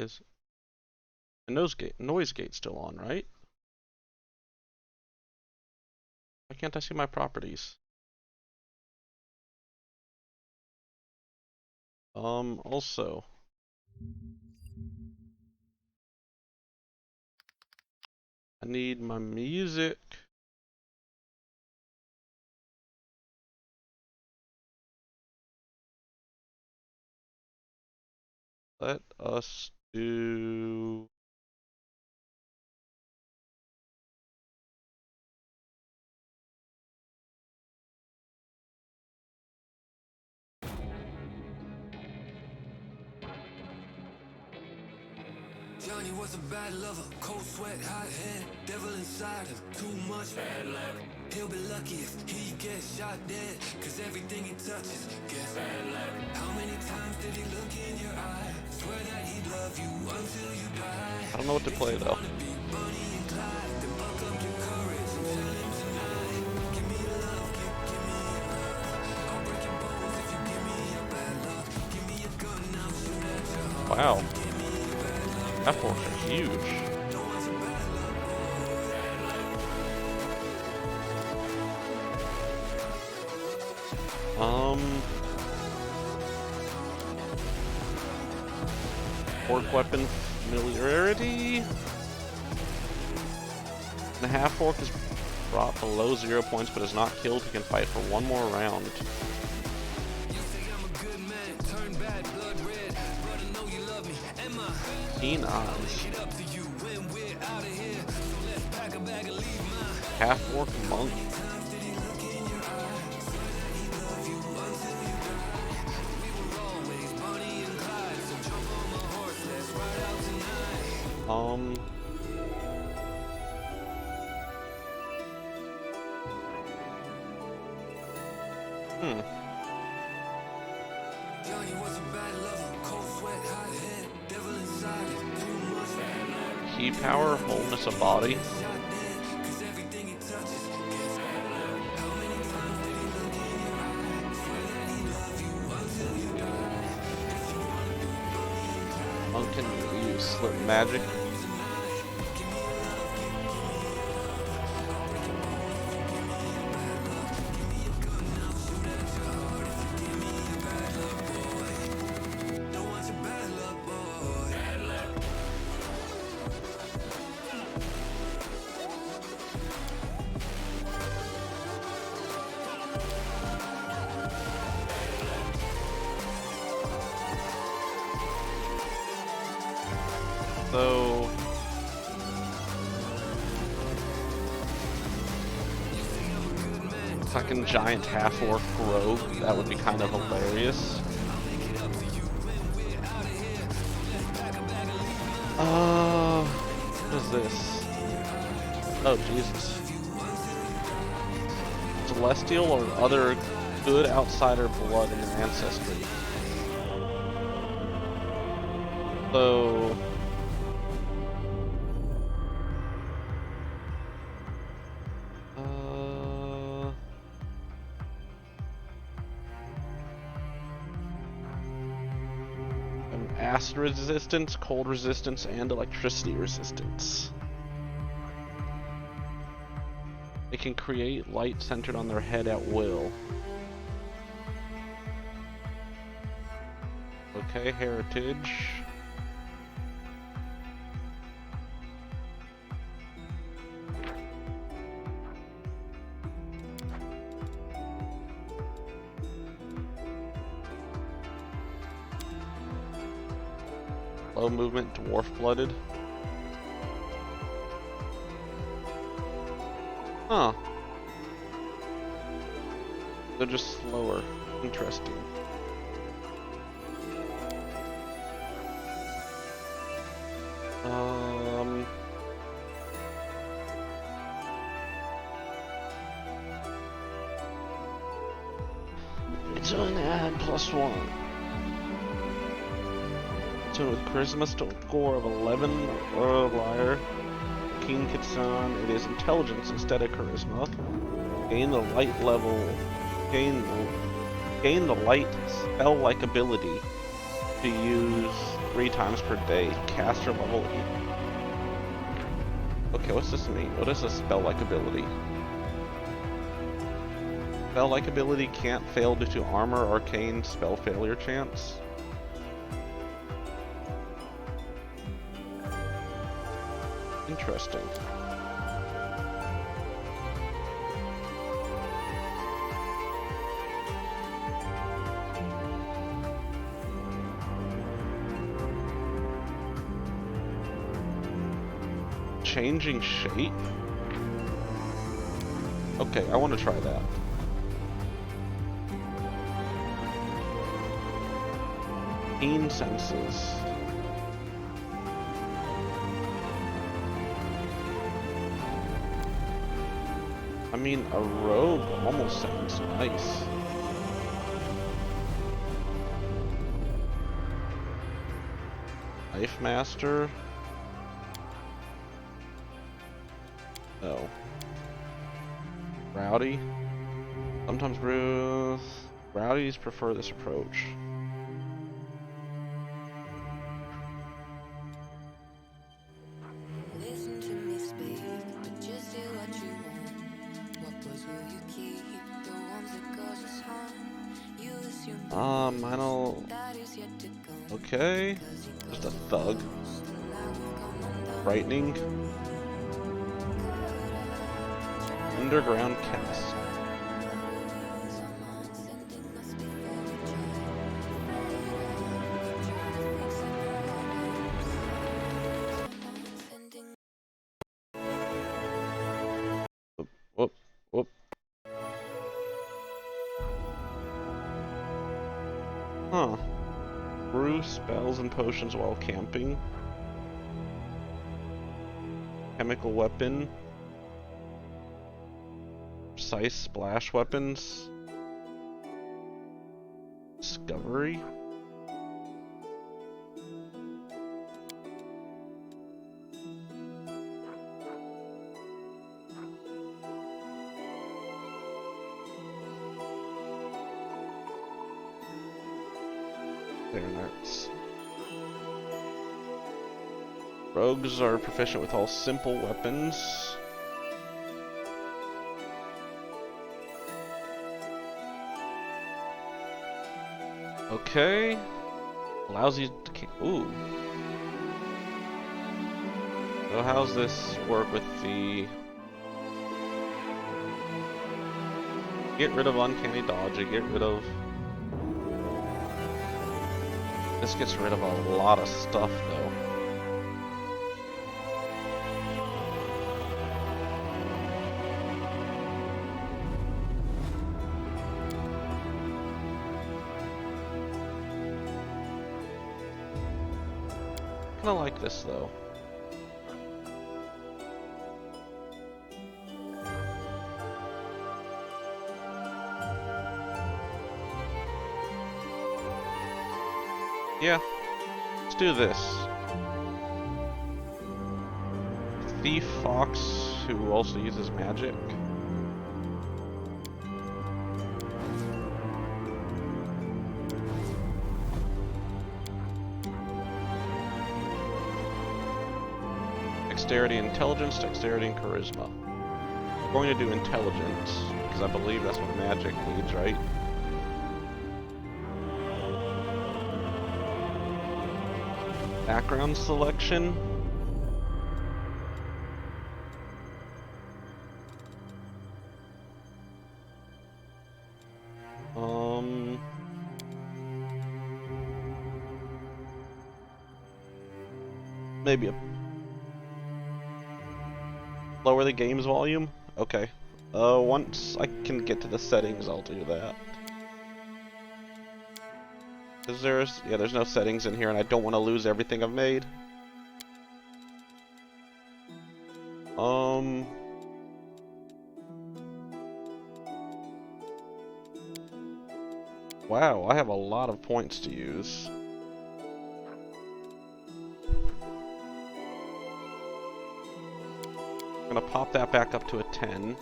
Is the noise gate still on, right? Why can't I see my properties? Also, I need my music. Let us do... Johnny was a bad lover, cold sweat, hot head, devil inside him, too much bad luck. He'll be lucky if he gets shot dead, cause everything he touches gets bad luck. How many times did he look in your eye? Swear that he'd love you until you die. I don't know what to play though. Wow. Apples are huge. Orc weapon familiarity. The half orc is brought below 0 points but is not killed. He can fight for one more round. Keen eyes. Half orc monk. Key power, wholeness of body. Monk can use slip magic. So fucking giant half orc rogue, that would be kind of hilarious. What is this? Oh Jesus. Celestial or other good outsider blood in their ancestry. So acid resistance, cold resistance, and electricity resistance. They can create light centered on their head at will. Okay, heritage. Low movement, dwarf blooded. Huh. They're just slower. Interesting. It's going to add +1. So with charisma score of 11 or higher, King Kitsan, it is intelligence instead of charisma. Gain the light level. Gain the light spell-like ability to use 3 times per day. Caster level 8. Okay, what's this mean? What is a spell-like ability? Spell-like ability can't fail due to armor, arcane, spell failure chance. Interesting. Changing shape? Okay, I want to try that. Keen senses. I mean, a robe almost sounds nice. Knife Master. No. Rowdy. Sometimes Ruth. Rowdies prefer this approach. Listen to me speak, but just do what you want. What words will you keep? The ones that cause us harm. You assume I don't. that is yet to come. Okay. Just a thug. Frightening. Underground chemist. Whoop, whoop. Huh. Brew spells and potions while camping. Chemical weapon. Precise splash weapons. Discovery. There, nerds. Rogues are proficient with all simple weapons. Okay. Allows you to... Ooh. So how's this work with the... Get rid of uncanny dodge, get rid of... This gets rid of a lot of stuff, though. Kinda like this, though. Yeah, let's do this. Thief Fox, who also uses magic. Dexterity, intelligence, dexterity, and charisma. I'm going to do intelligence, because I believe that's what magic needs, right? Background selection. Maybe a lower the game's volume? Okay. Once I can get to the settings, I'll do that. There's no settings in here, and I don't want to lose everything I've made. Wow, I have a lot of points to use. I'm gonna pop that back up to a 10.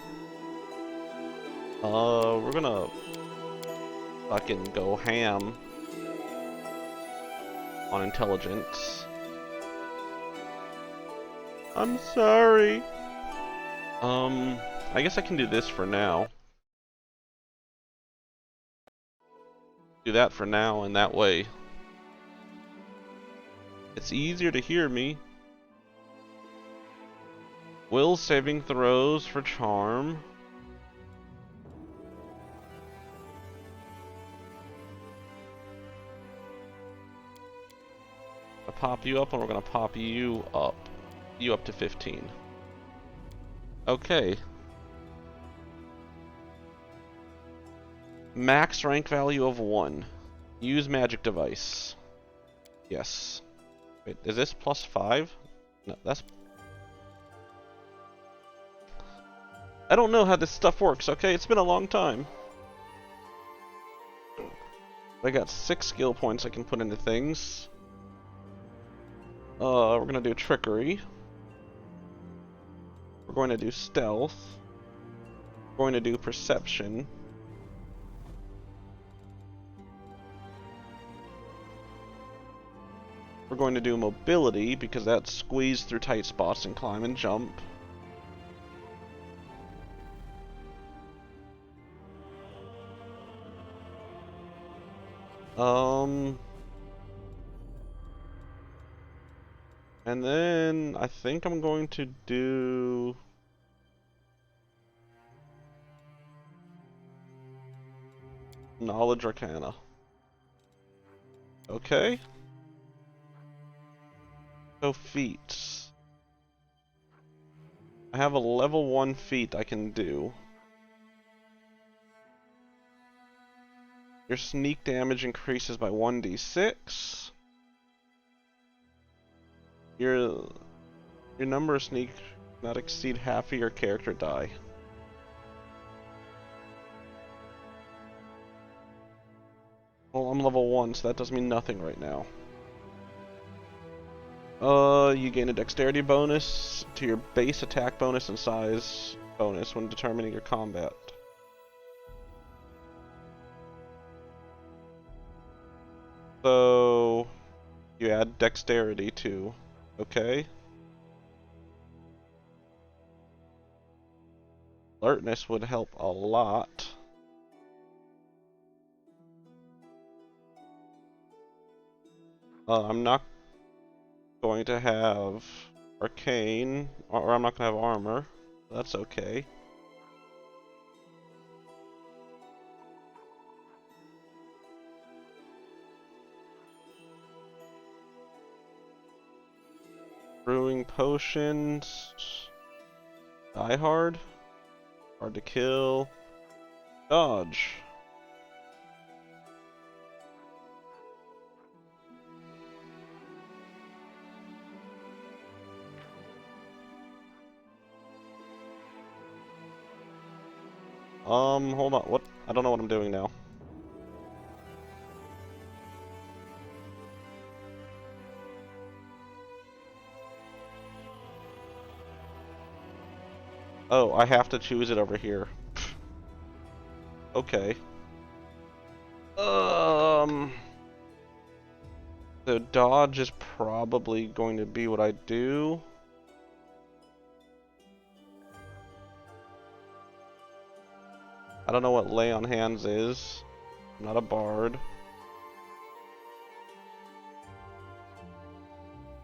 We're gonna fucking go ham. on intelligence. I'm sorry. I guess I can do this for now. Do that for now, and that way it's easier to hear me. Will saving throws for charm. I'll pop you up, and we're gonna pop you up. You up to 15. Okay. Max rank value of 1. Use magic device. Yes. Wait, is this plus 5? No, that's... I don't know how this stuff works, okay? It's been a long time. I got 6 skill points I can put into things. We're gonna do trickery. We're going to do stealth. We're going to do perception. We're going to do mobility, because that's squeeze through tight spots and climb and jump. And then I think I'm going to do... Knowledge Arcana. Okay. So feats. I have a level 1 feat I can do. Your sneak damage increases by 1d6. Your number of sneak not exceed half of your character die. Well, I'm level 1, so that does mean nothing right now. You gain a dexterity bonus to your base attack bonus and size bonus when determining your combat. So you add dexterity too, okay? Alertness would help a lot. I'm not going to have arcane, or I'm not going to have armor. That's okay. Brewing potions. Die hard. Hard to kill. Dodge. Hold on. What? I don't know what I'm doing now. Oh, I have to choose it over here. Okay. So dodge is probably going to be what I do. I don't know what lay on hands is. I'm not a bard.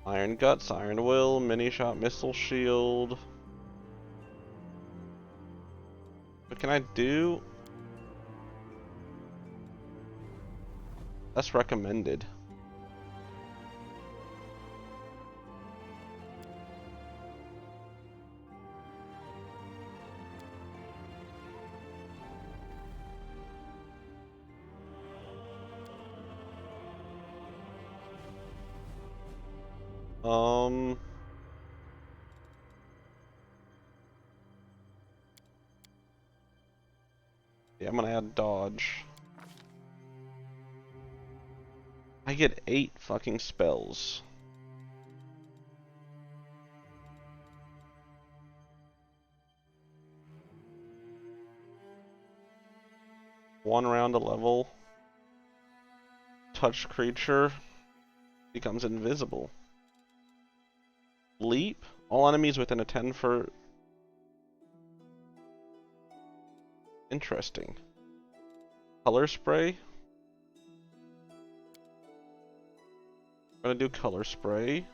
Iron Guts, Iron Will, Mini Shot, Missile Shield. What can I do? That's recommended. Yeah, I'm gonna add dodge. I get 8 fucking spells. One round a level. Touch creature. becomes invisible. Leap. All enemies within a 10-foot. Interesting. Color spray. I'm gonna do color spray.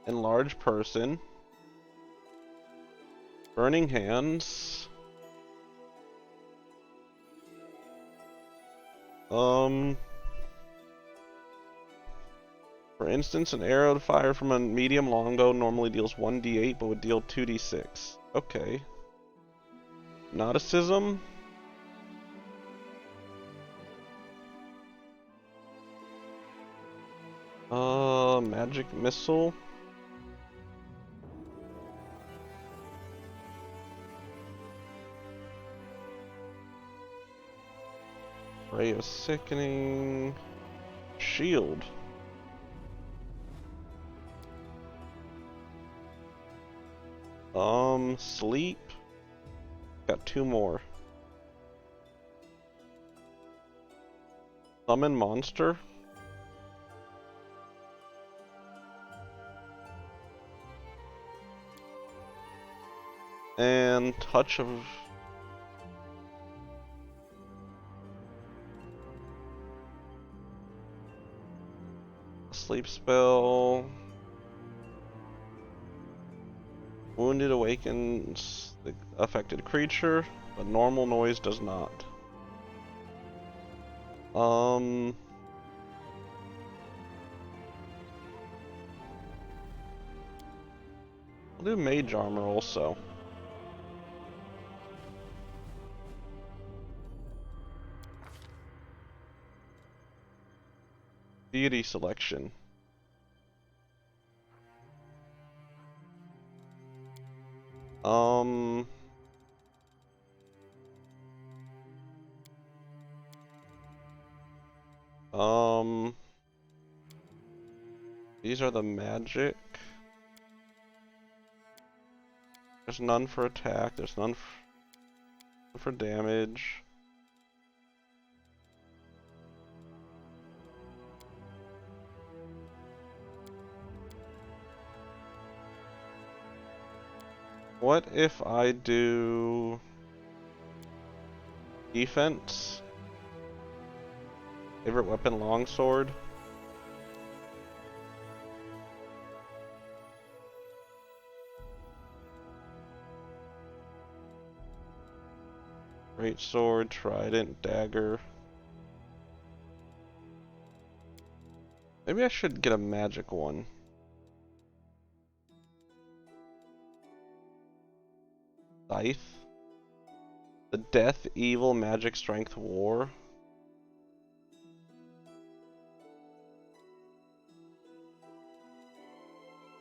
Enlarge person. Burning hands. For instance, an arrow fired from a medium longbow normally deals 1d8 but would deal 2d6. Okay. Nauticism. Magic missile. Ray of sickening. Shield. Sleep. Got 2 more. Summon monster. And touch of sleep spell. Wounded awakens the affected creature, but normal noise does not. I'll do mage armor also. Deity selection. These are the magic. There's none for attack, there's none for damage. What if I do defense? Favorite weapon, longsword. Great sword, trident, dagger. Maybe I should get a magic one. Scythe. The death, evil, magic, strength, war.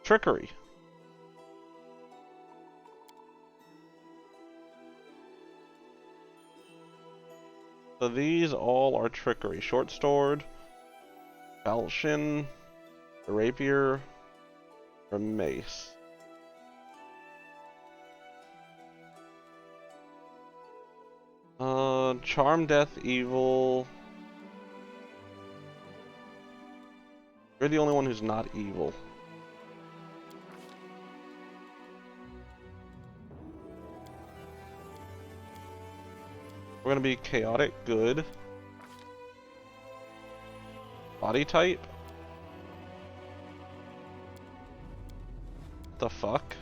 Trickery. So these all are trickery. Short sword, falchion, rapier, or mace. Charm, death, evil. You're the only one who's not evil. We're gonna be chaotic good. Body type? What the fuck?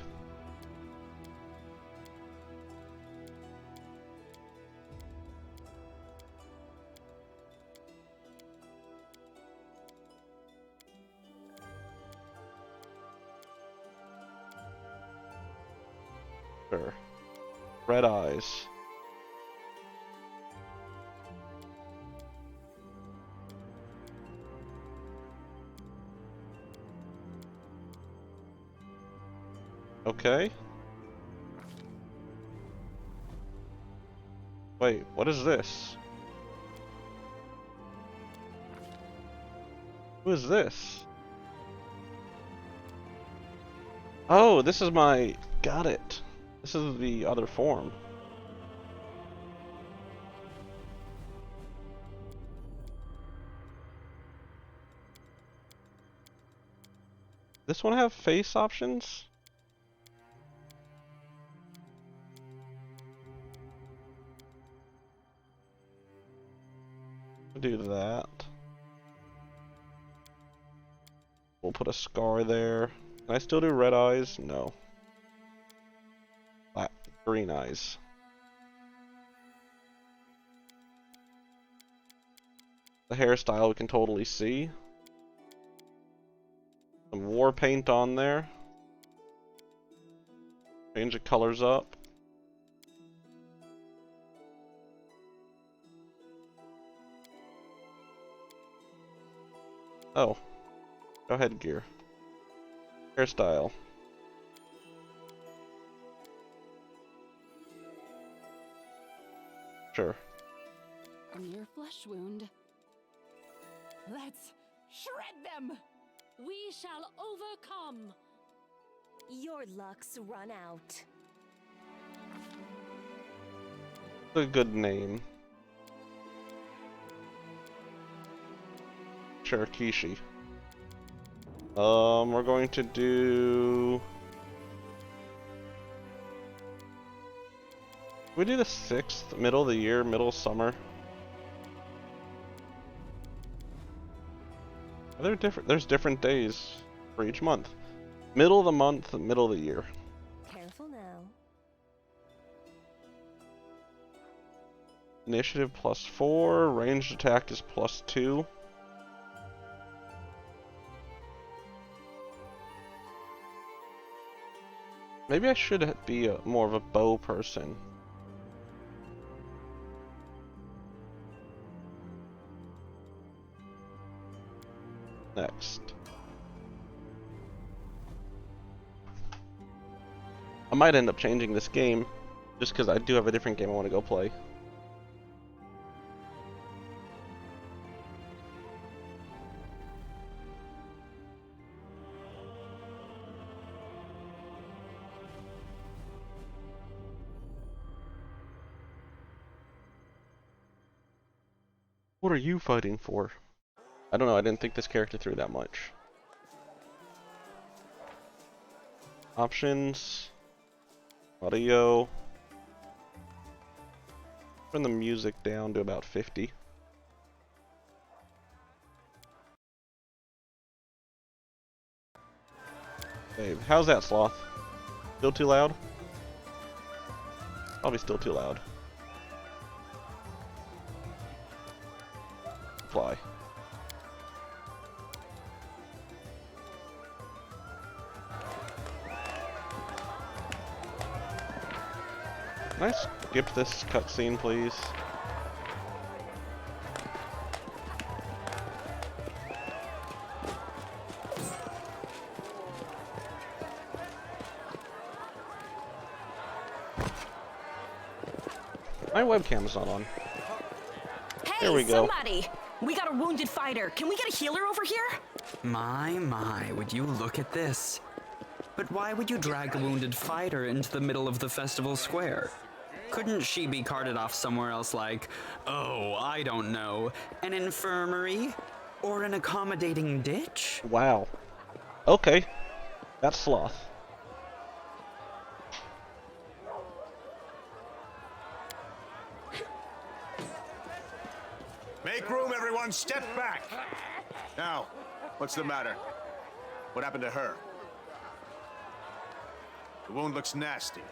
Sure. Red eyes. Okay. Wait, what is this? Who is this? Oh, this is my... Got it. This is the other form. This one have face options? Do that. We'll put a scar there. Can I still do red eyes? No. Black, green eyes. The hairstyle we can totally see. Some war paint on there. Change the colors up. Oh. Go headgear. Hairstyle. Sure. A mere flesh wound. Let's shred them! We shall overcome. Your luck's run out. A good name. Sure, Kishi. We're going to do... We do the 6th, middle of the year, middle summer. They're different. There's different days for each month. Middle of the month, middle of the year. Careful now. Initiative +4, ranged attack is +2. Maybe I should be more of a bow person. Next. I might end up changing this game, just because I do have a different game I want to go play. What are you fighting for? I don't know, I didn't think this character through that much. Options. Audio. Turn the music down to about 50. Babe, how's that, Sloth? Still too loud? Probably still too loud. Fly. Can I skip this cutscene, please? My webcam's not on. Hey, There we go. somebody! We got a wounded fighter. Can we get a healer over here? My, would you look at this? But why would you drag a wounded fighter into the middle of the festival square? Couldn't she be carted off somewhere else like, oh, I don't know, an infirmary? Or an accommodating ditch? Wow. Okay. That's Sloth. Make room, everyone. Step back. Now, what's the matter? What happened to her? The wound looks nasty.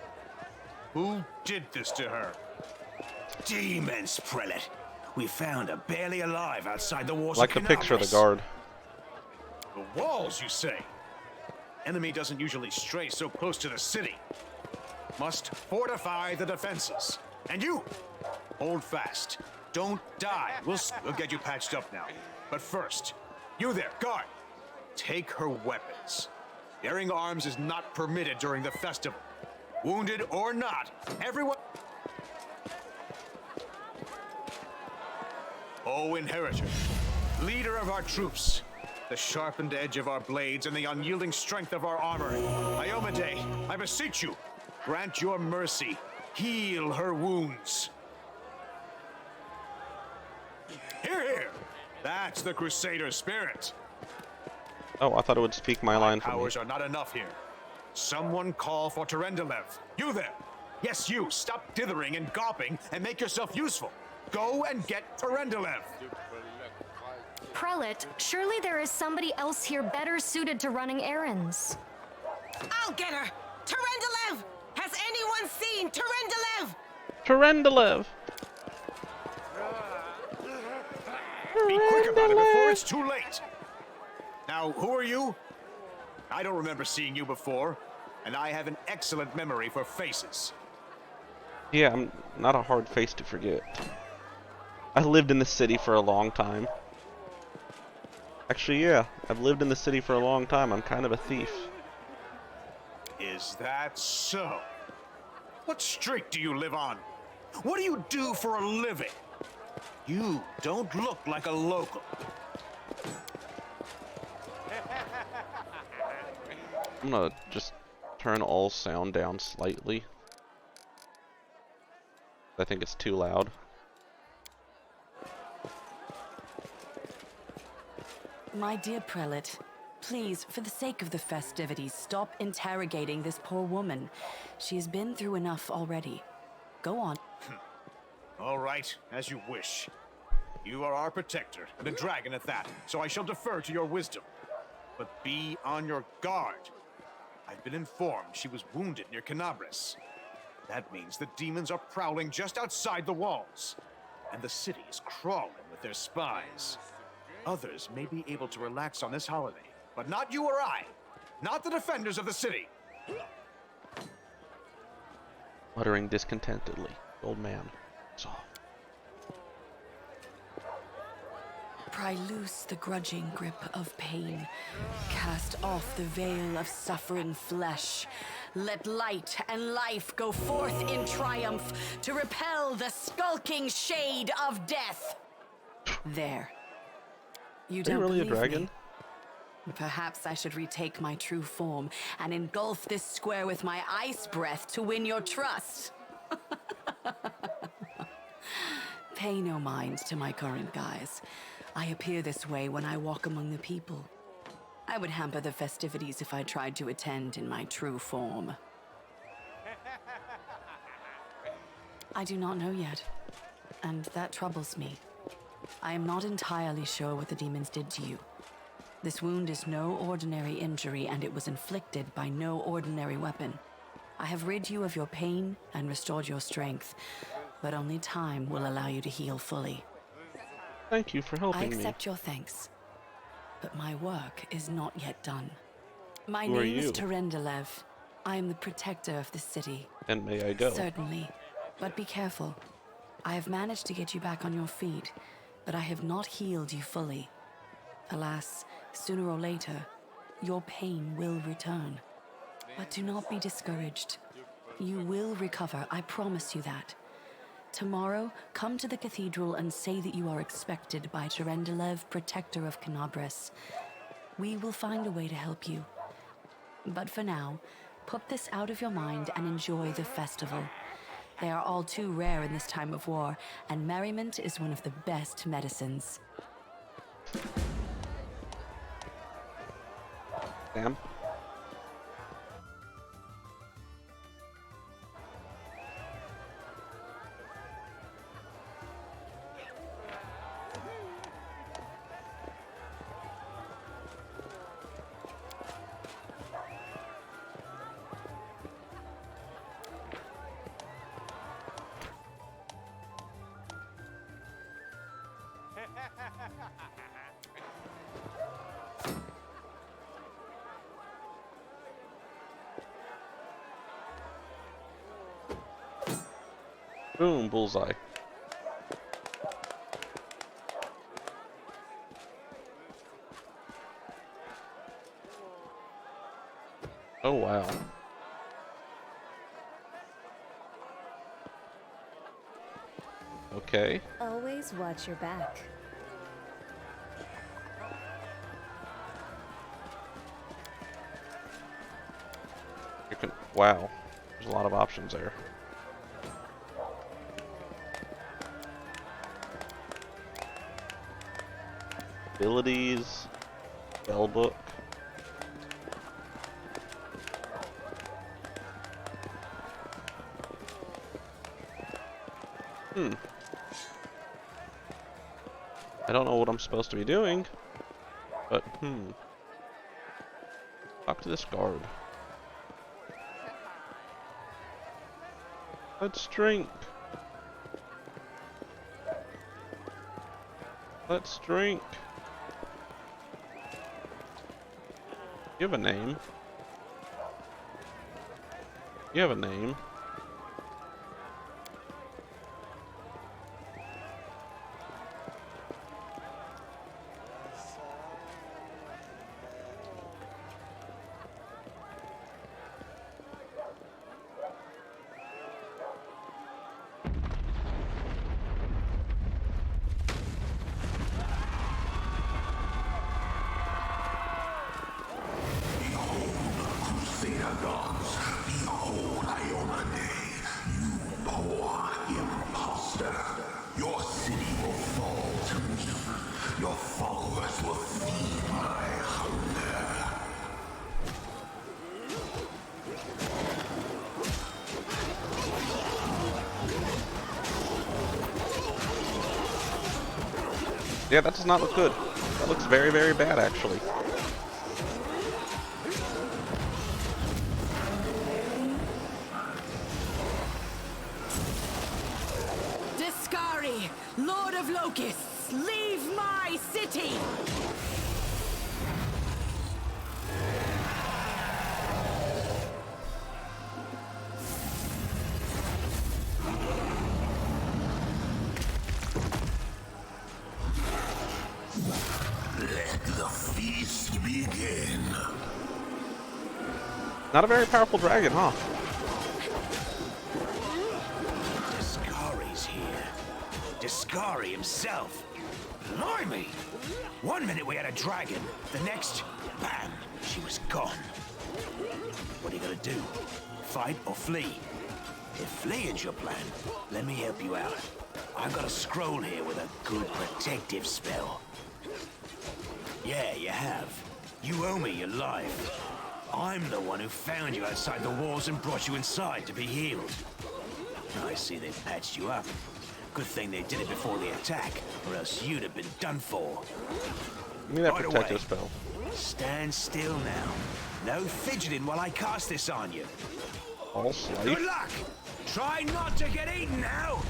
Who did this to her? Demons, Prelate. We found her barely alive outside the walls Like the of picture of the Canaris. guard. The walls, you say? Enemy doesn't usually stray so close to the city. Must fortify the defenses. And you, hold fast. Don't die. We'll get you patched up now. But first, you there, guard. Take her weapons. Bearing arms is not permitted during the festival. Wounded or not, everyone... O Inheritor, leader of our troops, the sharpened edge of our blades and the unyielding strength of our armor, Iomedae, I beseech you, grant your mercy, heal her wounds. Hear, hear! That's the Crusader spirit. Oh, I thought it would speak my line for me. Powers are not enough here. Someone call for Terendelev. You there! Yes, you! Stop dithering and gawping and make yourself useful! Go and get Terendelev! Prelate, surely there is somebody else here better suited to running errands. I'll get her! Terendelev! Has anyone seen Terendelev? Terendelev! Be quick about it before it's too late! Now, who are you? I don't remember seeing you before, and I have an excellent memory for faces. Yeah, I'm not a hard face to forget. I lived in the city for a long time. Actually, yeah, I've lived in the city for a long time. I'm kind of a thief. Is that so? What street do you live on? What do you do for a living? You don't look like a local. I'm gonna just turn all sound down slightly. I think it's too loud. My dear prelate, please, for the sake of the festivities, stop interrogating this poor woman. She has been through enough already. Go on. All right, as you wish. You are our protector, and a dragon at that, so I shall defer to your wisdom. But be on your guard. I've been informed she was wounded near Canabres. That means the demons are prowling just outside the walls, and the city is crawling with their spies. Others may be able to relax on this holiday, but not you or I. Not the defenders of the city. Muttering discontentedly, the old man saw. Pry loose the grudging grip of pain. Cast off the veil of suffering flesh. Let light and life go forth in triumph to repel the skulking shade of death. There. You Are don't you really a believe dragon? me? Perhaps I should retake my true form and engulf this square with my ice breath to win your trust. Pay no mind to my current guise. I appear this way when I walk among the people. I would hamper the festivities if I tried to attend in my true form. I do not know yet, and that troubles me. I am not entirely sure what the demons did to you. This wound is no ordinary injury, and it was inflicted by no ordinary weapon. I have rid you of your pain and restored your strength, but only time will allow you to heal fully. Thank you for helping I me. accept your thanks, but my work is not yet done. My Who are name is you? Terendelev. I am the protector of the city. And may I go? Certainly, but be careful. I have managed to get you back on your feet, but I have not healed you fully. Alas, sooner or later, your pain will return. But do not be discouraged. You will recover, I promise you that. Tomorrow, come to the cathedral and say that you are expected by Terendelev, protector of Canabres. We will find a way to help you. But for now, put this out of your mind and enjoy the festival. They are all too rare in this time of war, and merriment is one of the best medicines. Sam? Boom, bullseye. Oh wow. Okay. Always watch your back. You can. Wow. There's a lot of options there. Abilities. Spellbook. I don't know what I'm supposed to be doing, but talk to this guard. Let's drink. Let's drink. You have a name. You have a name. Yeah, that does not look good. That looks very, very bad, actually. Discari, Lord of Locusts, leave my city! Not a very powerful dragon, huh? Discari's here. Discari himself. Blimey! One minute we had a dragon, the next, bam, she was gone. What are you gonna do? Fight or flee? If fleeing's your plan, let me help you out. I've got a scroll here with a good protective spell. Yeah, you have. You owe me your life. I'm the one who found you outside the walls and brought you inside to be healed. I see they patched you up. Good thing they did it before the attack, or else you'd have been done for. Give me that Right protective away. spell. Stand still now. No fidgeting while I cast this on you. All slice. Good luck! Try not to get eaten now!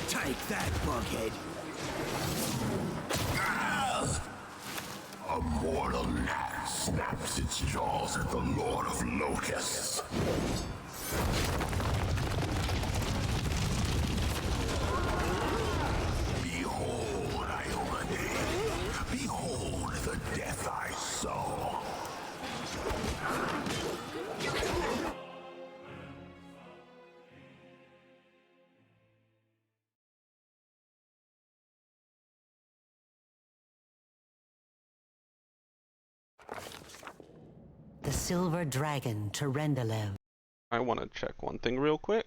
Take that, bughead. A mortal gnat snaps its jaws at the Lord of Locusts. Behold, Iomade. Behold the death I saw. The silver dragon, Terendelev. I want to check one thing real quick.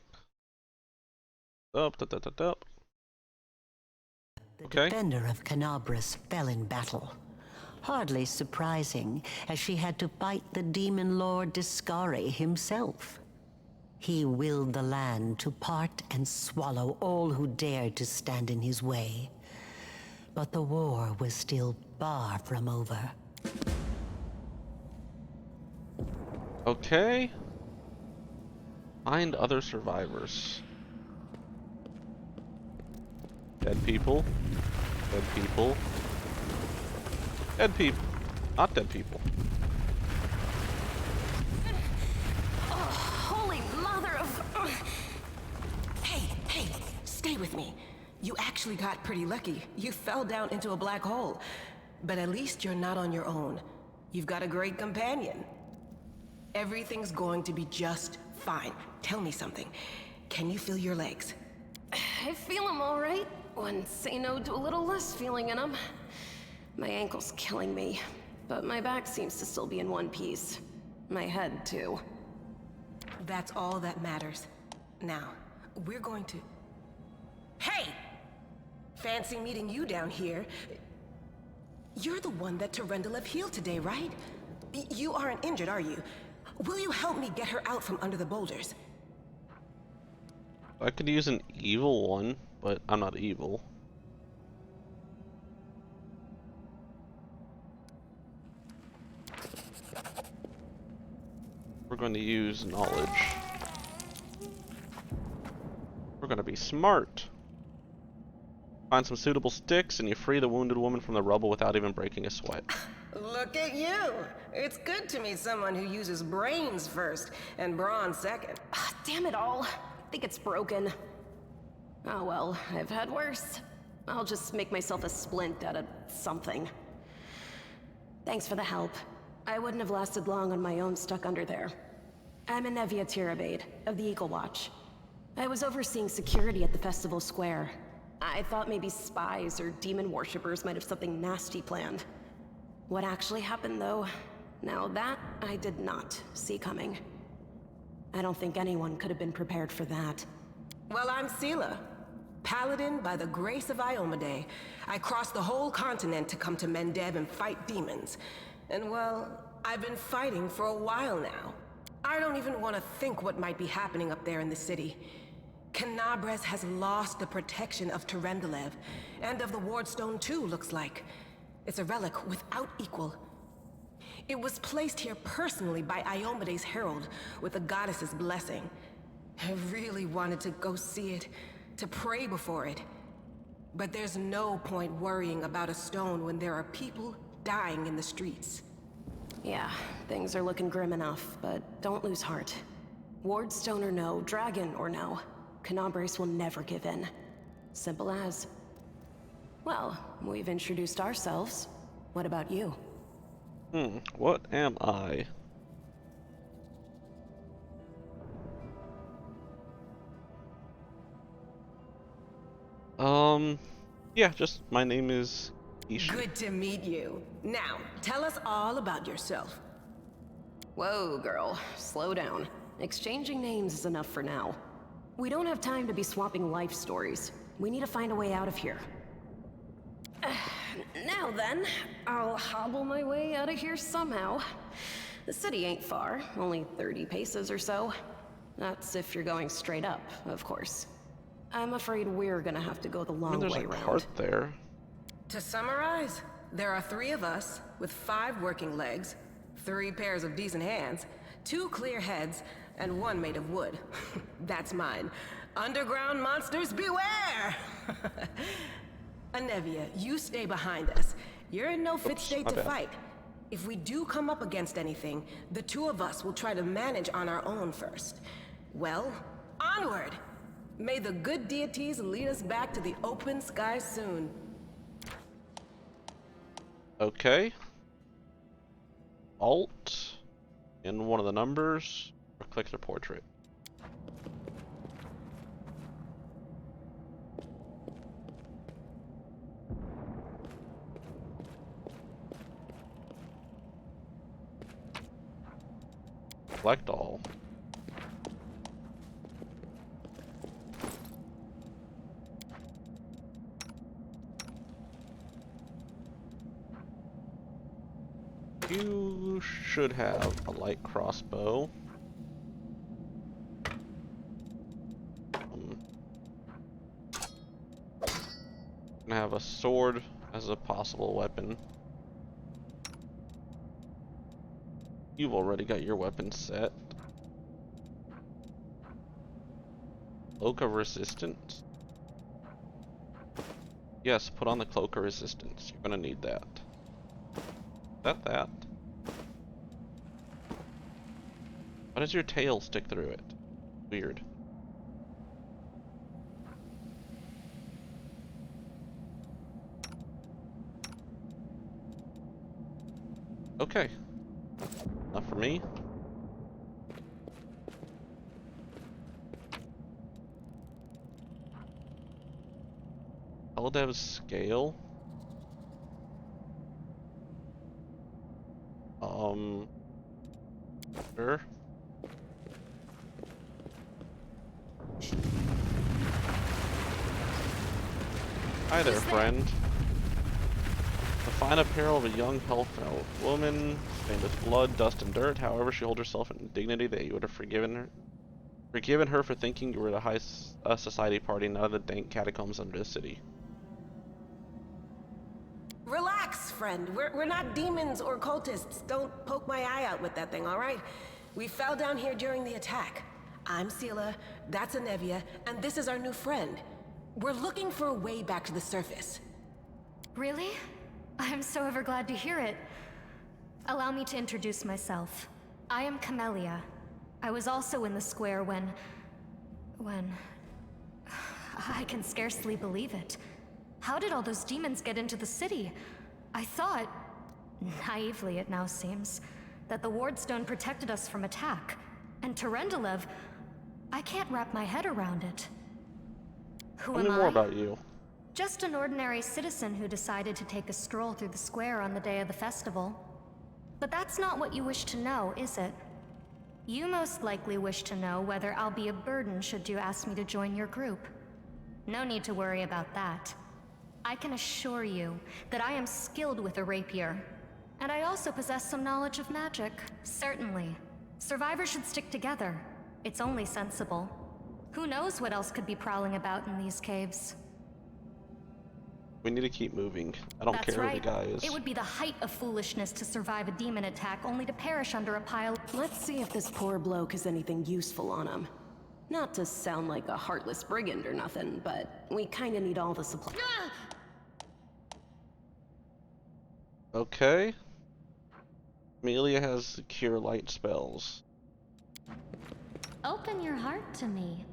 Up. The Okay. defender of Canabras fell in battle. Hardly surprising, as she had to fight the demon lord Discari himself. He willed the land to part and swallow all who dared to stand in his way. But the war was still far from over. Okay. Find other survivors. Dead people. Dead people. Dead people. Not dead people. Holy mother of... Hey, stay with me. You actually got pretty lucky. You fell down into a black hole. But at least you're not on your own. You've got a great companion. Everything's going to be just fine. Tell me something. Can you feel your legs? I feel them all right. When say no to a little less feeling in them. My ankle's killing me, but my back seems to still be in one piece. My head, too. That's all that matters. Now, we're going to... Hey! Fancy meeting you down here. You're the one that Terendelev healed today, right? You aren't injured, are you? Will you help me get her out from under the boulders? I could use an evil one, but I'm not evil. We're going to use knowledge. We're going to be smart. Find some suitable sticks and you free the wounded woman from the rubble without even breaking a sweat. Look at you! It's good to meet someone who uses brains first and brawn second. Damn it all. I think it's broken. Oh well, I've had worse. I'll just make myself a splint out of something. Thanks for the help. I wouldn't have lasted long on my own stuck under there. I'm Anevia Tirabade, of the Eagle Watch. I was overseeing security at the festival square. I thought maybe spies or demon worshippers might have something nasty planned. What actually happened, though, now that I did not see coming. I don't think anyone could have been prepared for that. Well, I'm Seelah, paladin by the grace of Iomedae. I crossed the whole continent to come to Mendev and fight demons. And well, I've been fighting for a while now. I don't even want to think what might be happening up there in the city. Kenabres has lost the protection of Terendelev, and of the Wardstone too, looks like. It's a relic without equal. It was placed here personally by Iomedae's herald, with the goddess's blessing. I really wanted to go see it, to pray before it. But there's no point worrying about a stone when there are people dying in the streets. Yeah, things are looking grim enough, but don't lose heart. Wardstone or no, dragon or no, Kenabres will never give in. Simple as. Well, we've introduced ourselves. What about you? What am I? Yeah, just my name is Isha. Good to meet you. Now, tell us all about yourself. Whoa, girl. Slow down. Exchanging names is enough for now. We don't have time to be swapping life stories. We need to find a way out of here. Now then, I'll hobble my way out of here somehow. The city ain't far, only 30 paces or so. That's if you're going straight up, of course. I'm afraid we're gonna have to go the long There's way a round. cart there. To summarize, there are 3 of us, with 5 working legs, 3 pairs of decent hands, 2 clear heads, and 1 made of wood. That's mine. Underground monsters beware! Anevia, you stay behind us. You're in no fit state my to bad. fight. If we do come up against anything, the 2 of us will try to manage on our own first. Well, onward! May the good deities lead us back to the open sky soon. Okay. Alt in one of the numbers, or click their portrait. Select all. You should have a light crossbow. Gonna have a sword as a possible weapon. You've already got your weapon set. Cloak of Resistance. Yes, put on the Cloak of Resistance. You're gonna need that. That. Why does your tail stick through it? Weird. Okay. Enough for me. Paladev's scale. Sure. Hi there, friend. The fine apparel of a young, healthful woman, stained with blood, dust, and dirt. However, she holds herself in dignity that you would have forgiven her for thinking you were the high society party, not of the dank catacombs under the city. Relax, friend. We're not demons or cultists. Don't poke my eye out with that thing, all right? We fell down here during the attack. I'm Seela, that's Anevia, and this is our new friend. We're looking for a way back to the surface. Really? I'm so ever glad to hear it. Allow me to introduce myself. I am Camellia. I was also in the square when... I can scarcely believe it. How did all those demons get into the city? I thought, naively it now seems, that the Wardstone protected us from attack. And Terendelev, I can't wrap my head around it. Who am I? Tell me more about you. Just an ordinary citizen who decided to take a stroll through the square on the day of the festival. But that's not what you wish to know, is it? You most likely wish to know whether I'll be a burden should you ask me to join your group. No need to worry about that. I can assure you that I am skilled with a rapier. And I also possess some knowledge of magic. Certainly. Survivors should stick together. It's only sensible. Who knows what else could be prowling about in these caves? We need to keep moving. I don't care who the guy is. It would be the height of foolishness to survive a demon attack only to perish under a pile. Let's see if this poor bloke has anything useful on him. Not to sound like a heartless brigand or nothing, but we kinda need all the supplies. Okay. Amelia has cure light spells. Open your heart to me.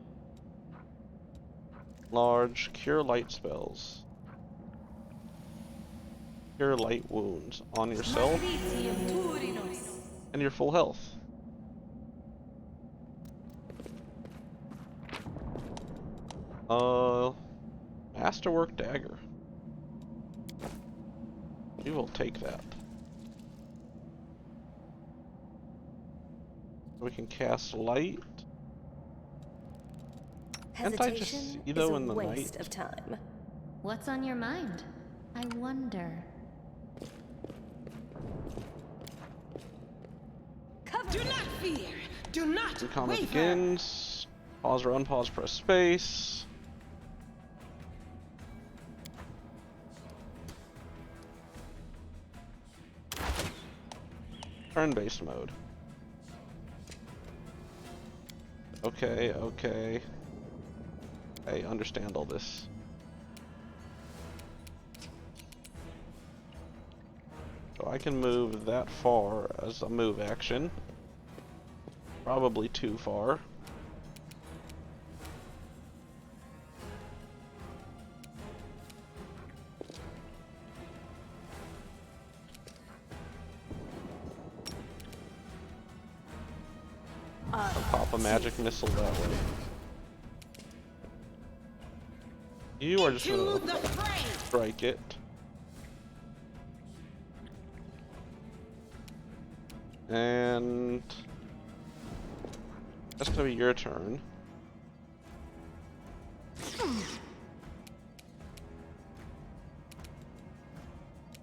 Large cure light spells. Cure light wounds on yourself and your full health. Masterwork dagger. We will take that. We can cast light. Can't I just see though in the night? Of time. What's on your mind? I wonder. Do not fear. Do not The combat waver. begins. Pause or unpause, press space. Turn-based mode. Okay, okay. I understand all this. So I can move that far as a move action. Probably too far. I'll pop a magic missile that way. You are just gonna strike it. And that's gonna be your turn.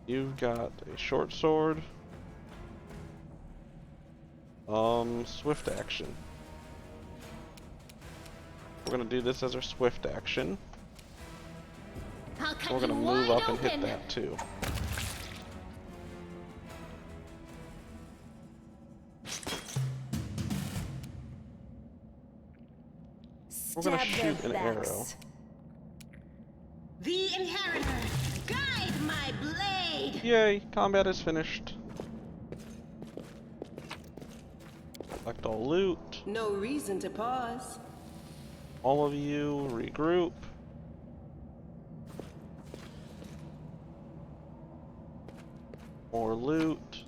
You've got a short sword. Swift action. We're gonna do this as our swift action. So we're gonna move up and hit that too. We're gonna shoot an arrow. The Inheritor, guide my blade. Yay! Combat is finished. Collect all loot. No reason to pause. All of you regroup. More loot.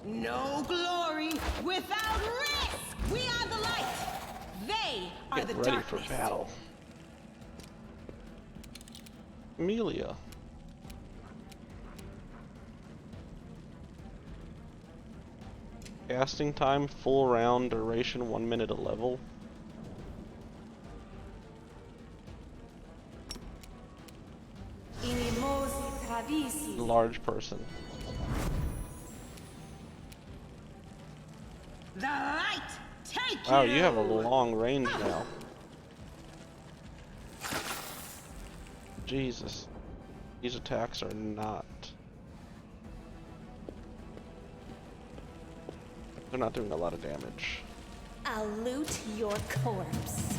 No glory without risk. We are the light. They are the Get ready darkness. for battle. Amelia. Casting time, full round, duration 1 minute a level. large person. The light, take Wow, you have a long range now. Jesus. These attacks are not... They're not doing a lot of damage. I'll loot your corpse.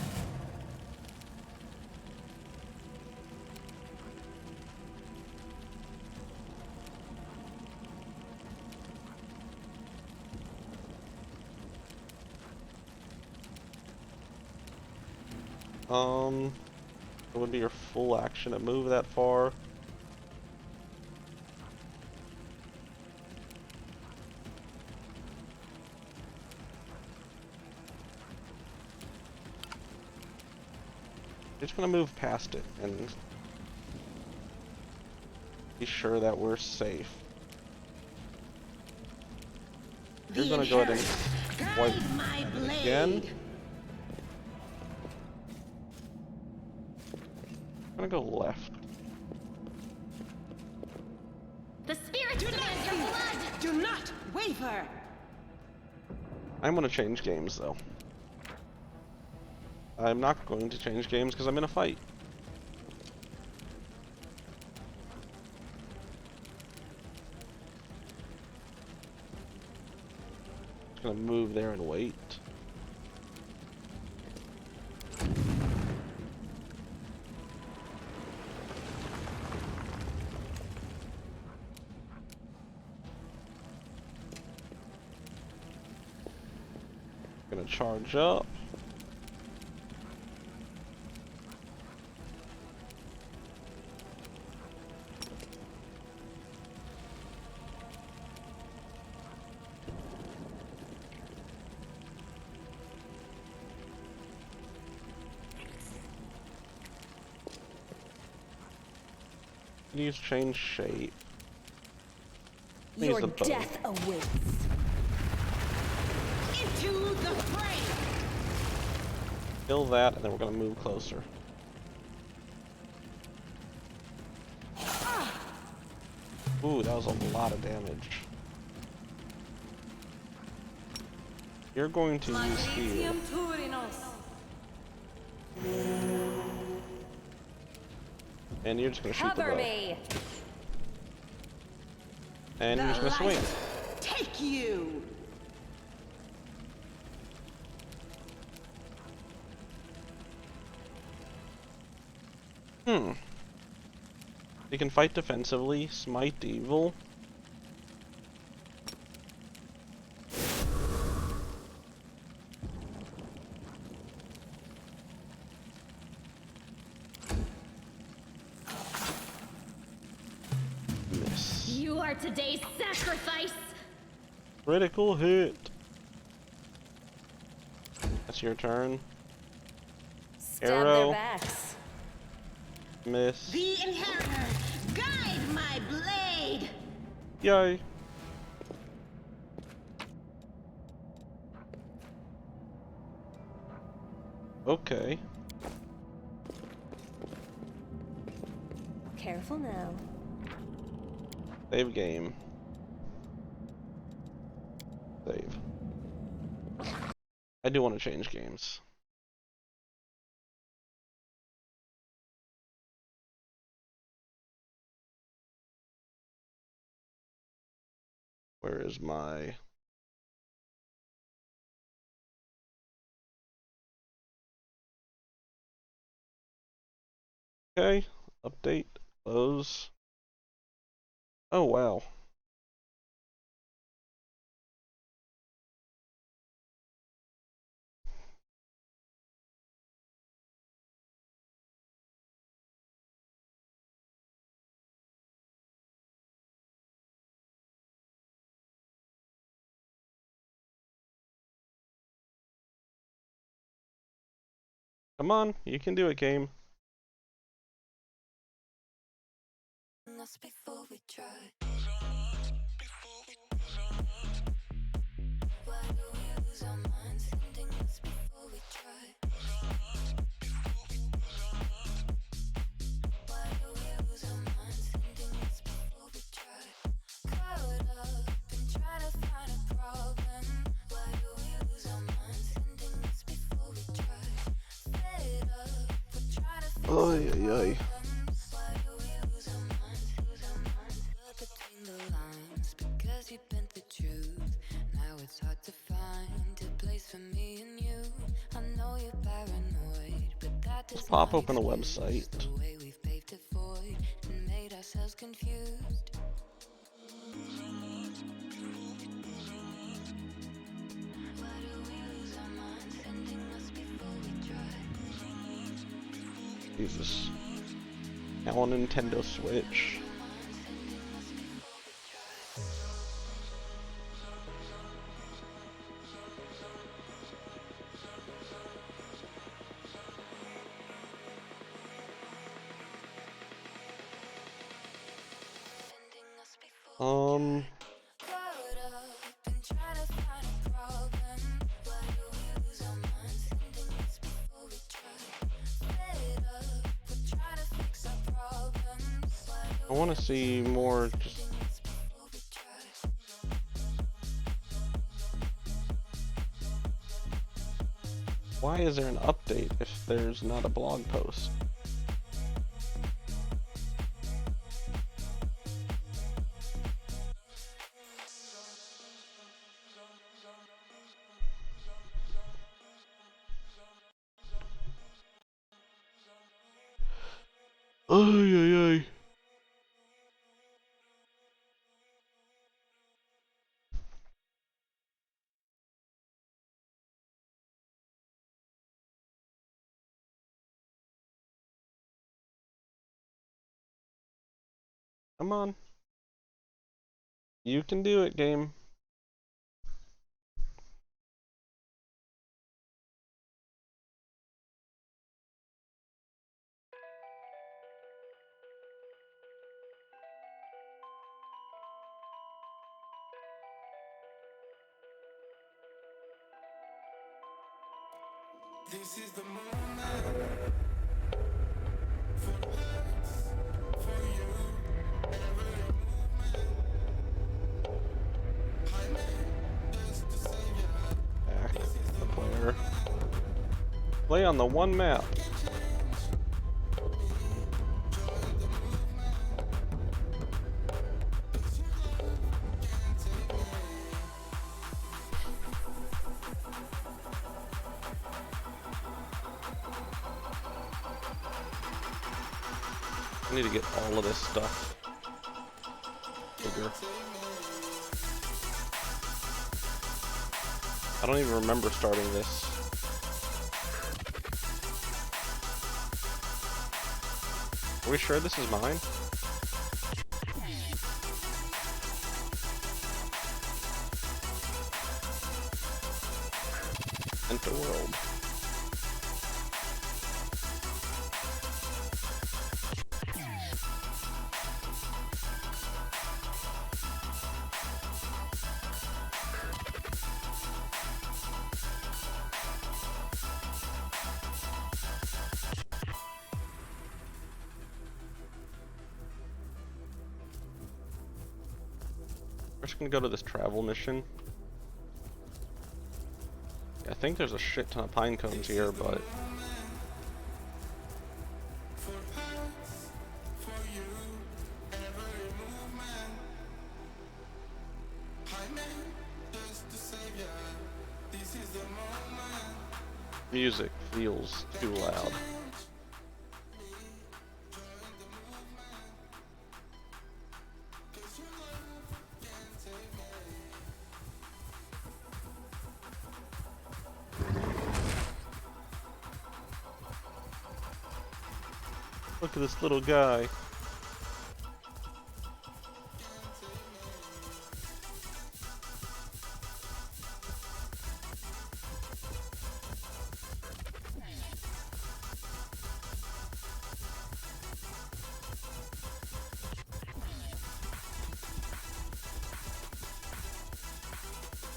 It would be your full action to move that far. Just gonna move past it and be sure that we're safe. You're gonna go ahead and wipe again. I'm gonna go left. The spirit demands your blood! Do not waver! I'm gonna change games though. I'm not going to change games because I'm in a fight. Just gonna move there and wait. Gonna charge up. Use change shape. Your death awaits. Into the fray! Kill that, and then we're gonna move closer. Ooh, that was a lot of damage. You're going to use heal. And you're just gonna shoot the bow. And you're just gonna swing. Take you! You can fight defensively, smite evil. Miss. You are today's sacrifice! Critical hit. That's your turn. Stab Arrow. their backs. Miss. The Inheritor, guide my blade! Yay. Okay. Careful now. Save game. Save. I do want to change games. Where is my... Okay, update, close. Oh wow. Come on, you can do it, game. Before we try. Why do we lose our minds? Ending us before we try. Why do we lose our minds? Ending us before we try. Ay, ay, ay. Let's pop open a website. Jesus. Now on Nintendo Switch. I want to see more. Why is there an update if there's not a blog post? Ay, ay, ay. Come on. You can do it, game. This is the moment for us, for you, every movement. I made just to save you. Back the player. Play on the one map. I need to get all of this stuff bigger. I don't even remember starting this. Are we sure this is mine? Enter world. We're just gonna go to this travel mission. I think there's a shit ton of pine cones here, but music feels too loud. Look at this little guy.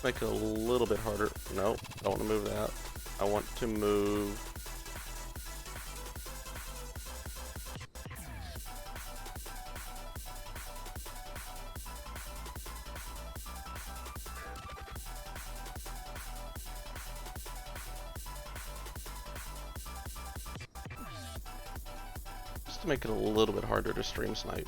Make it a little bit harder. No, don't want to move that. I want to move. to make it a little bit harder to stream snipe.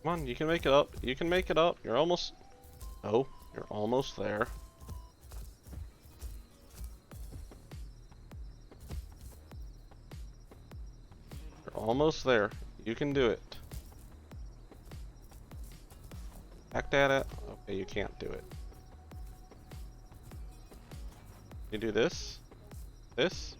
Come on, you can make it up. You can make it up. You're almost... Oh, you're almost there. You're almost there. You can do it. Act at it. Okay, you can't do it. You do this. This.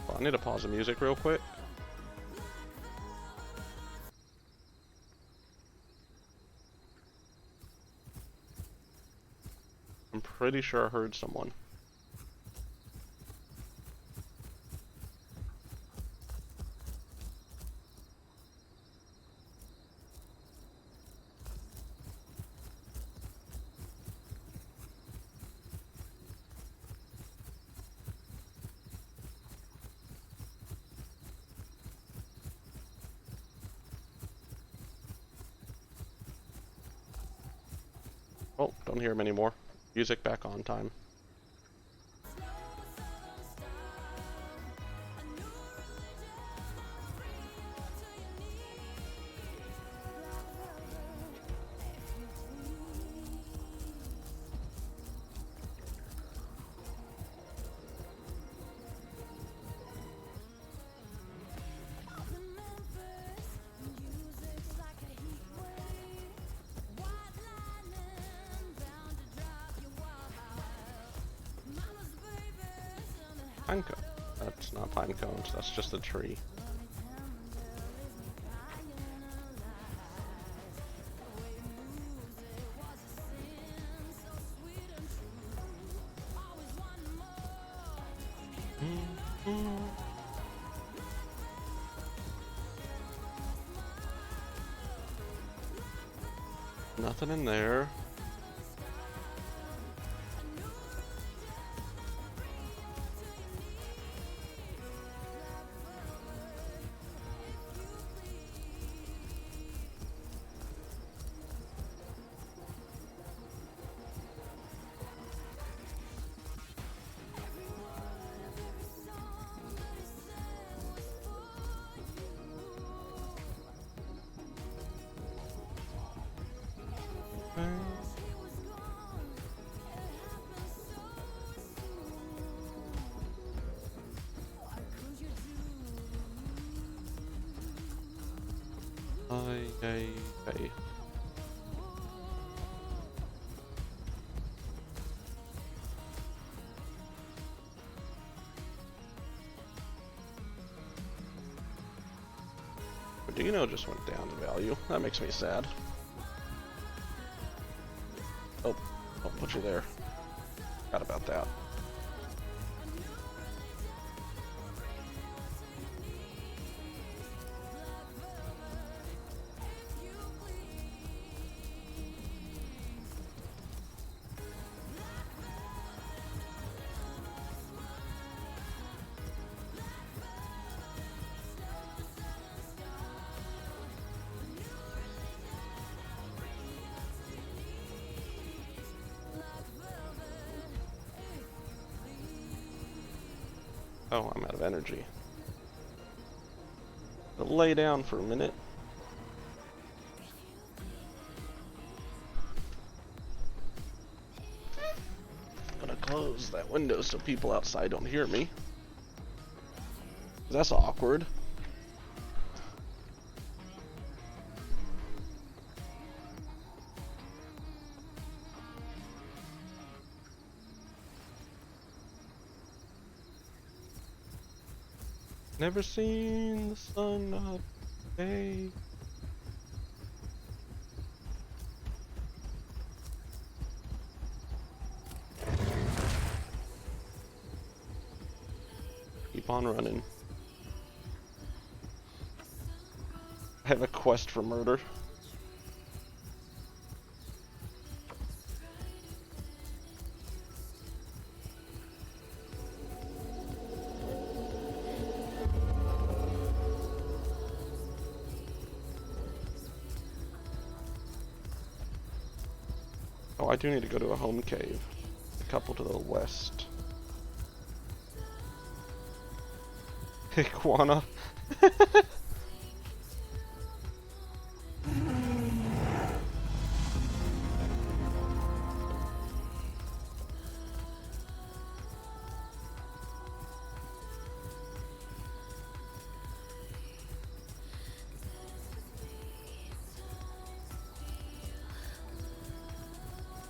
I need to pause the music real quick. I'm pretty sure I heard someone. Oh, don't hear him anymore. Music back on time. Pine cone. That's not pine cones, that's just a tree. Nothing in there. Hey. Dino just went down in value. That makes me sad. Oh, I'll put you there. Forgot about that. Oh, I'm out of energy. I'll lay down for a minute. I'm gonna close that window so people outside don't hear me. That's awkward. Never seen the sun of day. Keep on running. I have a quest for murder. Oh, I do need to go to a home cave. A couple to the west. Iguana.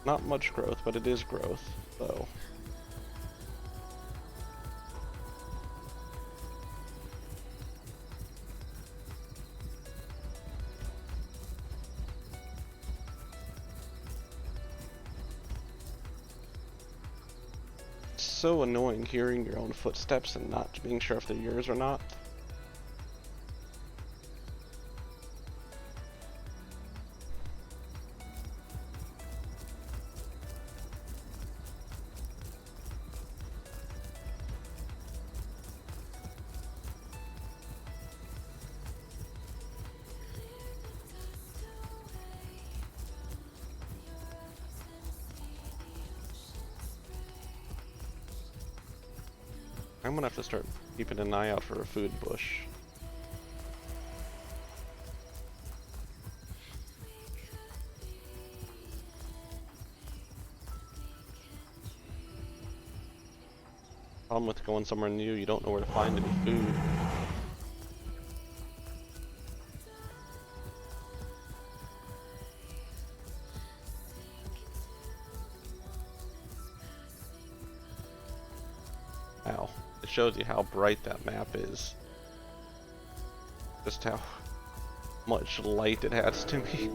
Not much growth, but it is growth, though. It's so annoying hearing your own footsteps and not being sure if they're yours or not. I'm gonna have to start keeping an eye out for a food bush. Problem with going somewhere new, you don't know where to find any food. Ow. It shows you how bright that map is. Just how much light it adds to me.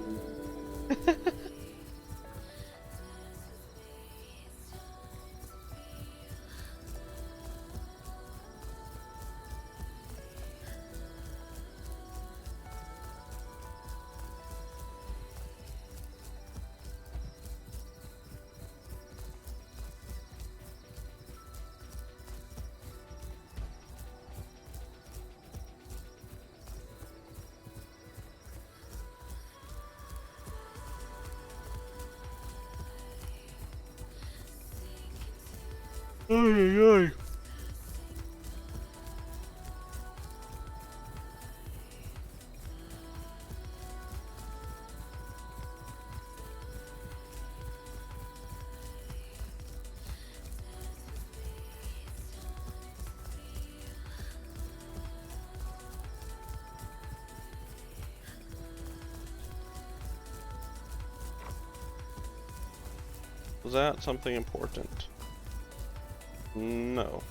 Ay, ay, ay. Was that something important? No.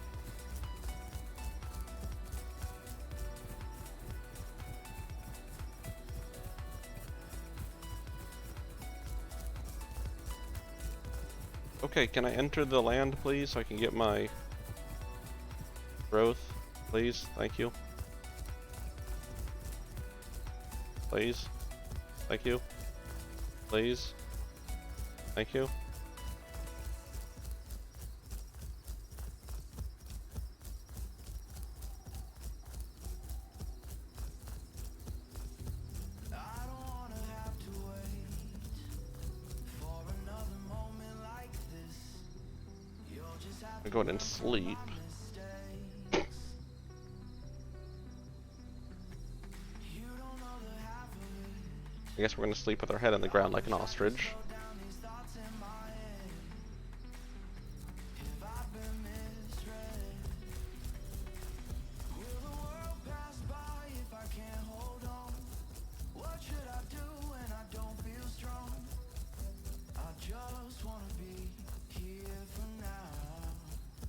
Okay, can I enter the land, please, so I can get my growth? Please, thank you. Please. Thank you. Please. Thank you. I'm going and sleep. I guess we're gonna sleep with our head on the ground like an ostrich.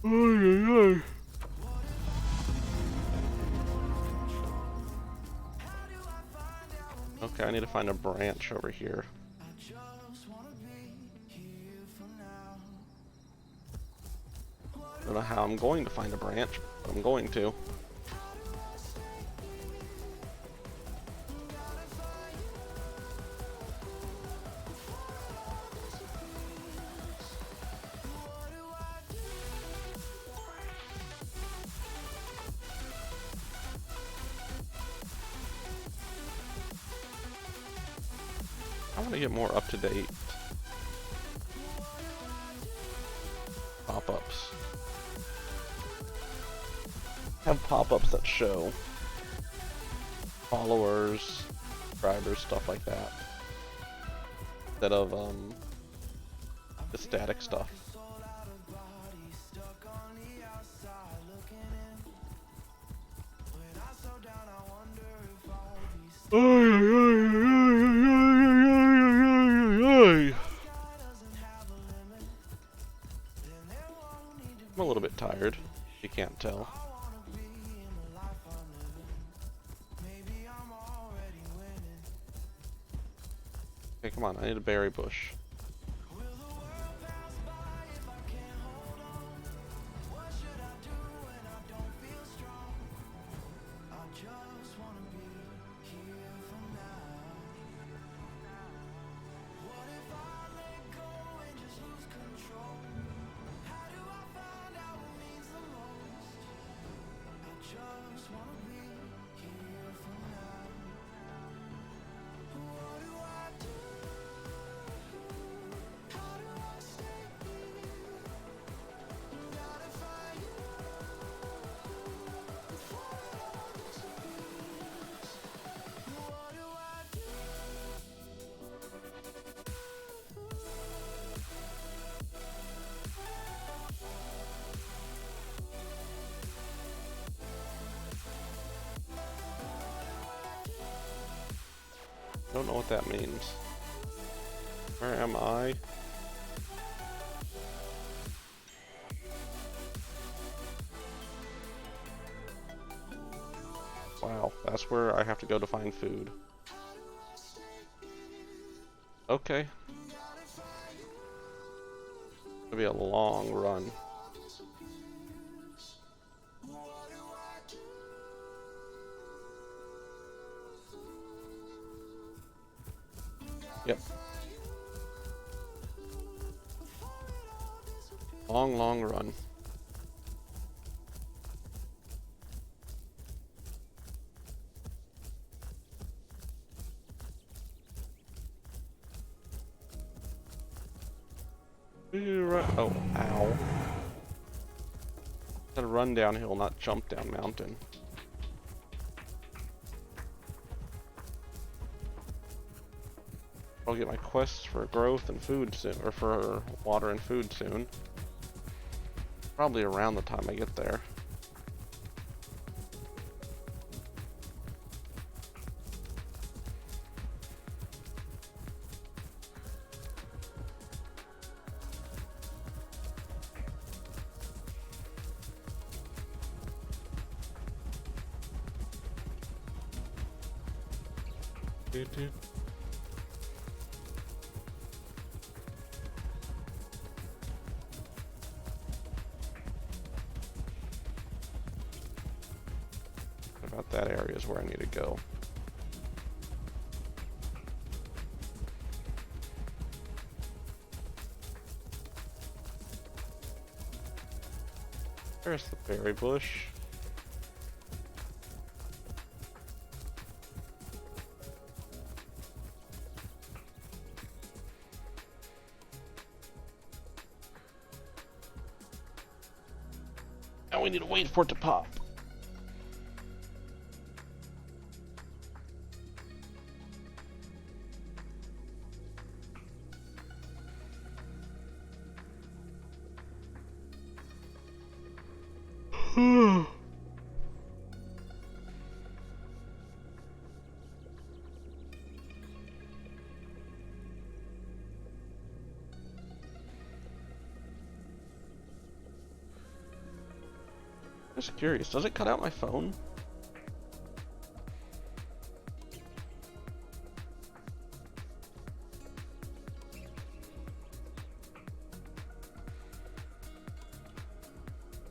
Ay, ay, ay. Okay, I need to find a branch over here. I don't know how I'm going to find a branch, but I'm going to. I want to get more up-to-date pop-ups. Have pop-ups that show followers, subscribers, stuff like that, instead of the static stuff. I'm a little bit tired, if you can't tell. Okay, come on, I need a berry bush. I don't know what that means. Where am I? Wow, that's where I have to go to find food. Okay. It'll be a long run. Yep. Long, long run. Oh, ow. Gotta run downhill, not jump down mountain. I'll get my quests for growth and food soon, or for water and food soon. Probably around the time I get there. What about that area is where I need to go. There's the berry bush. Now we need to wait for it to pop. Just curious, does it cut out my phone?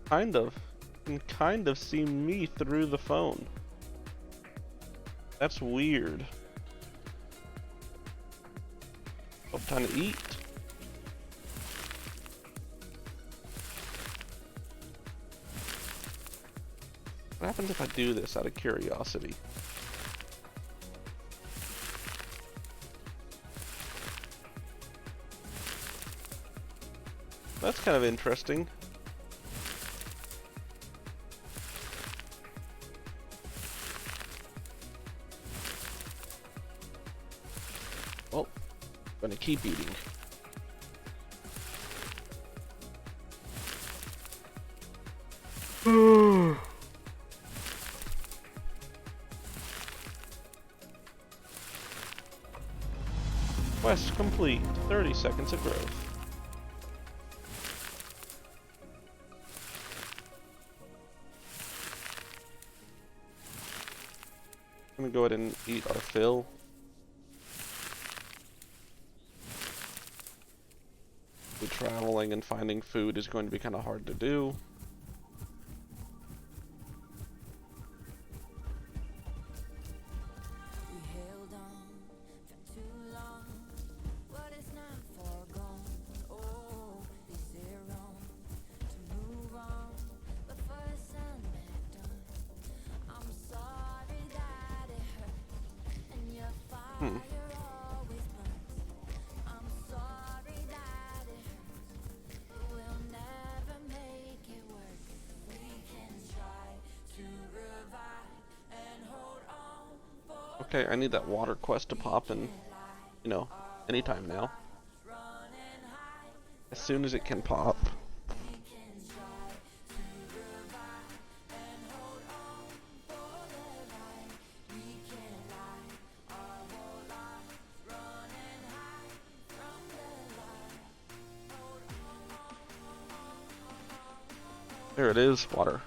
Kind of. You can kind of see me through the phone. That's weird. Oh, time to eat. What happens if I do this out of curiosity? That's kind of interesting. Well, I'm gonna keep eating. Quest complete. 30 seconds of growth. I'm gonna go ahead and eat our fill. Traveling and finding food is going to be kind of hard to do. Okay, I need that water quest to pop in, you know, anytime now. As soon as it can pop. There it is, water.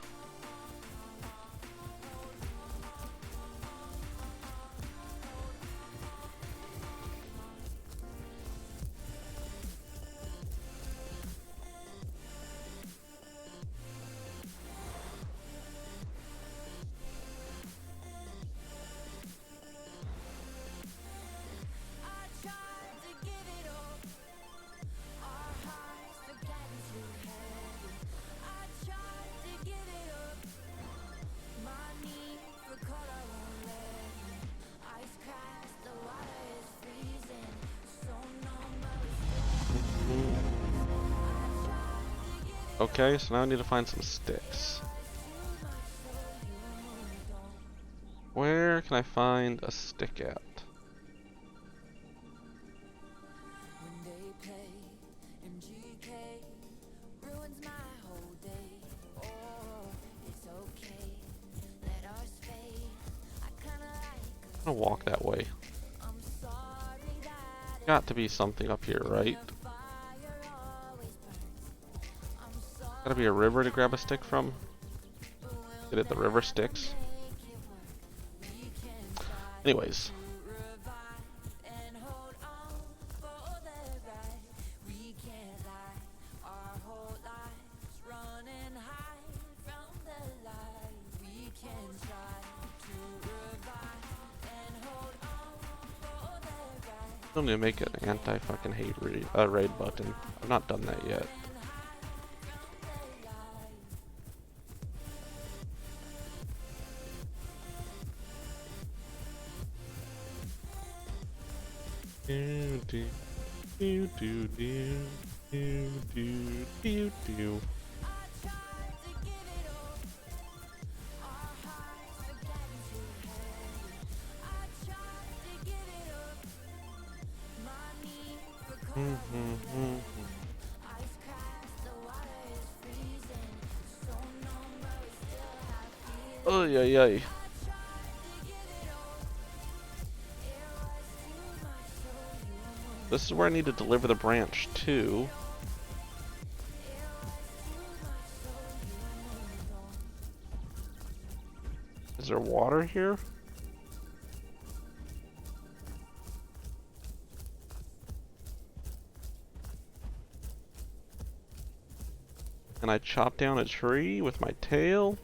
Okay, so now I need to find some sticks. Where can I find a stick at? I'm gonna walk that way. Got to be something up here, right? Gotta be a river to grab a stick from. Get it, the river sticks. Anyways. I'm gonna make an anti-fucking hate raid button. I've not done that yet. Oh yeah. This is where I need to deliver the branch to. Is there water here? And I chop down a tree with my tail.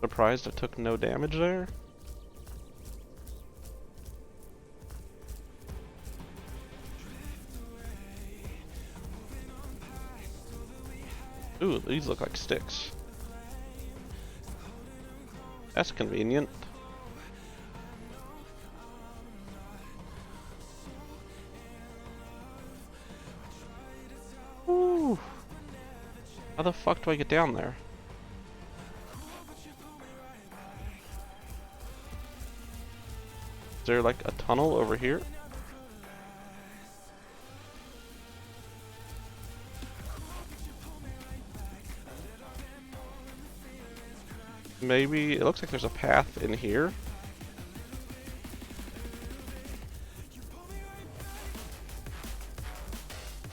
Surprised I took no damage there. Ooh, these look like sticks. That's convenient. Ooh. How the fuck do I get down there? Is there like a tunnel over here? Maybe, it looks like there's a path in here.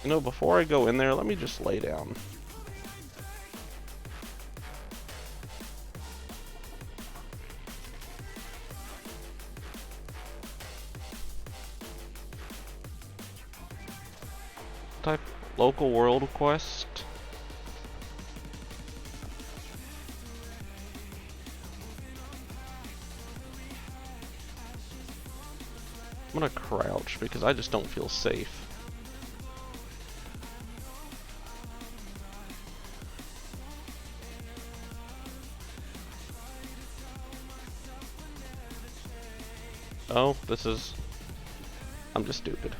You know, before I go in there, let me just lay down. Type local world quest. I'm gonna crouch because I just don't feel safe. Oh, this is... I'm just stupid.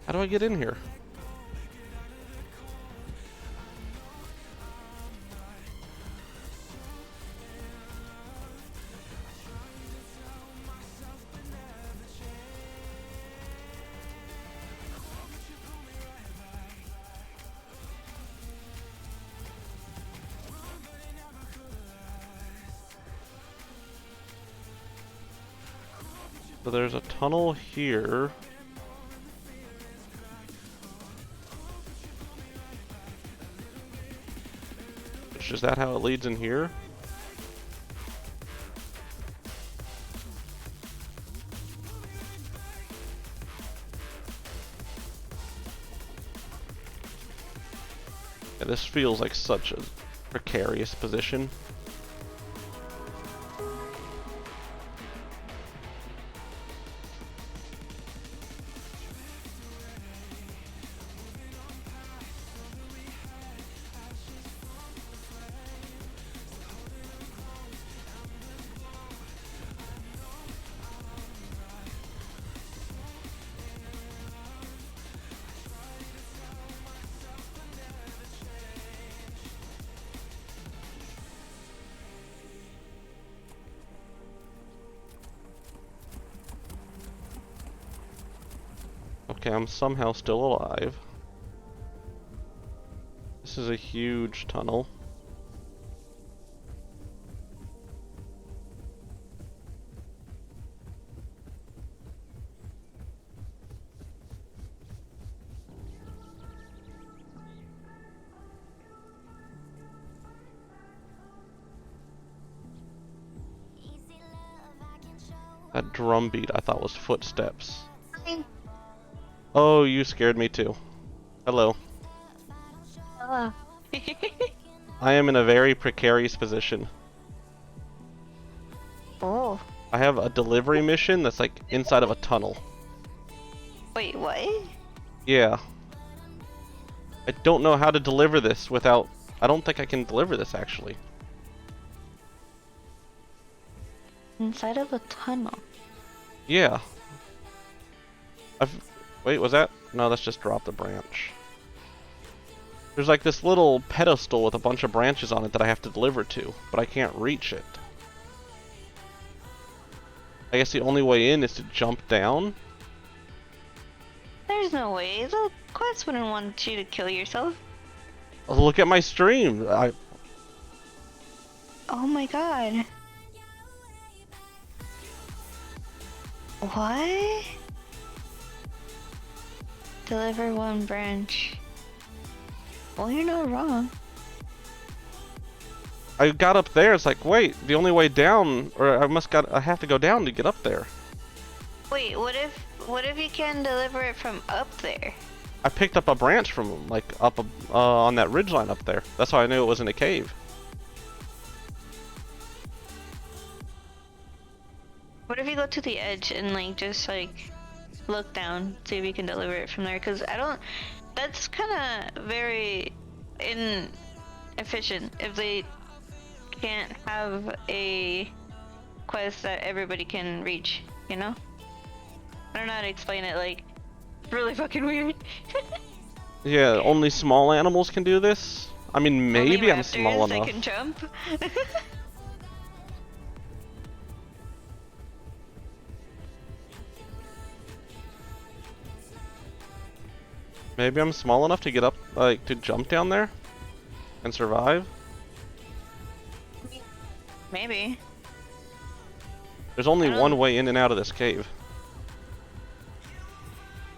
How do I get in here? So there's a tunnel here. Is that how it leads in here? Yeah, this feels like such a precarious position. Okay, I'm somehow still alive. This is a huge tunnel. That drum beat I thought was footsteps. Oh, you scared me too. Hello. Hello. I am in a very precarious position. Oh. I have a delivery mission that's like inside of a tunnel. Wait, what? Yeah. I don't know how to deliver this without... I don't think I can deliver this actually. Inside of a tunnel? Yeah. Wait, was that? No, that's just drop the branch. There's like this little pedestal with a bunch of branches on it that I have to deliver to, but I can't reach it. I guess the only way in is to jump down. There's no way. The quest wouldn't want you to kill yourself. Look at my stream. Oh my god. What? Deliver one branch. Well, you're not wrong. I got up there, it's like, wait, the only way down, or I have to go down to get up there. Wait, what if you can deliver it from up there? I picked up a branch from, like, up on that ridgeline up there. That's how I knew it was in a cave. What if you go to the edge and, like, just, like, look down, see if you can deliver it from there? Because I don't... That's kind of very inefficient if they can't have a quest that everybody can reach, you know? I don't know how to explain it, like, really fucking weird. Yeah, only small animals can do this? I mean, maybe I'm small They enough. can jump. Maybe I'm small enough to get up, like, to jump down there and survive? Maybe. There's only one way in and out of this cave.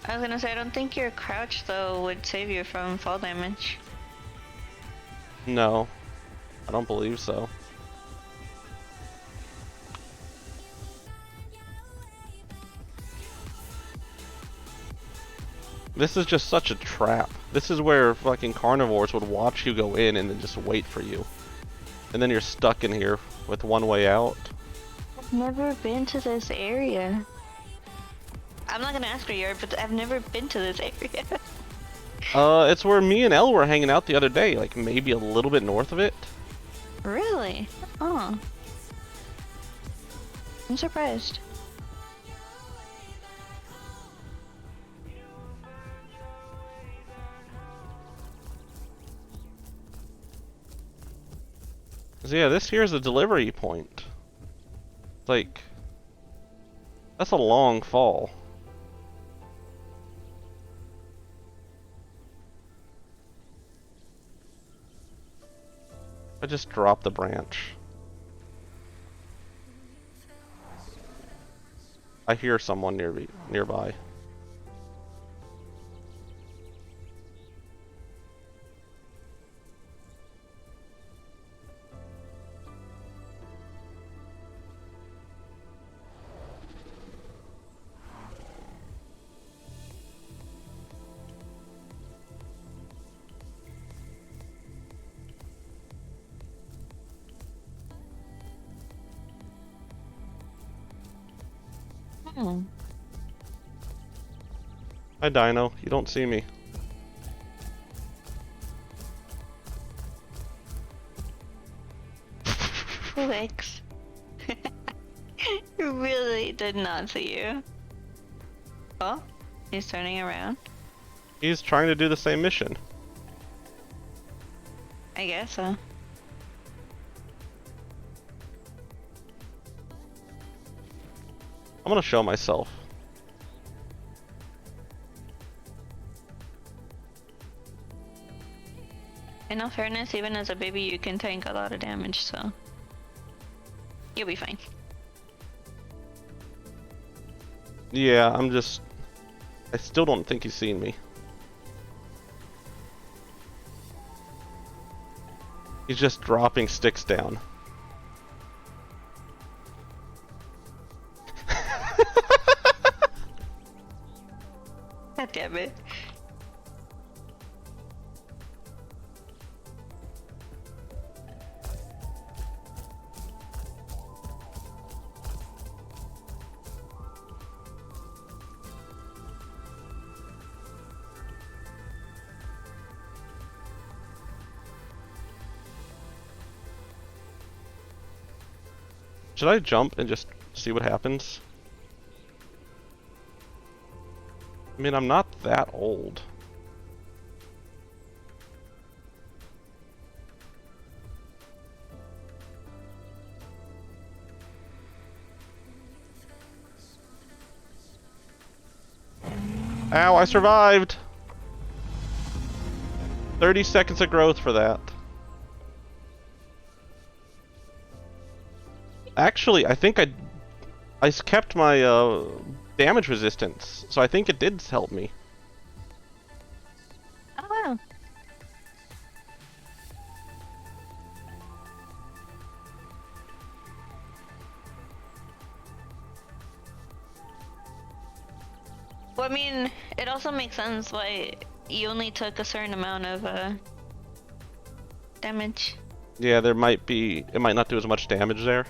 I was gonna say, I don't think your crouch, though, would save you from fall damage. No, I don't believe so. This is just such a trap. This is where fucking carnivores would watch you go in and then just wait for you. And then you're stuck in here with one way out. I've never been to this area. I'm not gonna ask for yours, but I've never been to this area. It's where me and Elle were hanging out the other day, like maybe a little bit north of it. Really? Oh. I'm surprised. So yeah, this here is a delivery point. Like, that's a long fall. I just dropped the branch. I hear someone nearby. Hi Dino, you don't see me. Felix. Really did not see you. Oh, he's turning around. He's trying to do the same mission. I guess so. I'm gonna show myself. In all fairness, even as a baby, you can tank a lot of damage, so you'll be fine. Yeah, I still don't think he's seen me. He's just dropping sticks down. God damn it. Should I jump and just see what happens? I mean, I'm not that old. Ow, I survived! 30 seconds of growth for that. Actually, I think I kept my damage resistance, so I think it did help me. Oh wow. Well, I mean, it also makes sense why you only took a certain amount of damage. Yeah, there might be. It might not do as much damage there.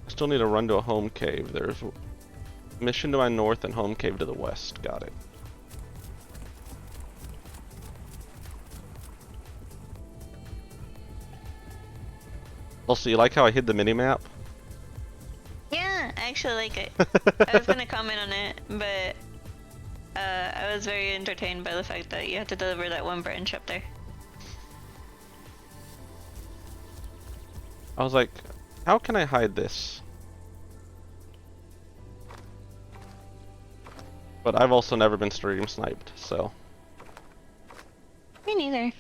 Still need to run to a home cave. There's mission to my north and home cave to the west. Got it. Also, you like how I hid the minimap? Yeah, I actually like it. I was gonna comment on it, but I was very entertained by the fact that you had to deliver that one branch up there. I was like, how can I hide this? But I've also never been stream sniped, so. Me neither.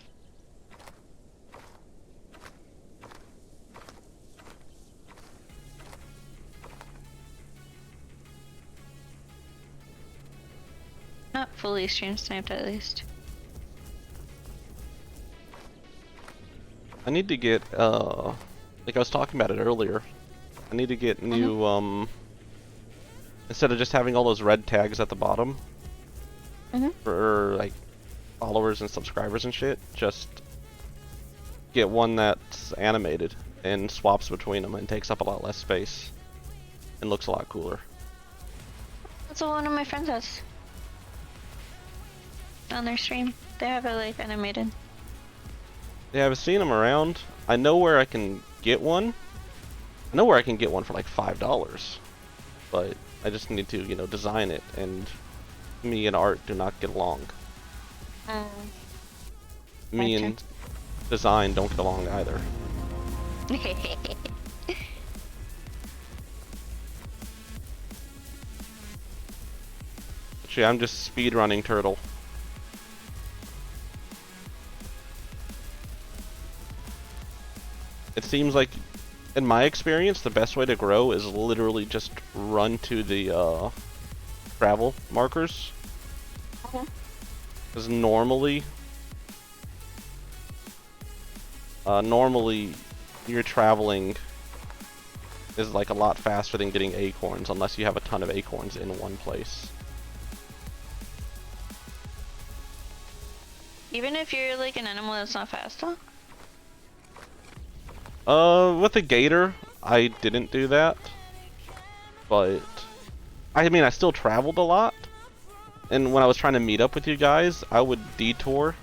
Not fully stream sniped, at least. I need to get, like I was talking about it earlier, I need to get new, instead of just having all those red tags at the bottom, for, like, followers and subscribers and shit, just get one that's animated and swaps between them and takes up a lot less space and looks a lot cooler. That's what one of my friends has. On their stream. They have it, like, animated. Yeah, I've seen them around. I know where I can get one. I know where I can get one for like $5, but I just need to, you know, design it, and me and art do not get along. Me and design don't get along either. Actually, I'm just speedrunning Turtle. It seems like, in my experience, the best way to grow is literally just run to the travel markers. Because normally your traveling is like a lot faster than getting acorns, unless you have a ton of acorns in one place. Even if you're like an animal that's not fast, though? With the gator, I didn't do that, but I mean, I still traveled a lot, and when I was trying to meet up with you guys, I would detour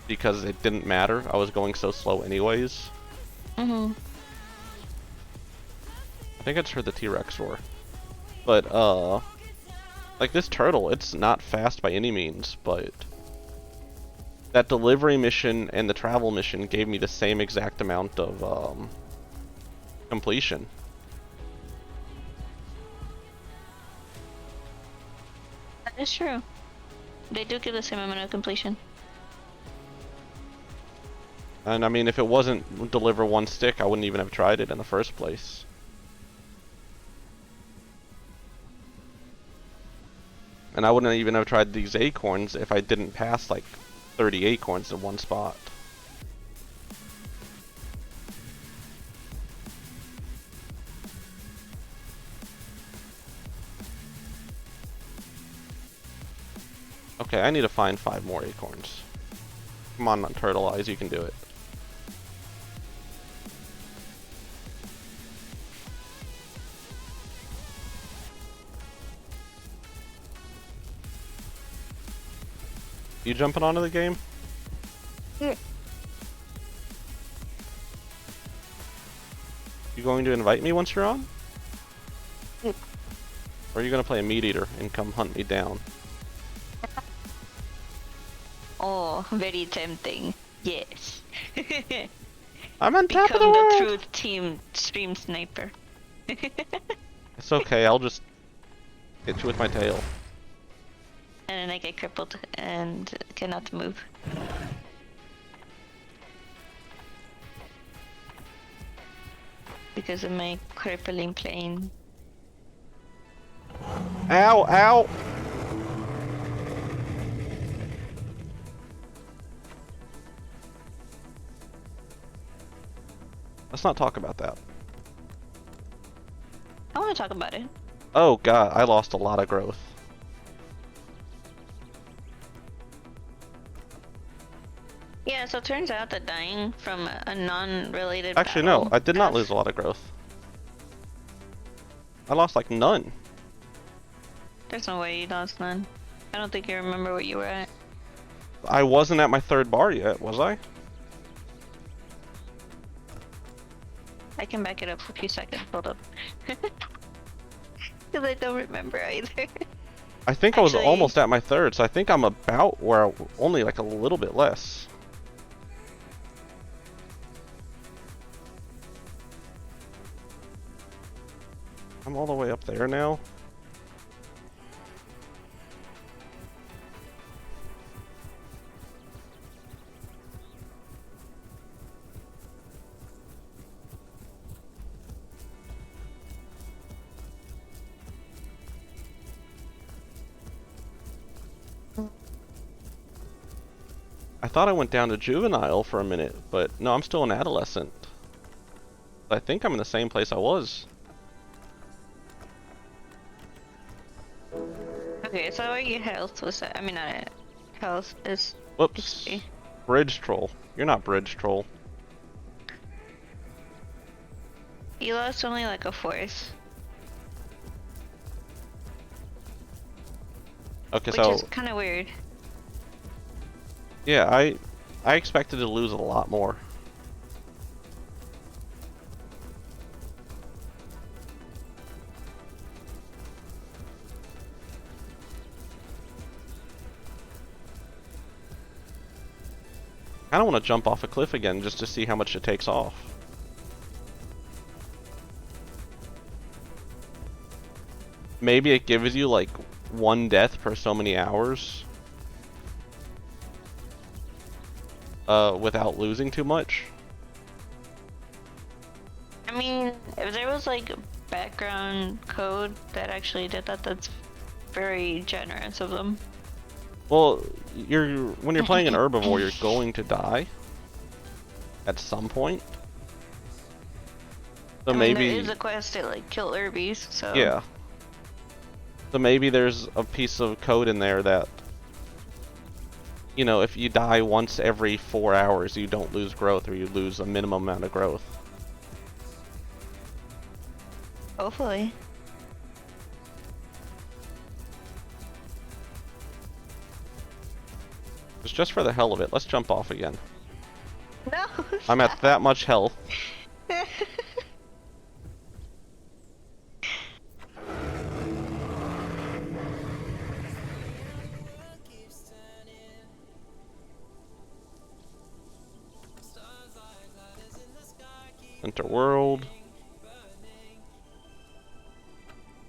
because it didn't matter. I was going so slow anyways. I think I just heard the T-Rex roar. But, like this turtle, it's not fast by any means, but that delivery mission and the travel mission gave me the same exact amount of completion. That is true. They do give the same amount of completion. And I mean, if it wasn't deliver one stick, I wouldn't even have tried it in the first place. And I wouldn't even have tried these acorns if I didn't pass like 30 acorns in one spot. Okay, I need to find 5 more acorns. Come on, Turtle Eyes, you can do it. You jumping onto the game? Yeah. You going to invite me once you're on? Yeah. Or are you gonna play a meat eater and come hunt me down? Oh, very tempting. Yes. I'm on top of the Become world! the true team stream sniper. It's okay, I'll just hit you with my tail. And then I get crippled and cannot move. Because of my crippling plane. Ow, ow! Let's not talk about that. I want to talk about it. Oh god, I lost a lot of growth. Yeah, so it turns out that dying from a non-related Actually, battle no, I did not lose a lot of growth. I lost like none. There's no way you lost none. I don't think you remember what you were at. I wasn't at my 3rd bar yet, was I? I can back it up for a few seconds. Hold up. Because I don't remember either. I think I was almost at my 3rd, so I think I'm about where only like a little bit less. I'm all the way up there now. I thought I went down to juvenile for a minute, but no, I'm still an adolescent. I think I'm in the same place I was. Okay, so your health was, I mean, health is... Whoops. Bridge troll. You're not bridge troll. You lost only like a 4th. Okay, which so... is kind of weird. Yeah, I expected to lose a lot more. I don't want to jump off a cliff again just to see how much it takes off. Maybe it gives you like 1 death per so many hours. Without losing too much. I mean, if there was like background code that actually did that, that's very generous of them. Well, when you're playing an herbivore, you're going to die at some point. So I mean, maybe there is a quest to like kill herbies, so yeah. So maybe there's a piece of code in there that, you know, if you die once every 4 hours, you don't lose growth, or you lose a minimum amount of growth. hopefully. Just for the hell of it, let's jump off again. No. I'm at that much health. Enter world.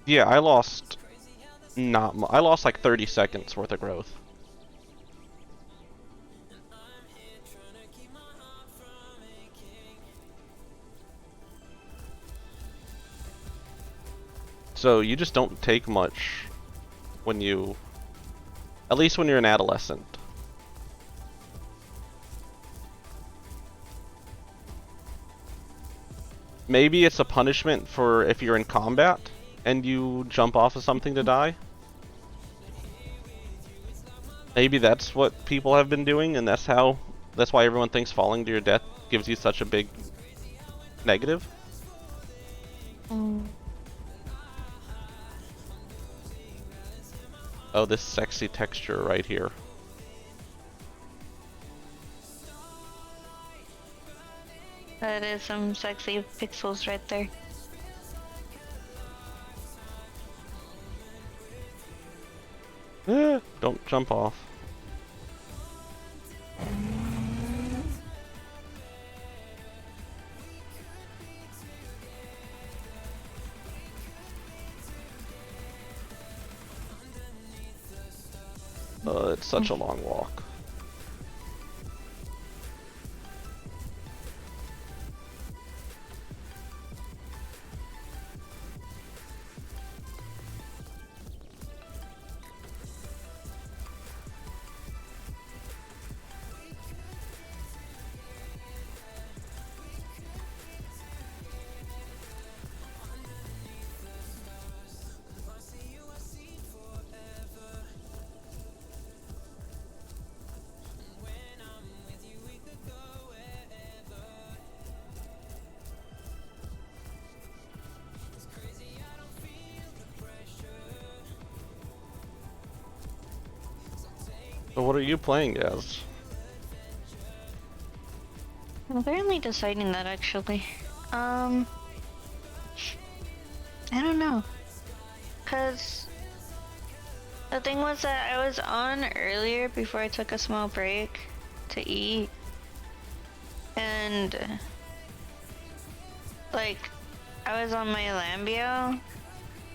Yeah, I lost I lost like 30 seconds worth of growth. So you just don't take much when you, at least when you're an adolescent. Maybe it's a punishment for if you're in combat and you jump off of something to die. Maybe that's what people have been doing, and that's why everyone thinks falling to your death gives you such a big negative. Oh, this sexy texture right here. That is some sexy pixels right there. Don't jump off. It's such a long walk. So what are you playing as? I'm currently deciding that actually. I don't know. Cause the thing was that I was on earlier before I took a small break to eat. And like I was on my Lambio.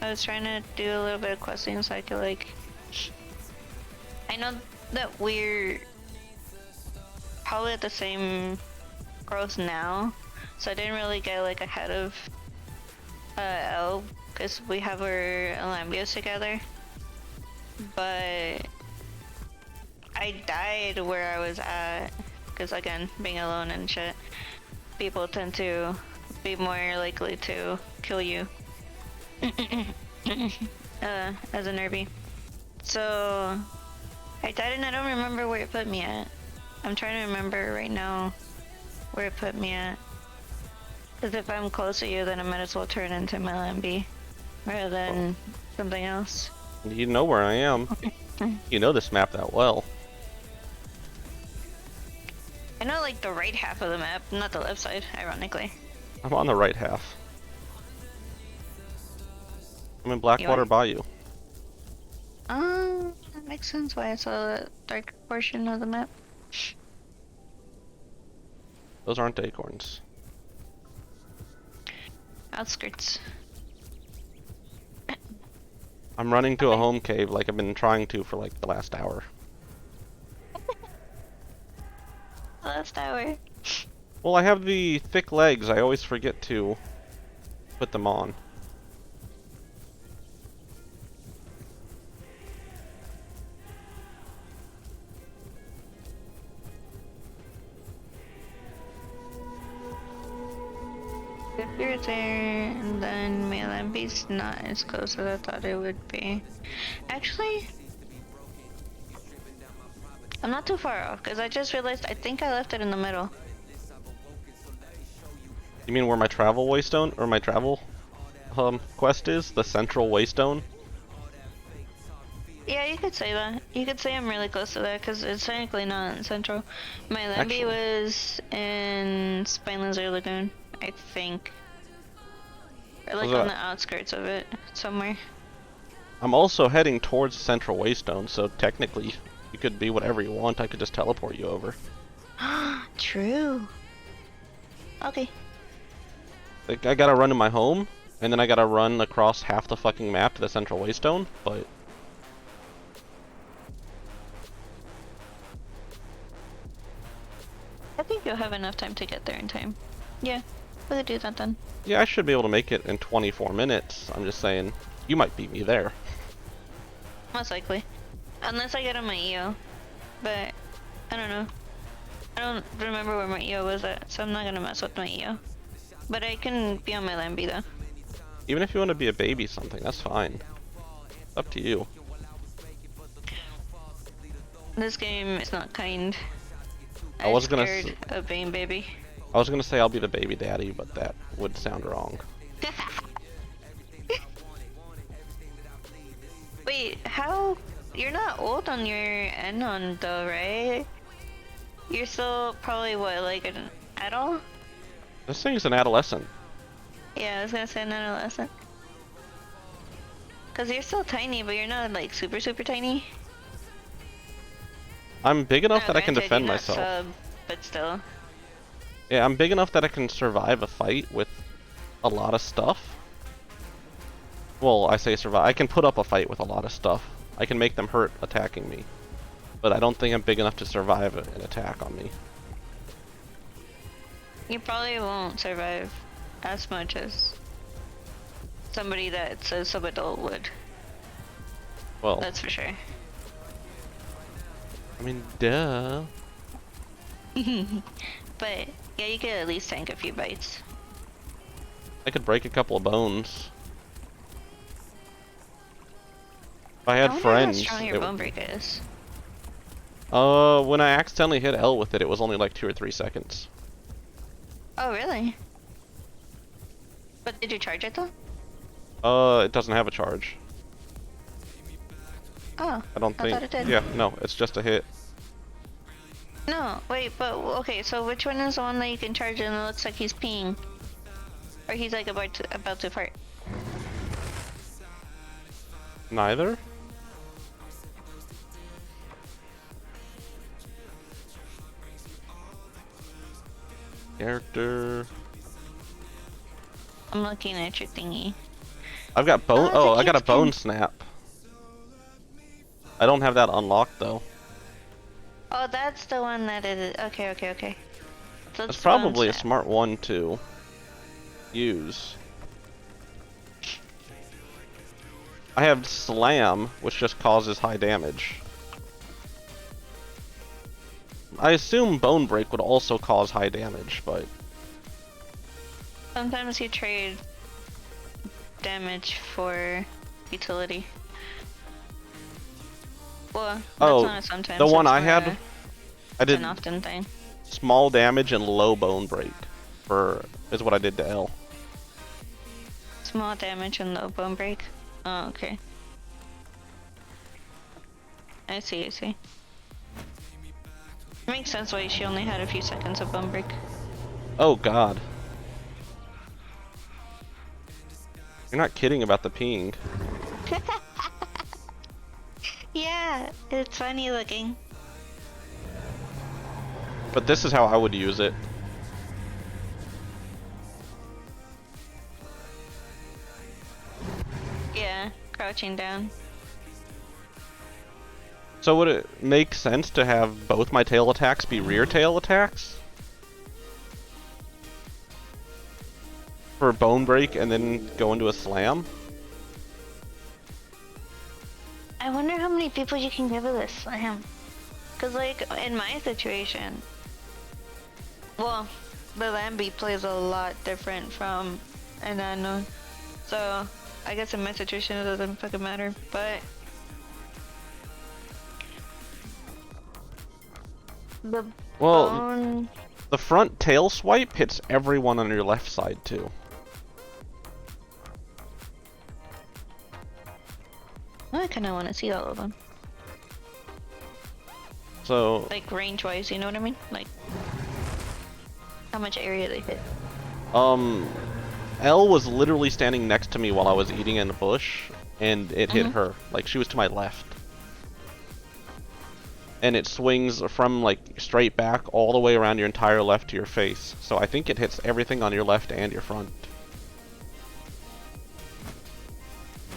I was trying to do a little bit of questing so I could like I know that we're probably at the same growth now, so I didn't really get like ahead of Elle because we have our Lambios together. But I died where I was at because again, being alone and shit, people tend to be more likely to kill you as a nervy. So I died and I don't remember where it put me at. I'm trying to remember right now where it put me at. Because if I'm close to you, then I might as well turn into my Lambi rather than something else. You know where I am. You know this map that well. I know like the right half of the map, not the left side, ironically. I'm on the right half. I'm in Blackwater Bayou. That makes sense why I saw the dark portion of the map. Those aren't acorns. Outskirts. I'm running to a home cave like I've been trying to for like the last hour. Last hour. Well, I have the thick legs. I always forget to put them on. If you're there, then my Lambi's not as close as I thought it would be. Actually, I'm not too far off, because I just realized I think I left it in the middle. You mean where my travel waystone, or my travel quest is? The central waystone? Yeah, you could say that. You could say I'm really close to that, because it's technically not in central. My Lambi was in Spine Lizard Lagoon, I think. Or like on the outskirts of it, somewhere. I'm also heading towards Central Waystone, so technically you could be whatever you want. I could just teleport you over. True. Okay. Like, I gotta run to my home, and then I gotta run across half the fucking map to the Central Waystone, but... I think you'll have enough time to get there in time. Yeah, we could do that then. Yeah, I should be able to make it in 24 minutes. I'm just saying, you might beat me there. Most likely. Unless I get on my EO. But, I don't know. I don't remember where my EO was at, so I'm not gonna mess with my EO. But I can be on my Lambi though. Even if you want to be a baby something, that's fine. Up to you. This game is not kind. I was gonna scared of being baby. I was gonna say I'll be the baby daddy, but that would sound wrong. Wait, how? You're not old on your Anon though, right? You're still probably what, like an adult? This thing's an adolescent. Yeah, I was gonna say an adolescent. Cause you're still tiny, but you're not like super tiny. I'm big enough No, that I can granted, defend you're not myself. Sub, but still. Yeah, I'm big enough that I can survive a fight with a lot of stuff. Well, I say survive. I can put up a fight with a lot of stuff. I can make them hurt attacking me. But I don't think I'm big enough to survive an attack on me. You probably won't survive as much as somebody that's a sub-adult would. Well, That's for sure. I mean, duh. But, yeah, you could at least tank a few bites. I could break a couple of bones. If I had friends. How strong your bone break is. When I accidentally hit L with it, it was only like 2 or 3 seconds. Oh, really? But did you charge it though? It doesn't have a charge. Oh, I don't think. thought it did. Yeah, no, it's just a hit. No, wait, but okay, so which one is the one that you can charge and it looks like he's peeing? Or he's like about to fart? Neither? Character. I'm looking at your thingy. I've got bone. Oh, Oh, I got a the bone kid's snap. I don't have that unlocked though. Oh, that's the one that it is. Okay, okay, okay. So That's it's the one probably a snap. smart one to use. I have Slam, which just causes high damage. I assume Bone Break would also cause high damage, but Sometimes you trade damage for utility. Well, that's not a sometimes. the one it's I more had, a- I it's did an often thing. small damage and low Bone Break. Is what I did to L. Small damage and low bone break. Oh, okay. I see, I see. Makes sense why she only had a few seconds of bone break. Oh god. You're not kidding about the peeing. Yeah, it's funny looking. But this is how I would use it. Yeah, crouching down. So would it make sense to have both my tail attacks be rear tail attacks? For Bone Break and then go into a Slam? I wonder how many people you can give it a slam. Cause like, in my situation, well, the Lambie plays a lot different from an unknown. So, I guess in my situation it doesn't fucking matter, but the Well, bone... the front tail swipe hits everyone on your left side too. I kinda wanna see all of them. So, Like range-wise, you know what I mean? Like, how much area they hit. L was literally standing next to me while I was eating in a bush, and it hit her. Like, she was to my left. And it swings from, like, straight back all the way around your entire left to your face. So I think it hits everything on your left and your front.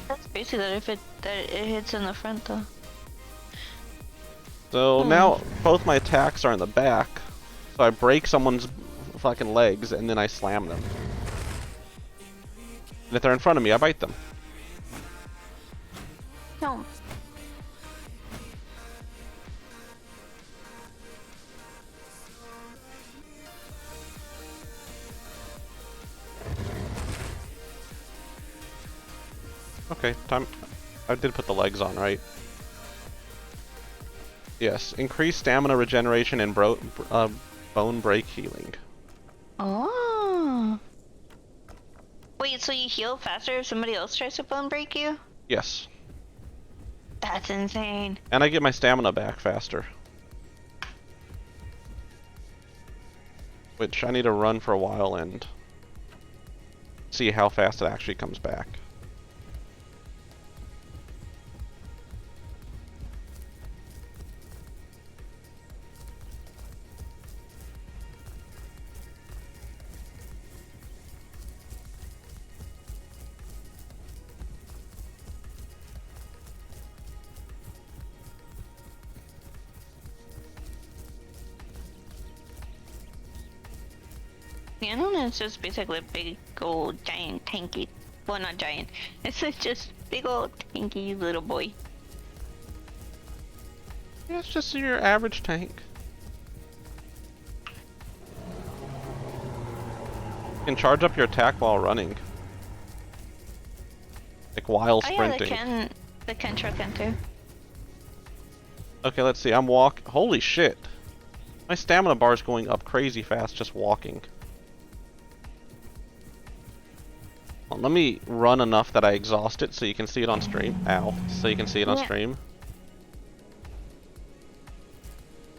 That's basically that if it hits in the front though. So now both my attacks are in the back. So I break someone's fucking legs and then I slam them. And if they're in front of me, I bite them. No. Okay, time. I did put the legs on, right? Yes, increase stamina regeneration and bone break healing. Oh. Wait, so you heal faster if somebody else tries to bone break you? Yes. That's insane. And I get my stamina back faster. Which I need to run for a while and see how fast it actually comes back. Ganon is just basically a big old giant tanky. Well, not giant. It's just big old tanky little boy. Yeah, it's just your average tank. You can charge up your attack while running. Like while sprinting. Oh yeah, the Kentra can too. Okay, let's see. Holy shit. My stamina bar is going up crazy fast just walking. Well, let me run enough that I exhaust it so you can see it on stream. Ow. So you can see it on stream.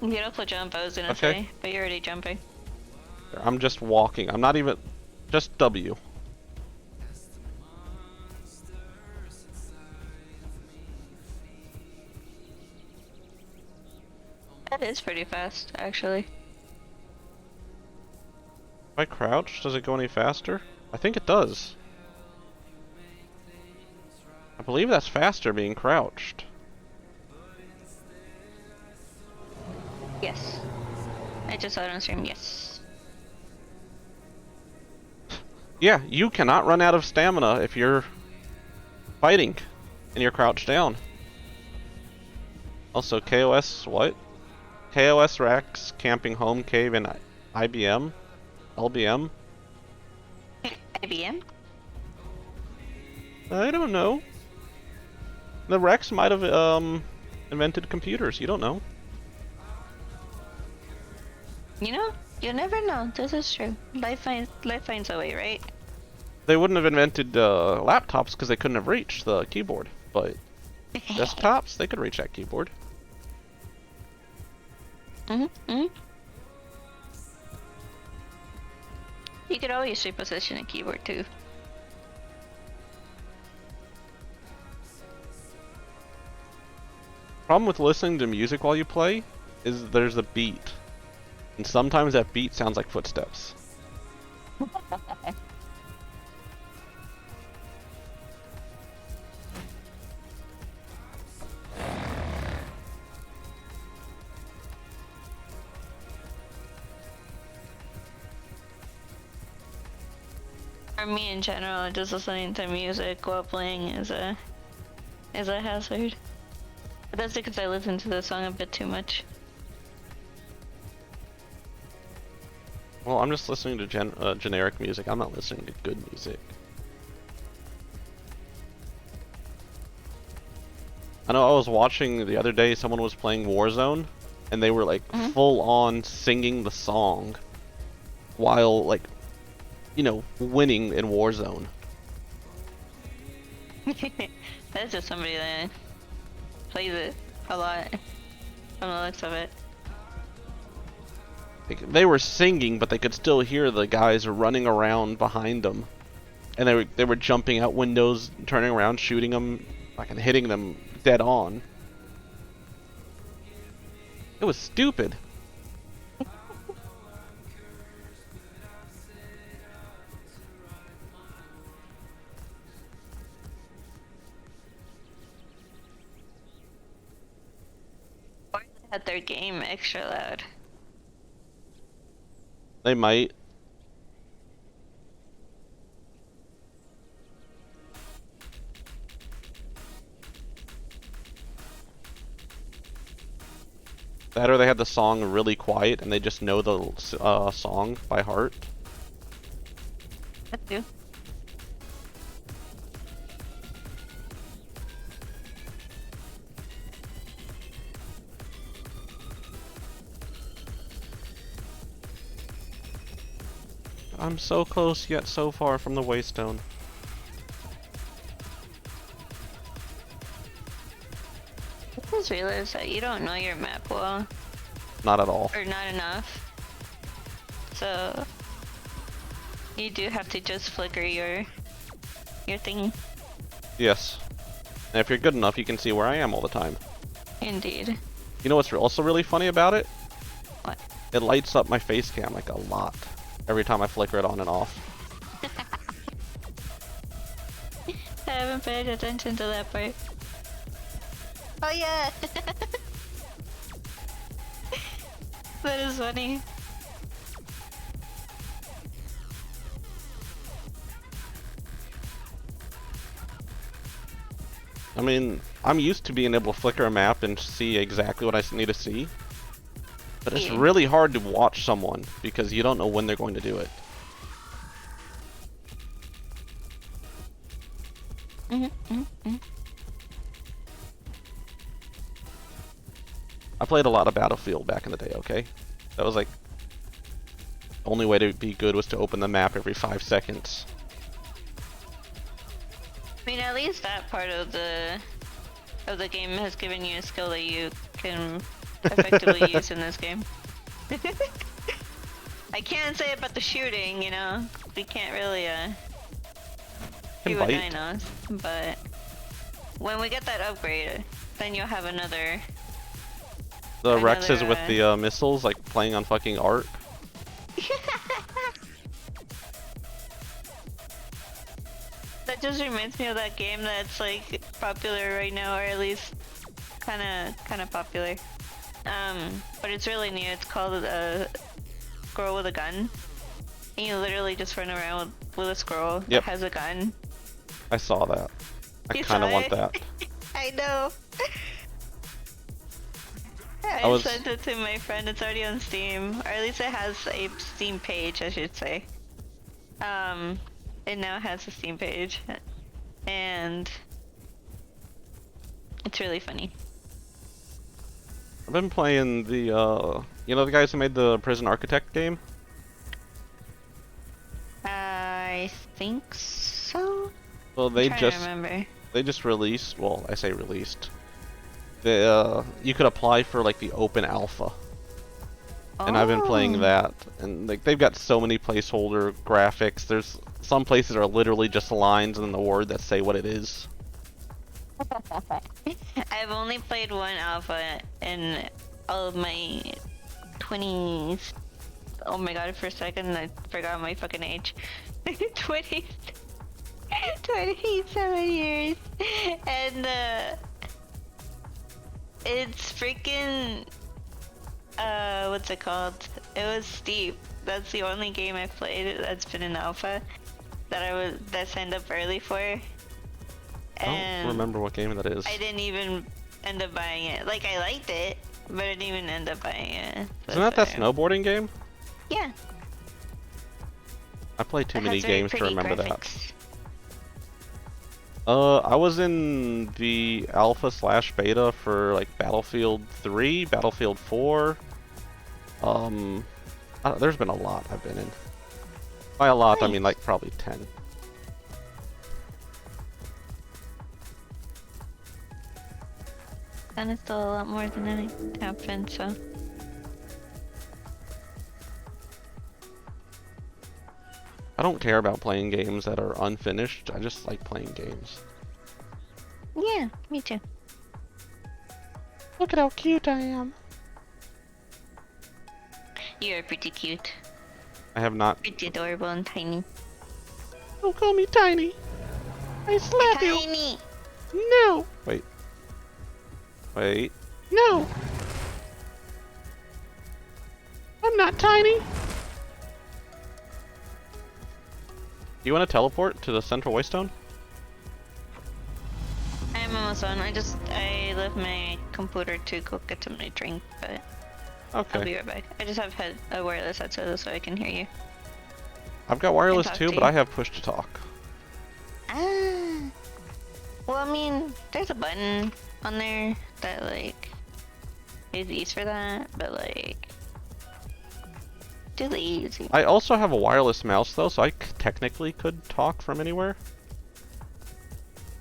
Beautiful jump, I was gonna Okay. say, but you're already jumping. I'm just walking. I'm not even... Just W. That is pretty fast, actually. If I crouch, does it go any faster? I think it does. I believe that's faster being crouched. Yes. I just saw it on stream, yes. Yeah, you cannot run out of stamina if you're fighting and you're crouched down. Also, KOS what? KOS Rex, Camping Home Cave, and IBM? LBM? IBM? I don't know. The Rex might have invented computers, you don't know. You know, you never know. This is true. Life finds a way, right? They wouldn't have invented laptops because they couldn't have reached the keyboard, but desktops, they could reach that keyboard. You could always reposition a keyboard too. Problem with listening to music while you play is there's a beat, and sometimes that beat sounds like footsteps. For me in general, just listening to music while playing is a hazard. But that's because I listen to the song a bit too much. Well, I'm just listening to generic music. I'm not listening to good music. I know I was watching the other day, someone was playing Warzone, and they were like full on singing the song while like, you know, winning in Warzone. That's just somebody that plays it a lot from the looks of it. Like, they were singing, but they could still hear the guys running around behind them, and they were jumping out windows, turning around, shooting them, like, and hitting them dead on. It was stupid. Or they had their game extra loud. They might. That or they had the song really quiet and they just know the song by heart. That too. I'm so close yet so far from the Waystone. I just realized that you don't know your map well. Not at all. Or not enough. So you do have to just flicker your thingy. Yes. And if you're good enough, you can see where I am all the time. Indeed. You know what's also really funny about it? What? It lights up my face cam like a lot every time I flicker it on and off. I haven't paid attention to that part. Oh yeah! That is funny. I mean, I'm used to being able to flicker a map and see exactly what I need to see. But it's really hard to watch someone because you don't know when they're going to do it. I played a lot of Battlefield back in the day, okay? That was like... the only way to be good was to open the map every 5 seconds. I mean, at least that part of the game has given you a skill that you can effectively used in this game. I can't say about the shooting, you know. We can't really shoot with bite. dinos, but when we get that upgrade, then you'll have another. The Rexes Another, with the missiles, like playing on fucking Ark. That just reminds me of that game that's like popular right now, or at least kind of popular. But it's really new. It's called Squirrel with a Gun. And you literally just run around with a squirrel Yep. that has a gun. I saw that. I You kind of saw want it? that. I know. I was- sent it to my friend. It's already on Steam, or at least it has a Steam page, I should say. It now has a Steam page, and it's really funny. I've been playing the, you know the guys who made the Prison Architect game? I think so. Well, they I'm trying just to remember. they just released. Well, I say released. They, you could apply for like the open alpha, and I've been playing Oh. that. And like they've got so many placeholder graphics. There's some places are literally just lines and the word that say what it is. I've only played one alpha in all of my 20s. Oh my god, for a second I forgot my fucking age. 20, 27 years. And it's freaking what's it called? It was Steep. That's the only game I've played that's been in alpha that signed up early for. I don't remember what game that is. I didn't even end up buying it. Like, I liked it, but I didn't even end up buying it. Isn't that snowboarding game? Yeah. I play too It many has very games to pretty remember graphics. that. I was in the alpha / beta for like Battlefield 3, Battlefield 4. There's been a lot I've been in. By a lot, I mean like probably 10. And it's still a lot more than I have been, so. I don't care about playing games that are unfinished. I just like playing games. Yeah, me too. Look at how cute I am. You're pretty cute. I have not. Pretty adorable and tiny. Don't call me tiny. I slap you. Tiny! No. Wait. Wait. No. I'm not tiny. You want to teleport to the Central Waystone? I'm almost done. I left my computer to go get something to drink, but Okay. I'll be right back. I just have a wireless headset so I can hear you. I've got wireless talk too, to but you. I have push to talk. Ah. Well, I mean, there's a button on there that like is used for that, but like too lazy. I also have a wireless mouse though, so I technically could talk from anywhere.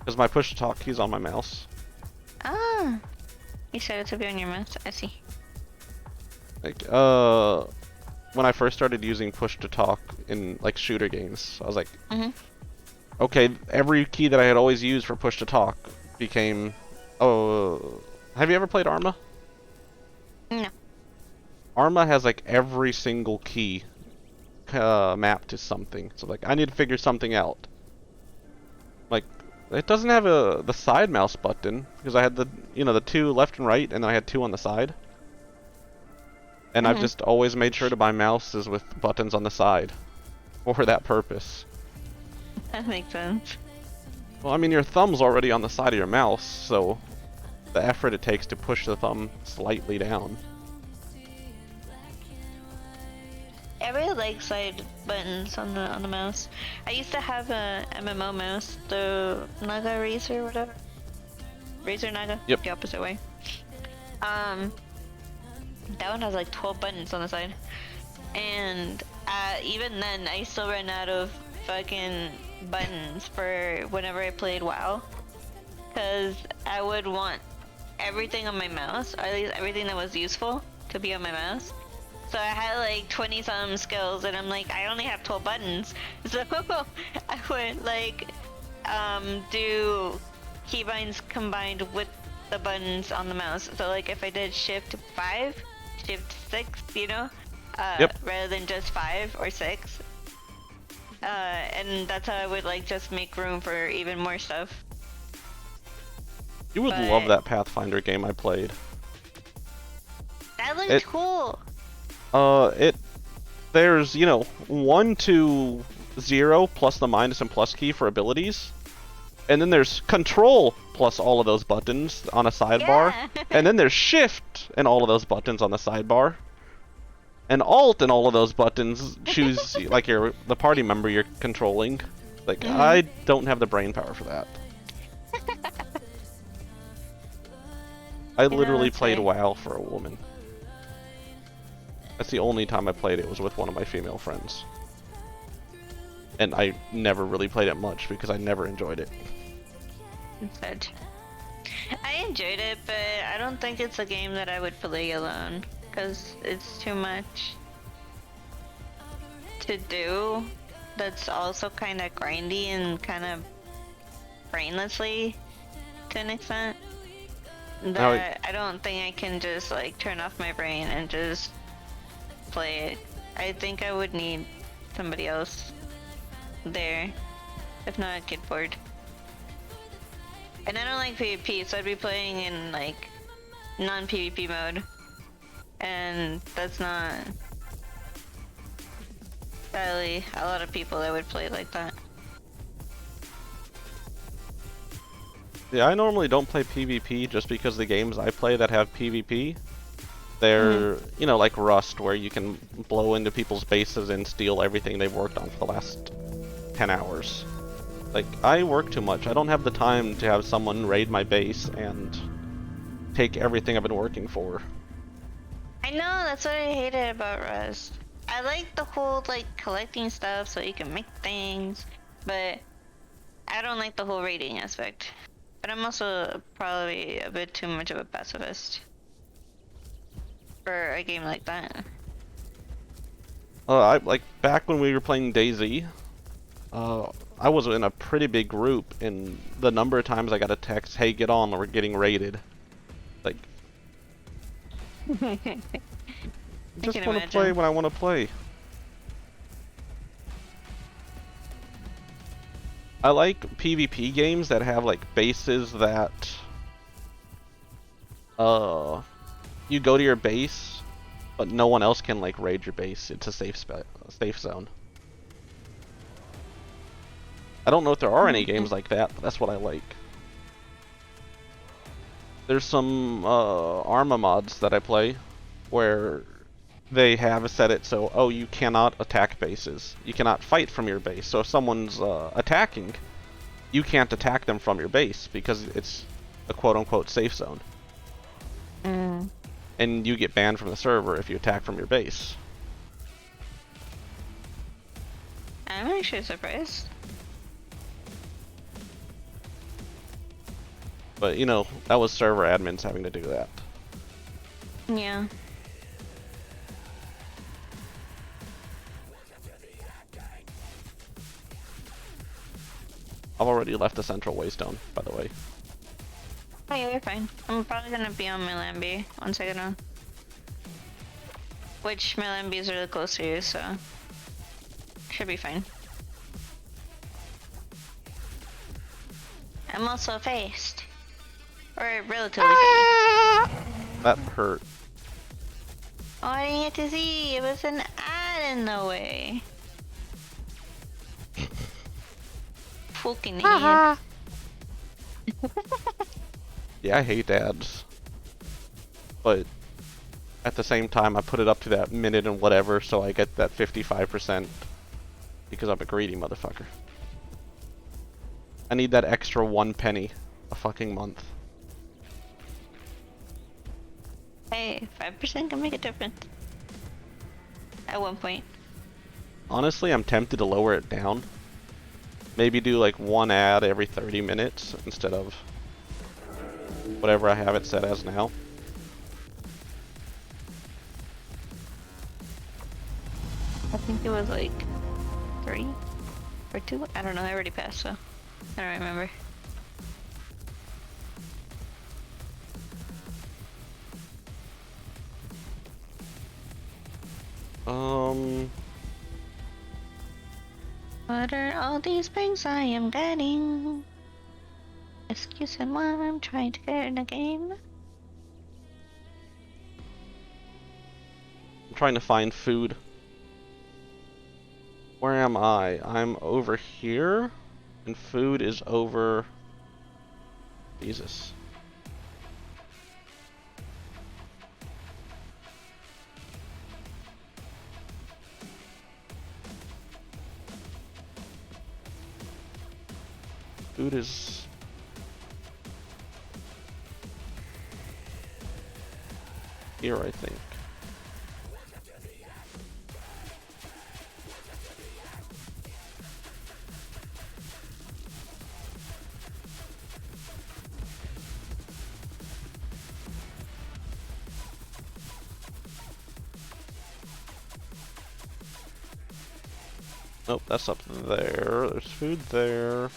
Because my push to talk key's on my mouse. Ah, you set it to be on your mouse. I see. Like, when I first started using push to talk in like shooter games, I was like, okay, every key that I had always used for push to talk became. Oh, have you ever played Arma? No. Arma has like every single key mapped to something. So like, I need to figure something out. Like, it doesn't have the side mouse button because I had the two left and right, and then I had two on the side. And I've just always made sure to buy mouses with buttons on the side for that purpose. That makes sense. Well, I mean, your thumb's already on the side of your mouse, so the effort it takes to push the thumb slightly down. I really like side buttons on the mouse. I used to have a MMO mouse, the Naga Razer or whatever. Razer Naga? Yep. The opposite way. That one has like 12 buttons on the side. And even then, I still ran out of fucking buttons for whenever I played WoW. Because I would want everything on my mouse, or at least everything that was useful to be on my mouse. So I had like 20 some skills, and I'm like, I only have 12 buttons. So I would like do keybinds combined with the buttons on the mouse. So like if I did shift 5, shift 6, you know, rather than just 5 or 6. And that's how I would like just make room for even more stuff. You would love that Pathfinder game I played. That looked cool. There's, you know, 1 to 0 plus the minus and plus key for abilities. And then there's control plus all of those buttons on a sidebar. Yeah. And then there's shift and all of those buttons on the sidebar. And alt and all of those buttons choose like the party member you're controlling. Like, I don't have the brain power for that. I literally played WoW for a woman. That's the only time I played it was with one of my female friends. And I never really played it much because I never enjoyed it. Good. I enjoyed it, but I don't think it's a game that I would play alone. Because it's too much to do. That's also kind of grindy and kind of brainlessly to an extent. That I don't think I can just like turn off my brain and just play it. I think I would need somebody else there. If not, I'd get bored. And I don't like PvP, so I'd be playing in like non-PvP mode. And that's not really a lot of people that would play like that. Yeah, I normally don't play PvP just because the games I play that have PvP, they're, you know, like Rust, where you can blow into people's bases and steal everything they've worked on for the last 10 hours. Like, I work too much. I don't have the time to have someone raid my base and take everything I've been working for. I know, that's what I hated about Rust. I like the whole, like, collecting stuff so you can make things, but I don't like the whole raiding aspect. But I'm also probably a bit too much of a pacifist for a game like that. Like, back when we were playing DayZ, I was in a pretty big group, and the number of times I got a text, hey, get on, we're getting raided. Like, I just want to play when I want to play. I like PvP games that have like bases that you go to your base, but no one else can like raid your base. It's a safe zone. I don't know if there are any games like that, but that's what I like. There's some Arma mods that I play where they have set it so, oh, you cannot attack bases. You cannot fight from your base. So if someone's attacking, you can't attack them from your base because it's a quote-unquote safe zone. And you get banned from the server if you attack from your base. I'm actually surprised. But, you know, that was server admins having to do that. Yeah. I've already left the Central Waystone, by the way. Oh yeah, you're fine. I'm probably gonna be on my Lamby once I get on. Which my Lamby is really close to you, so should be fine. I'm also faced. Or relatively faced. That hurt. Oh, I didn't get to see. It was an ad in the way. Fucking idiot. Yeah, I hate ads. But at the same time, I put it up to that minute and whatever, so I get that 55% because I'm a greedy motherfucker. I need that extra 1 penny a fucking month. Hey, 5% can make a difference. At one point. Honestly, I'm tempted to lower it down. Maybe do like 1 ad every 30 minutes instead of whatever I have it set as now. I think it was like 3 or 2. I don't know. I already passed, so I don't remember. What are all these things I am getting? Excuse me while I'm trying to get in a game. I'm trying to find food. Where am I? I'm over here, and food is over... Jesus. Food is... here, I think. Nope, that's up there. There's food there.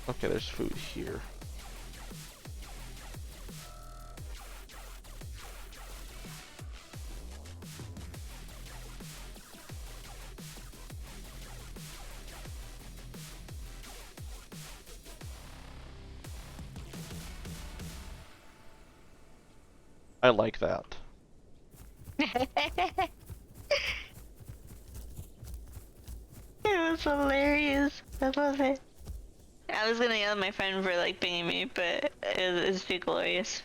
Okay, there's food here. I like that. It was hilarious. I love it. I was gonna yell at my friend for like pinging me, but it's too glorious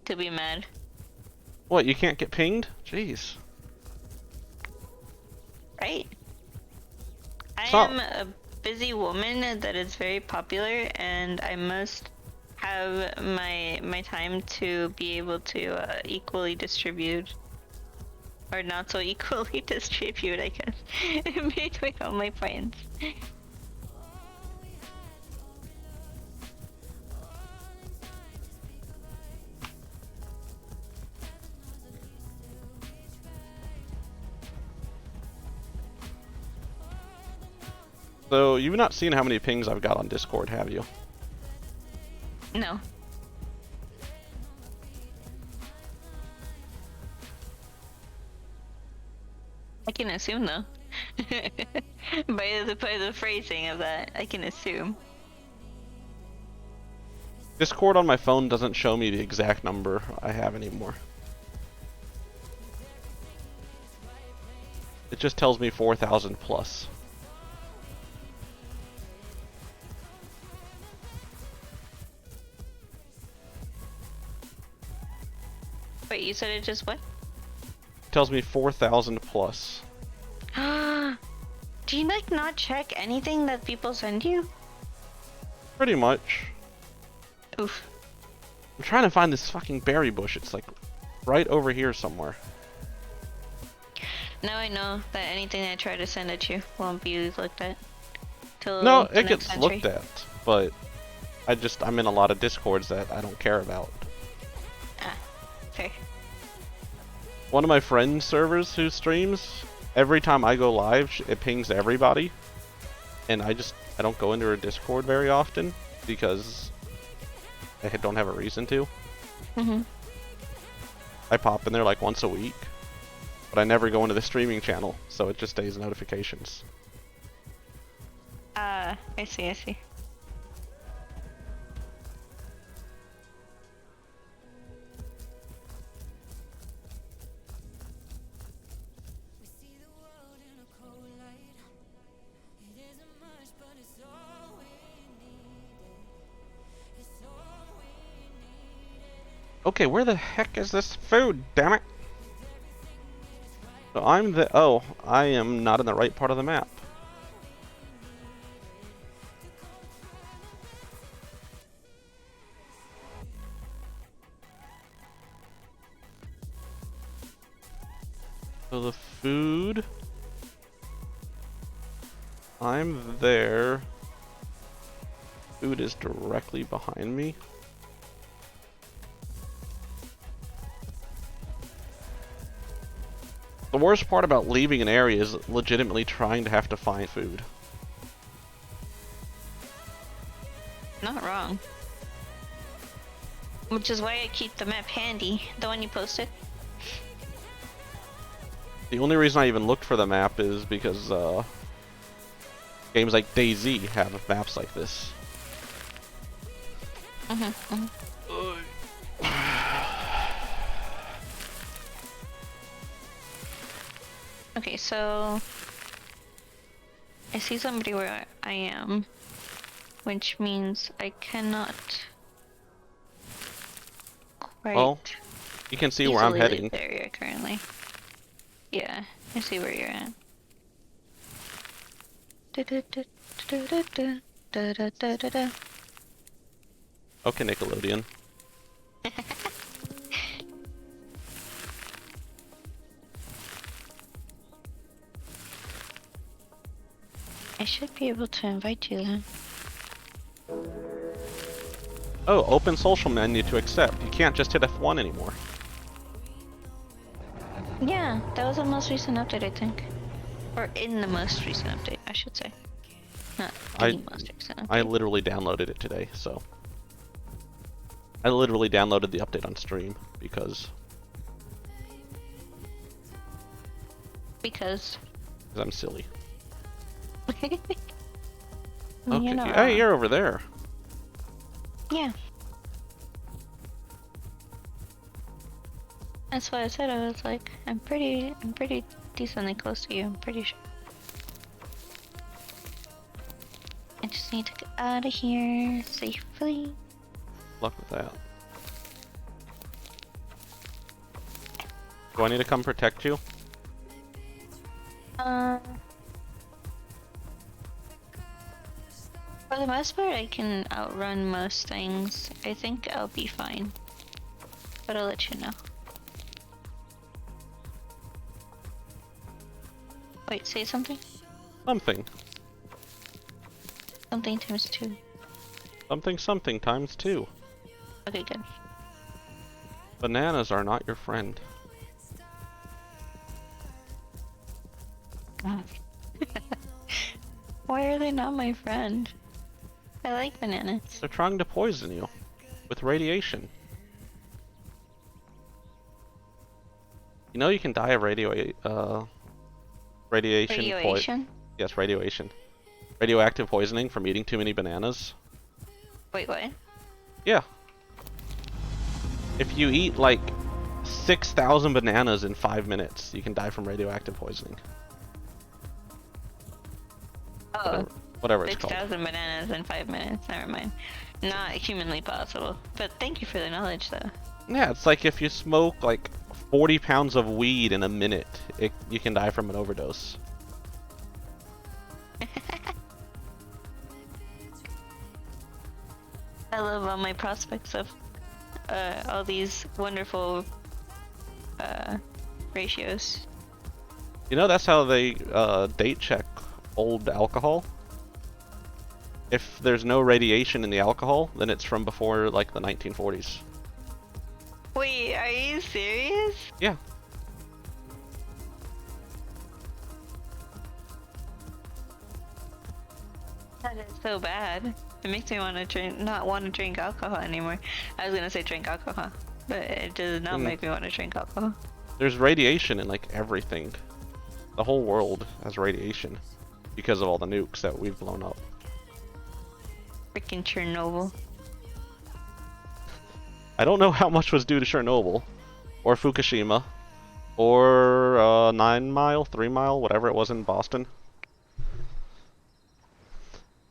to be mad. What, you can't get pinged? Jeez. Right? I Stop. am a busy woman that is very popular, and I must have my time to be able to equally distribute, or not so equally distribute, I guess, between all my friends. So, you've not seen how many pings I've got on Discord, have you? No. I can assume though. by the phrasing of that, I can assume. Discord on my phone doesn't show me the exact number I have anymore. It just tells me 4,000 plus. Wait, you said it just what? It tells me 4,000 plus. Do you like not check anything that people send you? Pretty much. Oof. I'm trying to find this fucking berry bush. It's like right over here somewhere. Now I know that anything I try to send at you won't be looked at. Till No, the it next gets entry. looked at, but I'm in a lot of Discords that I don't care about. Ah, fair. One of my friends' servers who streams, every time I go live, it pings everybody, and I don't go into her Discord very often because I don't have a reason to. Mm-hmm. I pop in there like once a week, but I never go into the streaming channel, so it just stays notifications. I see, I see. Okay, where the heck is this food? Damn it! So I am not in the right part of the map. So the food I'm there. Food is directly behind me. The worst part about leaving an area is legitimately trying to have to find food. Not wrong. Which is why I keep the map handy, the one you posted. The only reason I even looked for the map is because games like DayZ have maps like this. Okay, so I see somebody where I am, which means I cannot quite Well, you can see where I'm easily heading. leave the area currently. Yeah, I see where you're at. Okay, Nickelodeon. I should be able to invite you then. Oh, open social menu to accept. You can't just hit F1 anymore. Yeah, that was the most recent update, I think. Or in the most recent update, I should say. Not the most recent update. I literally downloaded it today, so. I literally downloaded the update on stream because Because I'm silly. You're Okay, not hey, wrong. you're over there. Yeah. That's why I said I was like, I'm pretty decently close to you, I'm pretty sure. I just need to get out of here safely. Luck with that. Do I need to come protect you? For the most part, I can outrun most things. I think I'll be fine. But I'll let you know. Wait, say something? Something. Something times 2. Something times 2. Okay, good. Bananas are not your friend. Why are they not my friend? I like bananas. They're trying to poison you with radiation. You know you can die of radiation. Radiation? Yes, radiation. Radioactive poisoning from eating too many bananas. Wait, what? Yeah. If you eat like 6,000 bananas in 5 minutes, you can die from radioactive poisoning. Oh. Whatever it's called. 6,000 bananas in 5 minutes. Never mind. Not humanly possible. But thank you for the knowledge, though. Yeah, it's like if you smoke like 40 pounds of weed in a minute, you can die from an overdose. I love all my prospects of all these wonderful ratios. You know, that's how they date check old alcohol. If there's no radiation in the alcohol, then it's from before like the 1940s. Wait, are you serious? Yeah. That is so bad. It makes me want to not want to drink alcohol anymore. I was gonna say drink alcohol, but it does not make me want to drink alcohol. There's radiation in like everything. The whole world has radiation because of all the nukes that we've blown up. Freaking Chernobyl. I don't know how much was due to Chernobyl, or Fukushima, or 9 Mile, 3 Mile, whatever it was in Boston.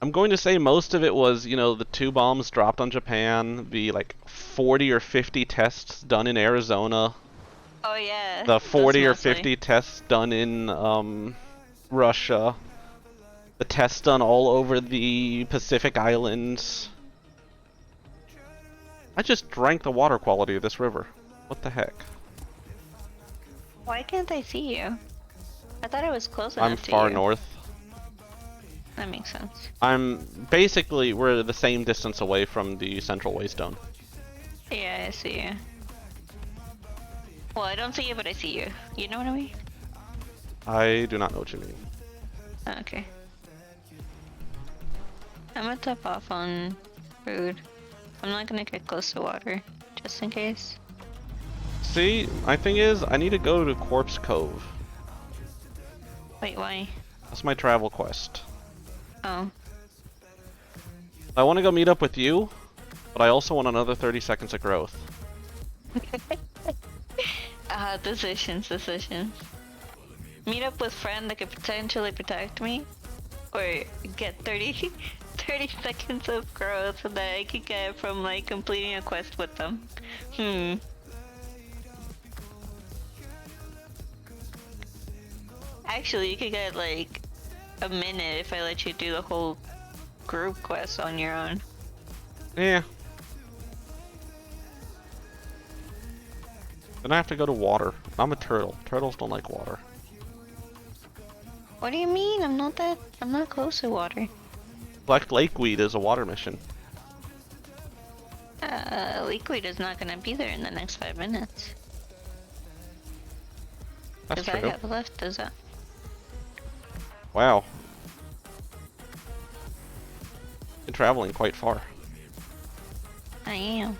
I'm going to say most of it was, you know, the 2 bombs dropped on Japan, the like 40 or 50 tests done in Arizona. Oh yeah. The 40 or mostly. 50 tests done in Russia. The tests done all over the Pacific Islands. I just drank the water quality of this river. What the heck? Why can't I see you? I thought I was close I'm enough to far you. north. That makes sense. We're the same distance away from the central waystone. Yeah, I see you. Well, I don't see you, but I see you. You know what I mean? I do not know what you mean. Okay. I'm gonna top off on food. I'm not gonna get close to water, just in case. See, my thing is, I need to go to Corpse Cove. Wait, why? That's my travel quest. Oh. I want to go meet up with you, but I also want another 30 seconds of growth. Decisions. Meet up with friend that could potentially protect me, or get 30 seconds of growth that I could get from like completing a quest with them. Actually, you could get like a minute if I let you do the whole group quest on your own. Yeah. Then I have to go to water. I'm a turtle. Turtles don't like water. What do you mean? I'm not close to water. Black lakeweed is a water mission. Lakeweed is not gonna be there in the next 5 minutes. That's Because I true. have left, does that? Wow. Been traveling quite far. I am.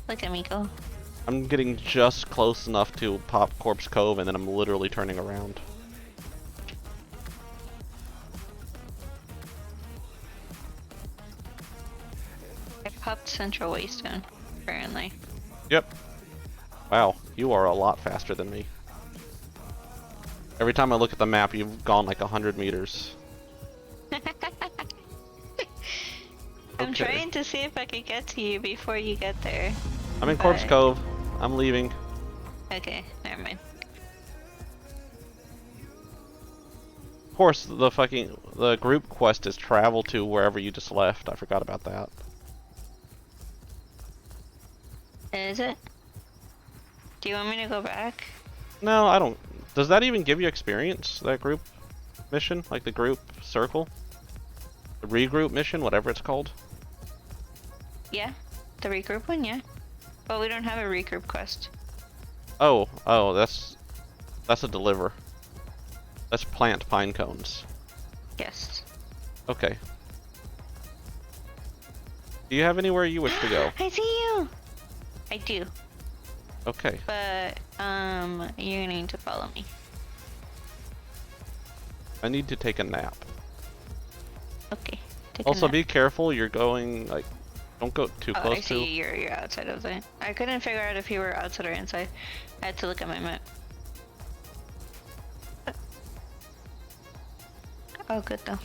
Look at me go. I'm getting just close enough to pop Corpse Cove, and then I'm literally turning around. I popped Central Waystone, apparently. Yep. Wow, you are a lot faster than me. Every time I look at the map, you've gone like 100 meters. I'm Okay. trying to see if I can get to you before you get there. I'm in Corpse but- Cove. I'm leaving. Okay, never mind. Of course, the group quest is travel to wherever you just left. I forgot about that. Is it? Do you want me to go back? No, I don't. Does that even give you experience, that group mission? Like the group circle? The regroup mission, whatever it's called? Yeah, the regroup one, yeah. But we don't have a regroup quest. Oh, that's a deliver. That's plant pine cones. Yes. Okay. Do you have anywhere you wish to go? I see you! I do. Okay. But, you need to follow me. I need to take a nap. Okay. Take a Also, nap. be careful. You're going, like, don't go too Oh, close I to. see you're outside of it. I couldn't figure out if you were outside or inside. I had to look at my map. Oh, good though. I'm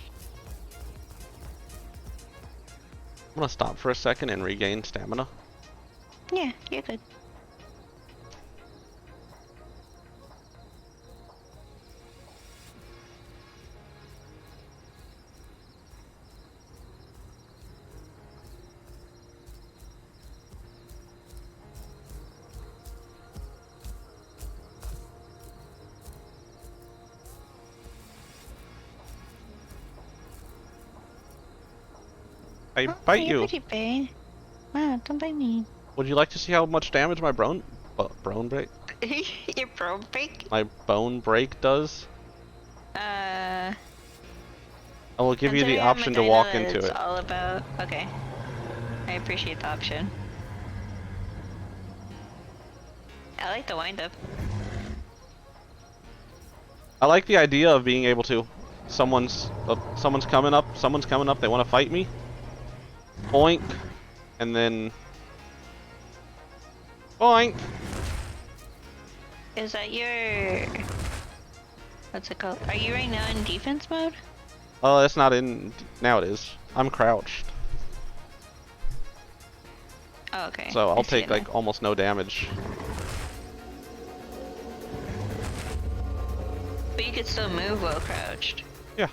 gonna stop for a second and regain stamina. Yeah, you're good. I bite You're you. pretty big. Wow, don't bite me. Would you like to see how much damage my bone break? Your bone break? My bone break does? I will give you the considering I'm a option to dino walk that into it's it. all about. Okay. I appreciate the option. I like the wind up. I like the idea of being able to. Someone's coming up. They want to fight me. Boink, and then boink. Is that your... What's it called? Are you right now in defense mode? Oh, it's not in. Now it is. I'm crouched, Oh, okay. so I I'll see take it now. like almost no damage. But you could still move while crouched. Yeah.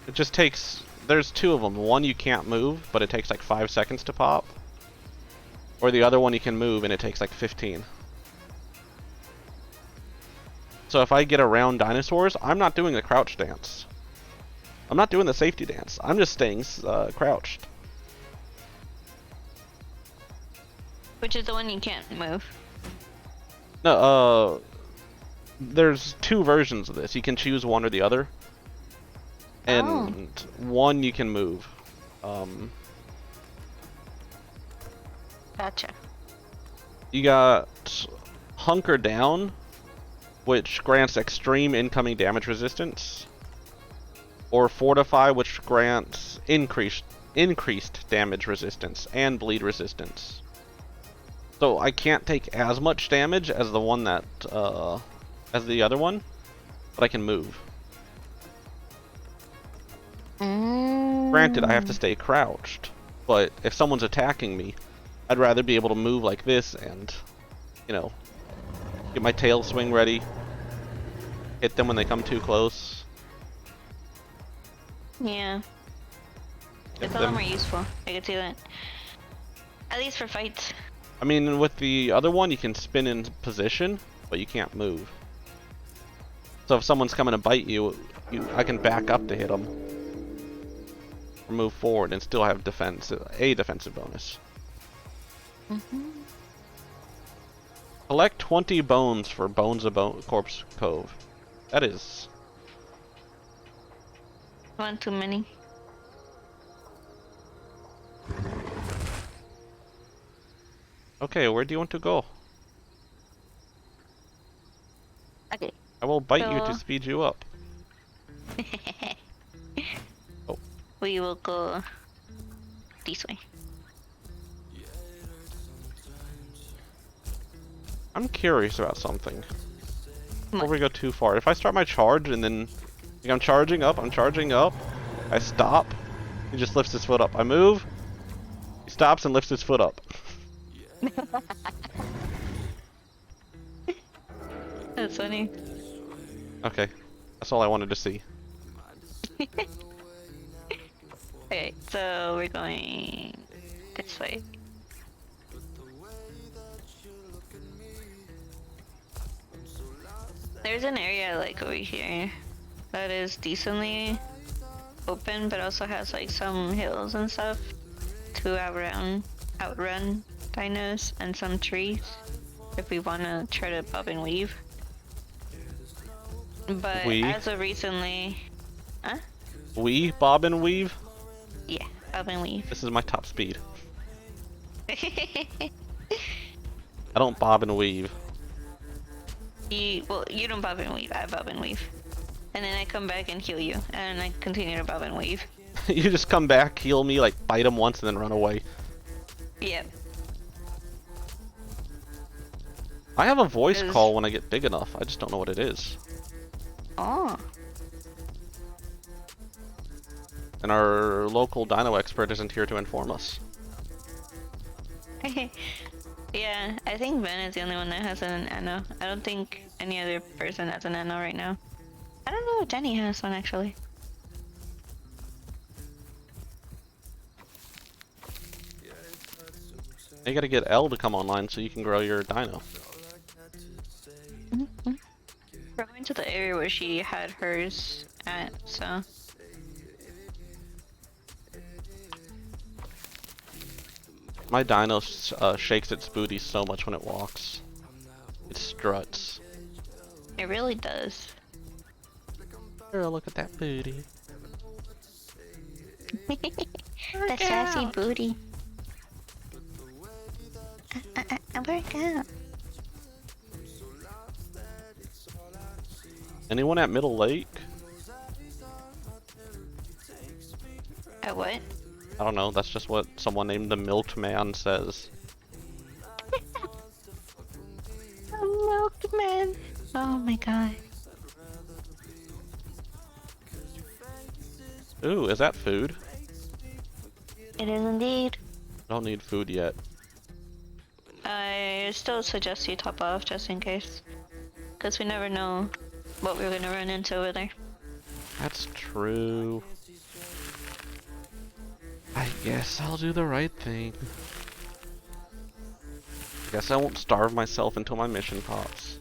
It just takes. There's two of them. One you can't move, but it takes like 5 seconds to pop. Or the other one you can move and it takes like 15. So if I get around dinosaurs, I'm not doing the crouch dance. I'm not doing the safety dance. I'm just staying crouched. Which is the one you can't move. No, there's two versions of this. You can choose one or the other. And one you can move. Gotcha. You got Hunker Down, which grants extreme incoming damage resistance. Or Fortify, which grants increased damage resistance and bleed resistance. So I can't take as much damage as the one that, as the other one, but I can move. Granted, I have to stay crouched, but if someone's attacking me, I'd rather be able to move like this and, you know, get my tail swing ready, hit them when they come too close. Yeah. It's a lot more useful. I can see that. At least for fights. I mean, with the other one, you can spin in position, but you can't move. So if someone's coming to bite you, I can back up to hit them. Or move forward and still have a defensive bonus. Collect 20 bones for Bones of Corpse Cove. That is... One too many. Okay, where do you want to go? Okay. I will bite you to speed you up. Oh. We will go this way. I'm curious about something. Before we go too far, if I start my charge and then like I'm charging up, I stop, he just lifts his foot up. I move, he stops and lifts his foot up. That's funny. Okay, that's all I wanted to see. Okay, so we're going this way. There's an area I like over here that is decently open, but also has like some hills and stuff to outrun dinos and some trees if we want to try to bob and weave. But as of recently, huh? We bob and weave? Yeah, bob and weave. This is my top speed. I don't bob and weave. Well, you don't bob and weave, I bob and weave. And then I come back and heal you, and I continue to bob and weave. You just come back, heal me, like bite him once, and then run away. Yep. I have a voice call when I get big enough. I just don't know what it is. Oh. And our local dino expert isn't here to inform us. Yeah, I think Ben is the only one that has an Anno. I don't think any other person has an Anno right now. I don't know if Jenny has one actually. You gotta get L to come online so you can grow your dino. We're going to the area where she had hers at, so... My dino shakes its booty so much when it walks. It struts. It really does. Girl, look at that booty. The sassy booty. Work out. Anyone at Middle Lake? At what? I don't know, that's just what someone named the Milkman says. Milkman. Oh my god. Ooh, is that food? It is indeed. I don't need food yet. I still suggest you top off just in case. Because we never know what we're gonna run into over there. That's true. I guess I'll do the right thing. Guess I won't starve myself until my mission pops.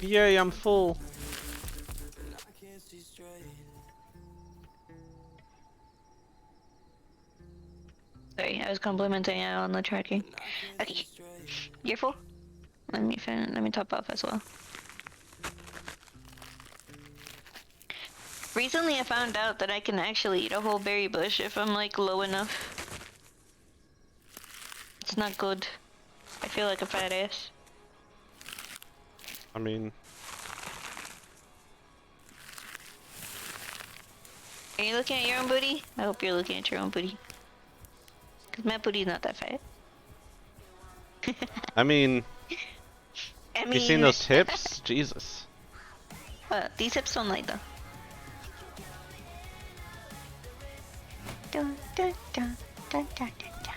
Yay, I'm full. Sorry, I was complimenting you on the tracking. Okay, you're full. Let me top off as well. Recently, I found out that I can actually eat a whole berry bush if I'm like low enough. It's not good. I feel like a fat ass. I mean, are you looking at your own booty? I hope you're looking at your own booty. Cause my booty's not that fat. I mean, I you seen those hips? Jesus. These hips don't like though. Dun, dun, dun, dun, dun, dun, dun.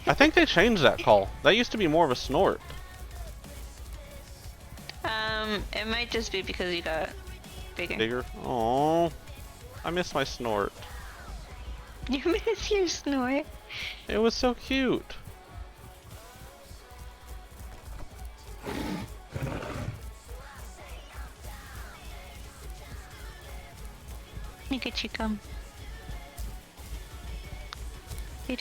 I think they changed that call. That used to be more of a snort. It might just be because you got bigger. Bigger? Oh, I miss my snort. You miss your snort? It was so cute. Look at you come. You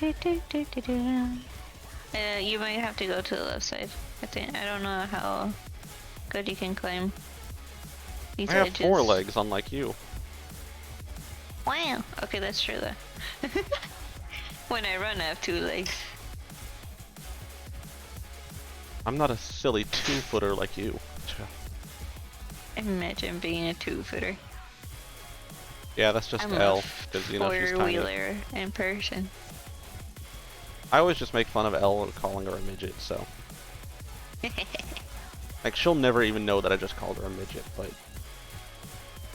might have to go to the left side. I don't know how good you can climb these I have edges. 4 legs, unlike you. Wow. Okay, that's true though. When I run, I have 2 legs. I'm not a silly 2-footer like you. Imagine being a 2-footer. Yeah, that's just I'm L, because you know she's tiny. 4-wheeler in person. I always just make fun of Elle calling her a midget, so. Like, she'll never even know that I just called her a midget, but.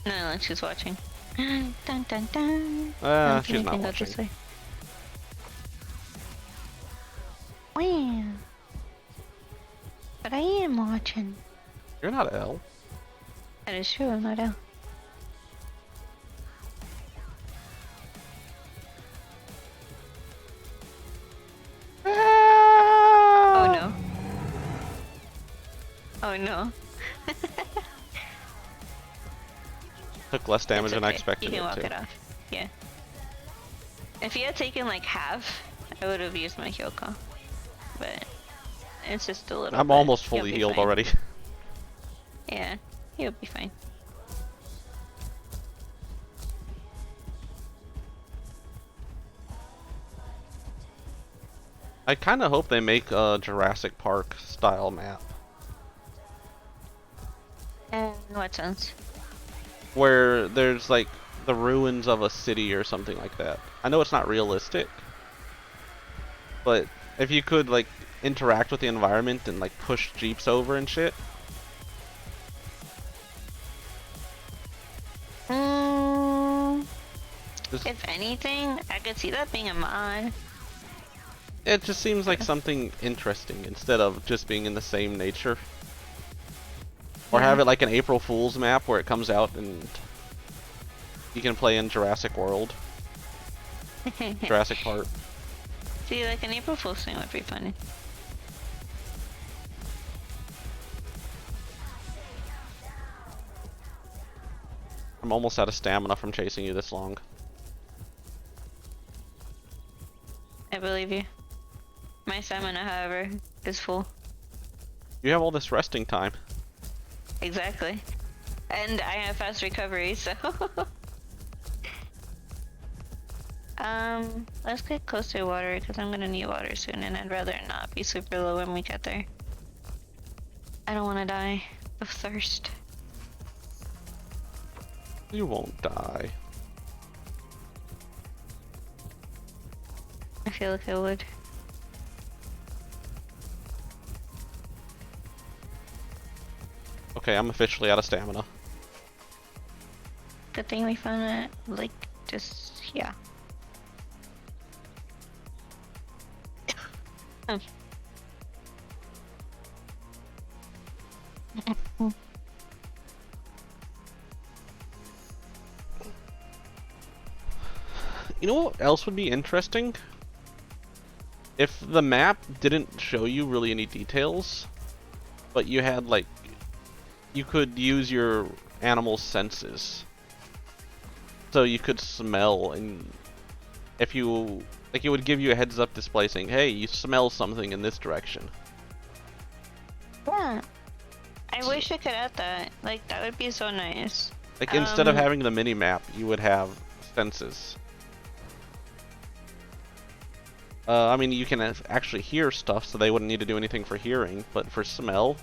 No, she's watching. Dun dun dun. She's not watching. This way. Wow. But I am watching. You're not Elle. That is true, I'm not Elle. Oh no. Oh no. Took less damage It's than I okay. expected You can it walk to. it off. Yeah. If you had taken like half, I would have used my heal call. But it's just a little I'm bit. almost You'll fully be healed fine. already. Yeah, you'll be fine. I kind of hope they make a Jurassic Park style map. In what sense? Where there's like the ruins of a city or something like that. I know it's not realistic, but if you could like interact with the environment and like push jeeps over and shit. If anything, I could see that being a mod. It just seems like something interesting instead of just being in the same nature. Or have it like an April Fool's map where it comes out and you can play in Jurassic World. Jurassic Park. See, like an April Fool's thing would be funny. I'm almost out of stamina from chasing you this long. I believe you. My stamina, however, is full. You have all this resting time. Exactly. And I have fast recovery, so... let's get close to water, because I'm gonna need water soon, and I'd rather not be super low when we get there. I don't want to die of thirst. You won't die. I feel like I would. Okay, I'm officially out of stamina. Good thing we found it, like, just, yeah. You know what else would be interesting? If the map didn't show you really any details, but you had like, you could use your animal's senses. So you could smell, and if you, like, it would give you a heads up display saying, hey, you smell something in this direction. Yeah. I wish I could add that. Like, that would be so nice. Like, instead of having the mini map, you would have senses. I mean, you can actually hear stuff, so they wouldn't need to do anything for hearing, but for smell,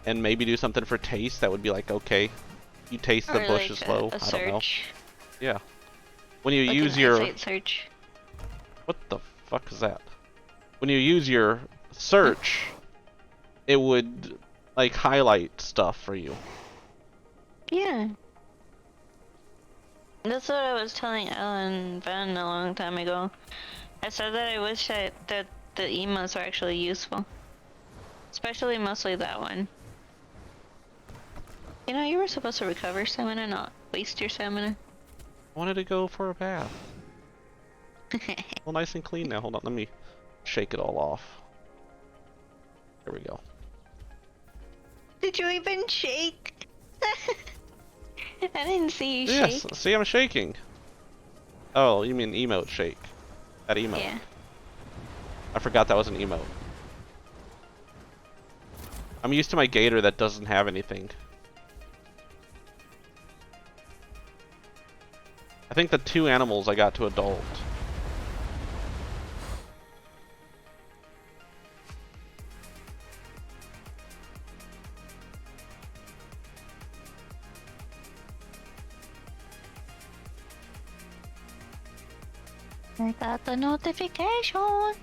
and maybe do something for taste, that would be like, okay, you taste the bush is low. I don't know. Yeah. When you use your search. What the fuck is that? When you use your search, it would like highlight stuff for you. Yeah. That's what I was telling Ellen Van a long time ago. I said that I wish that the emotes were actually useful. Especially mostly that one. You know, you were supposed to recover stamina, not waste your stamina. I wanted to go for a bath. Well, nice and clean now. Hold on, let me shake it all off. There we go. Did you even shake? I didn't see you Yes, shake. see, I'm shaking. Oh, you mean emote shake. That emote. Yeah. I forgot that was an emote. I'm used to my gator that doesn't have anything. I think the 2 animals I got to adult. I got the notification.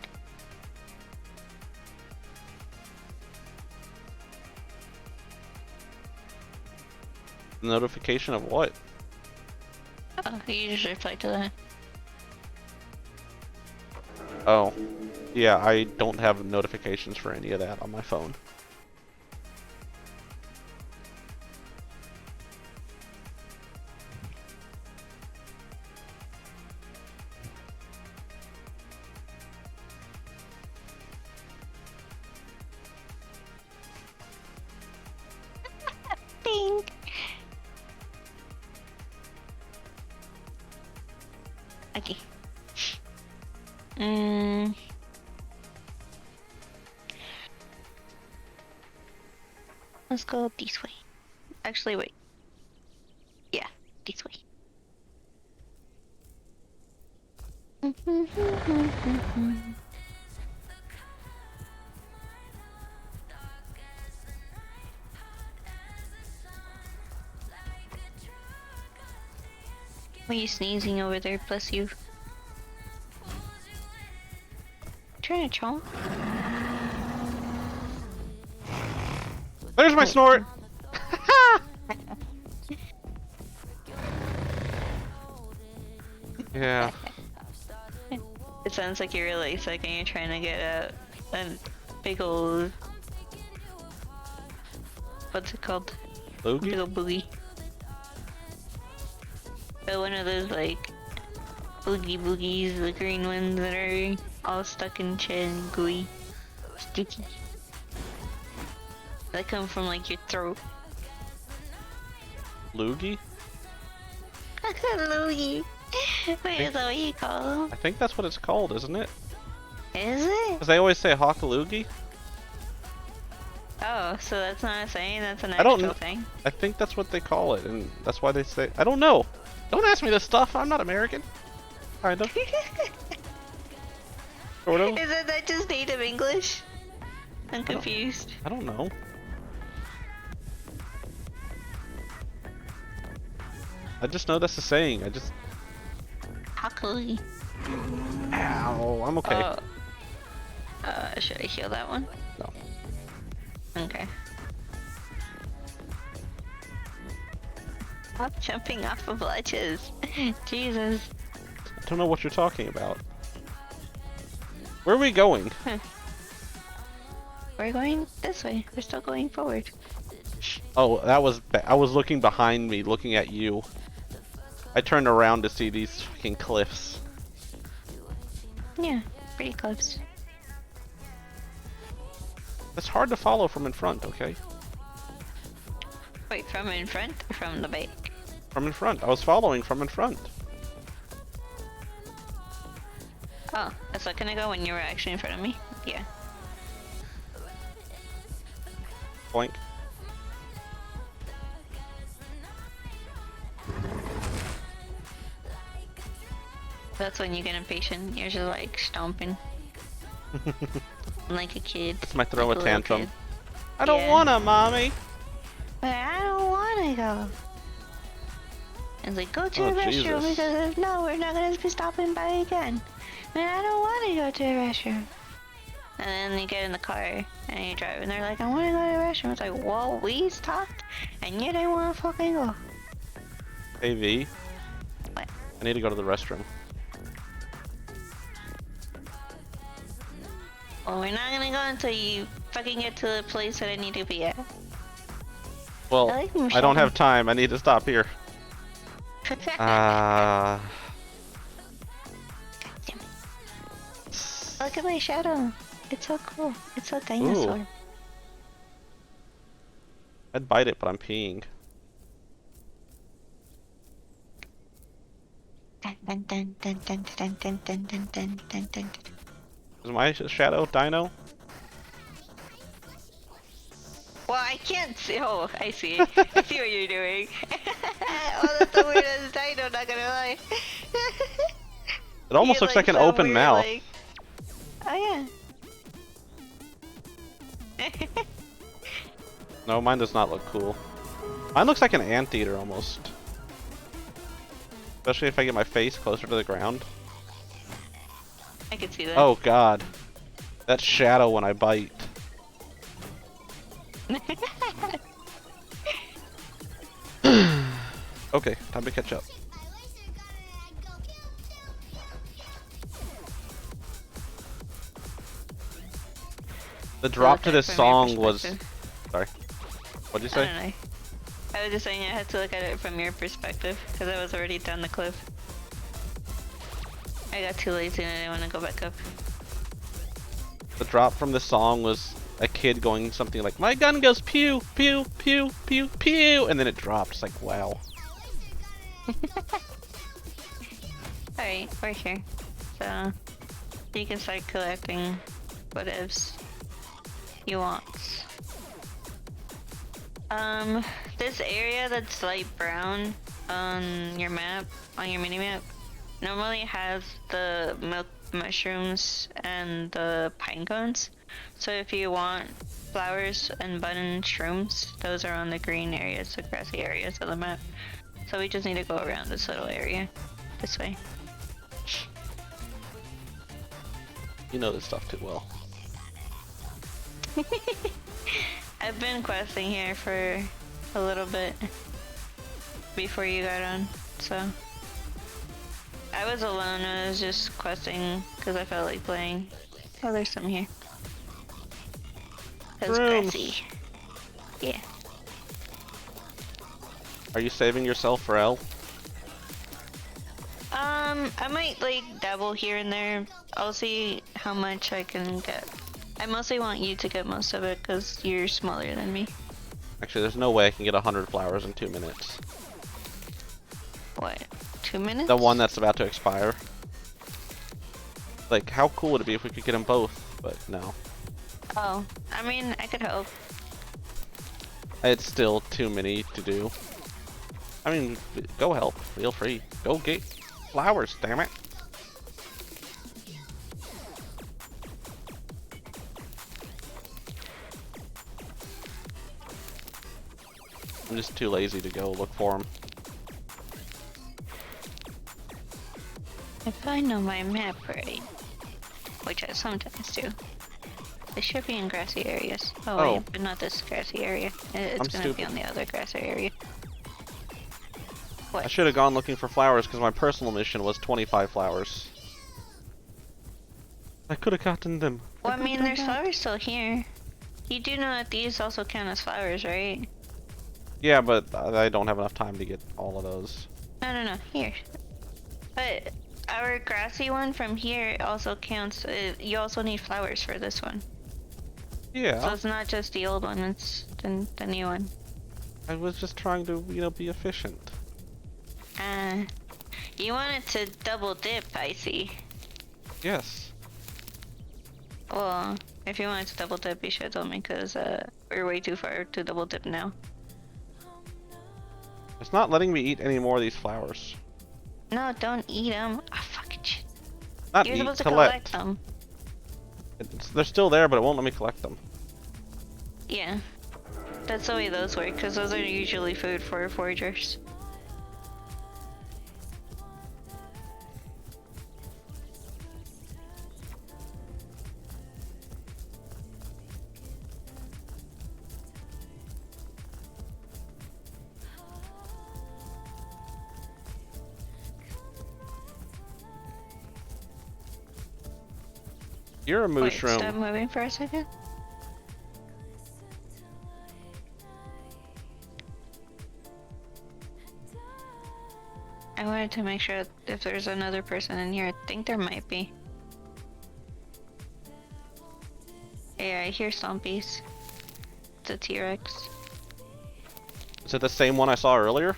Notification of what? Oh, you just replied to that. Oh. Yeah, I don't have notifications for any of that on my phone. Bing. Okay. Let's go this way. Actually, wait. Yeah, this way. Why are you sneezing over there? Bless you. Trying to chomp. There's my snort! Yeah. It sounds like you're really sick and you're trying to get a big old... What's it called? Boogie? Big old boogie. But one of those like boogies, the green ones that are all stuck in chin, gooey, sticky. That come from like your throat. Loogie? Loogie. Wait, is that what you call them? I think that's what it's called, isn't it? Is it? Because they always say hawkaloogie. Oh, so that's not a saying, that's an I don't actual know. thing? I think that's what they call it, and that's why they say... I don't know. Don't ask me this stuff. I'm not American. Kind of. Sort of. Isn't that just native English? I'm confused. I don't know. I just know that's a saying. I just... Hawkaloogie. Ow, I'm okay. Should I heal that one? No. Okay. Stop jumping off of ledges. Jesus. I don't know what you're talking about. Where are we going? We're going this way. We're still going forward. Oh, I was looking behind me, looking at you. I turned around to see these fucking cliffs. Yeah, pretty close. It's hard to follow from in front, okay? Wait, from in front or from the back? From in front. I was following from in front. Oh, a second ago when you were actually in front of me? Yeah. Boink. That's when you get impatient. You're just like stomping. Like a kid. It's my throw like a little tantrum. kid. I don't wanna, mommy. But I don't wanna go. It's like, go to Oh, the restroom Jesus. because if no, we're not gonna be stopping by again. And I don't wanna go to the restroom. And then you get in the car and you drive and they're like, I wanna go to the restroom. It's like, well, we stopped and you didn't wanna fucking go. Hey V. What? I need to go to the restroom. Well, we're not gonna go until you fucking get to the place that I need to be at. Well, I like I don't have time. I need to stop here. Look at my shadow. It's so cool. It's so dinosaur. Ooh. I'd bite it, but I'm peeing. Dun, dun, dun, dun, dun, dun, dun, dun, dun, dun, dun. Is my shadow dino? Well, I can't see. Oh, I see. I see what you're doing. Oh, that's the weirdest dino, not gonna lie. It almost looks like an some open weird, mouth. like- Oh, yeah. No, mine does not look cool. Mine looks like an anteater almost. Especially if I get my face closer to the ground. I can see that. Oh god. That shadow when I bite. Okay, time to catch up. The drop to at it this from your song was... perspective. Sorry. What'd you I say? don't know. I was just saying I had to look at it from your perspective because I was already down the cliff. I got too lazy and I didn't want to go back up. The drop from the song was a kid going something like, my gun goes pew, pew, pew, pew, pew, and then it dropped. It's like, wow. Alright, we're here. So, you can start collecting whatevs you want. This area that's light brown on your map, on your mini-map, normally has the milk mushrooms and the pine cones. So if you want flowers and button shrooms, those are on the green areas, the grassy areas of the map. So we just need to go around this little area, this way. You know this stuff too well. I've been questing here for a little bit before you got on, so I was alone. I was just questing because I felt like playing. Oh, there's some here. That was Rooms. grassy. Yeah. Are you saving yourself for L? I might like dabble here and there. I'll see how much I can get. I mostly want you to get most of it because you're smaller than me. Actually, there's no way I can get 100 flowers in 2 minutes. What? 2 minutes? The one that's about to expire. Like, how cool would it be if we could get them both? But no. Oh, I mean, I could help. It's still too many to do. I mean, go help. Feel free. Go get flowers, damn it. I'm just too lazy to go look for them. If I know my map right, which I sometimes do, it should be in grassy areas. Oh, Oh. wait, but not this grassy area. It's I'm gonna be stupid. on the other grassy area. I should have gone looking for flowers because my personal mission was 25 flowers. I could have gotten them. Well, I mean, there's flowers still here. You do know that these also count as flowers, right? Yeah, but I don't have enough time to get all of those. No, here. But our grassy one from here also counts. You also need flowers for this one. Yeah. So it's not just the old one, it's the new one. I was just trying to, be efficient. You wanted to double dip, I see. Yes. Well, if you wanted to double dip, you should have told me, because we're way too far to double dip now. It's not letting me eat any more of these flowers. No, don't eat them. Ah, fucking shit. Not You're eat, supposed to collect. collect them. They're still there, but it won't let me collect them. Yeah. That's the way those work, because those are usually food for foragers. You're a Wait, mushroom. stop moving for a second. I wanted to make sure if there's another person in here. I think there might be. Yeah, I hear zombies. It's a T-Rex. Is it the same one I saw earlier?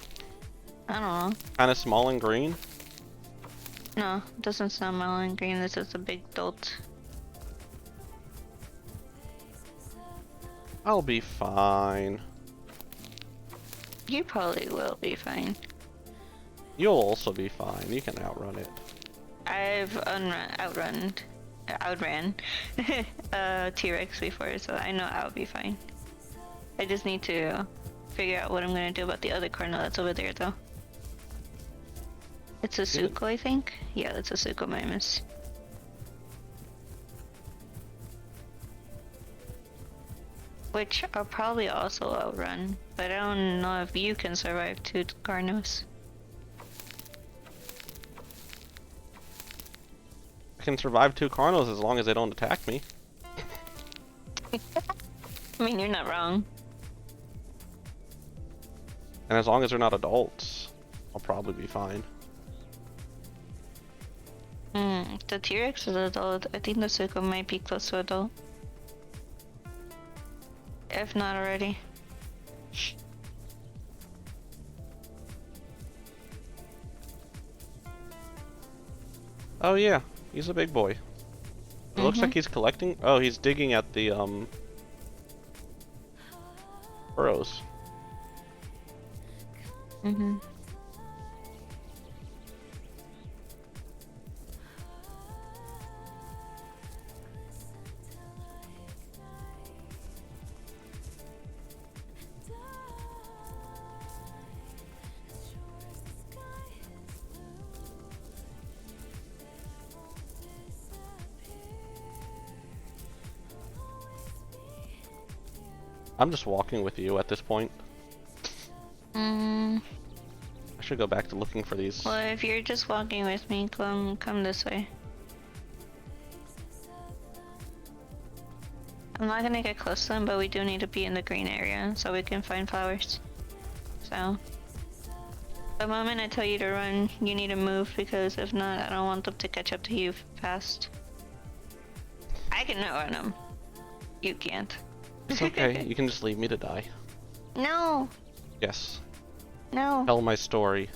I don't know. Kind of small and green? No, it doesn't sound melon green. This is a big adult. I'll be fine. You probably will be fine. You'll also be fine. You can outrun it. I've outran T-Rex before, so I know I'll be fine. I just need to figure out what I'm gonna do about the other cardinal that's over there, though. It's a Suko, I think? Yeah, that's a Suko Mimus. Which I'll probably also outrun, but I don't know if you can survive 2 Carnos. I can survive 2 Carnos as long as they don't attack me. I mean, you're not wrong. And as long as they're not adults, I'll probably be fine. The T-Rex is adult. I think the Suko might be close to adult. If not already. Oh yeah, he's a big boy. It looks like he's collecting. Oh, he's digging at the burrows. I'm just walking with you at this point. I should go back to looking for these. Well, if you're just walking with me, come this way. I'm not gonna get close to them, but we do need to be in the green area so we can find flowers. So, the moment I tell you to run, you need to move, because if not, I don't want them to catch up to you fast. I can outrun them. You can't. It's okay, you can just leave me to die. No! Yes. No. Tell my story.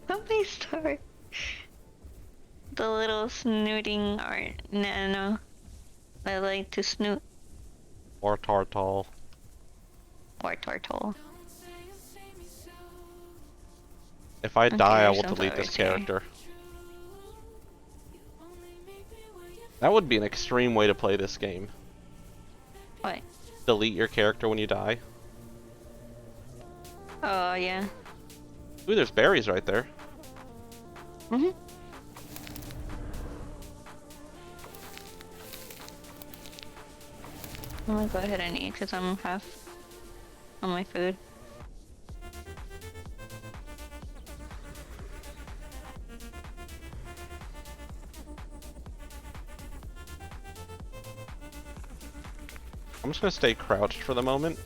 Tell my story. The little snooting art nano. I like to snoot. Or Tartal. Or Tartle. If I die, I will some delete this flowers here. character. That would be an extreme way to play this game. What? Delete your character when you die. Oh, yeah. Ooh, there's berries right there. I'm gonna go ahead and eat because I'm half on my food. I'm just gonna stay crouched for the moment.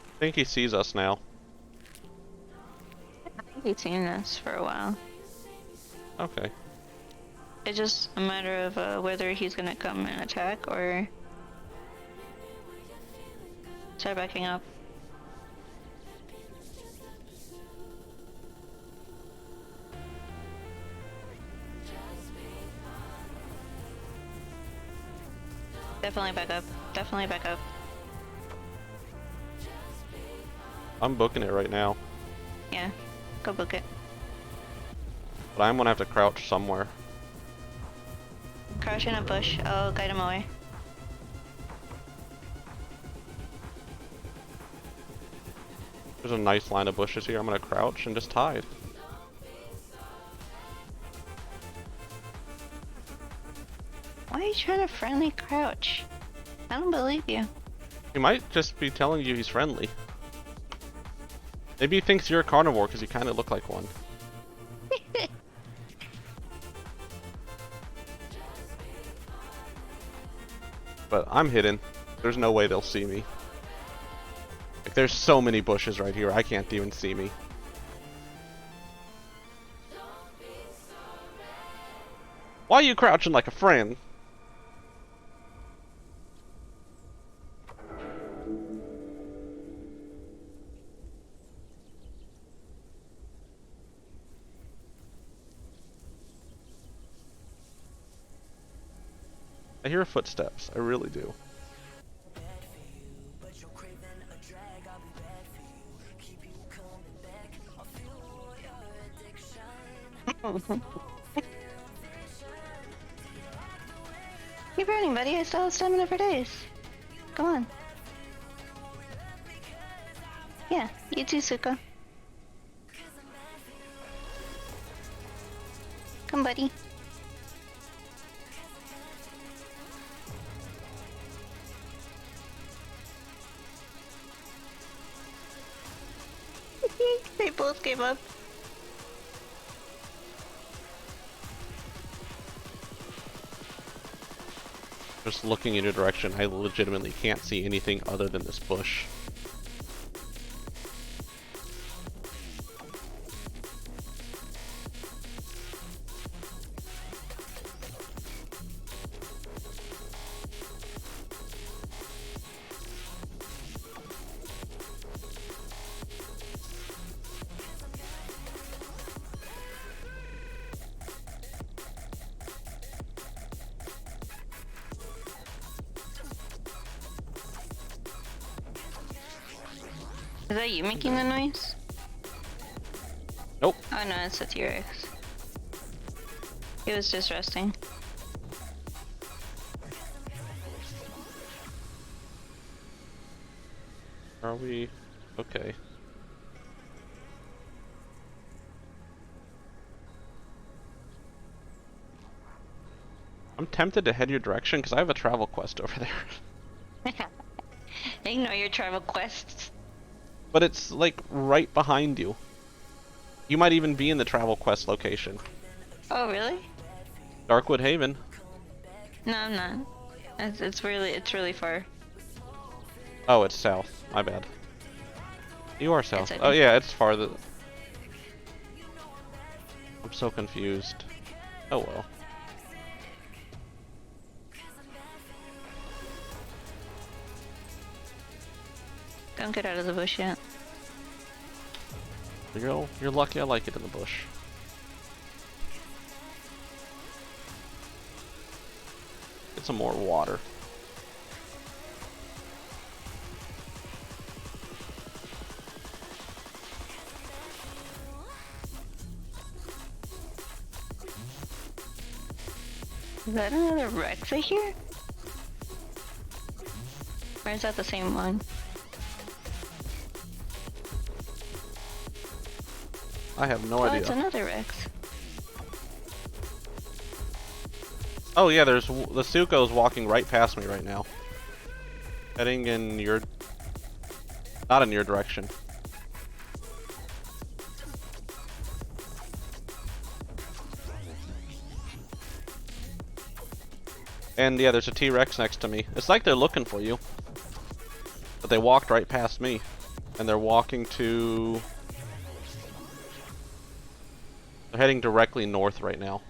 I think he sees us now. I think he's seen us for a while. Okay. It's just a matter of whether he's gonna come and attack or start backing up. Definitely back up. Definitely back up. I'm booking it right now. Yeah, go book it. But I'm gonna have to crouch somewhere. Crouch in a bush, I'll guide him away. There's a nice line of bushes here. I'm gonna crouch and just hide. Why are you trying to friendly crouch? I don't believe you. He might just be telling you he's friendly. Maybe he thinks you're a carnivore because you kind of look like one. But I'm hidden. There's no way they'll see me. Like, there's so many bushes right here, I can't even see me. Why are you crouching like a friend? I hear footsteps, I really do. Keep running, buddy. I still have stamina for days. Come on. Yeah, you too, Suka. Come, buddy. They both gave up. Just looking in your direction, I legitimately can't see anything other than this bush. Is that you making the noise? Nope. Oh no, it's the T-Rex. He was just resting. Are we okay? I'm tempted to head your direction because I have a travel quest over there. Ignore your travel quests. But it's like right behind you. You might even be in the travel quest location. Oh really? Darkwood Haven. No, I'm not. It's really far. Oh, it's south. My bad. You are south. It's Oh yeah, it's farther. I'm so confused. Oh well. Don't get out of the bush yet. You're lucky I like it in the bush. Get some more water. Is that another Rexa here? Or is that the same one? I have no Oh, idea. it's another Rex. Oh yeah, there's the Suko's walking right past me right now. Heading in your... Not in your direction. And yeah, there's a T-Rex next to me. It's like they're looking for you. But they walked right past me. And they're walking to... They're heading directly north right now.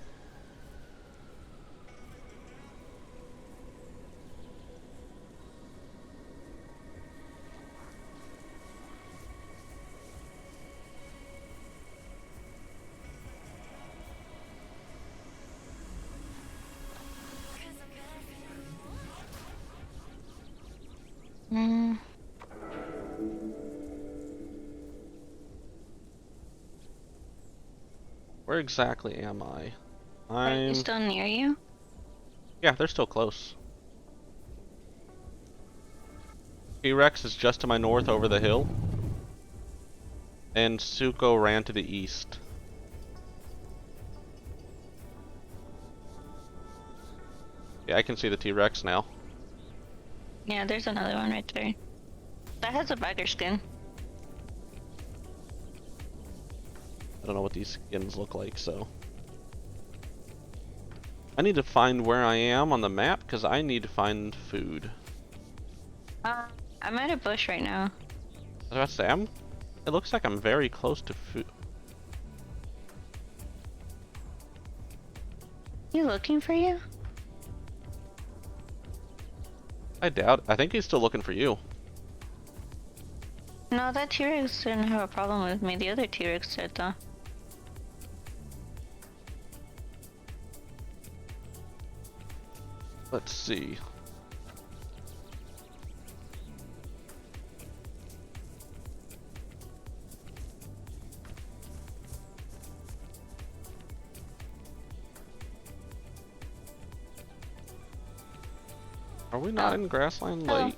Mm. Where exactly am I? Are I'm... they still near you? Yeah, they're still close. T-Rex is just to my north over the hill. And Suko ran to the east. Yeah, I can see the T-Rex now. Yeah, there's another one right there. That has a bagger skin. I don't know what these skins look like, so... I need to find where I am on the map, because I need to find food. I'm at a bush right now. I was about to say, it looks like I'm very close to food. You looking for you? I doubt. I think he's still looking for you. No, that T-Rex didn't have a problem with me. The other T-Rex did, though. Let's see. Are we not in Grassland Lake?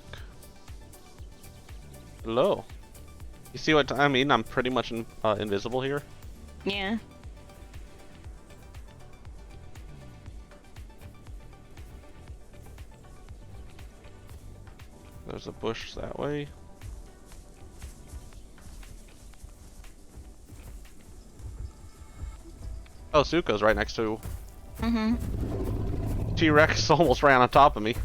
Hello. You see what I mean? I'm pretty much invisible here. Yeah. There's a bush that way. Oh, Suko's right next to... Mm-hmm. T-Rex almost ran on top of me.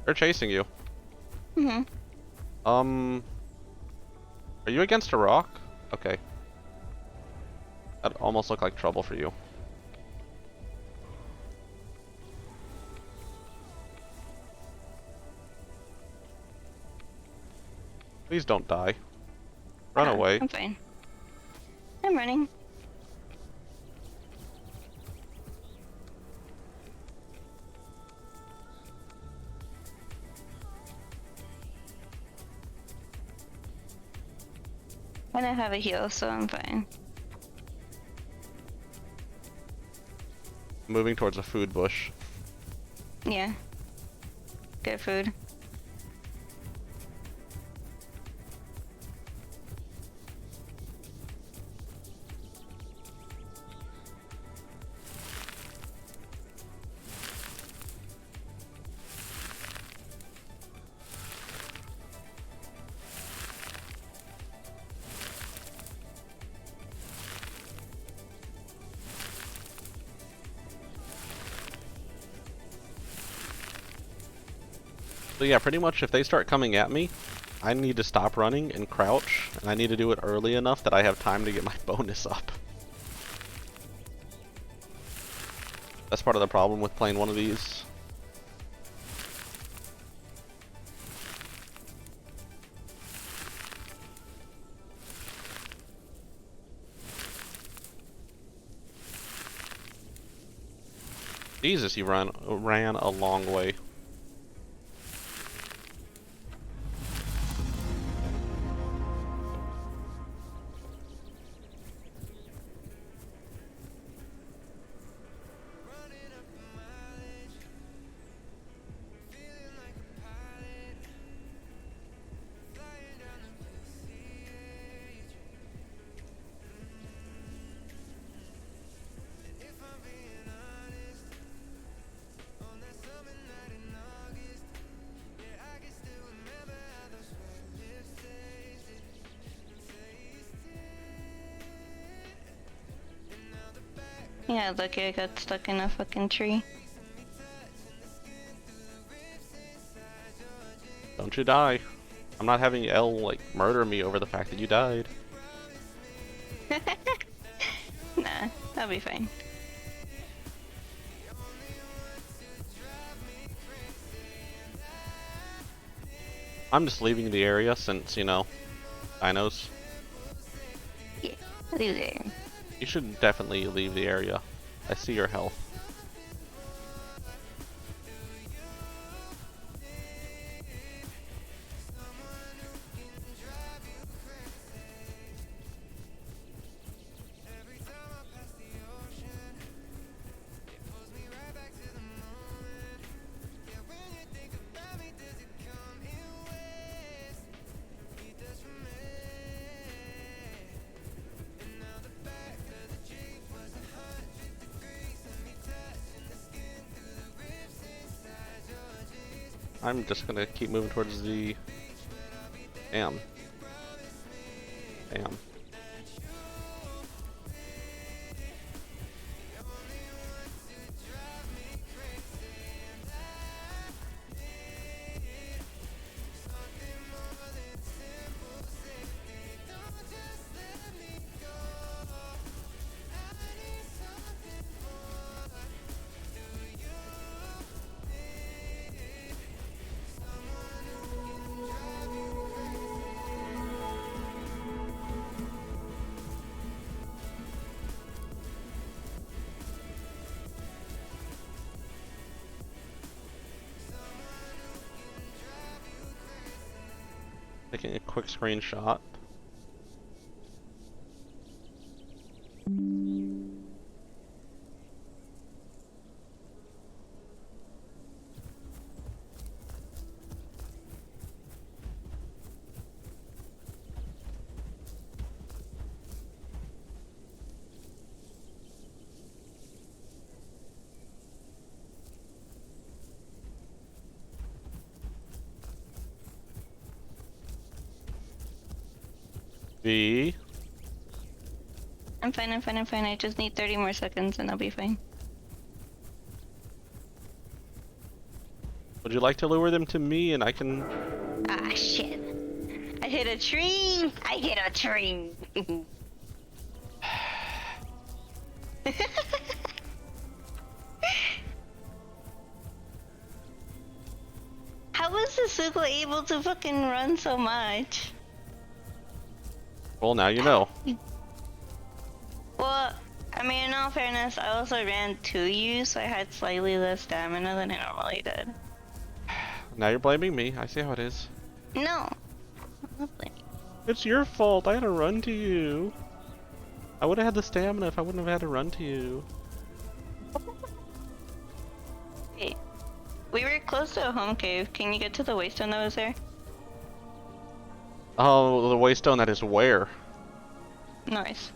They're chasing you. Mm-hmm. Are you against a rock? Okay. That almost looked like trouble for you. Please don't die. Run away. I'm fine. I'm running. I don't have a heal, so I'm fine. Moving towards a food bush. Yeah. Good food. So yeah, pretty much if they start coming at me, I need to stop running and crouch, and I need to do it early enough that I have time to get my bonus up. That's part of the problem with playing one of these. Jesus, he ran a long way. Yeah, lucky I got stuck in a fucking tree. Don't you die. I'm not having Elle, like, murder me over the fact that you died. Nah, that'll be fine. I'm just leaving the area since, you know, dinos. Yeah, leave there. You should definitely leave the area. I see your health. I'm just gonna keep moving towards the... Damn. Damn. Taking a quick screenshot. V. I'm fine, I'm fine, I'm fine. I just need 30 more seconds and I'll be fine. Would you like to lure them to me and I can... Ah, shit. I hit a tree! I hit a tree! How was Asuka able to fucking run so much? Well, now you know. Well, I mean, in all fairness, I also ran to you, so I had slightly less stamina than I normally did. Now you're blaming me. I see how it is. No. I'm not blaming. It's your fault. I had to run to you. I would have had the stamina if I wouldn't have had to run to you. Hey, we were close to a home cave. Can you get to the waystone that was there? Oh, the waystone that is where? Nice.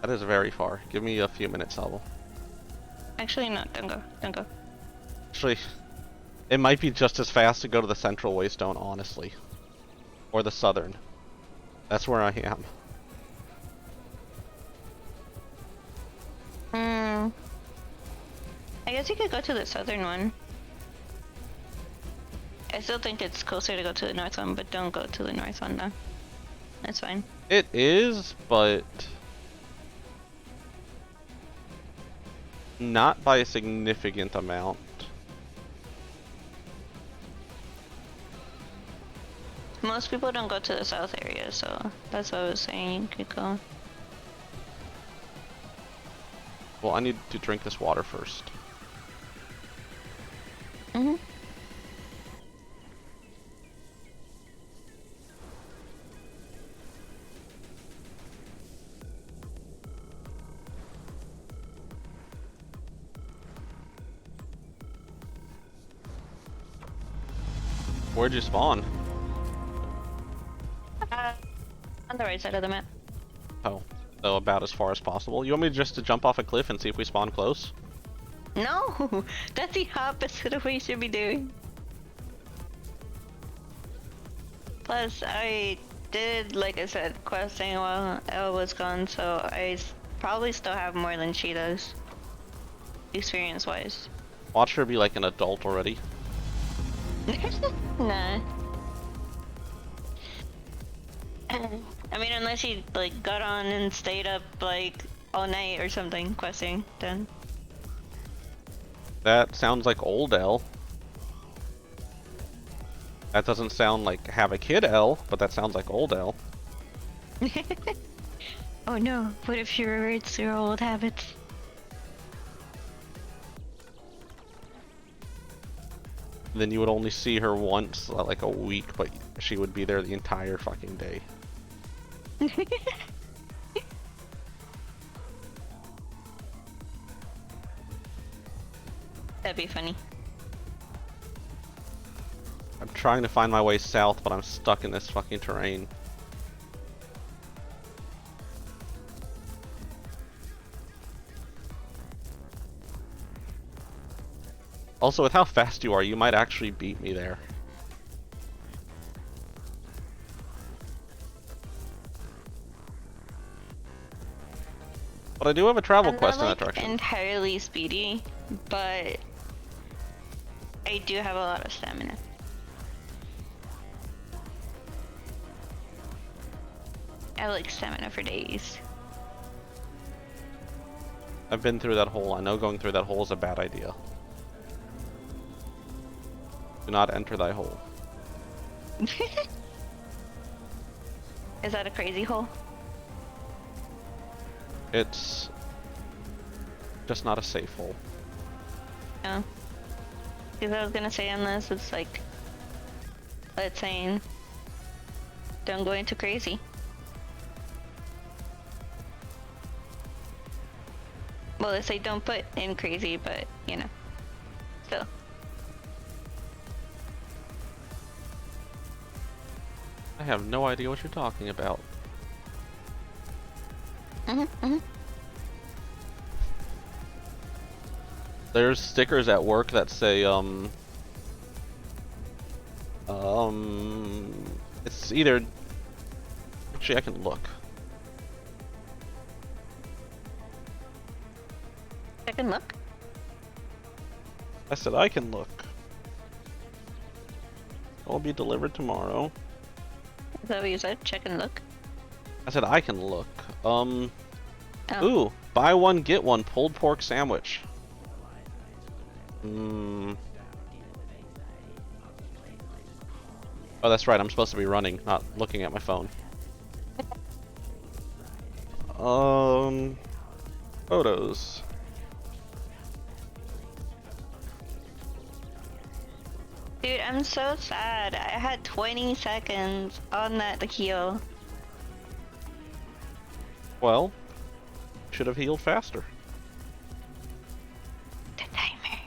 That is very far. Give me a few minutes, Hubble. Actually, no, don't go. Don't go. Actually, it might be just as fast to go to the central waystone, honestly. Or the southern. That's where I am. I guess you could go to the southern one. I still think it's closer to go to the north one, but don't go to the north one though. That's fine. It is, but... not by a significant amount. Most people don't go to the south area, so that's what I was saying. You could go. Well, I need to drink this water first. Mm-hmm. Where'd you spawn? On the right side of the map. Oh, so about as far as possible. You want me just to jump off a cliff and see if we spawn close? No! That's the opposite of what you should be doing. Plus, I did, like I said, questing while Elle was gone, so I probably still have more than she does, experience-wise. Watch her be like an adult already. Nah. I mean, unless he like got on and stayed up like all night or something questing, then. That sounds like old Elle. That doesn't sound like have a kid Elle, but that sounds like old Elle. Oh no, what if she reverts to her old habits? Then you would only see her once, like a week, but she would be there the entire fucking day. That'd be funny. I'm trying to find my way south, but I'm stuck in this fucking terrain. Also, with how fast you are, you might actually beat me there. But I do have a travel I'm quest not, in like, that direction. entirely speedy, but I do have a lot of stamina. I have like stamina for days. I've been through that hole. I know going through that hole is a bad idea. Do not enter thy hole. Is that a crazy hole? It's just not a safe hole. No. Because I was gonna say unless it's like, let's say, don't go into crazy. Well, let's say don't put in crazy, but you know, still. I have no idea what you're talking about. There's stickers at work that say, it's either, actually I can look. I can look. I said I can look. It will be delivered tomorrow. Is that what you said? Check and look? I said I can look. Oh. Ooh, buy one get one pulled pork sandwich. Oh, that's right. I'm supposed to be running, not looking at my phone. Photos. Dude, I'm so sad. I had 20 seconds on that heal. Well, should have healed faster. The timer.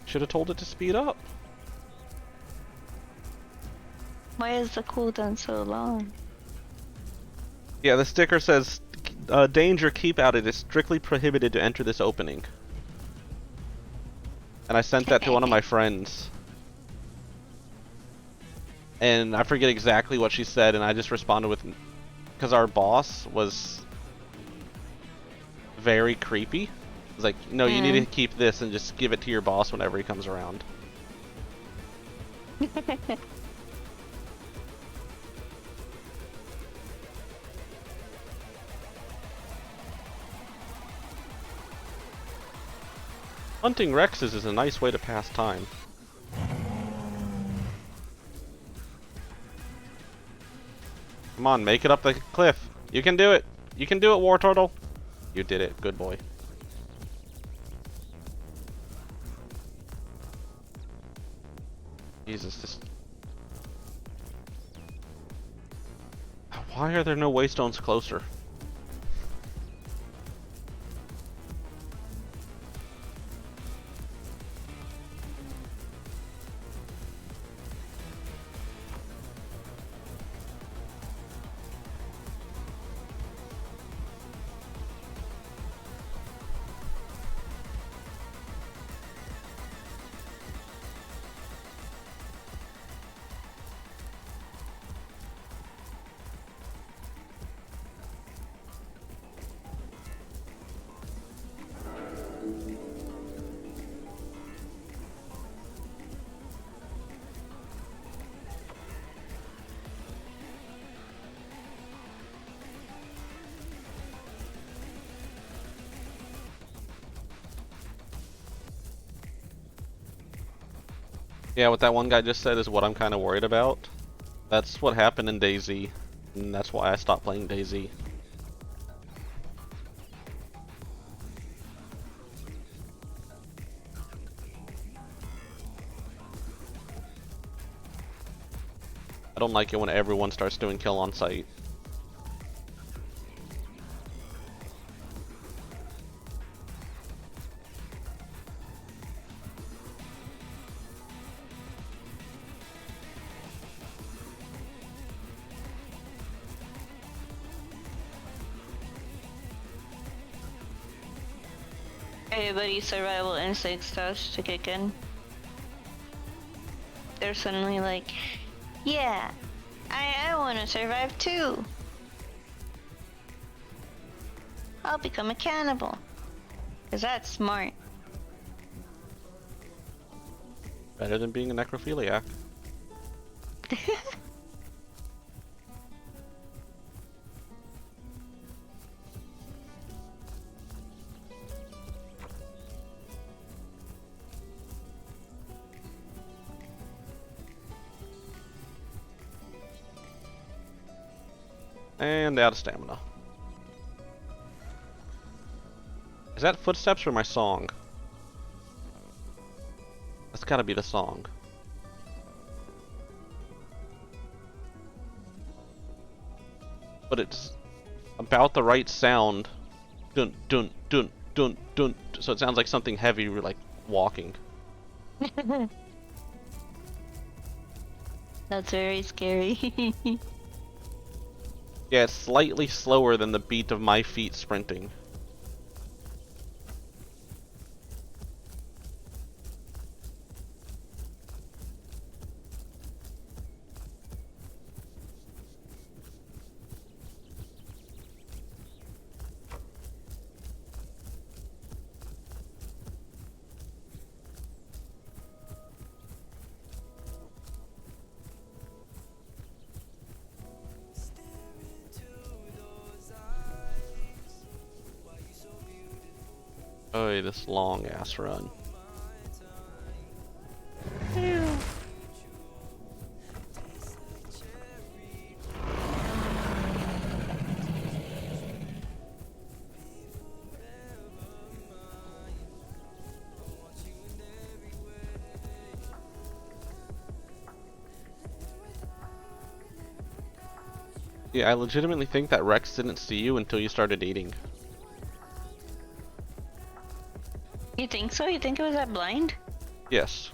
Should have told it to speed up. Why is the cooldown so long? Yeah, the sticker says, danger, keep out. It is strictly prohibited to enter this opening. And I sent that to one of my friends. And I forget exactly what she said, and I just responded with, because our boss was very creepy. It's like, no, you need to keep this and just give it to your boss whenever he comes around. Hunting Rexes is a nice way to pass time. Come on, make it up the cliff. You can do it. You can do it, War Turtle. You did it. Good boy. Jesus, this... Why are there no waystones closer? Yeah, what that one guy just said is what I'm kind of worried about. That's what happened in DayZ, and that's why I stopped playing DayZ. I don't like it when everyone starts doing kill on sight. Everybody's survival instinct starts to kick in. They're suddenly like, yeah, I want to survive too. I'll become a cannibal. Cause that's smart. Better than being a necrophiliac. And out of stamina. Is that footsteps or my song? That's gotta be the song. But it's about the right sound. Dun dun dun dun dun. So it sounds like something heavy, like walking. That's very scary. Yeah, it's slightly slower than the beat of my feet sprinting. Oh, this long ass run. Yeah, I legitimately think that Rex didn't see you until you started eating. You think so? You think it was that blind? Yes.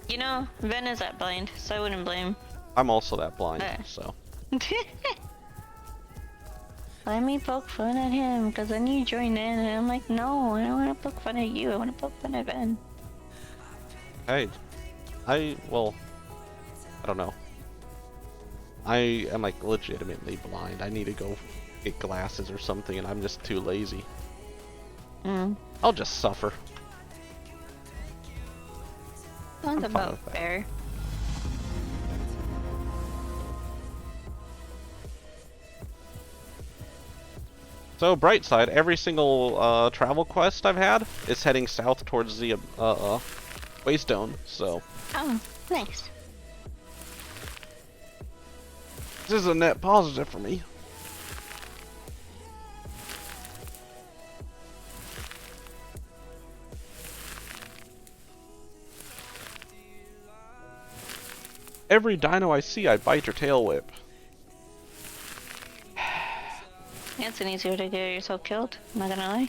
You know, Ven is that blind, so I wouldn't blame. I'm also that blind, so. Let me poke fun at him, because then you joined in, and I'm like, no, I don't want to poke fun at you, I want to poke fun at Ven. Hey, well, I don't know. I am like legitimately blind. I need to go get glasses or something, and I'm just too lazy. I'll just suffer. Sounds about fair. So, bright side, every single travel quest I've had is heading south towards the Waystone, so. Oh, nice. This is a net positive for me. Every dino I see, I bite or tail whip. It's an easier to get yourself killed, I'm not gonna lie.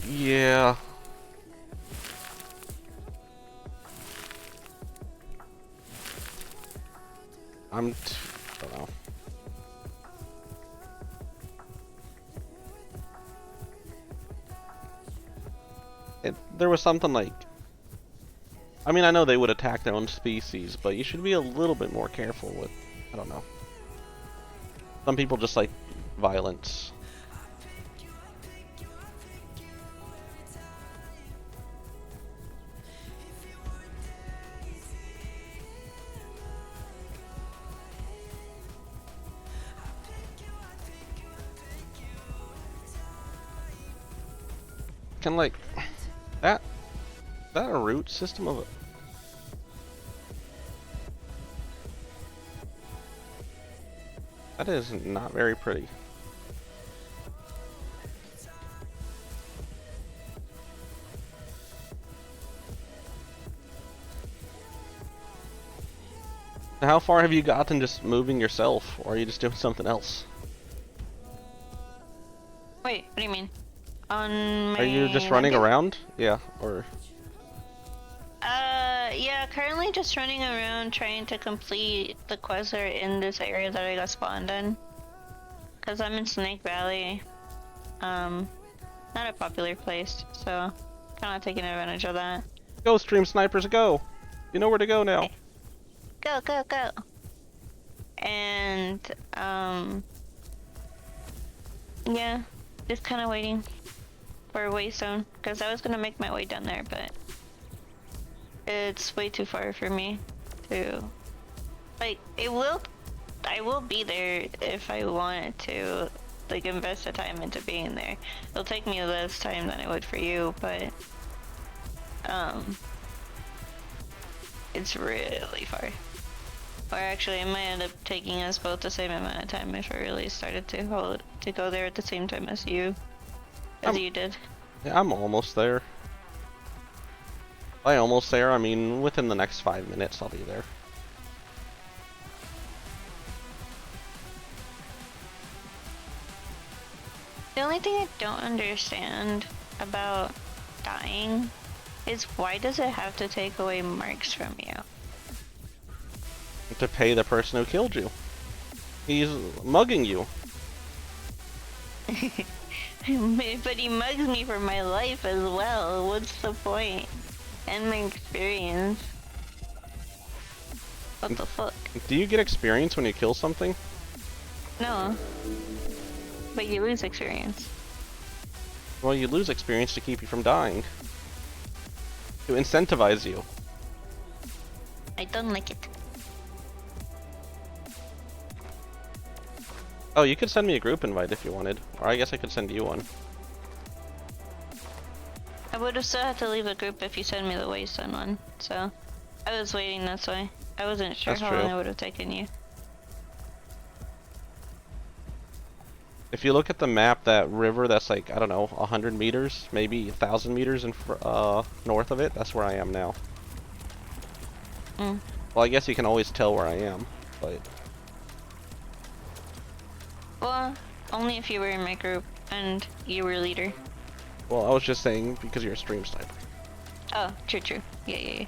Yeah. I don't know. There was something like, I mean, I know they would attack their own species, but you should be a little bit more careful with, I don't know. Some people just like violence. Kind of like, That a root system of it? That is not very pretty. How far have you gotten just moving yourself, or are you just doing something else? Wait, what do you mean? On my Are you just running around? Yeah, or... Yeah, currently just running around trying to complete the quests that are in this area that I got spawned in. Cause I'm in Snake Valley. Not a popular place, so kinda taking advantage of that. Go, stream snipers, go! You know where to go now. Okay. Go, go, go! And, yeah, just kinda waiting for a waystone, cause I was gonna make my way down there, but it's way too far for me to, like, I will be there if I wanted to, like, invest the time into being there. It'll take me less time than it would for you, but, it's really far. Or actually, it might end up taking us both the same amount of time if I really started to go there at the same time as you, you did. Yeah, I'm almost there. By almost there, I mean within the next 5 minutes I'll be there. The only thing I don't understand about dying is why does it have to take away marks from you? To pay the person who killed you. He's mugging you. But he mugs me for my life as well. What's the point? And my experience. What the fuck? Do you get experience when you kill something? No. But you lose experience. Well, you lose experience to keep you from dying. To incentivize you. I don't like it. Oh, you could send me a group invite if you wanted. Or I guess I could send you one. I would have still had to leave the group if you sent me the Waystone one, so I was waiting, that's why. I wasn't sure how long it would have taken you. If you look at the map, that river that's like, I don't know, 100 meters, maybe 1,000 meters in north of it, that's where I am now. Mm. Well, I guess you can always tell where I am, but... Well, only if you were in my group and you were leader. Well, I was just saying because you're a stream sniper. Oh, true, true. Yeah, yeah, yeah.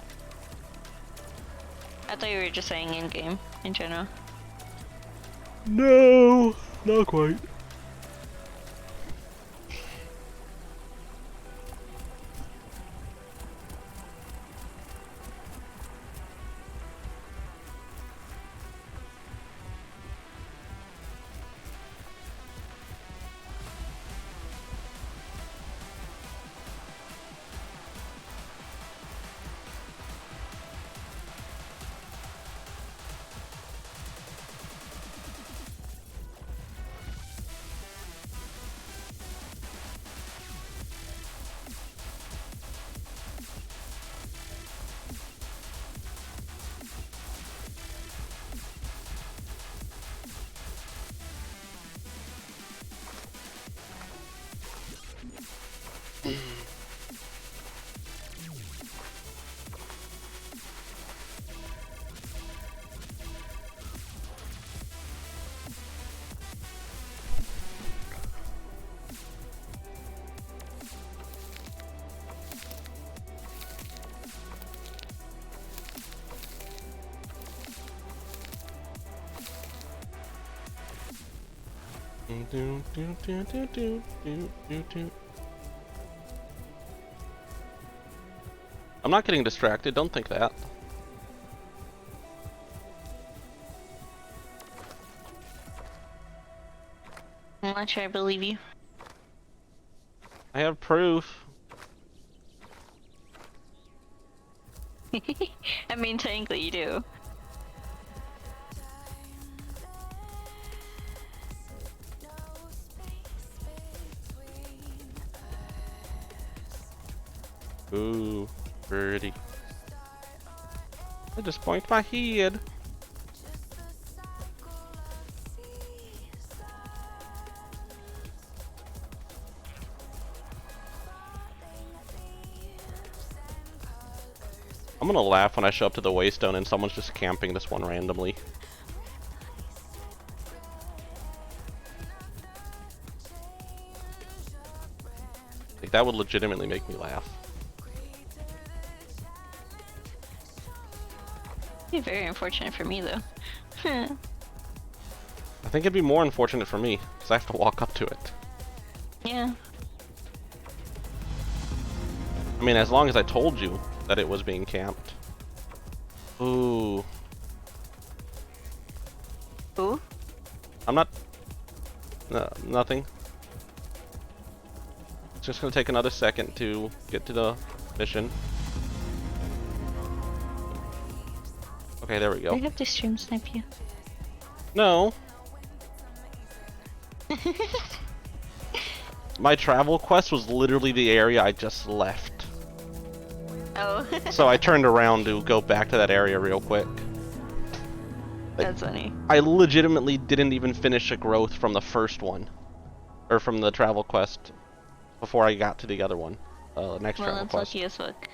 I thought you were just saying in-game, in general. No, not quite. I'm not getting distracted, don't think that. I'm not sure I believe you. I have proof. I mean, technically you do. Ooh, pretty. I just point my head. I'm gonna laugh when I show up to the Waystone and someone's just camping this one randomly. Like, that would legitimately make me laugh. It'd be very unfortunate for me though. I think it'd be more unfortunate for me, because I have to walk up to it. Yeah. I mean, as long as I told you that it was being camped. Ooh. Ooh? I'm not... nothing. It's just gonna take another second to get to the mission. Okay, there we go. I have to stream snipe you. No. My travel quest was literally the area I just left. Oh. So I turned around to go back to that area real quick. That's funny. I legitimately didn't even finish a growth from the first one. Or from the travel quest. Before I got to the other one. Next Well, travel that's quest. lucky as fuck.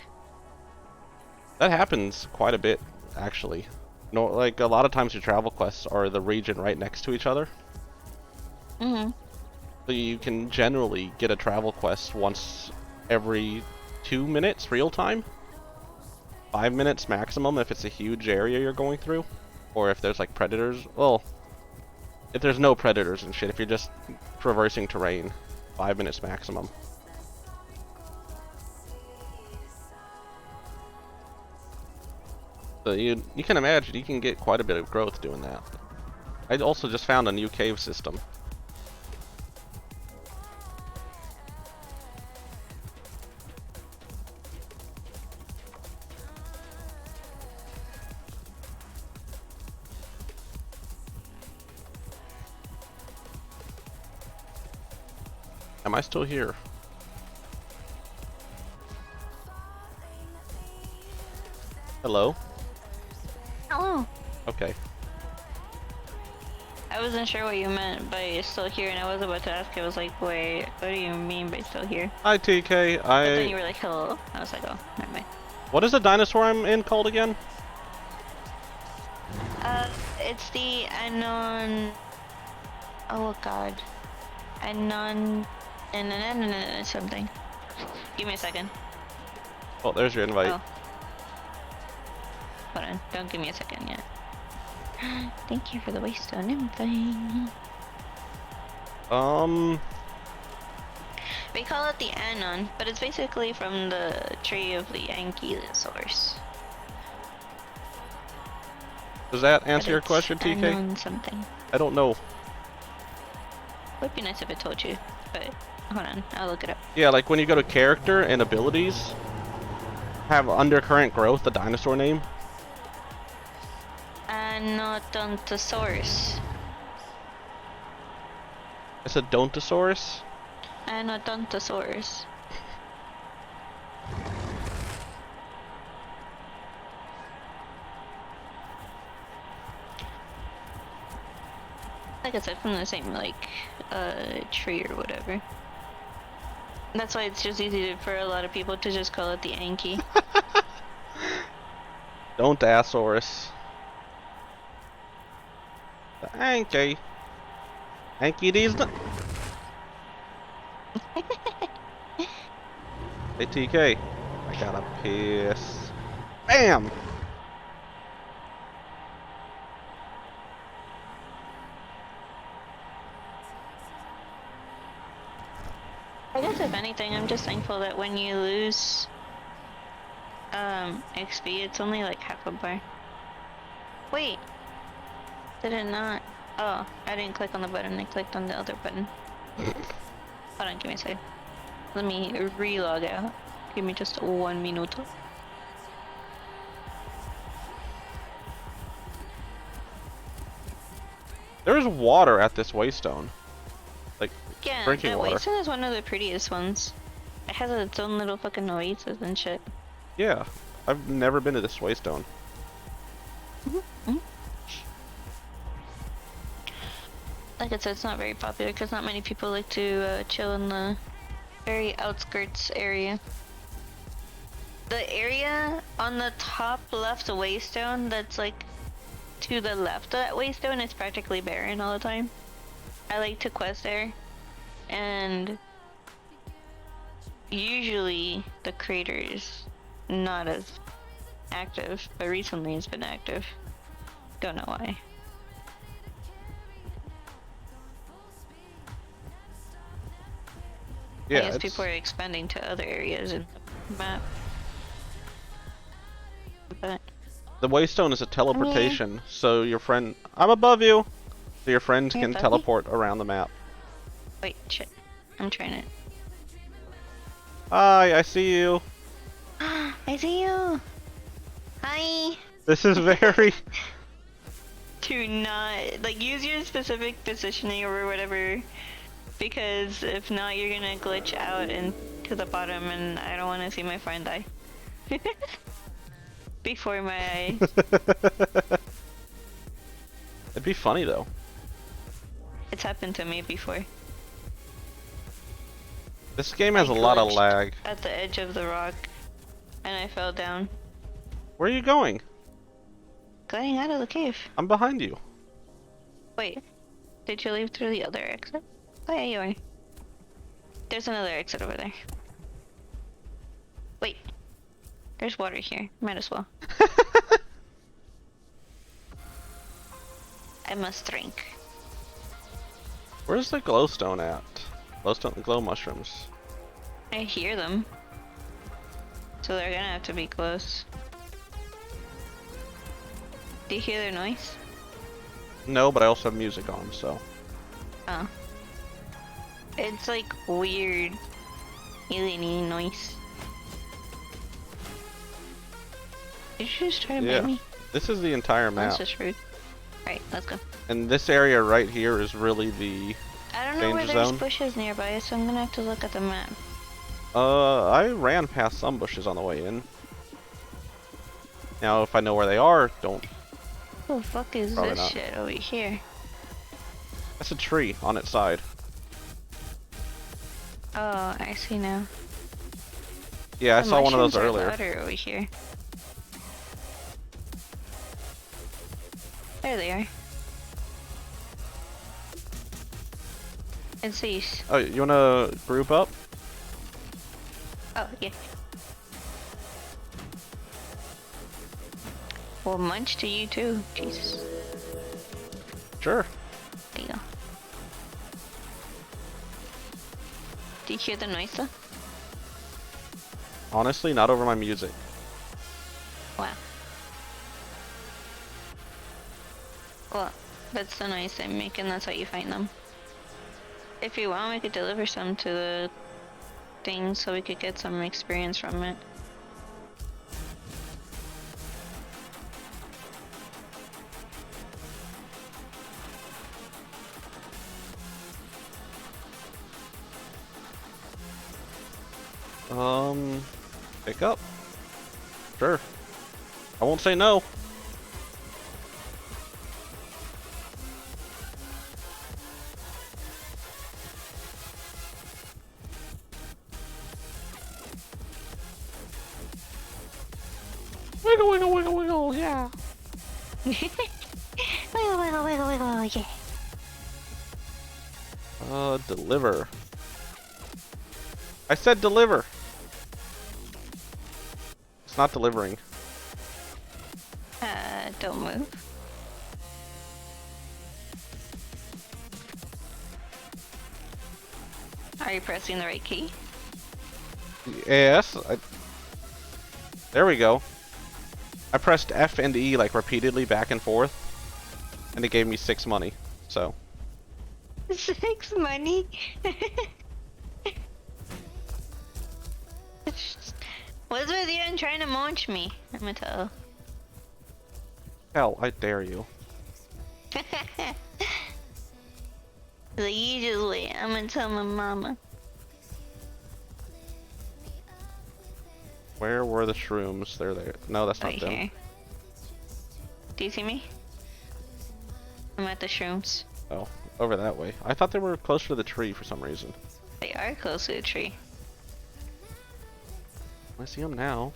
That happens quite a bit, actually. No, like, a lot of times your travel quests are the region right next to each other. Mm-hmm. So you can generally get a travel quest once every 2 minutes, real time. 5 minutes maximum if it's a huge area you're going through. Or if there's like predators. Well, if there's no predators and shit, if you're just traversing terrain, 5 minutes maximum. So you can imagine you can get quite a bit of growth doing that. I also just found a new cave system. Am I still here? Hello? Hello. Okay. I wasn't sure what you meant by still here, and I was about to ask. I was like, wait, what do you mean by still here? Hi TK, But then you were like, hello. I was like, oh, never mind. What is the dinosaur I'm in called again? It's the Anon... Oh god. Anon... something. Give me a second. Oh, there's your invite. Oh. Hold on, don't give me a second yet. Thank you for the Waystone invite. We call it the Anon, but it's basically from the tree of the Ankylosaurus. Does that answer your question, TK? Anon something. I don't know. Would be nice if it told you, but hold on, I'll look it up. Yeah, like when you go to character and abilities, have undercurrent growth, the dinosaur name. Anodontosaurus. It's a Dontosaurus? Anodontosaurus. Like I said, from the same, like, tree or whatever. That's why it's just easy for a lot of people to just call it the Anky. Dontosaurus. The Anky. Anky these. Hey TK, I gotta piss. Bam! I guess if anything, I'm just thankful that when you lose XP, it's only like half a bar. Wait, did it not? Oh, I didn't click on the button, I clicked on the other button. Hold on, give me a second. Let me re-log out. Give me just 1 minute. There's water at this Waystone. Like, Yeah, drinking that water. Waystone is one of the prettiest ones. It has its own little fucking oasis and shit. Yeah, I've never been to the Swaystone. Like I said, it's not very popular because not many people like to chill in the very outskirts area. The area on the top left Waystone that's like to the left of that Waystone is practically barren all the time. I like to quest there, and usually the crater is not as active, but recently it's been active. Don't know why. Yeah, I guess people are expanding to other areas in the map. But the Waystone is a teleportation, so your friend... I'm above you! So your friends You're can above me? teleport around the map. wait, shit. I'm trying it. Hi, I see you. I see you! Hi! This is very... Do not, like, use your specific positioning or whatever, because if not, you're gonna glitch out into the bottom, and I don't want to see my friend die. Before my eyes. It'd be funny, though. It's happened to me before. This game has a lot of glitched lag. At the edge of the rock, and I fell down. Where are you going? Getting out of the cave. I'm behind you. Wait, did you leave through the other exit? Oh yeah, you are. There's another exit over there. Wait, there's water here. Might as well. I must drink. Where's the glowstone at? Glow mushrooms. I hear them. So they're gonna have to be close. Do you hear their noise? No, but I also have music on, so... Oh. It's like weird alien noise. Did you just try to bite me? This is the entire map. That's just rude. Alright, let's go. And this area right here is really the I don't know where danger there's zone. bushes nearby, so I'm gonna have to look at the map. I ran past some bushes on the way in. Now, if I know where they are, don't... Who the fuck is Probably this not. shit over here? That's a tree on its side. Oh, I see now. Yeah, I The saw one of those mushrooms are earlier. louder over here. There they are. It's these. Oh, you wanna group up? Oh, yeah. Well, munch to you too. Jesus. Sure. There you go. Do you hear the noise though? Honestly, not over my music. Wow. Well, that's the noise they make, and that's how you find them. If you want, we could deliver some to the thing so we could get some experience from it. Pick up. Sure. I won't say no. Wiggle, wiggle, wiggle, wiggle, yeah. Wiggle, wiggle, wiggle, wiggle, yeah. Deliver. I said deliver. It's not delivering. Don't move. Are you pressing the right key? Yes. There we go. I pressed F and E like repeatedly back and forth, and it gave me 6 money. So. 6 money? What's with you and trying to munch me? I'm gonna tell. Hell, I dare you. Like, you just wait. I'm gonna tell my mama. Where were the shrooms? They're there. No, that's not Right them. here. Do you see me? I'm at the shrooms. Oh, over that way. I thought they were closer to the tree for some reason. They are close to the tree. I see them now.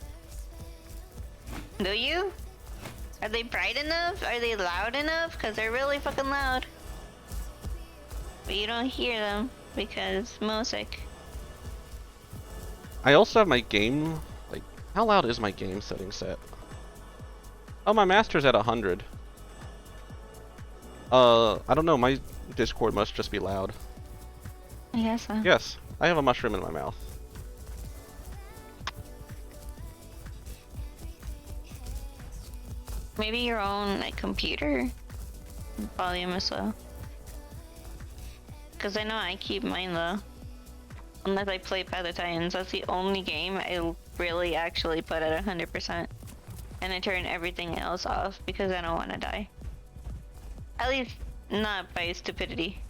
Do you? Are they bright enough? Are they loud enough? Because they're really fucking loud. But you don't hear them because music. I also have my game, like, how loud is my game setting set? Oh, my master's at 100. I don't know, my Discord must just be loud. Yes. Yes, I have a mushroom in my mouth. Maybe your own like computer volume is low. Cause I know I keep mine low. Unless I play Path of Titans, that's the only game I really actually put at 100%. And I turn everything else off because I don't want to die. At least not by stupidity.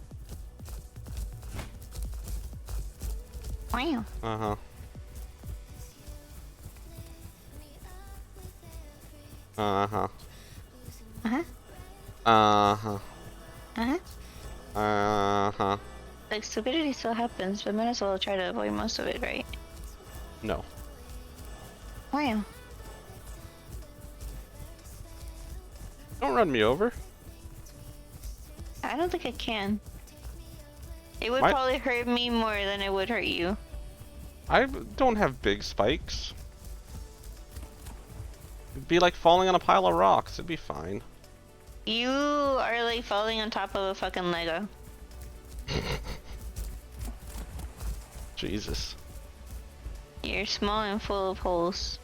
Wow. Uh-huh. Uh-huh. Uh-huh. Uh-huh. Uh-huh. Uh-huh. Like, stupidity still happens, but might as well try to avoid most of it, right? No. Wow. Don't run me over. I don't think I can. It would Why- probably hurt me more than it would hurt you. I don't have big spikes. It'd be like falling on a pile of rocks. It'd be fine. You are like falling on top of a fucking Lego. Jesus. You're small and full of holes.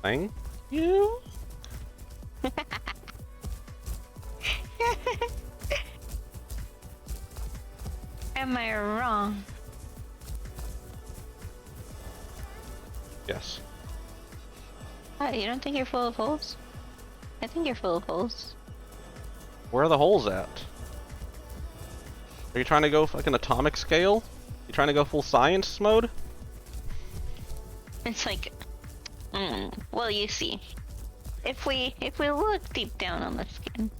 Thank you? Am I wrong? Yes. You don't think you're full of holes? I think you're full of holes. Where are the holes at? Are you trying to go like an atomic scale? You trying to go full science mode? It's like, well, you see, if we look deep down on the skin,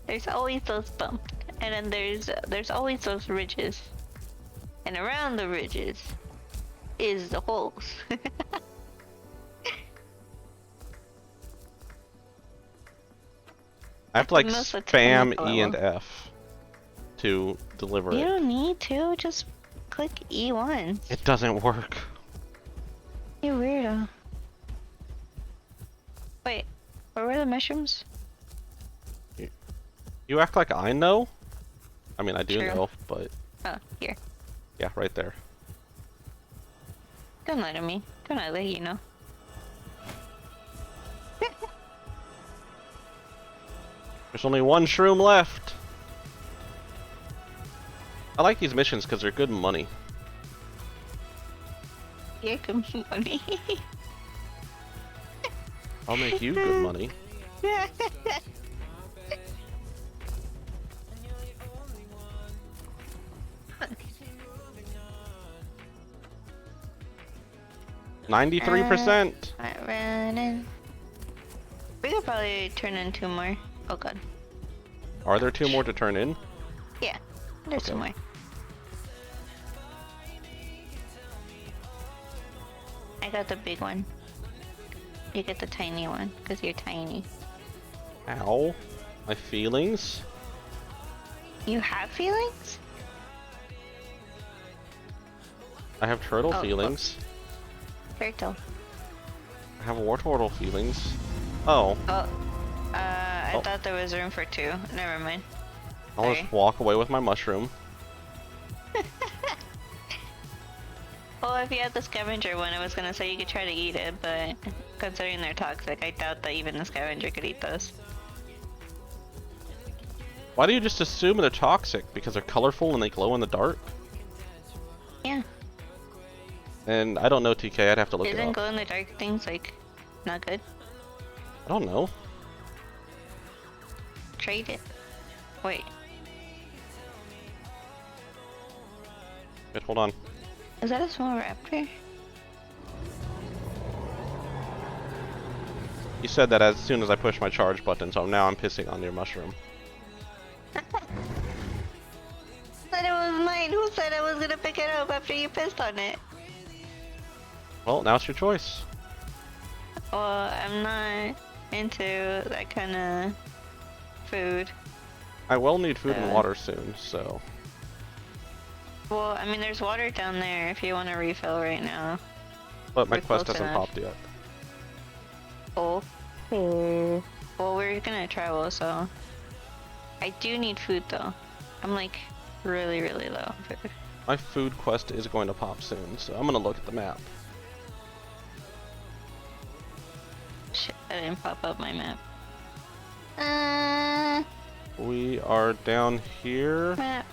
there's always those bumps, and then there's always those ridges, and around the ridges is the holes. I have to like Most spam atomic E and level. F to deliver You it. don't need to, just click E1. It doesn't work. You weirdo. Wait, where were the mushrooms? You act like I know? I mean, I do True. know, but Oh, here. yeah, right there. Don't lie to me. Don't I let you know? There's only one shroom left. I like these missions because they're good money. You're good money. I'll make you good money. $93%. Running. We could probably turn in 2 more. Oh god. Are there 2 more to turn in? Yeah, there's 2 Okay. more. I got the big one. You get the tiny one, because you're tiny. Ow. My feelings? You have feelings? I have turtle Oh, feelings. Turtle. I have war turtle feelings. Oh. Oh. I Oh. thought there was room for 2. Never mind. I'll Sorry. just walk away with my mushroom. Well, if you had the scavenger one, I was gonna say you could try to eat it, but considering they're toxic, I doubt that even the scavenger could eat those. Why do you just assume they're toxic? Because they're colorful and they glow in the dark? Yeah. And I don't know, TK, I'd have to look it Isn't up. glow in the dark things like not good? I don't know. Trade it. Wait. Wait, hold on. Is that a small raptor? You said that as soon as I push my charge button, so now I'm pissing on your mushroom. Said it was mine. Who said I was gonna pick it up after you pissed on it? Well, now it's your choice. Well, I'm not into that kind of food. I will need food and water soon, so... Well, I mean, there's water down there if you want to refill right now. But my We're quest close hasn't enough. popped yet. Okay. Well, we're gonna travel, so... I do need food, though. I'm, like, really, really low on food. My food quest is going to pop soon, so I'm gonna look at the map. Shit, I didn't pop up my map. We are down here. Map.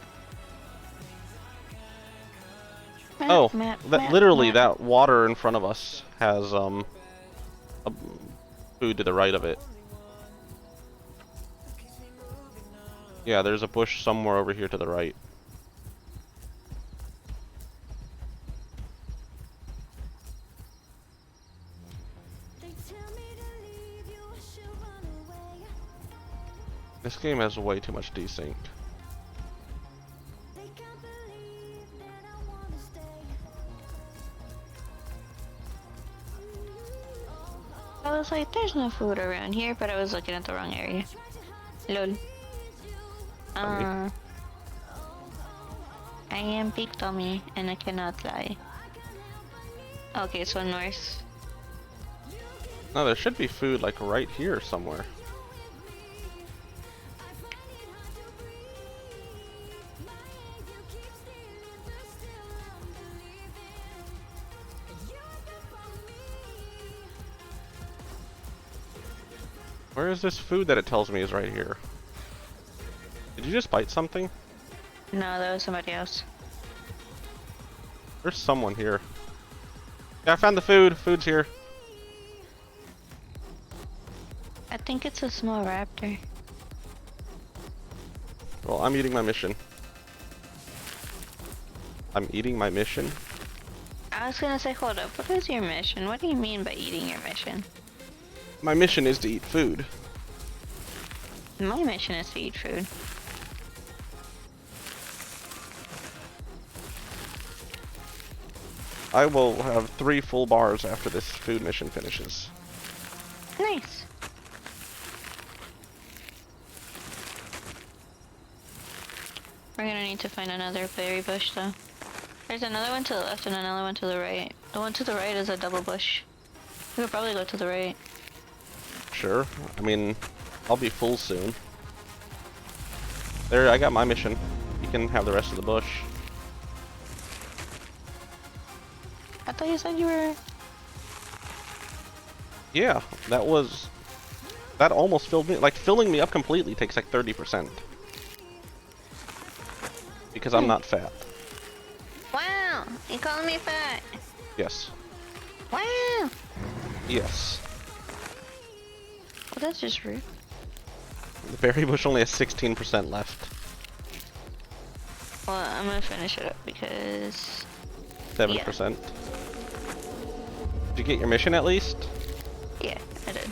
Oh, map, that map, literally map. that water in front of us has a food to the right of it. Yeah, there's a bush somewhere over here to the right. This game has way too much desync. I was like, there's no food around here, but I was looking at the wrong area. Lol. I am Big Tommy, and I cannot lie. Okay, so north. No, there should be food like right here somewhere. Where is this food that it tells me is right here? Did you just bite something? No, that was somebody else. There's someone here. Yeah, I found the food. Food's here. I think it's a small raptor. Well, I'm eating my mission. I'm eating my mission? I was gonna say, hold up, what is your mission? What do you mean by eating your mission? My mission is to eat food. My mission is to eat food. I will have 3 full bars after this food mission finishes. Nice. We're gonna need to find another berry bush though. There's another one to the left and another one to the right. The one to the right is a double bush. We could probably go to the right. Sure. I mean, I'll be full soon. There, I got my mission. You can have the rest of the bush. I thought you said you were... Yeah, that almost filled me. Like, filling me up completely takes like 30%. Because I'm not fat. Wow! You calling me fat? Yes. Wow! Yes. Well, that's just rude. The berry bush only has 16% left. Well, I'm gonna finish it up because... 7%. Did you get your mission at least? Yeah, I did.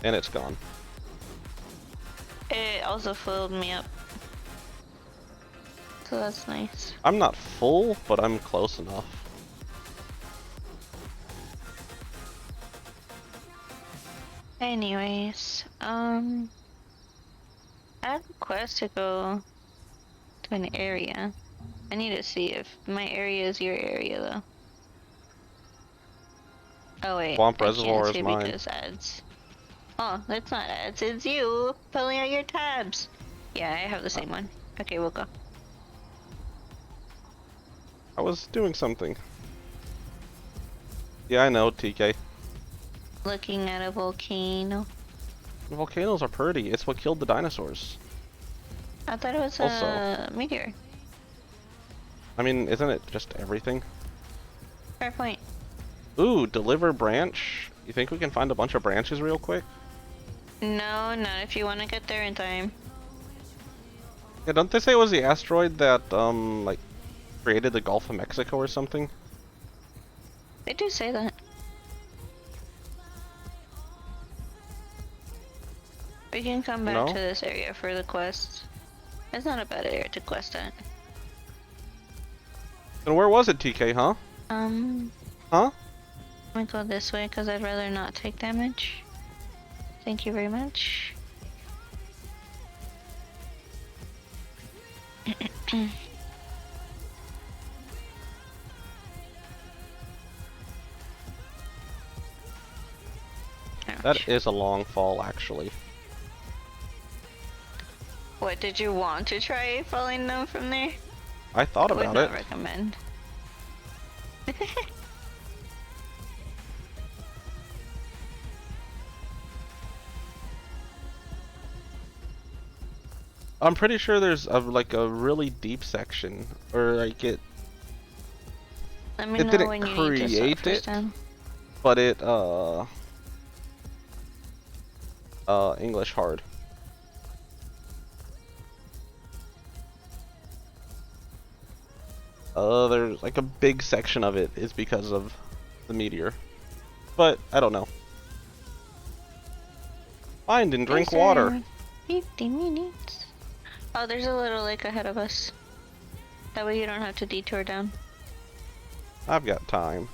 And it's gone. It also filled me up. So that's nice. I'm not full, but I'm close enough. Anyways, I have a quest to go to an area. I need to see if my area is your area though. Oh wait, Swamp I Reservoir can't is see mine. because ads. Oh, that's not ads, it's you pulling out your tabs. Yeah, I have the same one. Okay, we'll go. I was doing something. Yeah, I know, TK. Looking at a volcano. Volcanoes are pretty. It's what killed the dinosaurs. I thought it was Also. a meteor. I mean, isn't it just everything? Fair point. Ooh, deliver branch. You think we can find a bunch of branches real quick? No, not if you want to get there in time. Yeah, don't they say it was the asteroid that, like, created the Gulf of Mexico or something? They do say that. We can come back No? to this area for the quest. It's not a bad area to quest at. And where was it, TK, huh? Huh? Let me go this way because I'd rather not take damage. Thank you very much. That is a long fall, actually. What, did you want to try falling down from there? I thought I would about not it. recommend. I'm pretty sure there's like a really deep section, or like it. Let me It know didn't when you need to start create first it, time. but it English hard. There's like a big section of it is because of the meteor, but I don't know. Find and drink Yes, water. sir. 50 minutes. Oh, there's a little lake ahead of us. That way you don't have to detour down. I've got time.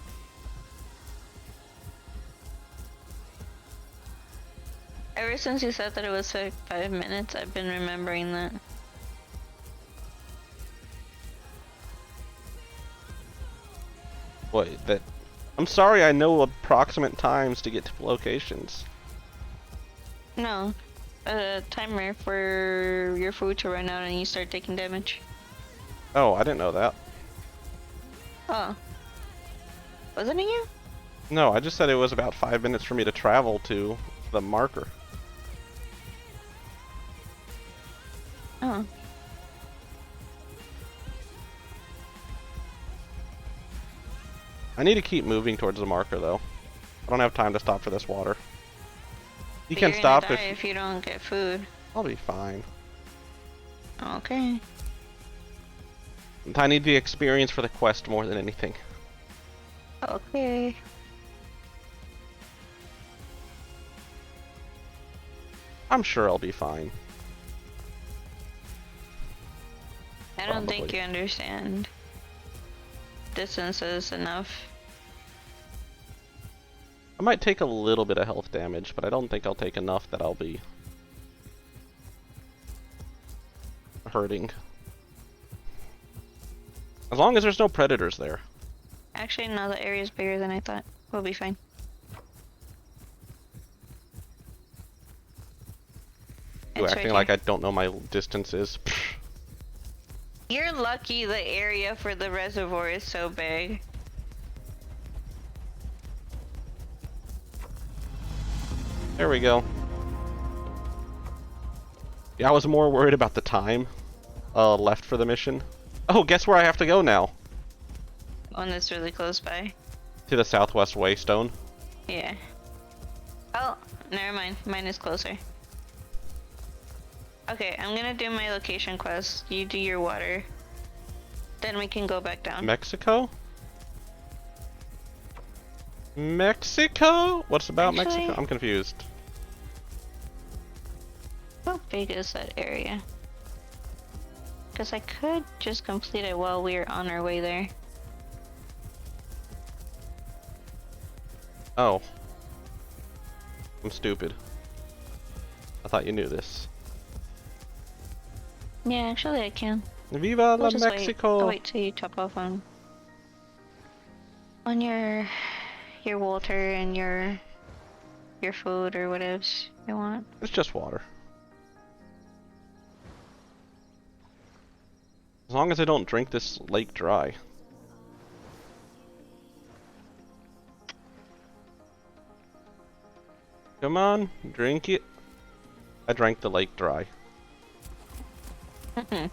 Ever since you said that it was like 5 minutes, I've been remembering that. What? That? I'm sorry. I know approximate times to get to locations. No, a timer for your food to run out and you start taking damage. Oh, I didn't know that. Oh. Wasn't it you? No, I just said it was about 5 minutes for me to travel to the marker. Oh. I need to keep moving towards the marker, though. I don't have time to stop for this water. You But can you're stop gonna die if you don't get food. I'll be fine. Okay. I need the experience for the quest more than anything. Okay. I'm sure I'll be fine. I don't think Probably. you understand distances enough. I might take a little bit of health damage, but I don't think I'll take enough that I'll be hurting. As long as there's no predators there. Actually, no, the area's bigger than I thought. We'll be fine. You It's acting right like here. I don't know my distances. You're lucky the area for the reservoir is so big. There we go. Yeah, I was more worried about the time left for the mission. Oh, guess where I have to go now? One that's really close by. To the Southwest Waystone. Yeah. Oh, never mind. Mine is closer. Okay, I'm gonna do my location quest. You do your water. Then we can go back down. Mexico? Mexico? What's about Actually- Mexico? I'm confused. How big is that area? Because I could just complete it while we're on our way there. Oh. I'm stupid. I thought you knew this. Yeah, actually I can. Viva I'll la just Mexico! I'll wait till you top off on your water and your food or whatever you want. It's just water. As long as I don't drink this lake dry. Come on, drink it. I drank the lake dry. How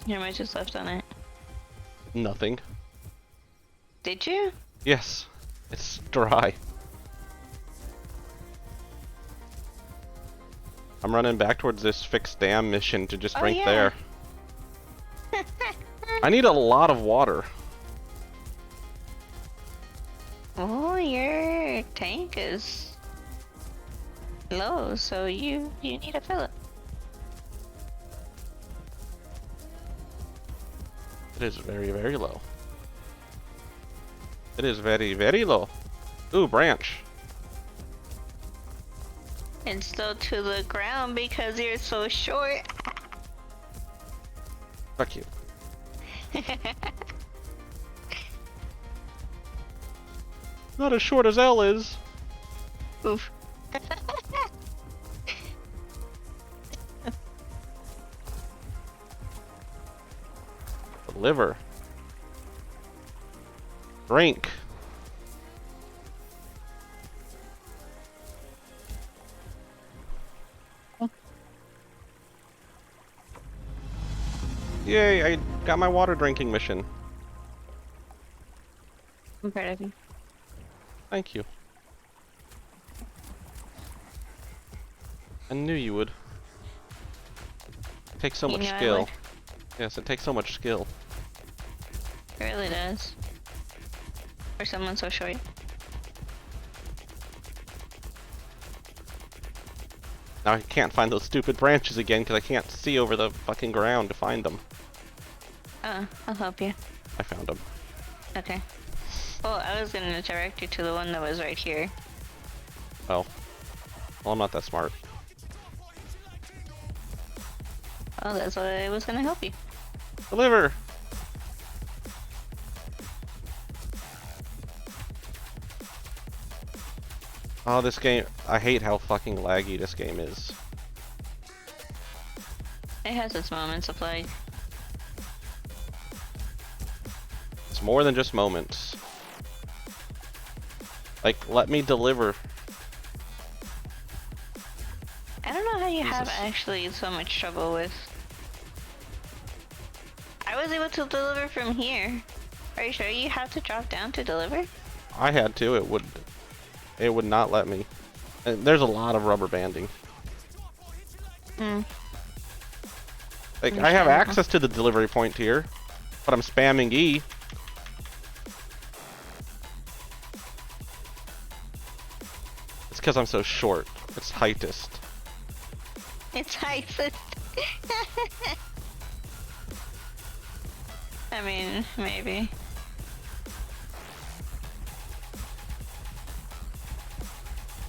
much is left on it? Nothing. Did you? Yes, it's dry. I'm running back towards this fixed dam mission to just Oh, drink yeah. there. I need a lot of water. Oh, your tank is low, so you need to fill it. It is very, very low. It is very, very low. Ooh, branch. It's low to the ground because you're so short. Fuck you. Not as short as Elle is. Oof. Liver. Drink. Yay, I got my water drinking mission. I'm proud of you. Thank you. I knew you would. It takes so much knew I skill. would. Yes, it takes so much skill. It really does. For someone so short. Now I can't find those stupid branches again because I can't see over the fucking ground to find them. I'll help you. I found them. Okay. Well, I was gonna direct you to the one that was right here. Oh. Well, I'm not that smart. Oh, that's why I was gonna help you. Deliver! Oh, this game, I hate how fucking laggy this game is. It has its moments of lag. It's more than just moments. Like, let me deliver. I don't know how you have Jesus. actually so much trouble with... I was able to deliver from here. Are you sure you have to drop down to deliver? I had to, it would not let me. And there's a lot of rubber banding. Hmm. Like, I'm I have sure. access to the delivery point here, but I'm spamming E. It's because I'm so short. It's heightest. It's ISIS. I mean, maybe.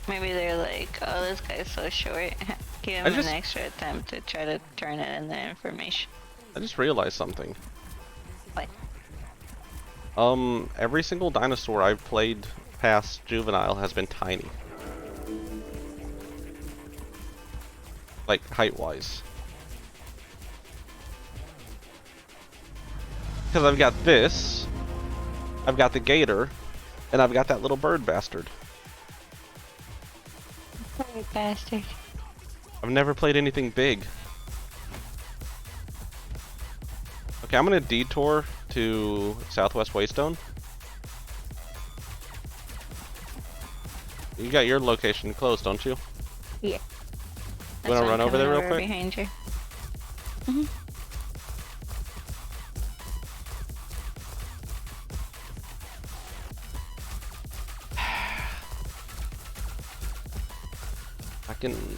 Maybe they're like, oh, this guy's so short. Give him an extra attempt to try to turn it in the information. I just realized something. What? Every single dinosaur I've played past Juvenile has been tiny. Like, height-wise. Because I've got this, I've got the gator, and I've got that little bird bastard. Poor bastard. I've never played anything big. Okay, I'm gonna detour to Southwest Waystone. You got your location closed, don't you? Yeah. You wanna run over there real quick? Behind you. Mhm.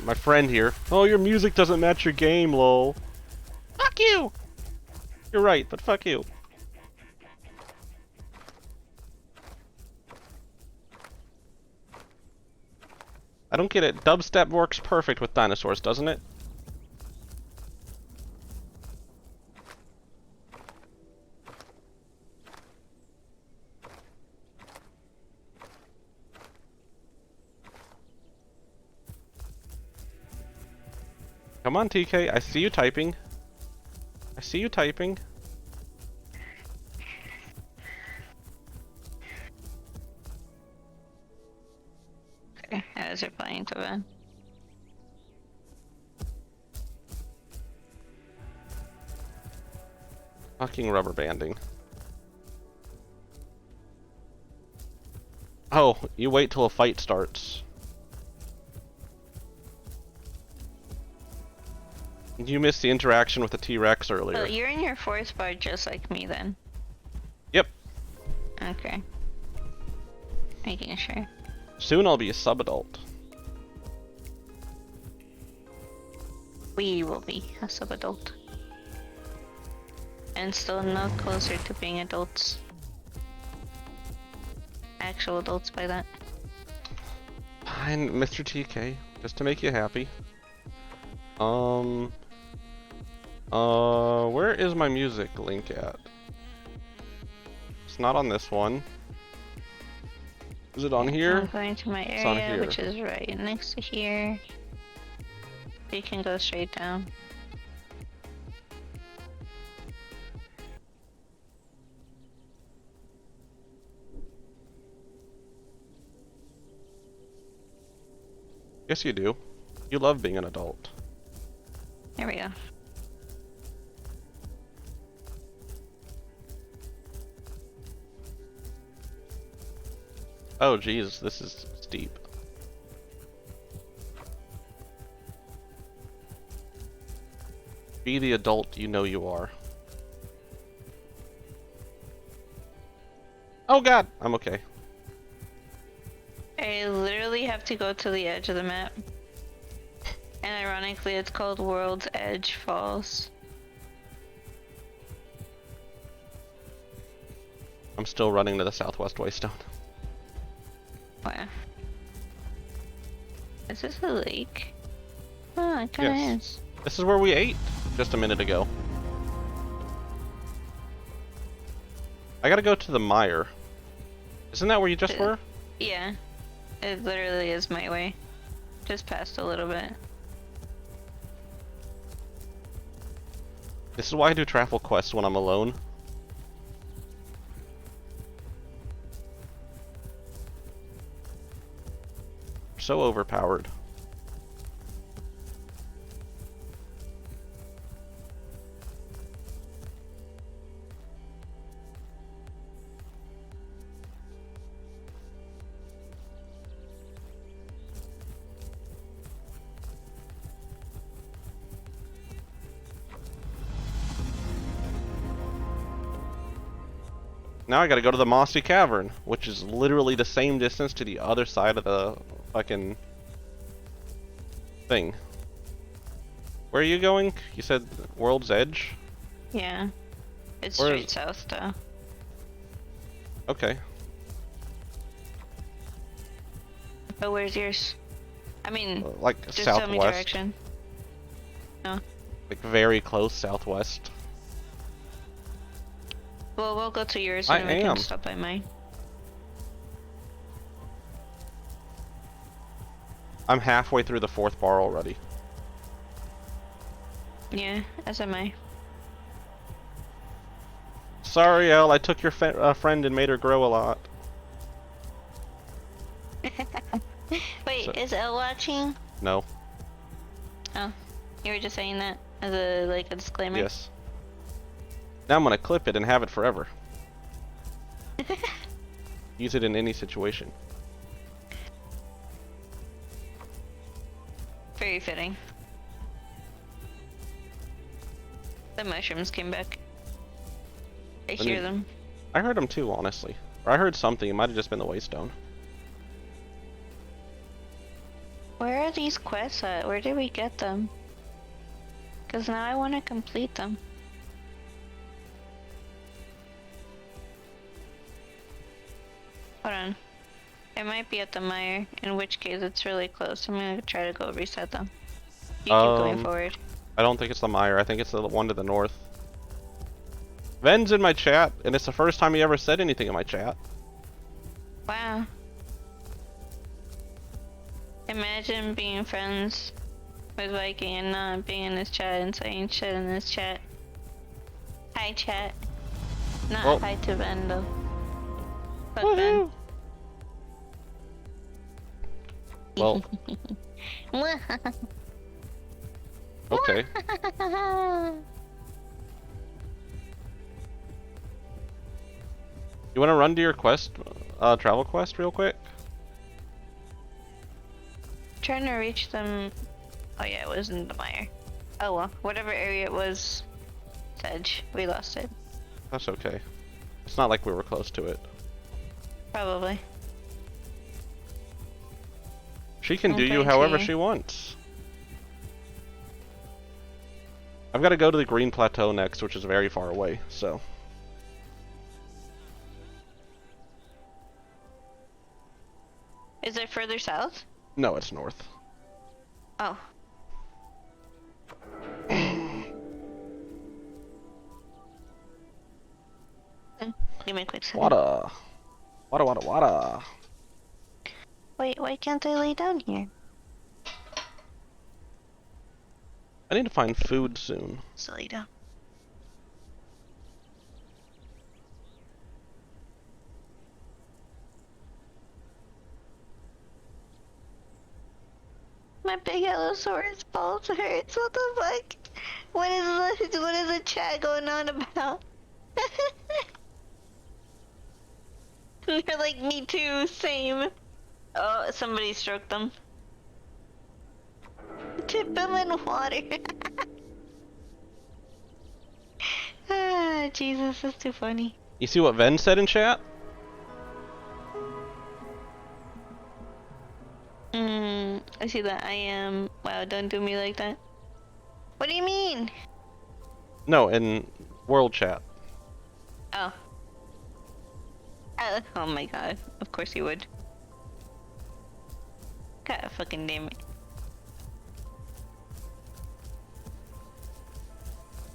My friend here. Oh, your music doesn't match your game, lol. Fuck you! You're right, but fuck you. I don't get it. Dubstep works perfect with dinosaurs, doesn't it? Come on, TK. I see you typing. I see you typing. Okay, as you're playing to win. Fucking rubber banding. Oh, you wait till a fight starts. You missed the interaction with the T-Rex earlier. Oh, you're in your fourth bar just like me then. Yep. Okay. Making sure. Soon I'll be a sub-adult. We will be a sub-adult. And still no closer to being adults. Actual adults by that. Fine, Mr. TK, just to make you happy. Where is my music link at? It's not on this one. Is it on here? I'm going to my It's on area, here. which is right next to here. You can go straight down. Yes, you do. You love being an adult. There we go. Oh, geez, this is steep. Be the adult you know you are. Oh god, I'm okay. I literally have to go to the edge of the map. And ironically, it's called World's Edge Falls. I'm still running to the southwest waystone. Wow. Is this a lake? Oh, it kinda Yes. is. This is where we ate just a minute ago. I gotta go to the mire. Isn't that where you just were? Yeah. It literally is my way. Just past a little bit. This is why I do travel quests when I'm alone. So overpowered. Now I gotta go to the Mossy Cavern, which is literally the same distance to the other side of the fucking thing. Where are you going? You said World's Edge? Yeah. It's Where straight is- south though. Okay. But where's yours? I mean, Like just tell me southwest. direction. No. Like very close southwest. Well, we'll go to yours I and we am. can stop by mine. I'm halfway through the fourth bar already. Yeah, as am I. Sorry, Elle, I took your friend and made her grow a lot. Wait, So- is Elle watching? No. Oh, you were just saying that as a like a disclaimer. Yes. Now I'm gonna clip it and have it forever. Use it in any situation. Very fitting. The mushrooms came back. I When hear you- them. I heard them too, honestly. Or I heard something. It might have just been the Waystone. Where are these quests at? Where did we get them? Because now I want to complete them. Hold on. It might be at the mire, in which case it's really close. I'm gonna try to go reset them. You keep going forward. I don't think it's the Mire. I think it's the one to the north. Ven's in my chat, and it's the first time he ever said anything in my chat. Wow. Imagine being friends with Viking and not being in his chat and saying shit in his chat. Hi, chat. Not Well- hi to Ben, though. But Ben. Well, okay. You want to run to your quest, travel quest real quick? Trying to reach them. Oh yeah, it was in the mire. Oh well, whatever area it was, Sedge, we lost it. That's okay. It's not like we were close to it. Probably. She can do Okay, you however see. she wants. I've got to go to the Green Plateau next, which is very far away, so. Is it further south? No, it's north. Oh. Give me a quick second. Water. Water, water, water. Wait, why can't I lay down here? I need to find food soon. So lay down. My big Allosaurus balls hurts. What the fuck? What is the chat going on about? They're like, me too, same. Oh, somebody stroked them. Tip them in water. Ah, Jesus, that's too funny. You see what Ven said in chat? I see that. I am. Wow, don't do me like that. What do you mean? No, in world chat. Oh. Oh my god. Of course you would. God fucking damn it.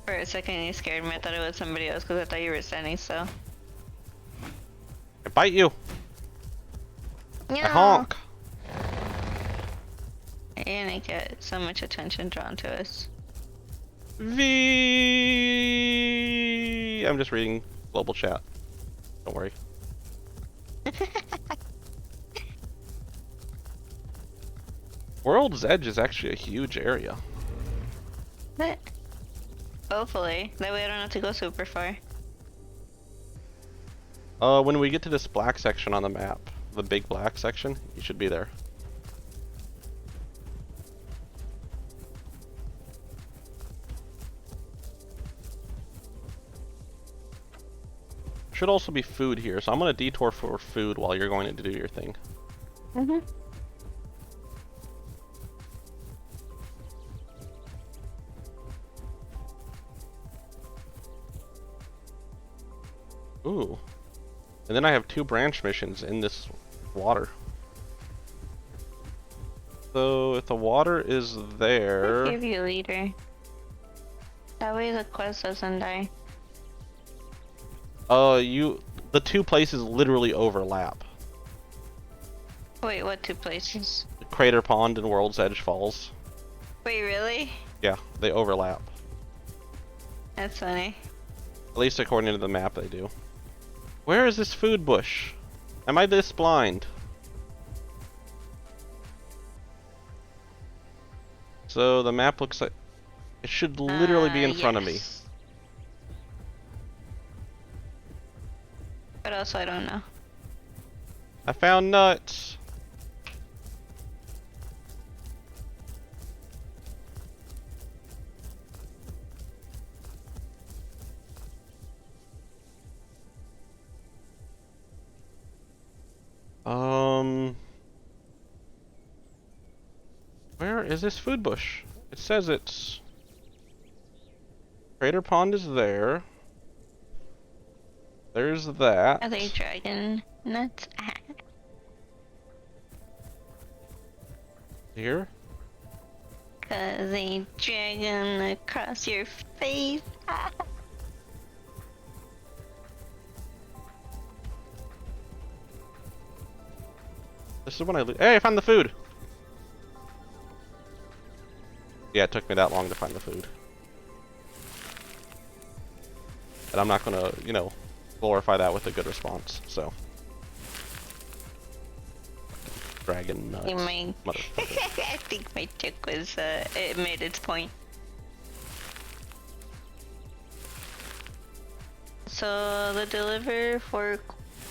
For a second you scared me. I thought it was somebody else because I thought you were standing still. I bite you. No. I honk. And I get so much attention drawn to us. V. I'm just reading global chat. Don't worry. World's Edge is actually a huge area. But hopefully, that way I don't have to go super far. When we get to this black section on the map, the big black section, you should be there. Should also be food here, so I'm gonna detour for food while you're going to do your thing. Mm-hmm. Ooh. And then I have 2 branch missions in this water. So if the water is there... I'll give you a leader. That way the quest doesn't die. The 2 places literally overlap. Wait, what 2 places? Crater Pond and World's Edge Falls. Wait, really? Yeah, they overlap. That's funny. At least according to the map they do. Where is this food bush? Am I this blind? So the map looks like it should literally be in front of me. But also I don't know. I found nuts. Where is this food bush? It says it's... Crater Pond is there. There's that. Are they dragon nuts? Here? Cause a dragon across your face. This is when I Hey, I found the food! Yeah, it took me that long to find the food. And I'm not gonna, you know, glorify that with a good response, so. Dragon nuts. Motherfucker. I think my tick was, it made its point. So, the deliver for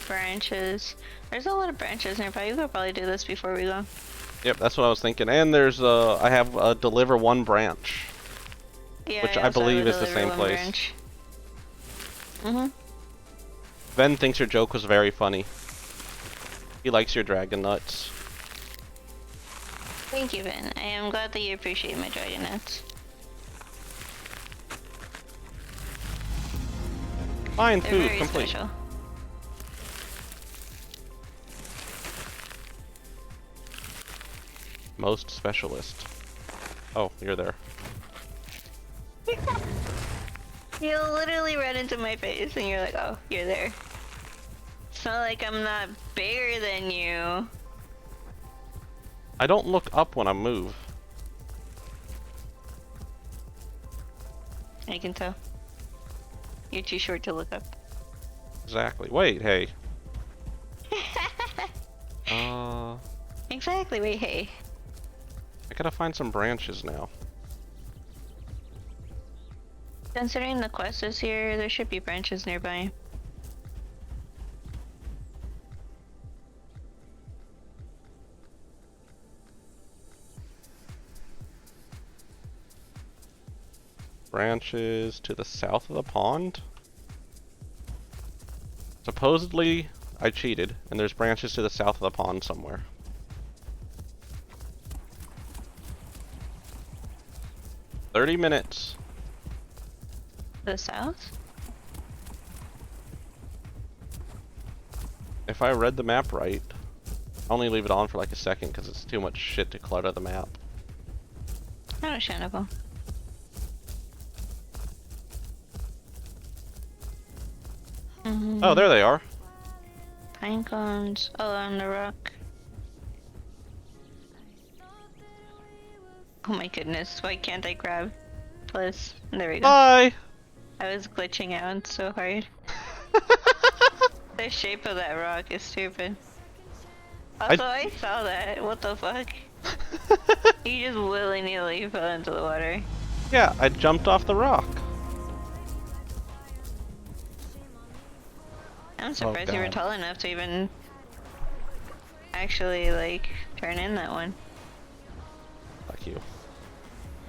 branches. There's a lot of branches nearby. You could probably do this before we go. Yep, that's what I was thinking. And there's, I have a deliver 1 branch. Yeah, which I also have believe a is the same delivery place. branch. Ben thinks your joke was very funny. He likes your dragon nuts. Thank you, Ben. I am glad that you appreciate my dragon nuts. Fine, They're food very complete. special. Most specialist. Oh, you're there. You literally ran into my face and you're like, oh, you're there. It's not like I'm not bigger than you. I don't look up when I move. I can tell. You're too short to look up. Exactly. Wait, hey. Exactly, wait, hey. I gotta find some branches now. Considering the quest is here, there should be branches nearby. Branches to the south of the pond? Supposedly, I cheated, and there's branches to the south of the pond somewhere. "30 minutes. The south? If I read the map right, I only leave it on for like a second because it's too much shit to clutter the map. Understandable. Oh, there they are. Pine cones. Oh, on the rock. Oh my goodness, why can't I grab? Plus, there we go. Bye! I was glitching out so hard. The shape of that rock is stupid. Also, I saw that. What the fuck? You just willy-nilly fell into the water. Yeah, I jumped off the rock. I'm surprised you were God. tall enough to even actually, like, turn in that one. Fuck you.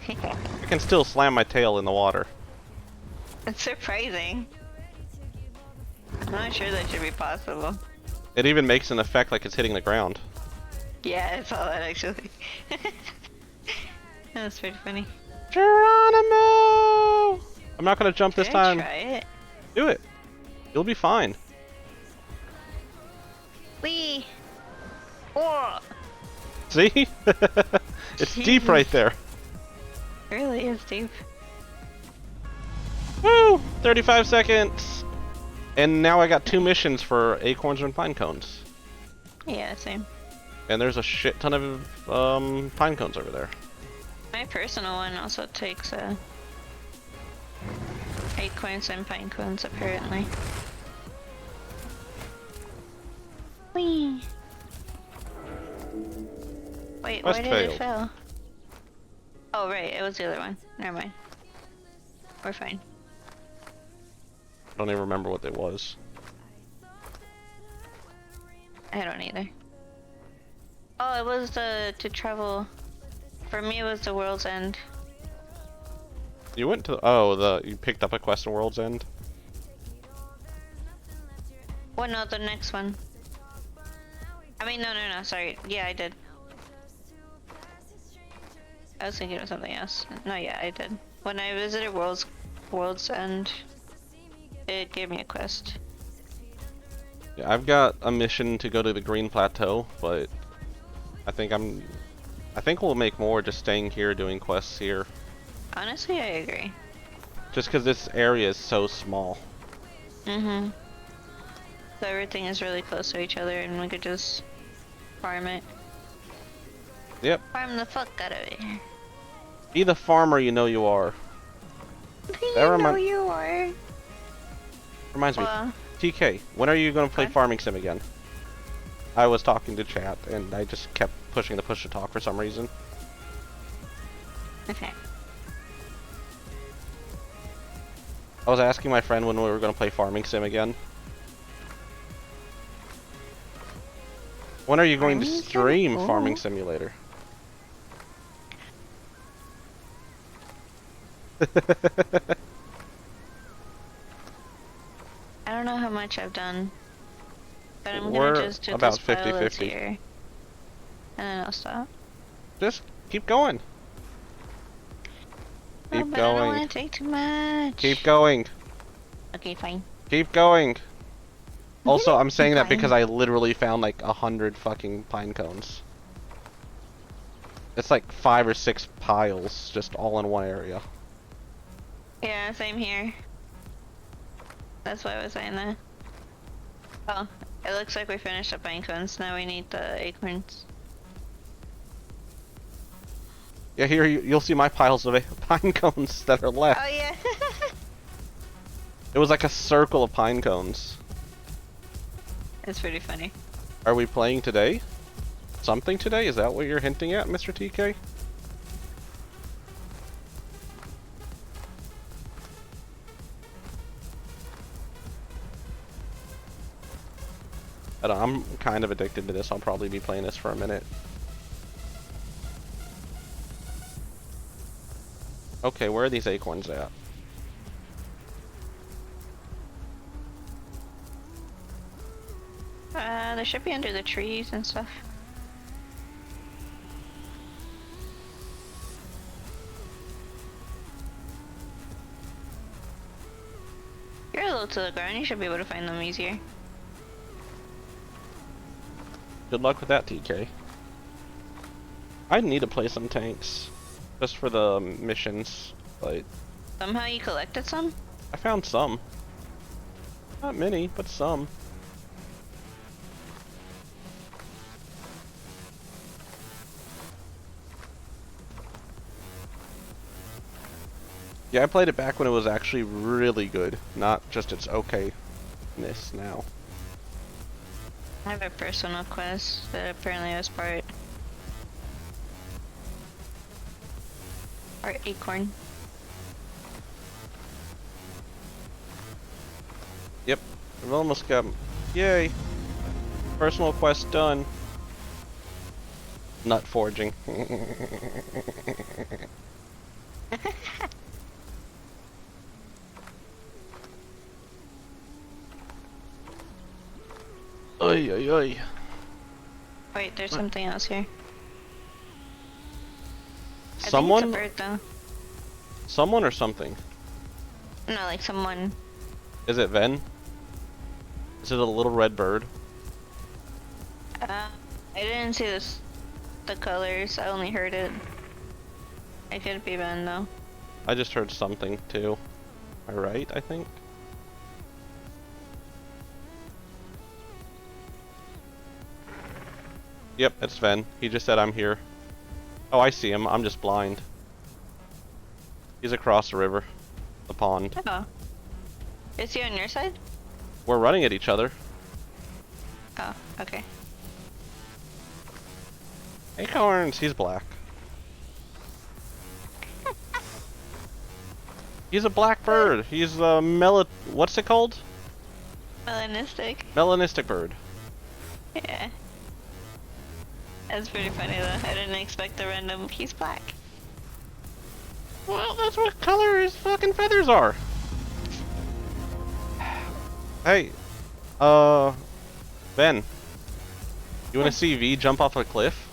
I can still slam my tail in the water. It's surprising. I'm not sure that should be possible. It even makes an effect like it's hitting the ground. Yeah, I saw that actually. That's pretty funny. Geronimo! I'm not gonna jump this Should I time. try it? Do it. You'll be fine. Wee! Oh! See? It's deep right there. It really is deep. Woo! 35 seconds! And now I got 2 missions for acorns and pine cones. Yeah, same. And there's a shit ton of pine cones over there. My personal one also takes acorns and pine cones, apparently. Whee! Wait, Quest why did failed. it fail? Oh, right, it was the other one. Never mind. We're fine. I don't even remember what it was. I don't either. Oh, it was to travel. For me, it was the World's End. You went to you picked up a quest in World's End? Well, no, the next one. I mean, no, sorry. Yeah, I did. I was thinking of something else. No, yeah, I did. When I visited World's End, it gave me a quest. Yeah, I've got a mission to go to the Green Plateau, but I think we'll make more just staying here doing quests here. Honestly, I agree. Just because this area is so small. Mm-hmm. So everything is really close to each other and we could just farm it. Yep. Farm the fuck out of it. Be the farmer you know you are. You are. Reminds Well, me, TK, when are you going to play Farming Sim again? I was talking to chat and I just kept pushing the push to talk for some reason. Okay. I was asking my friend when we were going to play Farming Sim again. When are you going to Farming Sim? stream Ooh. Farming Simulator? I don't know how much I've done, but I'm We're gonna just do about this pile that's 50-50. here, and then I'll stop. Just keep going. Oh, Keep but I don't going. want to take too much. Keep going. Okay, fine. Keep going. Also, I'm saying that Fine. because I literally found like 100 fucking pine cones. It's like 5 or 6 piles just all in one area. Yeah, same here. That's why I was saying that. Oh, it looks like we finished the pine cones. Now we need the acorns. Yeah, here you'll see my piles of pine cones that are left. Oh yeah. It was like a circle of pine cones. It's pretty funny. Are we playing today? Something today? Is that what you're hinting at, Mr. TK? I don't know, I'm kind of addicted to this. I'll probably be playing this for a minute. Okay, where are these acorns at? They should be under the trees and stuff. You're a little to the ground, you should be able to find them easier. Good luck with that, TK. I need to play some tanks. Just for the missions, but... Somehow you collected some? I found some. Not many, but some. Yeah, I played it back when it was actually really good, not just its okayness now. I have a personal quest that apparently was part acorn. Yep, I've almost got... Yay! Personal quest done. Nut forging. Oy, oy, oy. Wait, there's something else here. Someone? I think it's a bird, though. Someone or something? No, like someone. Is it Ven? Is it a little red bird? I didn't see the colors. I only heard it. It could be Ben though. I just heard something too. Am I right? I think. Yep, it's Ven. He just said I'm here. Oh, I see him. I'm just blind. He's across the river. The pond. Oh. Is he on your side? We're running at each other. Oh, okay. Acorns! He's black. He's a black bird. He's a what's it called? Melanistic. Melanistic bird. Yeah. That's pretty funny though. I didn't expect the random he's black. Well, that's what color his fucking feathers are. Hey, Ben. You wanna see V jump off a cliff?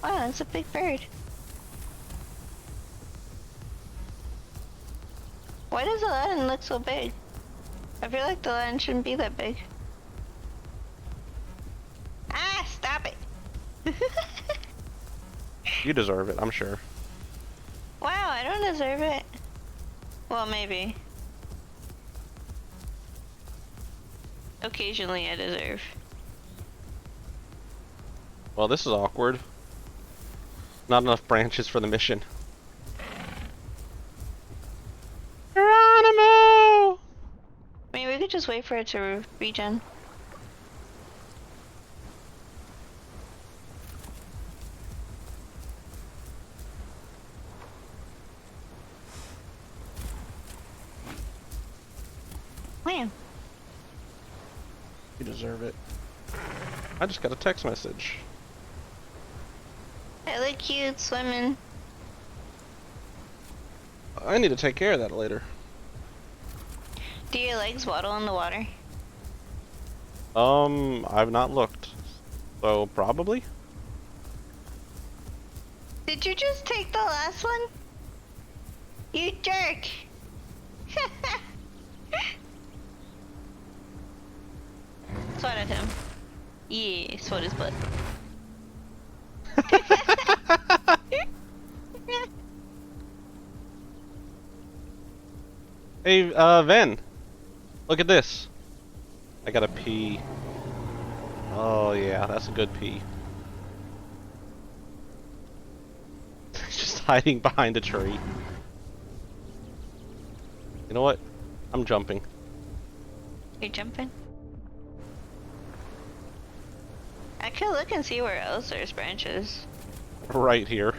Wow, that's a big bird. Why does Aladdin look so big? I feel like the Aladdin shouldn't be that big. Ah, stop it! You deserve it, I'm sure. Wow, I don't deserve it. Well, maybe. Occasionally I deserve. Well, this is awkward. Not enough branches for the mission. Geronimo! I mean, we could just wait for it to regen. Man. You deserve it. I just got a text message. I look cute swimming. I need to take care of that later. Do your legs waddle in the water? I've not looked. So, probably? Did you just take the last one? You jerk! Swat at him. Yeah, swat his butt. Hey, Ven. Look at this. I gotta pee. Oh yeah, that's a good pee. Just hiding behind a tree. You know what? I'm jumping. You're jumping? I could look and see where else there's branches. Right here.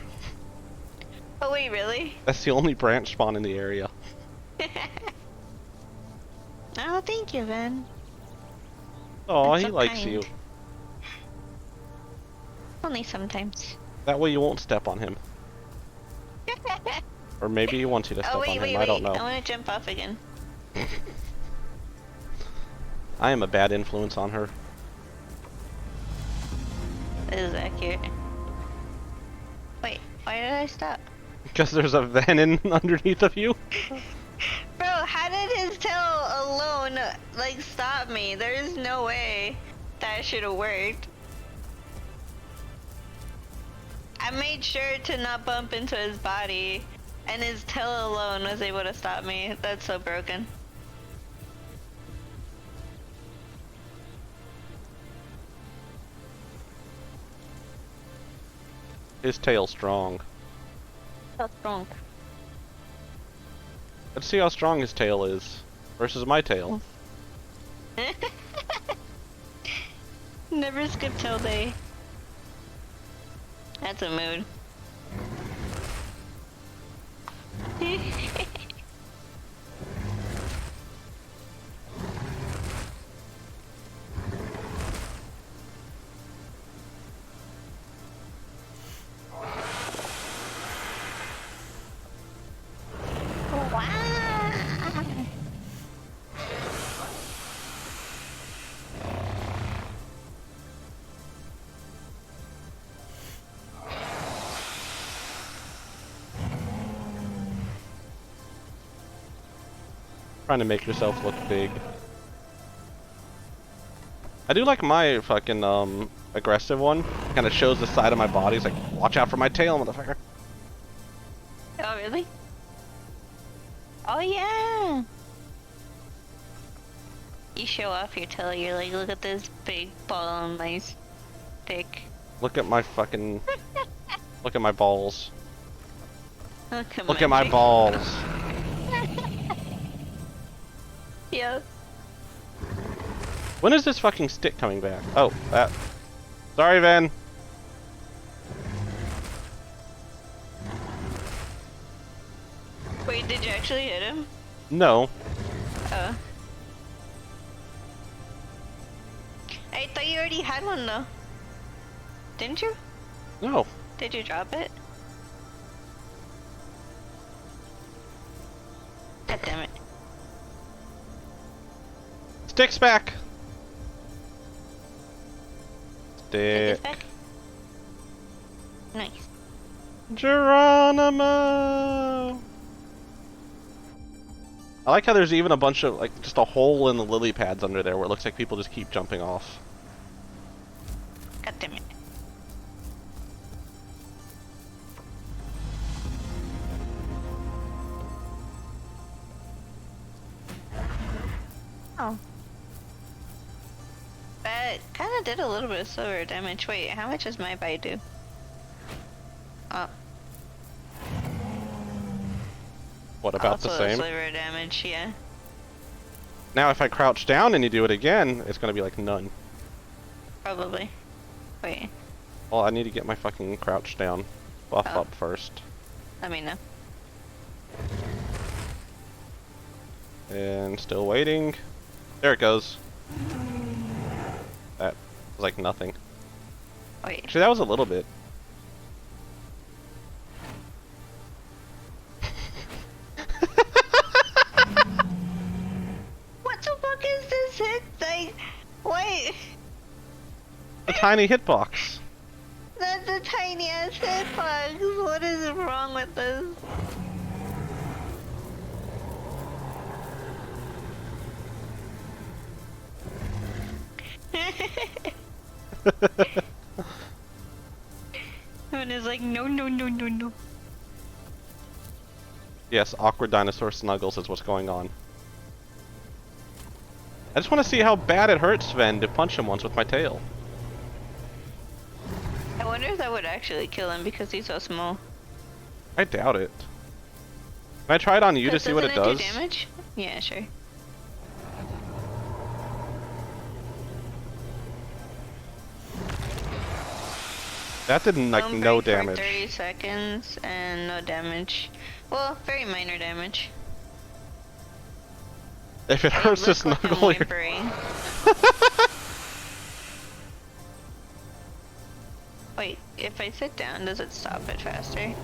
Oh wait, really? That's the only branch spawn in the area. Oh, thank you, Ven. Oh, That's he so likes kind. you. Only sometimes. That way you won't step on him. Or maybe he wants you to step Oh wait, on him, wait, I wait. don't know. I want to jump off again. I am a bad influence on her. This is accurate. Wait, why did I stop? Because there's a venom underneath of you? Bro, how did his tail alone, like, stop me? There's no way that should have worked. I made sure to not bump into his body, and his tail alone was able to stop me. That's so broken. His tail's strong. That's strong. Let's see how strong his tail is versus my tail. Never skip tail day. That's a mood. Trying to make yourself look big. I do like my fucking aggressive one. Kind of shows the side of my body. It's like, watch out for my tail, motherfucker. Oh, really? Oh, yeah! You show off your tail, you're like, look at this big ball on my stick. Look at my fucking... Look at my balls. Look at my big- balls. Yeah. When is this fucking stick coming back? Oh, that. Sorry, Van. Wait, did you actually hit him? No. Oh. I thought you already had one though. Didn't you? No. Did you drop it? God damn it. Stick's back. Is Stick. this back? Nice. Geronimo. I like how there's even a bunch of, like, just a hole in the lily pads under there where it looks like people just keep jumping off. God damn it. Oh. That kind of did a little bit of silver damage. Wait, how much does my bite do? Oh. What, about Also the same? silver damage, yeah. Now if I crouch down and you do it again, it's gonna be like none. Probably. Wait, Well, I need to get my fucking crouch down buff Oh. up first. let me know. And still waiting. There it goes. That was like nothing. Wait. Actually, that was a little bit. tiny hitbox. That's a tiny ass hitbox. What is wrong with this? And it's like, no, no, no, no, no. Yes, awkward dinosaur snuggles is what's going on. I just want to see how bad it hurts Sven to punch him once with my tail. I wonder if that would actually kill him because he's so small. I doubt it. Can I try it on you to see what it does? Do damage? Yeah, sure. That did like Bone no break damage. For 30 seconds and no damage. Well, very minor damage. If it hurts to snuggle, you're... Wait, if I sit down, does it stop it faster?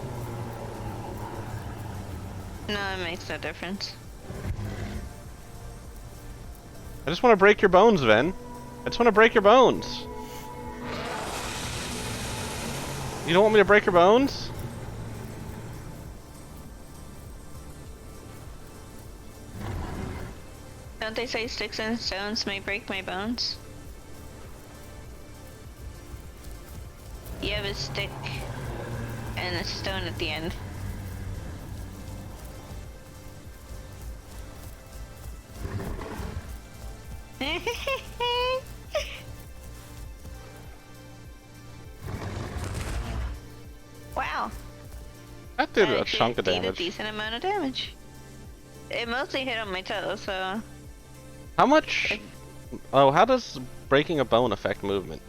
No, it makes no difference. I just want to break your bones, Ven. I just want to break your bones. You don't want me to break your bones? Don't they say sticks and stones may break my bones? You have a stick and a stone at the end. Wow. That did That a actually chunk of did a damage. decent amount of damage. It mostly hit on my toe, so... How much? Oh, how does breaking a bone affect movement?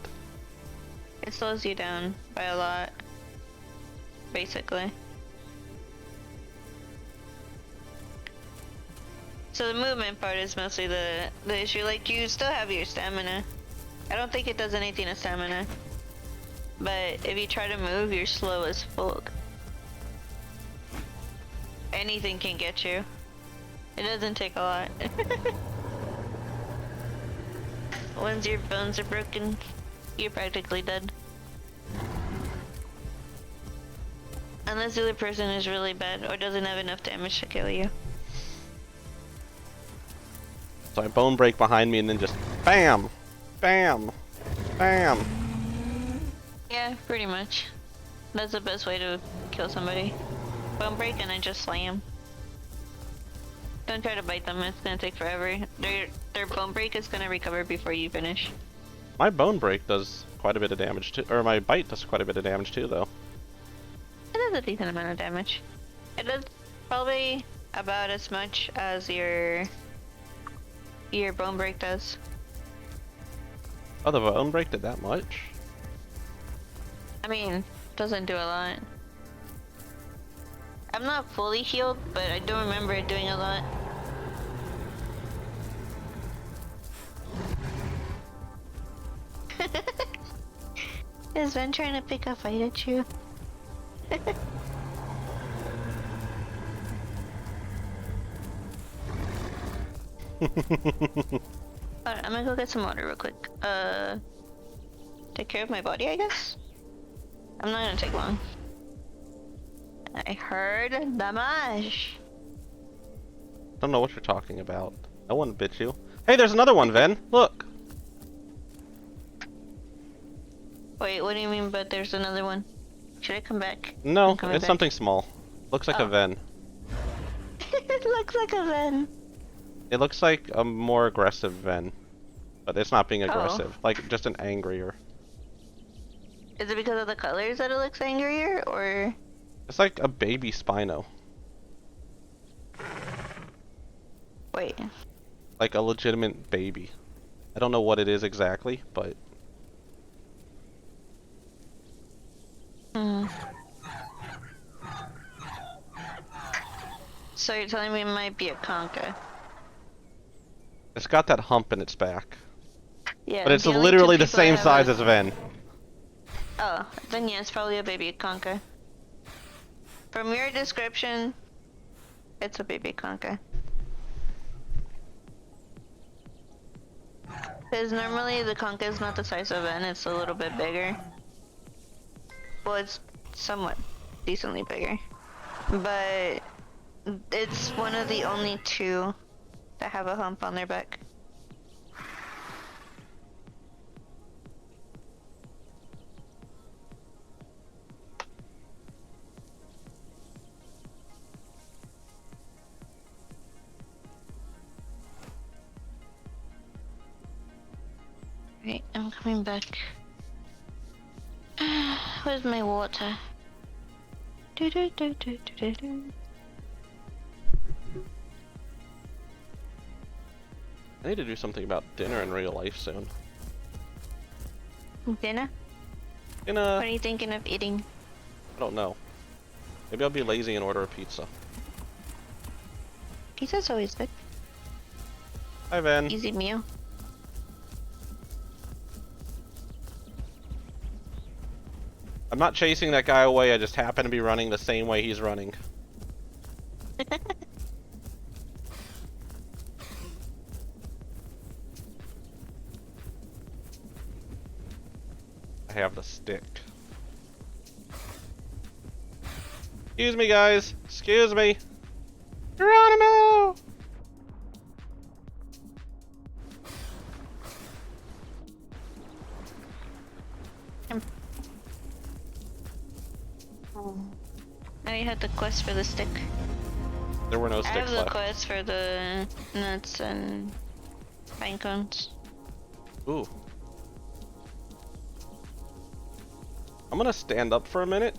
It slows you down by a lot. Basically. So the movement part is mostly the issue. Like, you still have your stamina. I don't think it does anything to stamina. But if you try to move, you're slow as fuck. Anything can get you. It doesn't take a lot. Once your bones are broken, you're practically dead. Unless the other person is really bad or doesn't have enough damage to kill you. So I bone break behind me and then just BAM! BAM! BAM! Yeah, pretty much. That's the best way to kill somebody. Bone break and then just slam. Don't try to bite them, it's gonna take forever. Their bone break is gonna recover before you finish. My bone break does quite a bit of damage too, or my bite does quite a bit of damage too though. It does a decent amount of damage. It does probably about as much as your bone break does. Oh, the bone break did that much? I mean, doesn't do a lot. I'm not fully healed, but I do remember it doing a lot. Is Ven trying to pick a fight at you? Alright, I'm gonna go get some water real quick. Take care of my body, I guess? I'm not gonna take long. I heard damage. Don't know what you're talking about. No one bit you. Hey, there's another one, Ven. Look. Wait, what do you mean, but there's another one? Should I come back? No, I'm coming it's back. something small. Looks like a Oh. Ven. It looks like a Ven. It looks like a more aggressive Ven. But it's not being Oh. aggressive. Like, just an angrier. Is it because of the colors that it looks angrier, or? It's like a baby Spino. Wait. Like a legitimate baby. I don't know what it is exactly, but... Hmm. So you're telling me it might be a conker? It's got that hump in its back. Yeah. But it's the only literally two the people I same have size a- as Ven. Oh, then yeah, it's probably a baby conker. From your description, it's a baby conker. Because normally the conch is not the size of N, it's a little bit bigger. Well, it's somewhat decently bigger. But it's one of the only two that have a hump on their back. Right, I'm coming back. Where's my water? Do do do do do do. I need to do something about dinner in real life soon. Dinner? Dinner. What are you thinking of eating? I don't know. Maybe I'll be lazy and order a pizza. Pizza's always good. Hi, Van. Easy meal. I'm not chasing that guy away, I just happen to be running the same way he's running. I have the stick. Excuse me, guys. Excuse me. Geronimo! I had the quest for the stick. There were no I sticks have the left. quest for the nuts and pine cones. Ooh. I'm gonna stand up for a minute.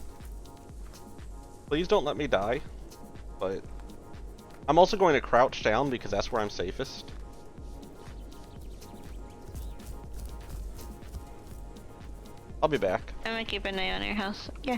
Please don't let me die. But I'm also going to crouch down because that's where I'm safest. I'll be back. I'm gonna keep an eye on your house. Yeah.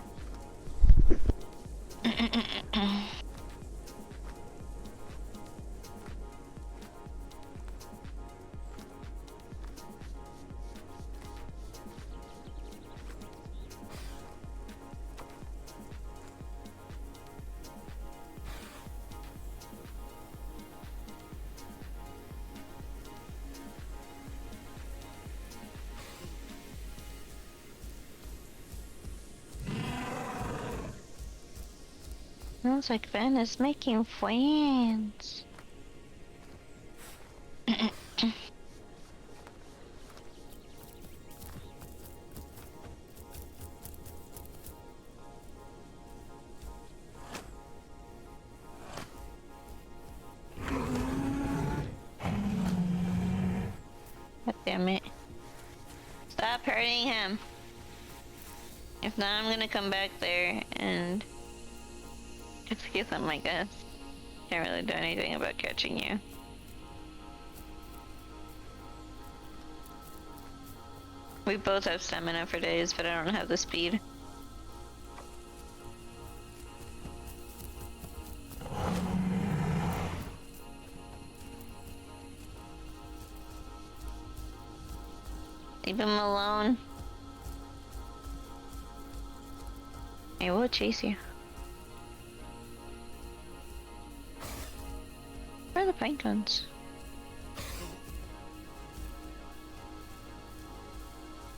Sounds like Van is making friends. God damn it. Stop hurting him. If not, I'm gonna come back there and excuse him, I guess. Can't really do anything about catching you. We both have stamina for days, but I don't have the speed. Leave him alone. I will chase you. Where are the pine cones?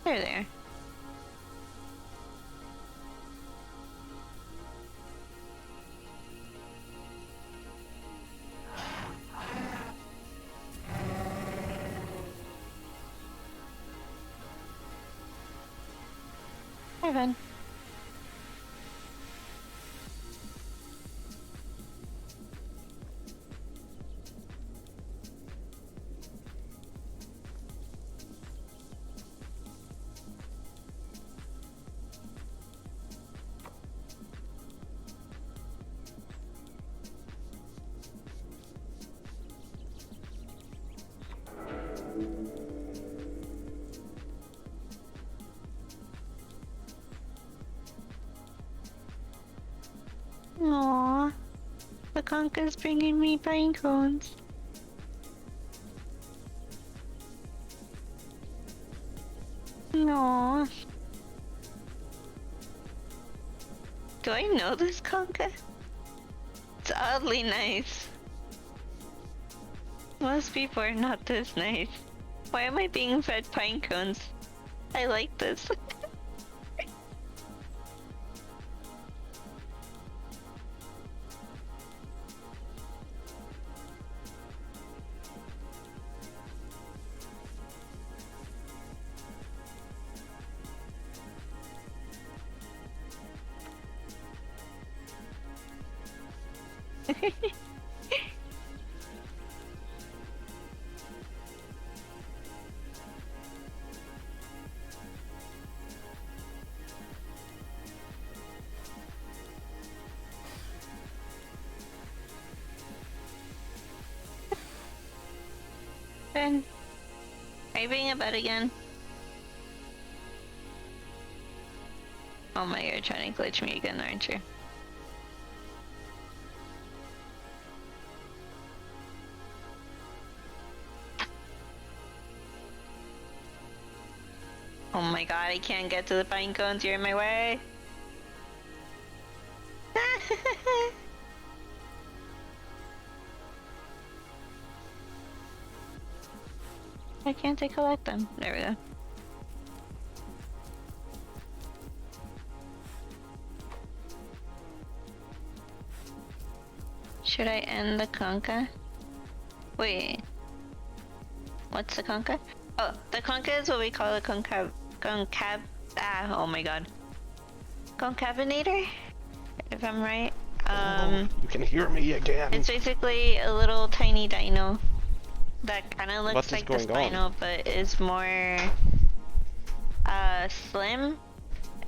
They're there. Hi, Ven. Aww, the conch is bringing me pine cones. Aww. Do I know this conch? It's oddly nice. Most people are not this nice. Why am I being fed pine cones? I like this. Ben, are you being a butt again? Oh my god, you're trying to glitch me again, aren't you? Oh my god, I can't get to the pine cones, you're in my way. Why can't I collect them? There we go. Should I end the conca? Wait. What's the conca? Oh, the conca is what we call a oh my god. Concavinator? If I'm right. You can hear me again. It's basically a little tiny dino that kind of looks like the Spino, but is more slim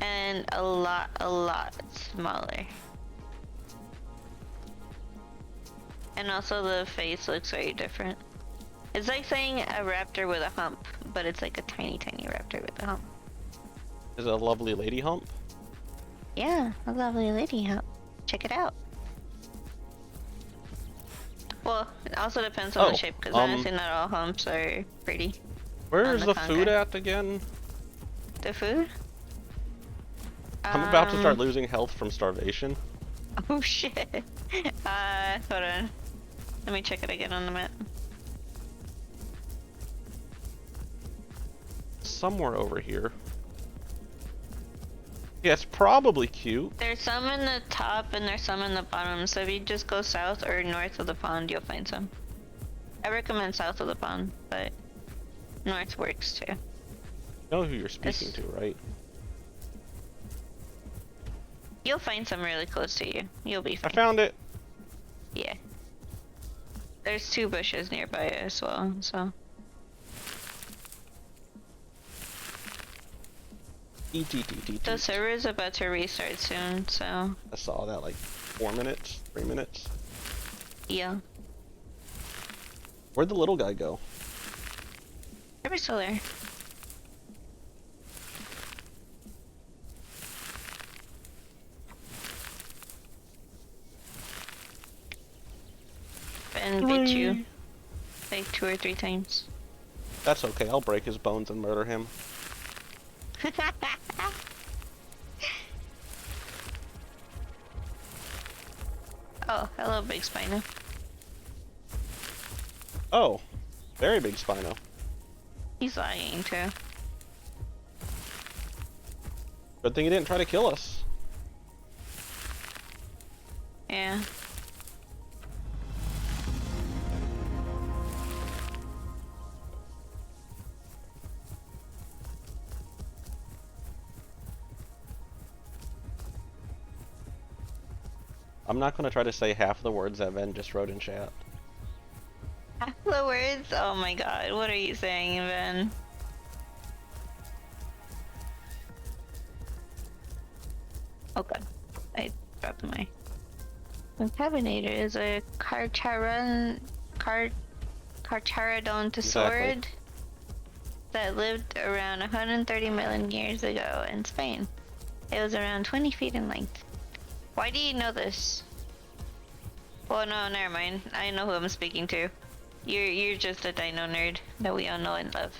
and a lot smaller. And also the face looks very different. It's like saying a raptor with a hump, but it's like a tiny raptor with a hump. Is it a lovely lady hump? Yeah, a lovely lady hump. Check it out. Well, it also depends on the shape, because honestly not all humps are pretty. Where's the food at again? The food? I'm about to start losing health from starvation. Oh shit. Hold on. Let me check it again on the map. Somewhere over here. Yeah, it's probably cute. There's some in the top and there's some in the bottom, so if you just go south or north of the pond, you'll find some. I recommend south of the pond, but north works too. You know who you're speaking to, right? You'll find some really close to you. You'll be fine. I found it! Yeah. There's 2 bushes nearby as well, so. The server is about to restart soon, so. I saw that like 4 minutes, 3 minutes. Yeah. Where'd the little guy go? They're still there. Ben bit you like 2 or 3 times. That's okay, I'll break his bones and murder him. Oh, hello, big Spino. Oh, very big Spino. He's lying too. Good thing he didn't try to kill us. Yeah. I'm not gonna try to say half the words that Ven just wrote in chat. Half the words? Oh my god, what are you saying, Ben? Oh god, I dropped my... Concavinator is a Carcharodontosaurus that lived around 130 million years ago in Spain. It was around 20 feet in length. Why do you know this? Well, no, never mind. I know who I'm speaking to. You're just a dino nerd that we all know and love.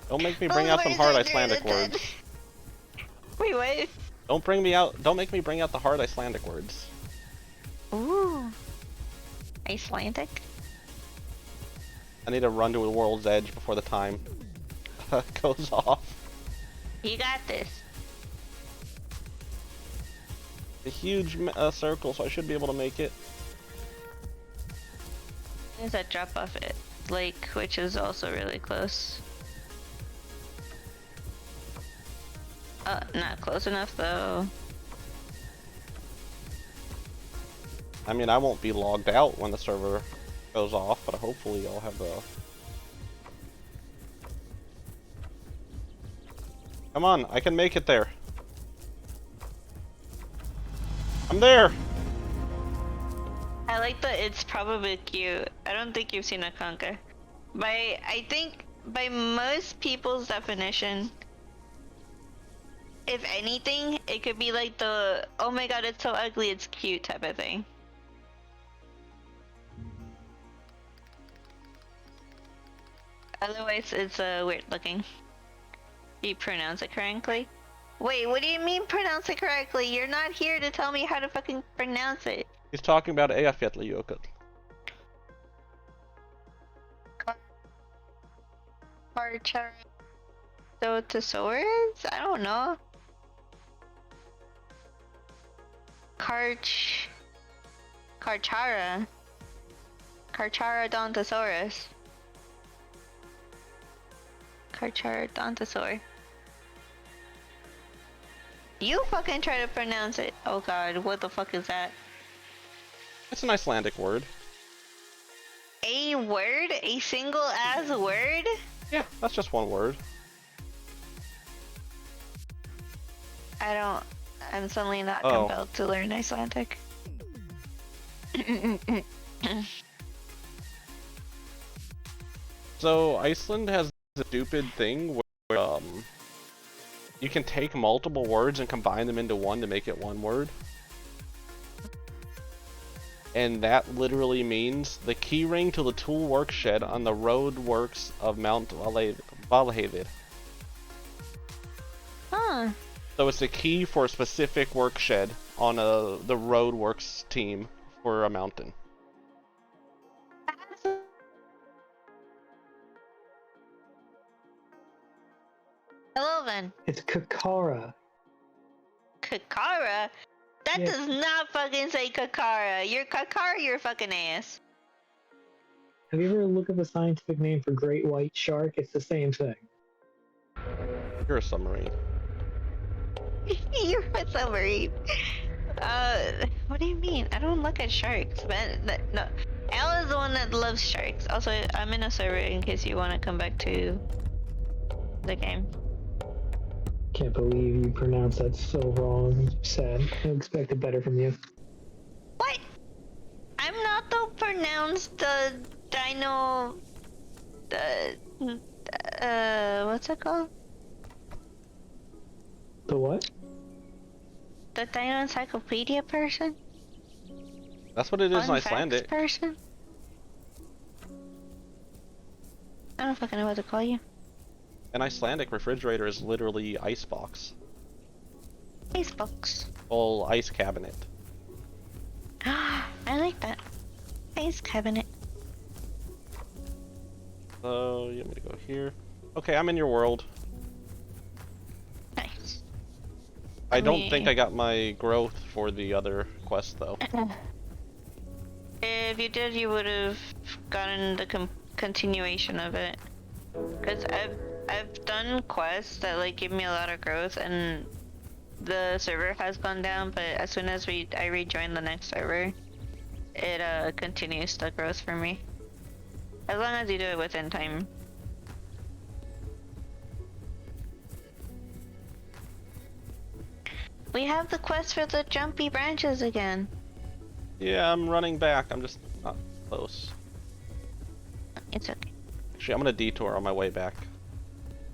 Don't make me bring out some hard Icelandic words. Wait, what? Don't make me bring out the hard Icelandic words. Ooh. Icelandic? I need to run to a world's edge before the time goes off. You got this. A huge circle, so I should be able to make it. There's a drop off it lake, which is also really close. Not close enough though. I mean, I won't be logged out when the server goes off, but hopefully I'll have the... Come on, I can make it there. I'm there! I like that it's probably cute. I don't think you've seen a conker. I think by most people's definition, if anything, it could be like the, oh my god, it's so ugly, it's cute type of thing. Otherwise, it's weird looking. You pronounce it correctly? Wait, what do you mean pronounce it correctly? You're not here to tell me how to fucking pronounce it. He's talking about Eyjafjallajökull. Carcharodontosaurus? I don't know. Carcharodontosaurus. Carcharodontosaur. You fucking try to pronounce it. Oh god, what the fuck is that? It's an Icelandic word. A word? A single ass word? Yeah, that's just one word. I'm suddenly not compelled to learn Icelandic. So Iceland has a stupid thing where you can take multiple words and combine them into one to make it one word. And that literally means the keyring to the tool work shed on the road works of Mount Valhavid. Huh. So it's a key for a specific work shed on the road works team for a mountain. Hello then. It's Kakara. Kakara? That does not fucking say Kakara. You're Kakara, your fucking ass. Have you ever looked up a scientific name for great white shark? It's the same thing. You're a submarine. You're a submarine. What do you mean? I don't look at sharks, but no. Al is the one that loves sharks. Also, I'm in a server in case you want to come back to the game. Can't believe you pronounced that so wrong. Sad. I expected better from you. What? I'm not the pronounced the dino. What's it called? The what? The Dino Encyclopedia person? That's what it is in Fun facts Icelandic. person? I don't fucking know what to call you. An Icelandic refrigerator is literally icebox. Icebox. Full ice cabinet. I like that. Ice cabinet. So you want me to go here? Okay, I'm in your world. Nice. I don't think I got my growth for the other quest though. If you did, you would have gotten the continuation of it. Cause I've done quests that like give me a lot of growth, and the server has gone down. But as soon as I rejoin the next server, it continues the growth for me. As long as you do it within time. We have the quest for the jumpy branches again. Yeah, I'm running back. I'm just not close. It's okay. Actually, I'm gonna detour on my way back.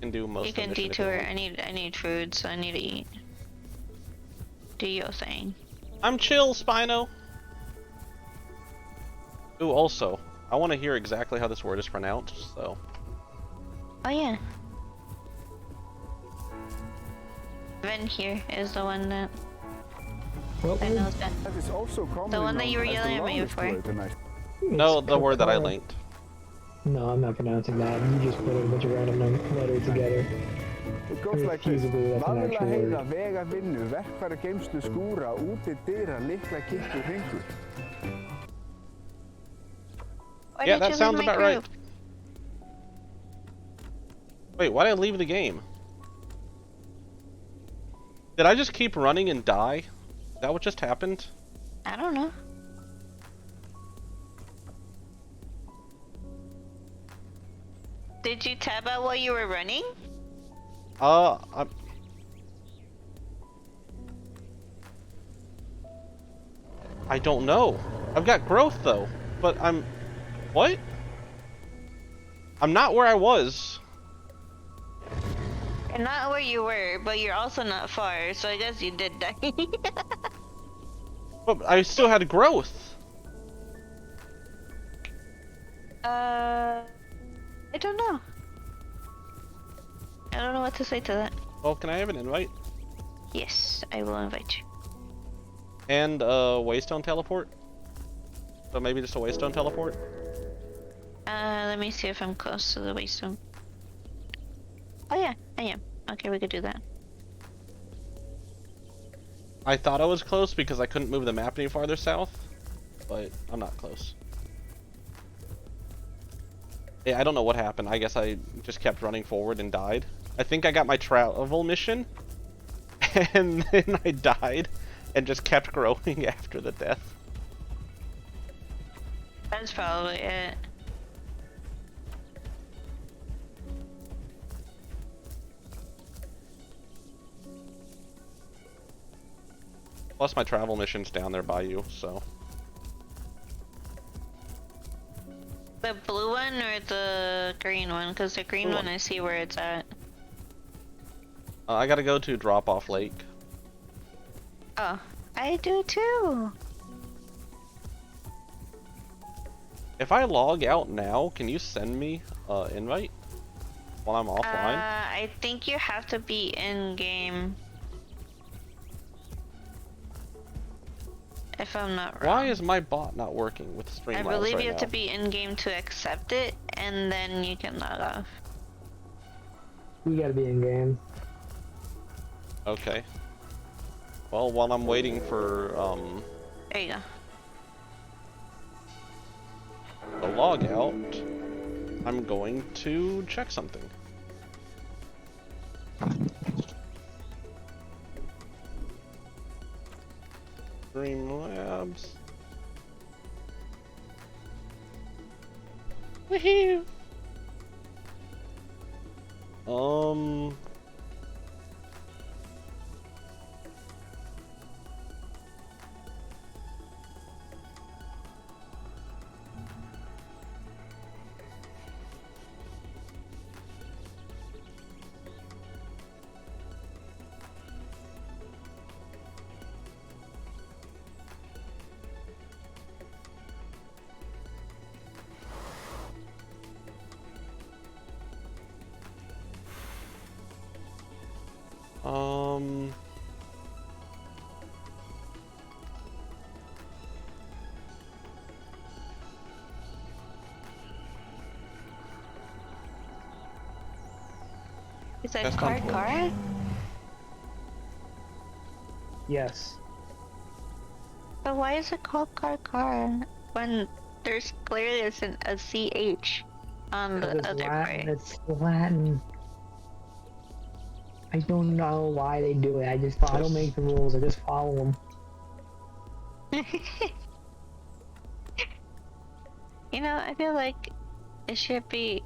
Can do most. You can of the detour. initiative. I need food, so I need to eat. Do your thing. I'm chill, Spino. Ooh, also, I want to hear exactly how this word is pronounced. So. Oh yeah. Ven here is the one that I know that. That is also The one that you were commonly yelling at known me as the before. longest word in No, It's the word that I Kakara. linked. No, I'm not pronouncing that. You just put a bunch of random letters together. It goes like this. Irrefusably, that's an Vafla actual heiða, word. vega vinnu, verkfæra geimslu skúra, úti dyra, likla kittu hringur. Yeah, that sounds about right. Wait, why did I leave the game? Did I just keep running and die? Is that what just happened? I don't know. Did you tab out while you were running? I don't know. I've got growth though, but what? I'm not where I was. You're not where you were, but you're also not far, so I guess you did die. But I still had growth. I don't know. I don't know what to say to that. Well, can I have an invite? Yes, I will invite you. And Waystone teleport? So maybe just a Waystone teleport? Let me see if I'm close to the Waystone. Oh yeah, I am. Okay, we could do that. I thought I was close because I couldn't move the map any farther south, but I'm not close. Yeah, I don't know what happened. I guess I just kept running forward and died. I think I got my travel mission, and then I died, and just kept growing after the death. That's probably it. Plus my travel mission's down there by you, so. The blue one or the green one? Because the green Blue one one. I see where it's at. I gotta go to Drop Off Lake. Oh, I do too. If I log out now, can you send me invite while I'm offline? I think you have to be in game. If I'm not wrong. Why is my bot not working with Streamlabs I believe right you have now? to be in game to accept it, and then you can log off. You gotta be in game. Okay. Well, while I'm waiting for There you go. the log out, I'm going to check something. Streamlabs. Woohoo! Is that That's card not Kara? Yes. But why is it called card Kara when there's clearly a CH on the It's other Latin. part? It's Latin. I don't know why they do it. I don't make the rules. I just follow them. You know, I feel like it should be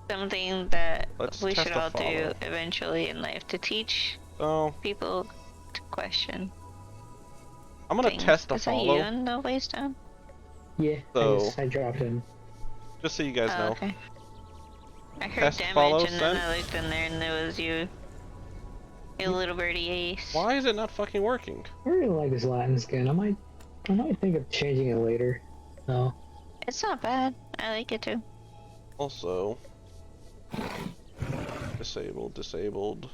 something that Let's we test should the all do follow. eventually in life to teach So people to question. I'm gonna things. test the Is that follow. you in the Waystone? Yeah. So- I dropped him. Just so you guys Oh, know. okay. I heard Test damage follow and then sent. I looked in there and it was you. You little birdie ace. Why is it not fucking working? I really like this Latin skin. I might think of changing it later. No. It's not bad. I like it too. Also, disabled.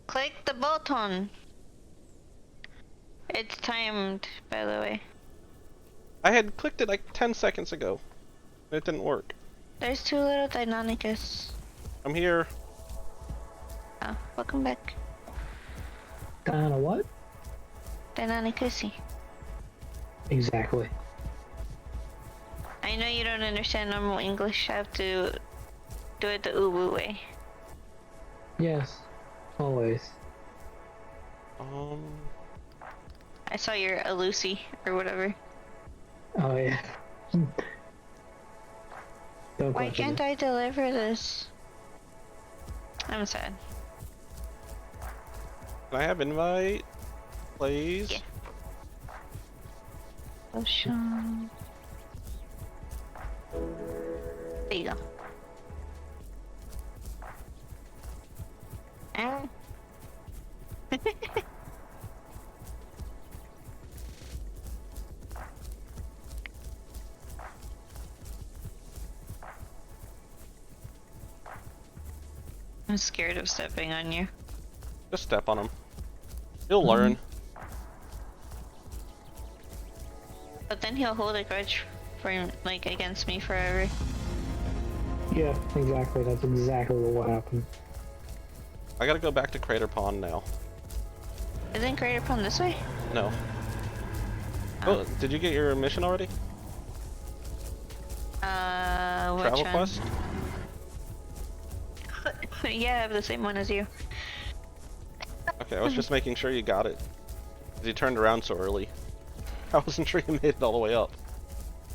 Click the button. It's timed, by the way. I had clicked it like 10 seconds ago. It didn't work. There's two little Deinonychus. I'm here. Oh, welcome back. Diana, what? Deinonychusy. Exactly. I know you don't understand normal English. I have to do it the Uwu way. Yes. Always. I saw your Lucy or whatever. Oh yeah. Don't Why question can't it. I deliver this? I'm sad. Can I have invite, please? Yeah. Ocean. There you go. Ah. I'm scared of stepping on you. Just step on him. He'll learn. But then he'll hold a grudge for like against me forever. Yeah, exactly. That's exactly what will happen. I gotta go back to Crater Pond now. Isn't Crater Pond this way? No. Oh, did you get your mission already? Which Travel one? quest? Yeah, I have the same one as you. Okay, I was just making sure you got it. 'Cause you turned around so early. I wasn't sure you made it all the way up.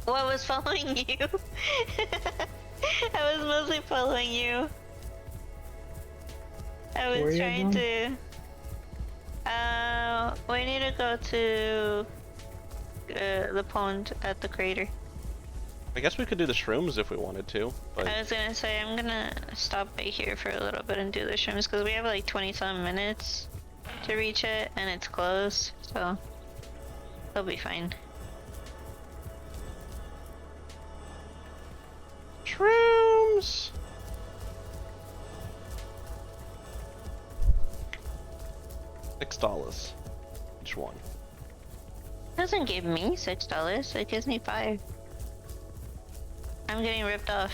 Well, I was following you. I was mostly following you. I Where was you trying going? to... we need to go to the pond at the crater. I guess we could do the shrooms if we wanted to, but I was gonna say, I'm gonna stop right here for a little bit and do the shrooms, because we have like 20-some minutes to reach it, and it's close, so it'll be fine. shrooms! $6 each one. It doesn't give me $6, it gives me 5. I'm getting ripped off.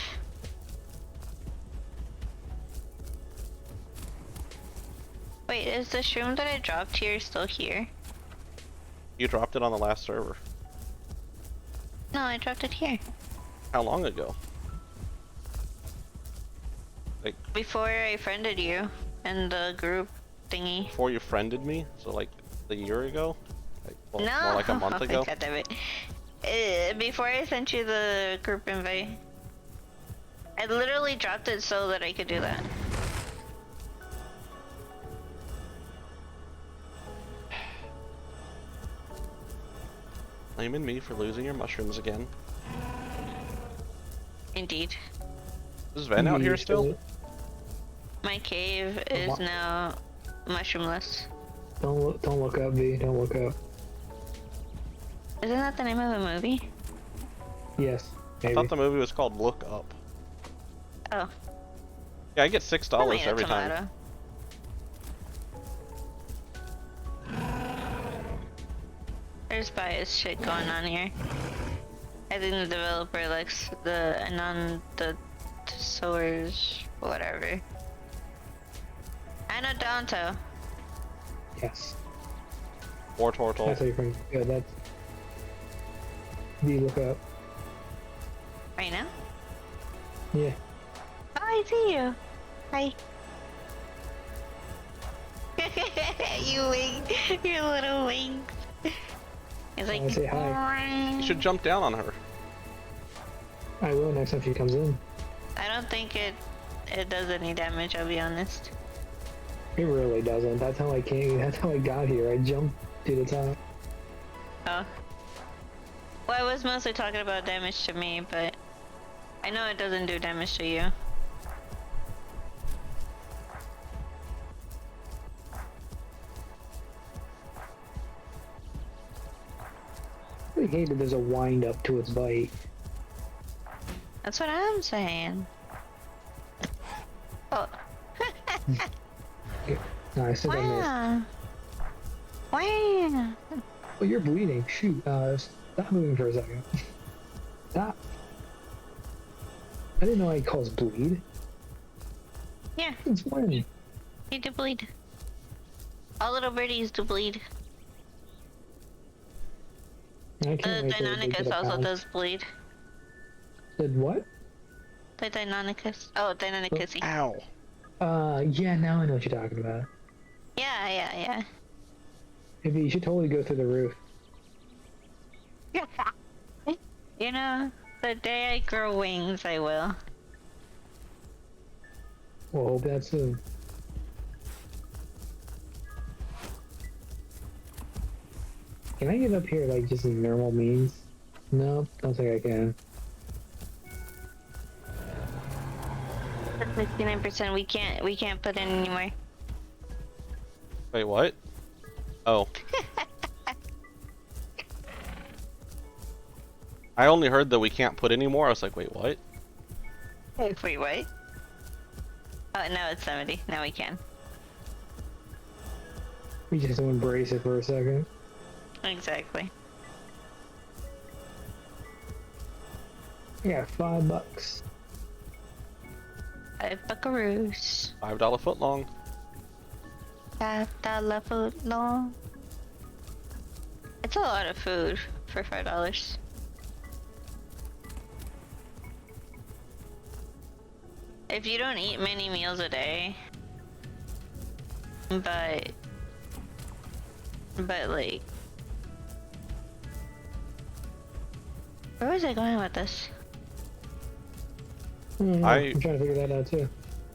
Wait, is the shroom that I dropped here still here? You dropped it on the last server. No, I dropped it here. How long ago? Like, Before I friended you in the group thingy. before you friended me? So like a year ago? Like, well, No! more like a month ago? God damn it. Before I sent you the group invite. I literally dropped it so that I could do that. Blaming me for losing your mushrooms again. Indeed. Is Ven out here still? My cave is now mushroomless. Don't look up, V. Don't look up. Isn't that the name of the movie? Yes. I thought the movie was called Look Up. Oh. Yeah, I get $6 Tomato, every tomato. time. There's bias shit going on here. I think the developer likes the Anontosaurs, whatever. Anodonto. Yes. Or Tortle. That's how you bring. Yeah, that's. V, look up. Right now? Yeah. Oh, I see you. Hi. You wink. Your little winks. It's like. Say hi. You should jump down on her. I will next time she comes in. I don't think it does any damage, I'll be honest. It really doesn't. That's how I came. That's how I got here. I jumped to the top. Oh. Well, I was mostly talking about damage to me, but I know it doesn't do damage to you. I hate that there's a wind up to its bite. That's what I'm saying. Oh. No, I said I missed. Wow. Wow. Oh, you're bleeding. Shoot. Stop moving for a second. Stop. I didn't know it calls bleed. Yeah. It's when. You do bleed. All little birdies do bleed. I The can't wait till they get Deinonychus a also patch. does bleed. Did what? The Deinonychus. Oh, Deinonychus. Ow. Yeah, now I know what you're talking about. Yeah. Maybe you should totally go through the roof. You know, the day I grow wings, I will. Well, hope that's soon. Can I get up here like just in normal means? No, don't think I can. 69%. We can't put in anymore. Wait, what? Oh. I only heard that we can't put any more. I was like, wait, what? Wait, what? Oh, now it's 70. Now we can. We just embrace it for a second. Exactly. Yeah, $5. $5 buckaroos. $5 foot long. $5 foot long. It's a lot of food for $5. If you don't eat many meals a day, but like, where was I going with this? I'm trying to figure that out too.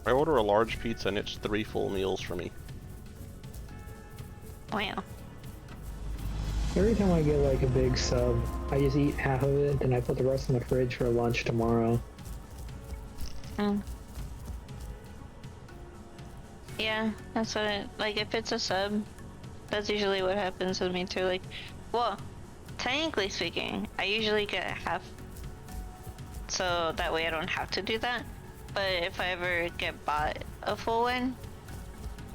I order a large pizza and it's 3 full meals for me. Wow. Every time I get like a big sub, I just eat half of it, then I put the rest in the fridge for lunch tomorrow. Yeah, that's what it, like, if it's a sub, that's usually what happens with me too. Like, well, technically speaking, I usually get half, so that way I don't have to do that. But if I ever get bought a full one,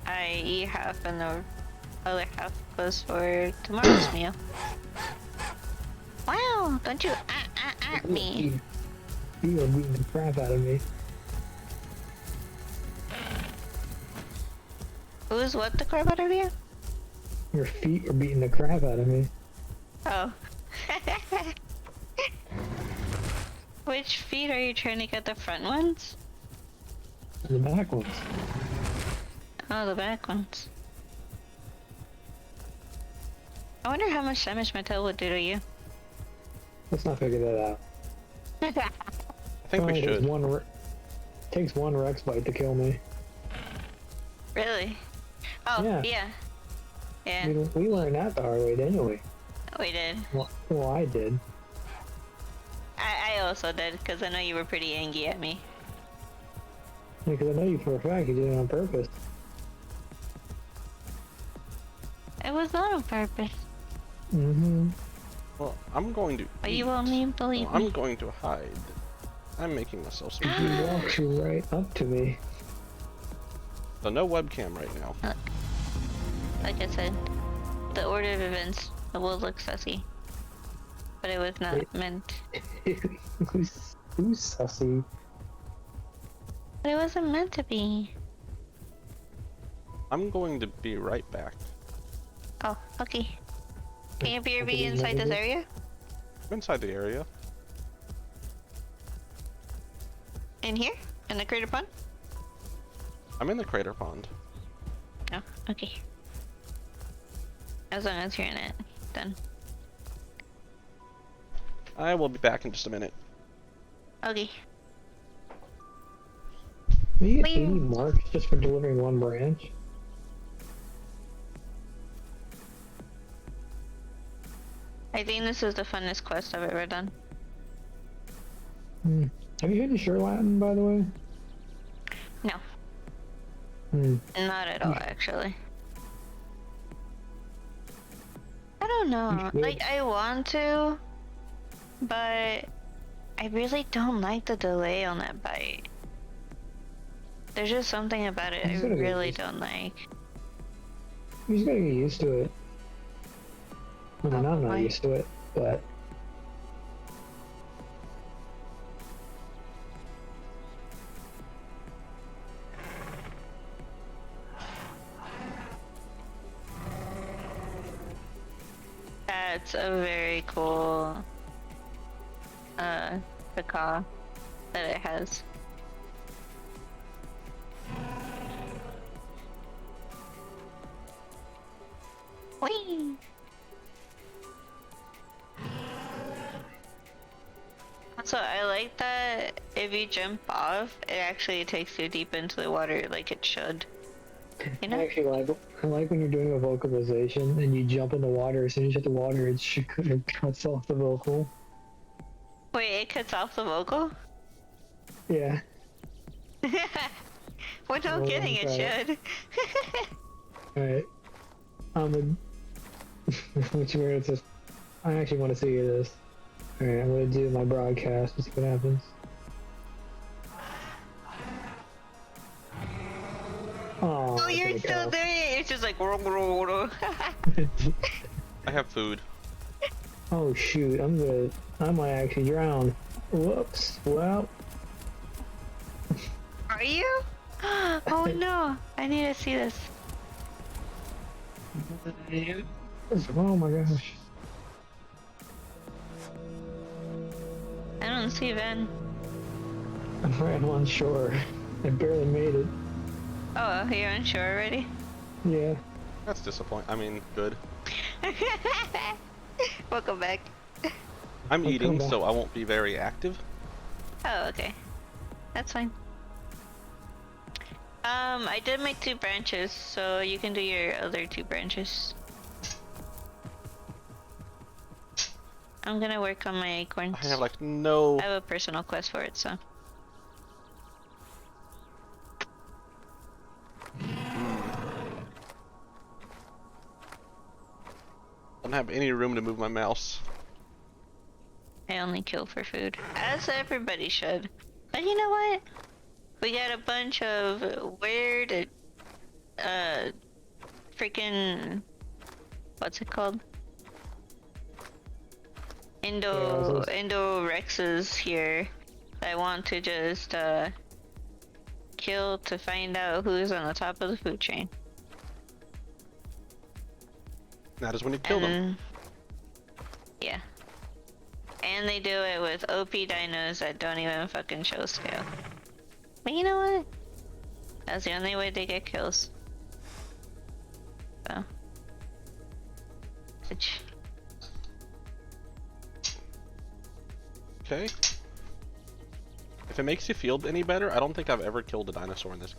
I eat half and the other half goes for tomorrow's meal. Wow, don't you at me. You are beating the crap out of me. Who's what the crap out of you? Your feet are beating the crap out of me. Oh. Which feet are you trying to get, the front ones? The back ones. Oh, the back ones. I wonder how much damage my tail would do to you. Let's not figure that out. I think we should. Takes one Rex bite to kill me. Really? Oh, yeah. I mean, we learned that the hard way, didn't we? We did. Well, I did. I also did, because I know you were pretty angry at me. Because I know you for a fact you did it on purpose. It was not on purpose. Well, I'm going to. But you won't even believe me. I'm going to hide. I'm making myself some He food. walks you right up to me. So no webcam right now. Like I said, the order of events will look sussy. But it was not meant. Who's sussy? But it wasn't meant to be. I'm going to be right back. Oh, okay. Can you be inside this area? I'm inside the area. In here? In the crater pond? I'm in the crater pond. Oh, okay. As long as you're in it, then. I will be back in just a minute. Okay. We get 80 marks just for delivering one branch. I think this is the funnest quest I've ever done. Have you finished your Latin, by the way? No. Hmm. Not at all, actually. I don't know. Like, I want to, but I really don't like the delay on that bite. There's just something about it I really don't like. You just gotta get used to it. I mean, I'm not used to it, but That's a very cool Pika that it has. Whee! Also, I like that if you jump off, it actually takes you deep into the water like it should. You know? I actually like when you're doing a vocalization and you jump in the water. As soon as you hit the water, it cuts off the vocal. Wait, it cuts off the vocal? Yeah. Well, no kidding, it should. Alright. Which where it says, I actually want to see this. Alright, I'm gonna do my broadcast and see what happens. Oh, you're still doing it. It's just like. I have food. Oh shoot, I might actually drown. Whoops. Well. Are you? Oh no, I need to see this. Oh my gosh. I don't see Ven. I'm right on shore. I barely made it. Oh, you're on shore already? Yeah. That's disappointing. I mean, good. Welcome back. I'm eating, so I won't be very active. Oh, okay. That's fine. I did make 2 branches, so you can do your other 2 branches. I'm gonna work on my acorns. I have like no. I have a personal quest for it, so. Don't have any room to move my mouse. I only kill for food, as everybody should. But you know what? We got a bunch of weird, freaking, what's it called? Indorexes here that want to just, kill to find out who's on the top of the food chain. That is when you kill them. Yeah. And they do it with OP dinos that don't even fucking show scale. But you know what? That's the only way they get kills. So. Which. Okay. If it makes you feel any better, I don't think I've ever killed a dinosaur in this.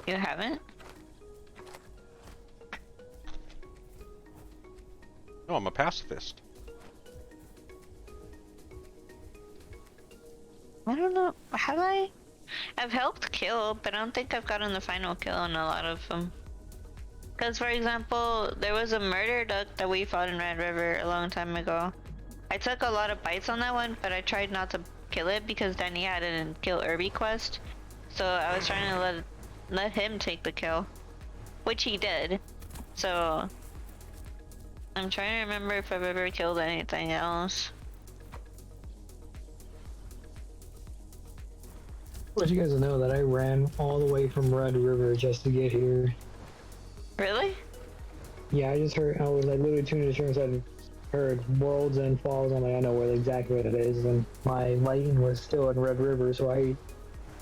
You haven't? No, I'm a pacifist. I don't know. Have I? I've helped kill, but I don't think I've gotten the final kill on a lot of them. Because, for example, there was a murder duck that we fought in Red River a long time ago. I took a lot of bites on that one, but I tried not to kill it because Danny had a kill Irby quest. So I was trying to let him take the kill, which he did. So I'm trying to remember if I've ever killed anything else. Let you guys know that I ran all the way from Red River just to get here. Really? Yeah, I just heard, I was like literally tuning to the and heard Worlds and Falls. I'm like, I know where exactly what it is, and my lighting was still in Red River, so I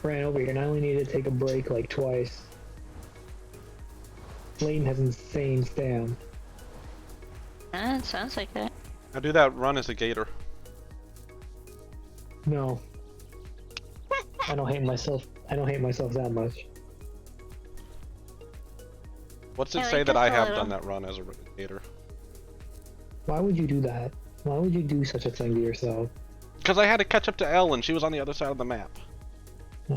ran over here, and I only needed to take a break like twice. Layton has insane stam. It sounds like that. I do that run as a gator. No. I don't hate myself. I don't hate myself that much. What's it I say like that this I a have little. done that run as a gator? Why would you do that? Why would you do such a thing to yourself? Because I had to catch up to Elle and she was on the other side of the map.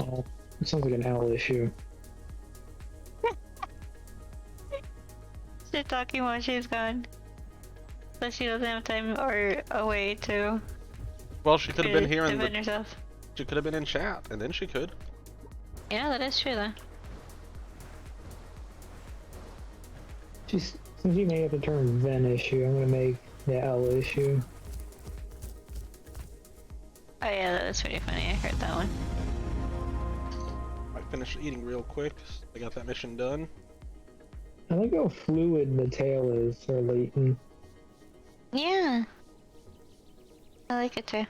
Oh, it sounds like an L issue. She's talking while she's gone. So she doesn't have time or a way to Well, she could have been here in defend the... herself. She could have been in chat, and then she could. Yeah, that is true though. Since you made it the turn Ven issue, I'm gonna make the L issue. Oh yeah, that was pretty funny. I heard that one. I finished eating real quick. I got that mission done. I like how fluid the tail is for Leighton. Yeah. I like it too.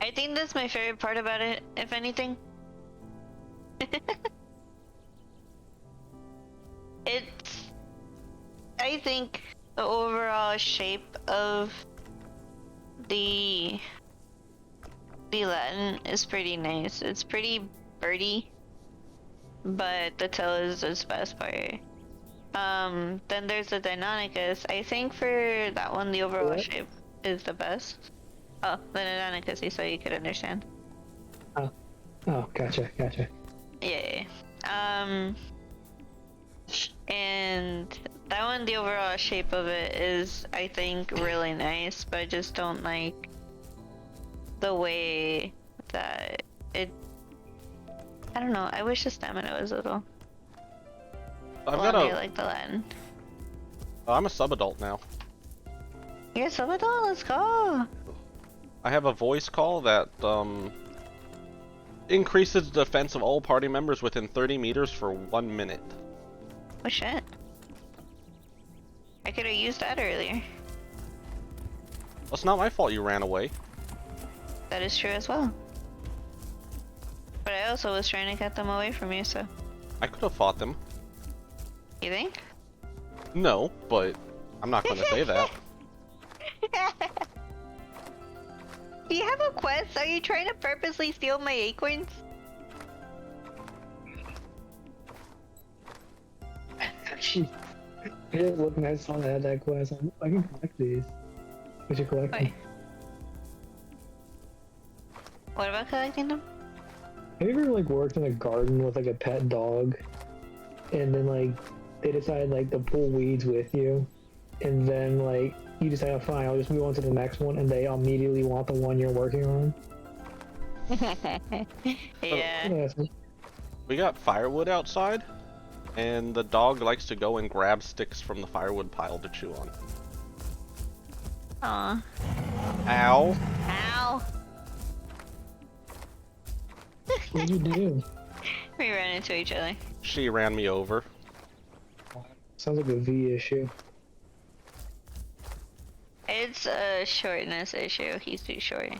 I think that's my favorite part about it, if anything. It's... I think the overall shape of the Latin is pretty nice. It's pretty birdy, but the tail is the best part. Then there's the Deinonychus. I think for that one, the overall shape is the best. Oh, the Deinonychus, so you could understand. Oh, gotcha. Yeah. And that one, the overall shape of it is, I think, really nice, but I just don't like the way that it... I don't know, I wish the stamina was a little... I like the Latin. I'm a sub-adult now. You're a sub-adult? Let's go! I have a voice call that, increases the defense of all party members within 30 meters for 1 minute. Oh shit. I could have used that earlier. Well, it's not my fault you ran away. That is true as well. But I also was trying to get them away from you, so... I could have fought them. You think? No, but I'm not going to say that. Do you have a quest? Are you trying to purposely steal my acorns? I didn't look and I saw that I had that quest. I can collect these. We should collect them. What about collecting them? Have you ever like worked in a garden with like a pet dog, and then like they decide like to pull weeds with you, and then like you decide, oh, fine, I'll just move on to the next one, and they immediately want the one you're working on? Yeah. We got firewood outside, and the dog likes to go and grab sticks from the firewood pile to chew on. Aw. Ow. Ow. What'd you do? We ran into each other. She ran me over. Sounds like a V issue. It's a shortness issue. He's too short.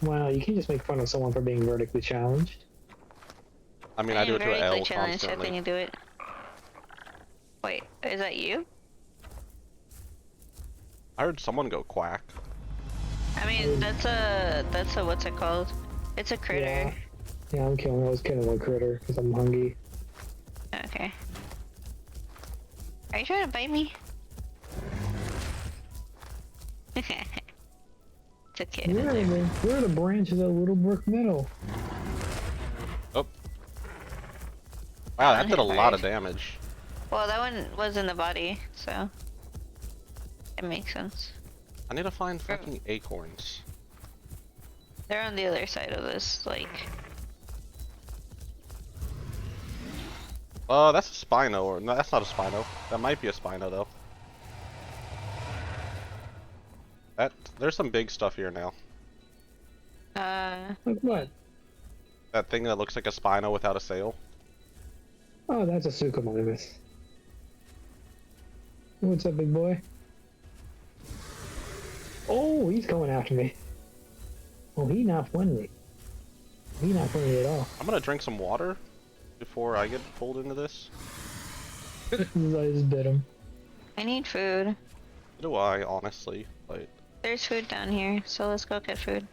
Wow, you can't just make fun of someone for being vertically challenged. I mean, I do it to L challenged, constantly. I think you do it. Wait, is that you? I heard someone go quack. I mean, that's a what's it called? It's a critter. Yeah, I'm killing. I was killing one critter because I'm hungry. Okay. Are you trying to bite me? It's okay. Where are the branches of Little Brook Meadow? Oh. Wow, that did a lot of damage. Well, that one was in the body, so it makes sense. I need to find fucking acorns. They're on the other side of this, like... That's a Spino, or no, that's not a Spino. That might be a Spino, though. There's some big stuff here now. Like what? That thing that looks like a Spino without a sail. Oh, that's a Suchomimus. What's up, big boy? Oh, he's going after me. Oh, he not friendly. He not friendly at all. I'm gonna drink some water before I get pulled into this. I just bit him. I need food. Do I, honestly? Like, There's food down here, so let's go get food.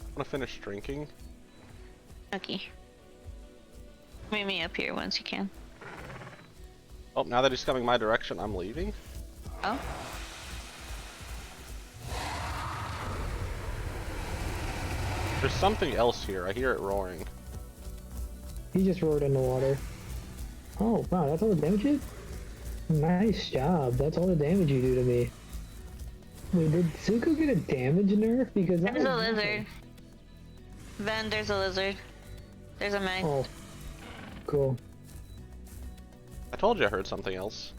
I'm gonna finish drinking. Okay. Meet me up here once you can. Oh, now that he's coming my direction, I'm leaving? Oh? There's something else here. I hear it roaring. He just roared in the water. Oh, wow, that's all the damage you did? Nice job. That's all the damage you do to me. Wait, did Zuko get a damage nerf? Because There's a lizard. Ben, there's a lizard. There's a mag. Oh, cool. I told you I heard something else.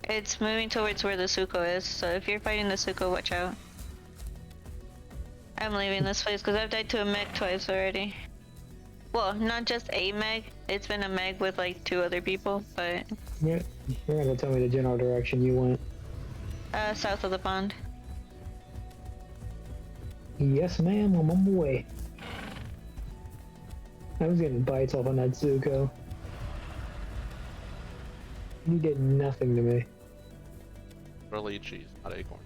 It's moving towards where the Suko is, so if you're fighting the Suko, watch out. I'm leaving this place because I've died to a meg twice already. Well, not just a meg, it's been a meg with like 2 other people, but... Yeah, you're gonna tell me the general direction you went. South of the pond. Yes, ma'am, I'm on my way. I was getting bites off on that Zuko. He did nothing to me. Really cheese, not acorn.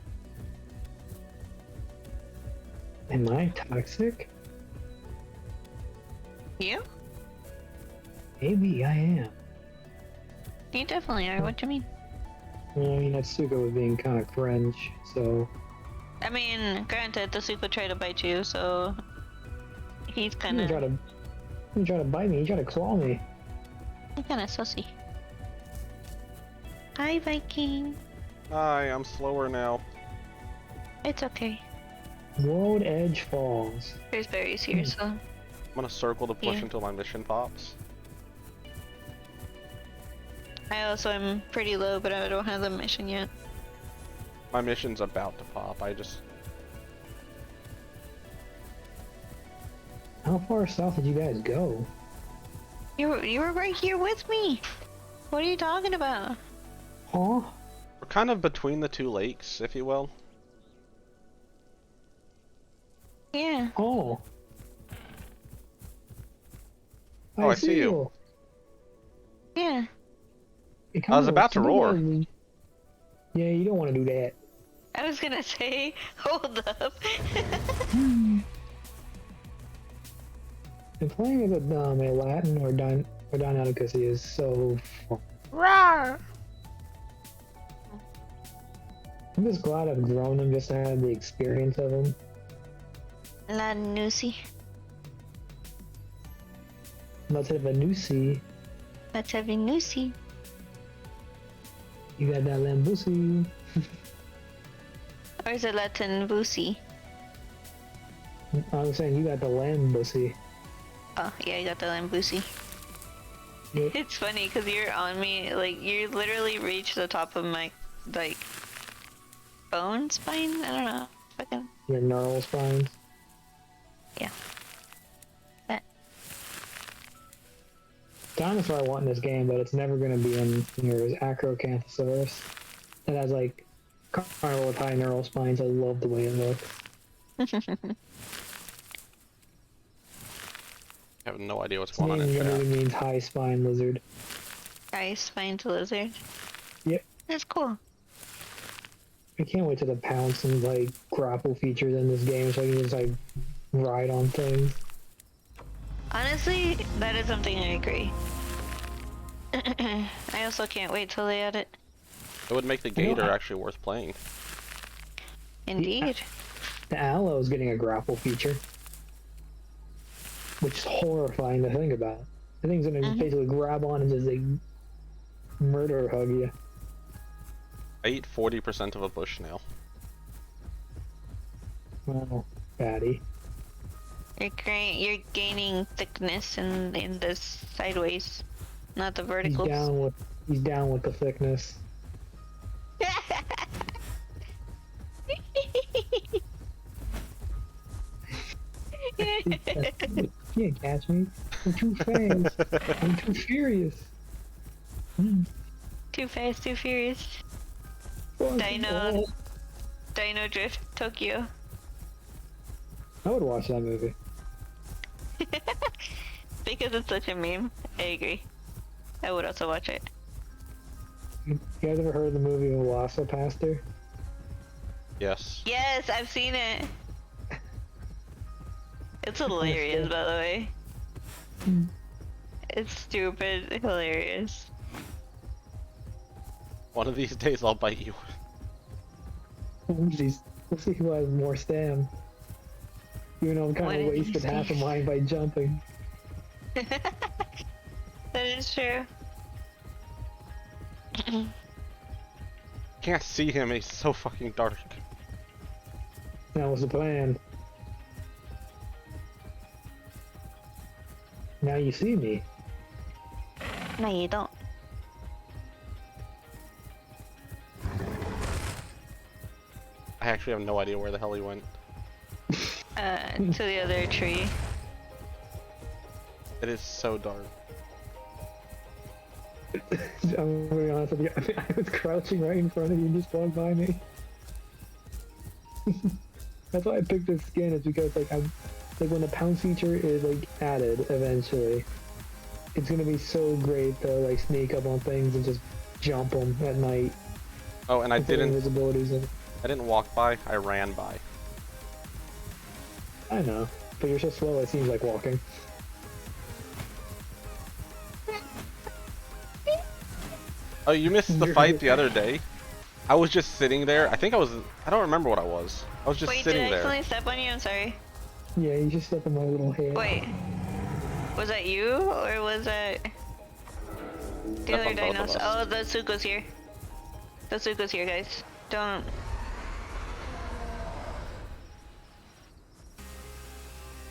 Am I toxic? You? Maybe I am. You definitely are, what do you mean? Well, I mean, that Zuko was being kind of cringe, so... I mean, granted, the Suko tried to bite you, so... He's kinda... He tried to bite me, he tried to claw me. He's kinda sussy. Hi, Viking. Hi, I'm slower now. It's okay. World Edge Falls. There's berries here, so... I'm gonna circle to push Yeah. until my mission pops. I also am pretty low, but I don't have the mission yet. My mission's about to pop, I just... How far south did you guys go? You were right here with me! What are you talking about? Huh? We're kind of between the 2 lakes, if you will. Yeah. Oh. Oh, I see you. Yeah. I was about to roar. Yeah, you don't want to do that. I was gonna say, hold up. And playing as a Latin or Deinonychus is so fun. Rawr! I'm just glad I've grown them just to have the experience of them. Lanusi. Let's have a Nusi. Let's have a Nusi. You got that Lambusi. Or is it Latin Busi? I was saying you got the Lambusi. Oh, yeah, you got the Lambusi. Yep. It's funny because you're on me, like, you literally reach the top of my, like, bone spine? I don't know. Fucking. Your neural spines. Yeah. That. Dinosaur I want in this game, but it's never going to be in yours. Acrocanthosaurus. It has like carnivore with high neural spines. I love the way it looks. I have no idea what's going on in It chat. means high spine lizard. High spined lizard. Yep. That's cool. I can't wait to the pounce and like grapple features in this game so I can just like ride on things. Honestly, that is something I agree. I also can't wait till they add it. It would make the gator actually worth playing. Indeed. The Aloe is getting a grapple feature. Which is horrifying to think about. The thing's gonna basically grab on and just like murder hug you. I eat 40% of a bush now. Wow, fatty. You're gaining thickness in this sideways, not the verticals. He's down with the thickness. You can't catch me. I'm too fast. I'm too furious. Too fast, too furious. Dino Drift Tokyo. I would watch that movie. Because it's such a meme. I agree. I would also watch it. You guys ever heard of the movie Velocipaster? Yes. Yes, I've seen it. It's hilarious, by the way. It's stupid, hilarious. One of these days I'll bite you. Jeez, we'll see who has more stam. Even though I'm kind of wasted half of mine by jumping. That is true. Can't see him, he's so fucking dark. That was the plan. Now you see me. No, you don't. I actually have no idea where the hell he went. To the other tree. It is so dark. I'm gonna be honest with you. I was crouching right in front of you and just walked by me. That's why I picked this skin, is because like when the pounce feature is like added eventually, it's gonna be so great to like sneak up on things and just jump them at night. Oh, and I didn't invisibilities. I didn't walk by, I ran by. I know, but you're so slow it seems like walking. Oh, you missed the fight the other day? I was just sitting there. I don't remember what I was. I was just Wait, sitting did I there. accidentally step on you? I'm sorry. Yeah, you just stepped on my little hair. Wait. Was that you, or was that the Step other on both of dinos? us. Oh, the Zuko's here. The Zuko's here, guys. Don't.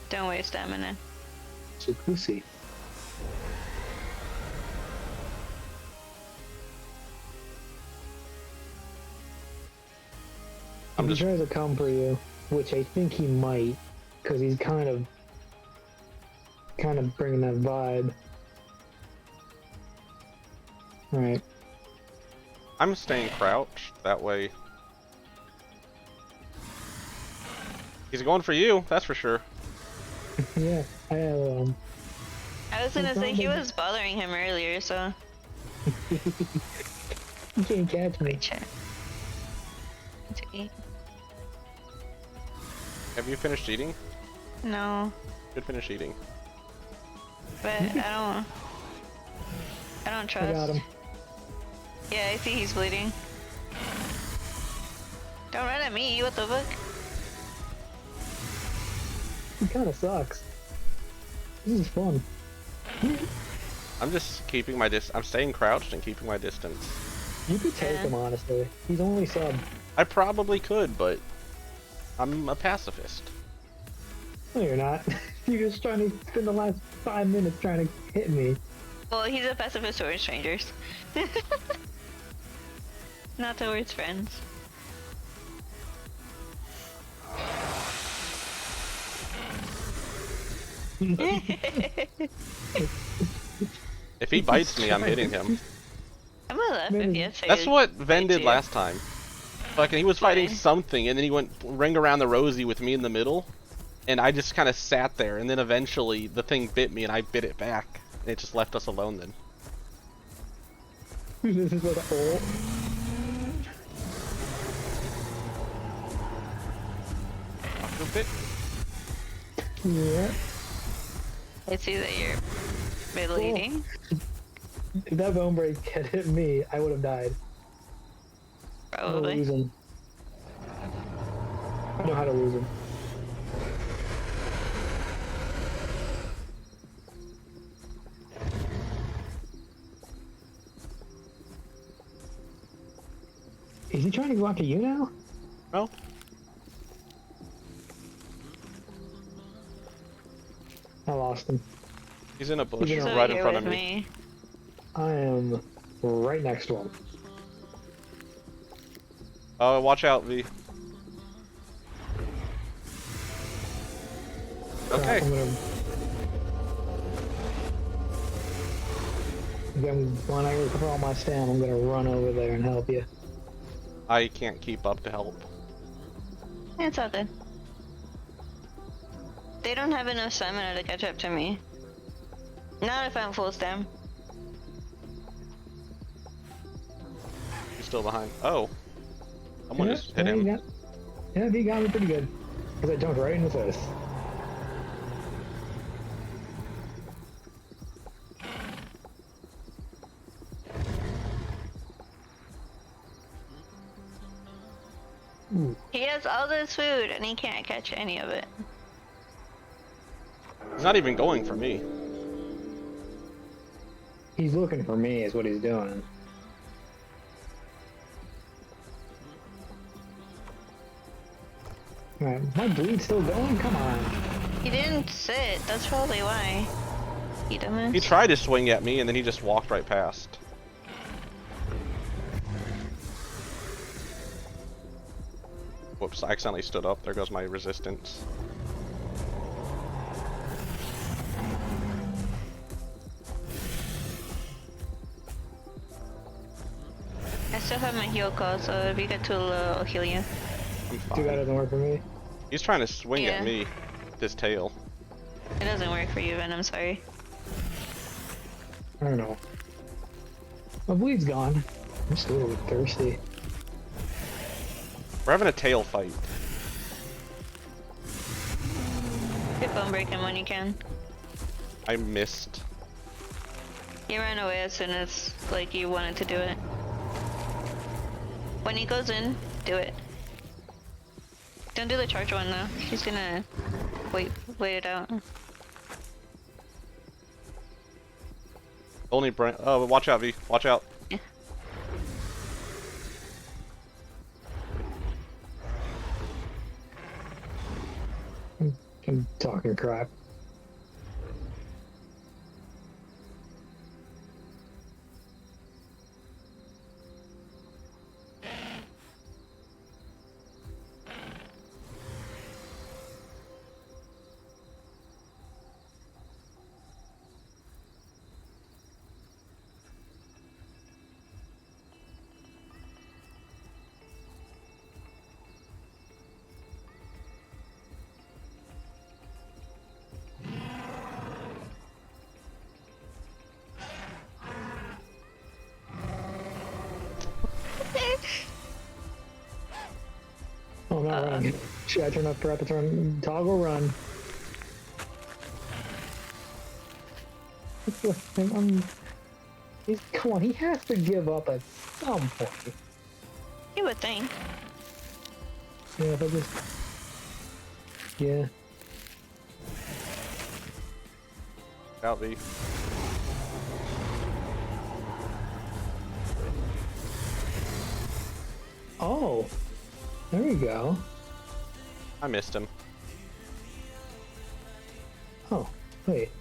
Don't waste stamina. So pussy. If he tries to come for you, which I think he might, because he's kind of bringing that vibe. Alright. I'm staying crouched, that way. He's going for you, that's for sure. Yeah, I have, I was gonna say he was bothering him earlier, so. You can't catch me. Have you finished eating? No, Should finish eating. but I don't trust. I got him. Yeah, I see he's bleeding. Don't run at me, what the fuck? He kind of sucks. This is fun. I'm just keeping my I'm staying crouched and keeping my distance. You could take him, honestly. He's only sub. I probably could, but I'm a pacifist. No, you're not. You're just trying to spend the last 5 minutes trying to hit me. Well, he's a pacifist towards strangers. Not towards friends. If he bites me, I'm hitting him. I'm gonna laugh if you say That's what Ven did you. last time. Fucking, he was fighting something, and then he went ring around the rosy with me in the middle, and I just kind of sat there, and then eventually the thing bit me, and I bit it back, and it just left us alone then. This is like a hole. Go bit. Yeah. I see that you're bleeding. If that bone break had hit me, I would have died. Probably. Lose him. I know how to lose him. Is he trying to go after you now? No. I lost him. He's in a bush He's right in front of me. I am right next to him. Oh, watch out, V. Okay. When I recover all my stam, I'm gonna run over there and help you. I can't keep up to help. It's all good. They don't have enough stamina to catch up to me. Not if I'm full stam. He's still behind. Oh. Someone just hit yeah, him. Yeah, he got me pretty good. Because I jumped right in his face. He has all this food and he can't catch any of it. He's not even going for me. He's looking for me is what he's doing. Alright, my bleed's still going? Come on. He didn't sit. That's probably why. You dumbass. He tried to swing at me and then he just walked right past. Whoops, I accidentally stood up. There goes my resistance. I still have my heal call, so if you get too low, I'll heal you. I'm fine. Too bad it doesn't work for me. He's trying to swing at Yeah. me with his tail. It doesn't work for you, Ven, I'm sorry. I don't know. My bleed's gone. I'm still a little thirsty. We're having a tail fight. Get bone break him when you can. I missed. You ran away as soon as, like, you wanted to do it. When he goes in, do it. Don't do the charge one though. He's gonna wait it out. Only Brent. Oh, watch out, V. Watch out. Yeah. I'm talking crap. Oh, I'm not running. Should I turn off prep and turn toggle run? Come on, he has to give up at some point. You would think. Yeah, if I just... Yeah. Out, V. Oh! There we go. I missed him. Oh, wait.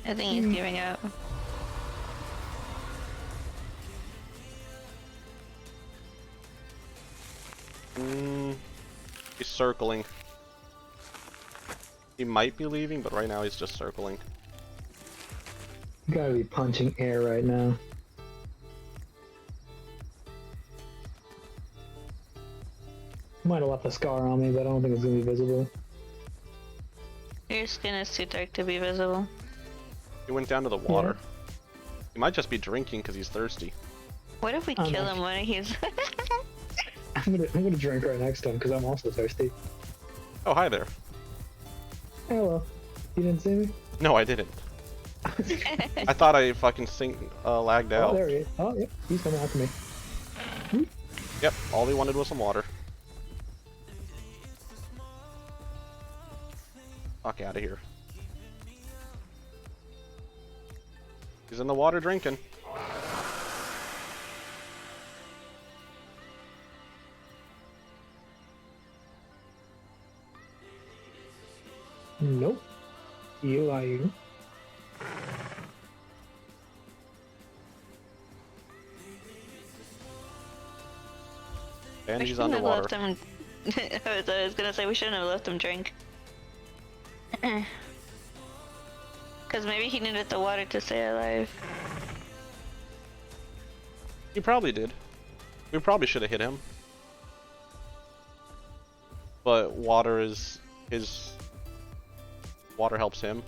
I think he's giving out. He's circling. He might be leaving, but right now he's just circling. You gotta be punching air right now. Might have left a scar on me, but I don't think it's gonna be visible. Your skin is too dark to be visible. He went down to the water. He might just be drinking because he's thirsty. What if we kill him when he's... I'm gonna drink right next to him because I'm also thirsty. Oh, hi there. Hello. You didn't see me? No, I didn't. I thought I fucking lagged out. Oh, there he is. Oh, yep. He's coming after me. Yep, all he wanted was some water. Fuck out of here. He's in the water drinking. Nope. You are you. And We he's shouldn't have underwater. left him... I was gonna say we shouldn't have left him drink. Because maybe he needed the water to stay alive. He probably did. We probably should have hit him. But water is his... Water helps him.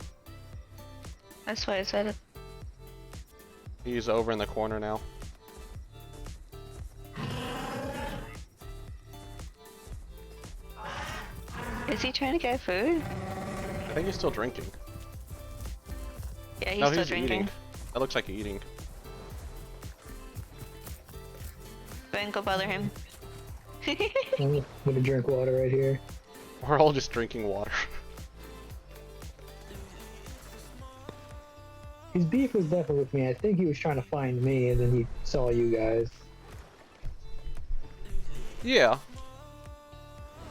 That's why I said it. He's over in the corner now. Is he trying to get food? I think he's still drinking. Yeah, he's No, still he's drinking. eating. That looks like he's eating. Ben, go bother him. I'm gonna drink water right here. We're all just drinking water. His beef was definitely with me. I think he was trying to find me, and then he saw you guys. Yeah.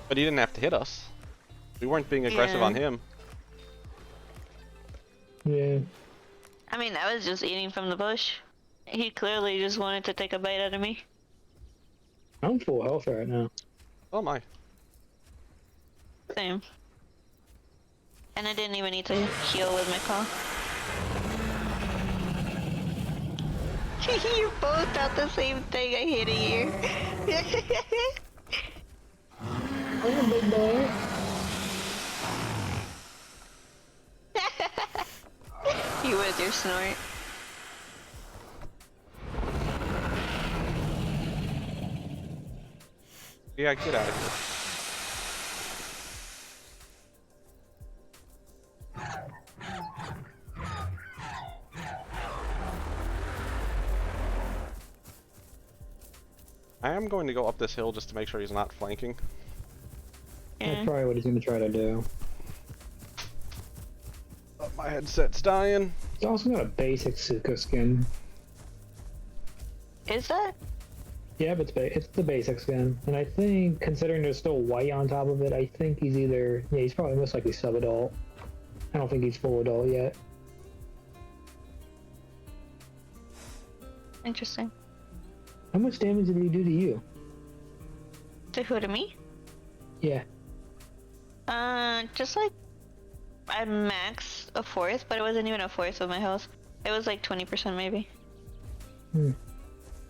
But he didn't have to hit us. We weren't being aggressive on him. Yeah. I mean, I was just eating from the bush. He clearly just wanted to take a bite out of me. I'm full health right now. Oh my. Same. And I didn't even need to heal with my claw. You both thought the same thing. I hit you. I'm a big boy. You with your snort. Yeah, get out of here. I am going to go up this hill just to make sure he's not flanking. That's probably what he's gonna try to do. Oh, my headset's dying. He's also got a basic Suka skin. Is that? Yeah, but it's the basic skin. And I think, considering there's still white on top of it, I think he's either... Yeah, he's probably most likely sub-adult. I don't think he's full adult yet. Interesting. How much damage did he do to you? To who, to me? Yeah. Just like... I maxed a fourth, but it wasn't even a fourth of my health. It was like 20% maybe. Hmm.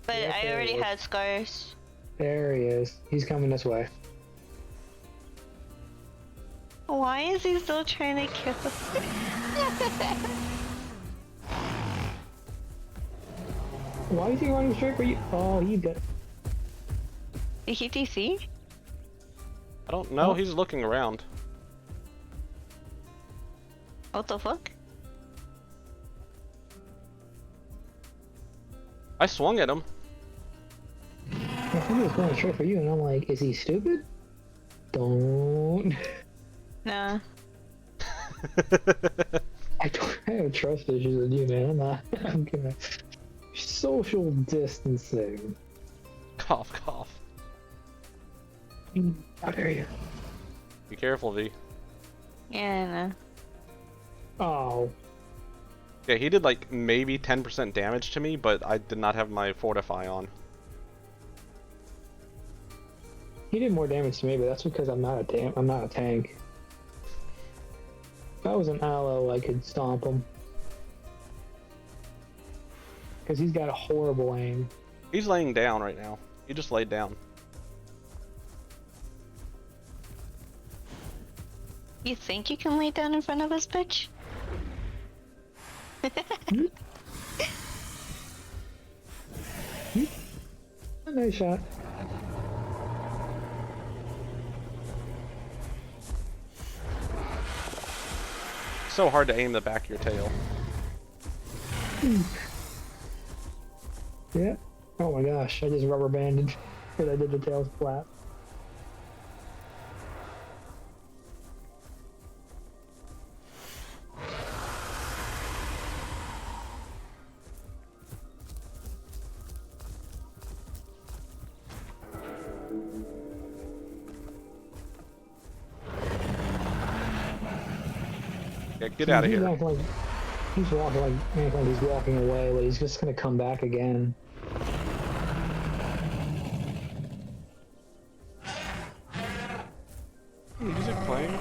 But Yeah, I already had scars. There he is. He's coming this way. Why is he still trying to kill? Why is he running straight for you? Oh, he got... Did he TC? I don't know, he's looking around. What the fuck? I swung at him. I think he was going straight for you, and I'm like, is he stupid? Don't. Nah. I have trust issues with you, man. I'm not. I'm gonna. Social distancing. Cough, cough. How dare you? Be careful, V. Yeah, no. Oh. Yeah, he did like maybe 10% damage to me, but I did not have my fortify on. He did more damage to me, but that's because I'm not a tank. If I was an aloe, I could stomp him. Because he's got a horrible aim. He's laying down right now. He just laid down. You think you can lay down in front of this bitch? A nice shot. So hard to aim the back of your tail. Yeah. Oh my gosh, I just rubber banded because I did the tail flap. Yeah, get out of here. He's walking like he's walking away, but he's just gonna come back again. Music playing.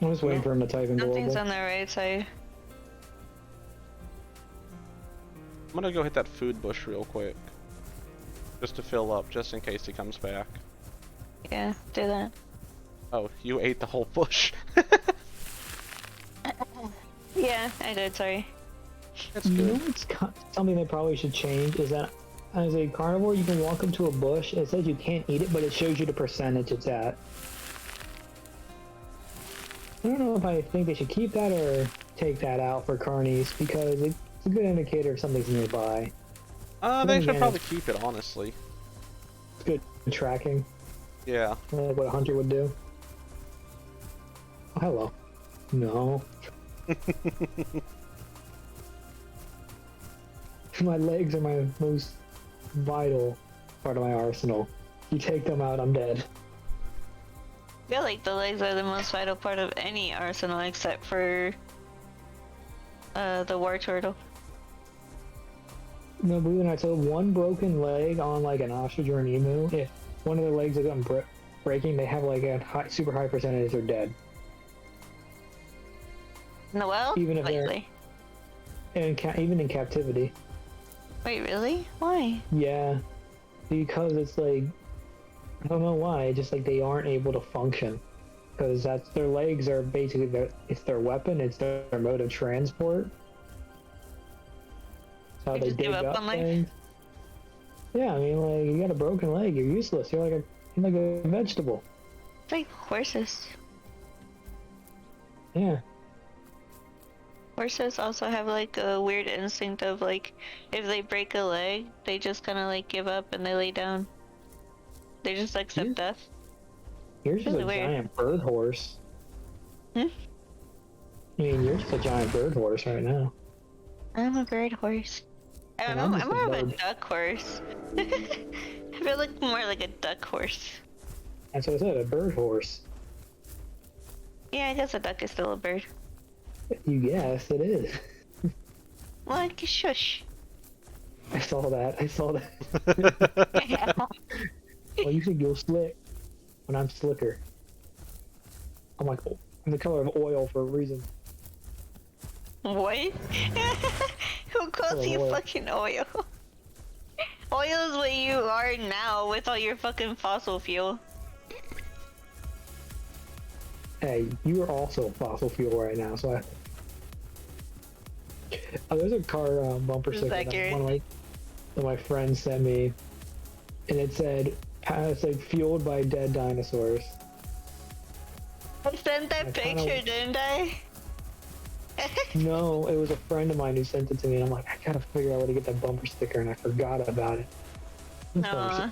I'm just waiting for him to type in Nothing's global. on the right side. I'm gonna go hit that food bush real quick. Just to fill up, just in case he comes back. Yeah, do that. Oh, you ate the whole bush. Yeah, I did, sorry. That's You know good. what's something they probably should change is that as a carnivore, you can walk up to a bush. It says you can't eat it, but it shows you the percentage it's at. I don't know if I think they should keep that or take that out for carnies because it's a good indicator if something's nearby. They should probably keep it, honestly. It's good tracking. Yeah. Like what a hunter would do. Oh, hello. No. My legs are my most vital part of my arsenal. You take them out, I'm dead. I feel like the legs are the most vital part of any arsenal except for the war turtle. No, believe it or not, so one broken leg on like an ostrich or an emu, if one of the legs is breaking, they have like a super high percentage they're dead. In the wild? Even if likely. Even in captivity. Wait, really? Why? Yeah, because it's like, I don't know why, just like they aren't able to function. Because their legs are basically it's their weapon, it's their mode of transport. How they dig up things. Yeah, I mean, like, you got a broken leg, you're useless. You're like a vegetable. It's like horses. Yeah. Horses also have like a weird instinct of like, if they break a leg, they just kind of like give up and they lay down. They just accept death. You're just really a weird. giant bird horse. Hmm? I mean, you're just a giant bird horse right now. I'm a bird horse. I'm more of a duck horse. I feel like more like a duck horse. That's what I said, a bird horse. Yeah, I guess a duck is still a bird. You guess it is. Like, shush. I saw that. Well, you think you're slick when I'm slicker. I'm like, I'm the color of oil for a reason. What? Who calls you oil. fucking oil? Oil is what you are now with all your fucking fossil fuel. Hey, you are also fossil fuel right now, so there's a car bumper sticker that my friends sent me, and it said, it's like fueled by dead dinosaurs. I sent that picture, didn't I? No, it was a friend of mine who sent it to me, and I'm like, I gotta figure out where to get that bumper sticker, and I forgot about it. No.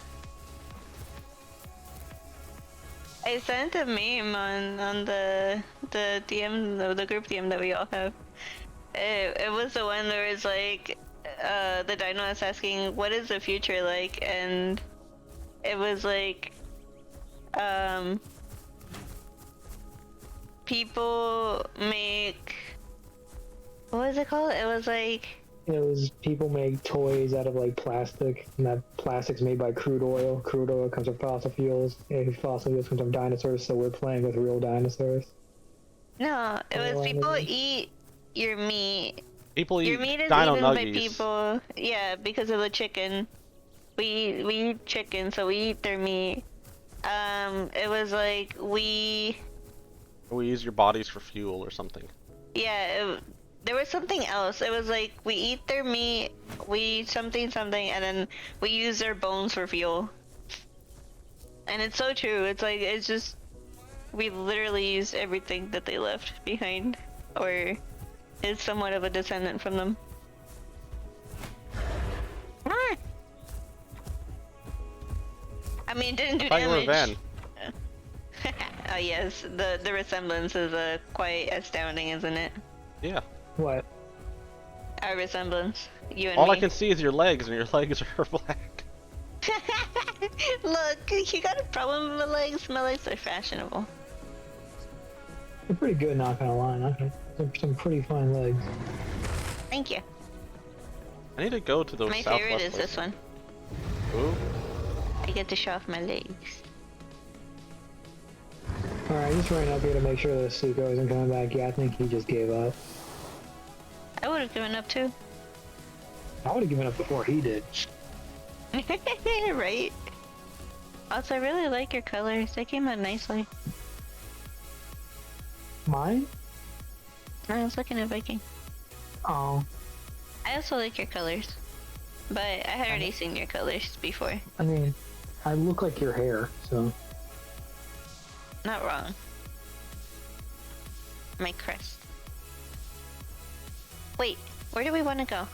I sent a meme on the DM, the group DM that we all have. It was the one that was like, the dino was asking, what is the future like? And it was like, people make, what was it called? It was like, people make toys out of like plastic, and that plastic's made by crude oil. Crude oil comes from fossil fuels, and fossil fuels come from dinosaurs, so we're playing with real dinosaurs. no, it was people eat your meat. People eat your meat is dino eaten by nuggies. people, yeah, because of the chicken. We eat chicken, so we eat their meat. It was like we use your bodies for fuel or something. Yeah, there was something else. It was like we eat their meat, we eat something, and then we use their bones for fuel. And it's so true. It's like, it's just, we literally use everything that they left behind, or is somewhat of a descendant from them. I mean, it didn't do I thought you were a damage. van. Oh yes, the resemblance is quite astounding, isn't it? Yeah. What? Our resemblance, you and All me. I can see is your legs, and your legs are black. Look, you got a problem with my legs? My legs are fashionable. They're pretty good, not gonna lie. They're some pretty fine legs. Thank you. I need to go to those My southwest favorite is places. this one. Ooh. I get to show off my legs. Alright, just running up here to make sure that Suko isn't coming back. Yeah, I think he just gave up. I would have given up too. I would have given up before he did. Right? Also, I really like your colors. They came out nicely. Mine? I was looking at Viking. Oh. I also like your colors. But I had already seen your colors before. I mean, I look like your hair, so... Not wrong. My crest. Wait, where do we want to go?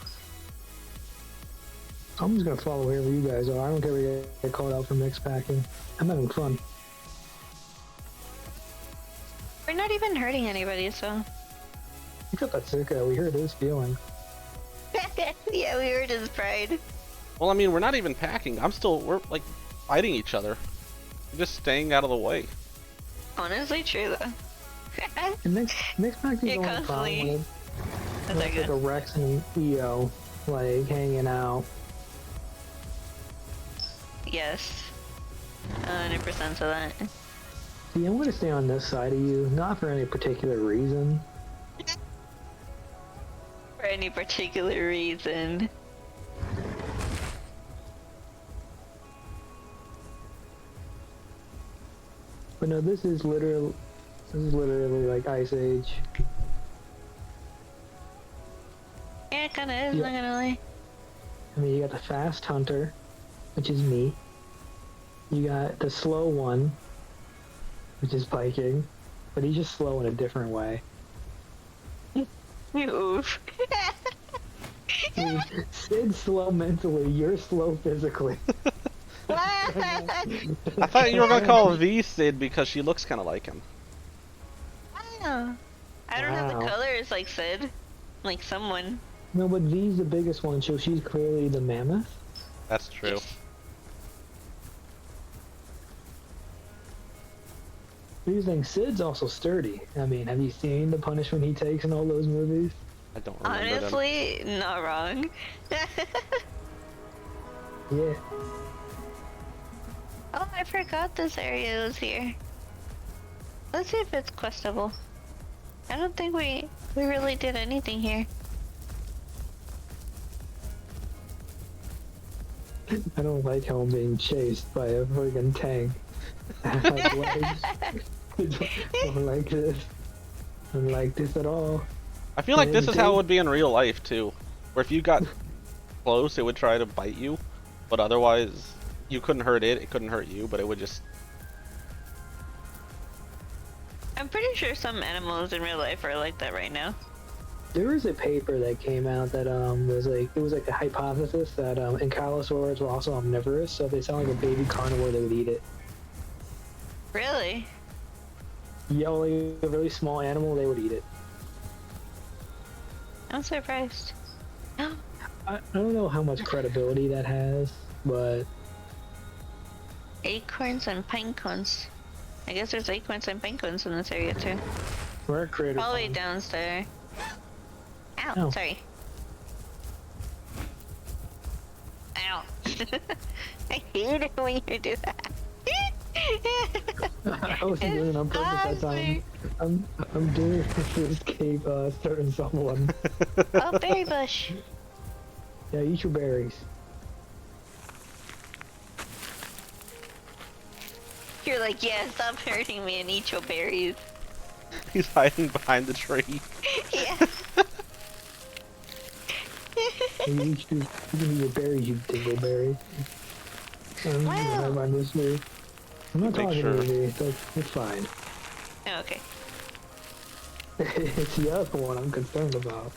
I'm just gonna follow wherever you guys are. I don't care if we get called out for mix packing. I'm having fun. We're not even hurting anybody, so... Except that Suko, we heard his feeling. Yeah, we were just pride. Well, I mean, we're not even packing. We're like fighting each other. We're just staying out of the way. Honestly, true though. And next pack is You're going constantly. fine. Like a Rex and EO, like hanging out. Yes. 100% of that. See, I'm gonna stay on this side of you, not for any particular reason. For any particular reason. But no, this is literally like Ice Age. Yeah, it kinda is, Yeah. not gonna lie. I mean, you got the fast hunter, which is me. You got the slow one, which is Viking, but he's just slow in a different way. Oof. Sid's slow mentally, you're slow physically. I thought you were gonna call V Sid because she looks kind of like him. Oh. I don't have the Wow. colors like Sid. Like someone. No, but V's the biggest one, so she's clearly the mammoth. That's true. Here's the thing, Sid's also sturdy. I mean, have you seen the punishment he takes in all those movies? I don't remember them. Honestly, not wrong. Yeah. Oh, I forgot this area was here. Let's see if it's questable. I don't think we really did anything here. I don't like how I'm being chased by a friggin' tank. I have legs. I don't like this. I don't like this at all. I feel like this is how it would be in real life too, where if you got close, it would try to bite you, but otherwise you couldn't hurt it. It couldn't hurt you, but it would just. I'm pretty sure some animals in real life are like that right now. There was a paper that came out that was like a hypothesis that ankylosaurs were also omnivorous, so if they saw like a baby carnivore, they would eat it. Really? Yeah, like a really small animal, they would eat it. I'm surprised. I don't know how much credibility that has, but Acorns and pine cones. I guess there's acorns and pine cones in this area too. we're a creator. Probably downstairs. Ow, Ow. sorry. Ow. I hate it when you do that. I wasn't doing it on purpose that time. I'm doing it to escape certain someone. Oh, berry bush. Yeah, eat your berries. You're like, yeah, stop hurting me and eat your berries. He's hiding behind the tree. Yeah. You eat your berries, you dingleberry. Wow. I'm listening. I'm not Make talking sure. to you, it's fine. Oh, okay. It's the other one I'm concerned about.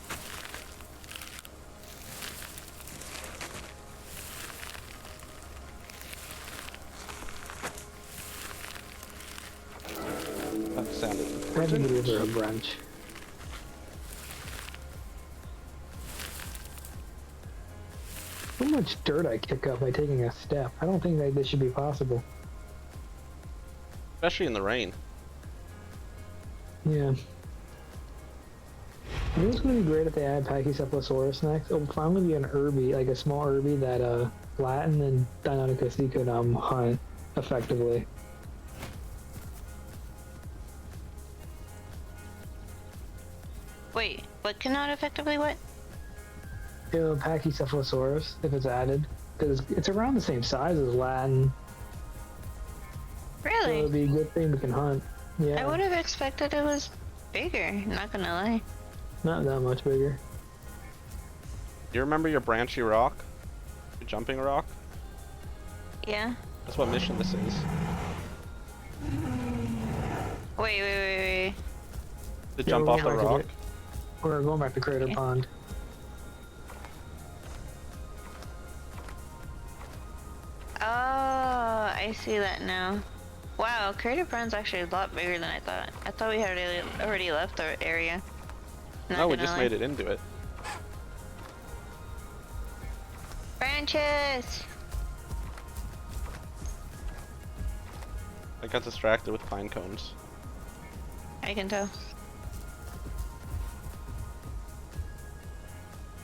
That sounded I had to important. deliver a brunch. How much dirt I kick up by taking a step. I don't think that this should be possible. Especially in the rain. Yeah. You know what's gonna be great if they add Pachycephalosaurus next? It'll finally be an Irby, like a small Irby that Latin and Deinonychus could hunt effectively. Wait, what cannot effectively what? Pachycephalosaurus, if it's added, because it's around the same size as Latin. So Really? it'll be a good thing we can hunt. Yeah. I would have expected it was bigger, not gonna lie. Not that much bigger. You remember your branchy rock? Your jumping rock? Yeah. That's what mission this is. Wait. To Yeah, jump we're off the going back to rock. We're going back to Crater Okay. Pond. Oh, I see that now. Wow, Crater Pond's actually a lot bigger than I thought. I thought we had already left the area. Not No, we gonna just lie. made it into it. branches! I got distracted with pine cones. I can tell.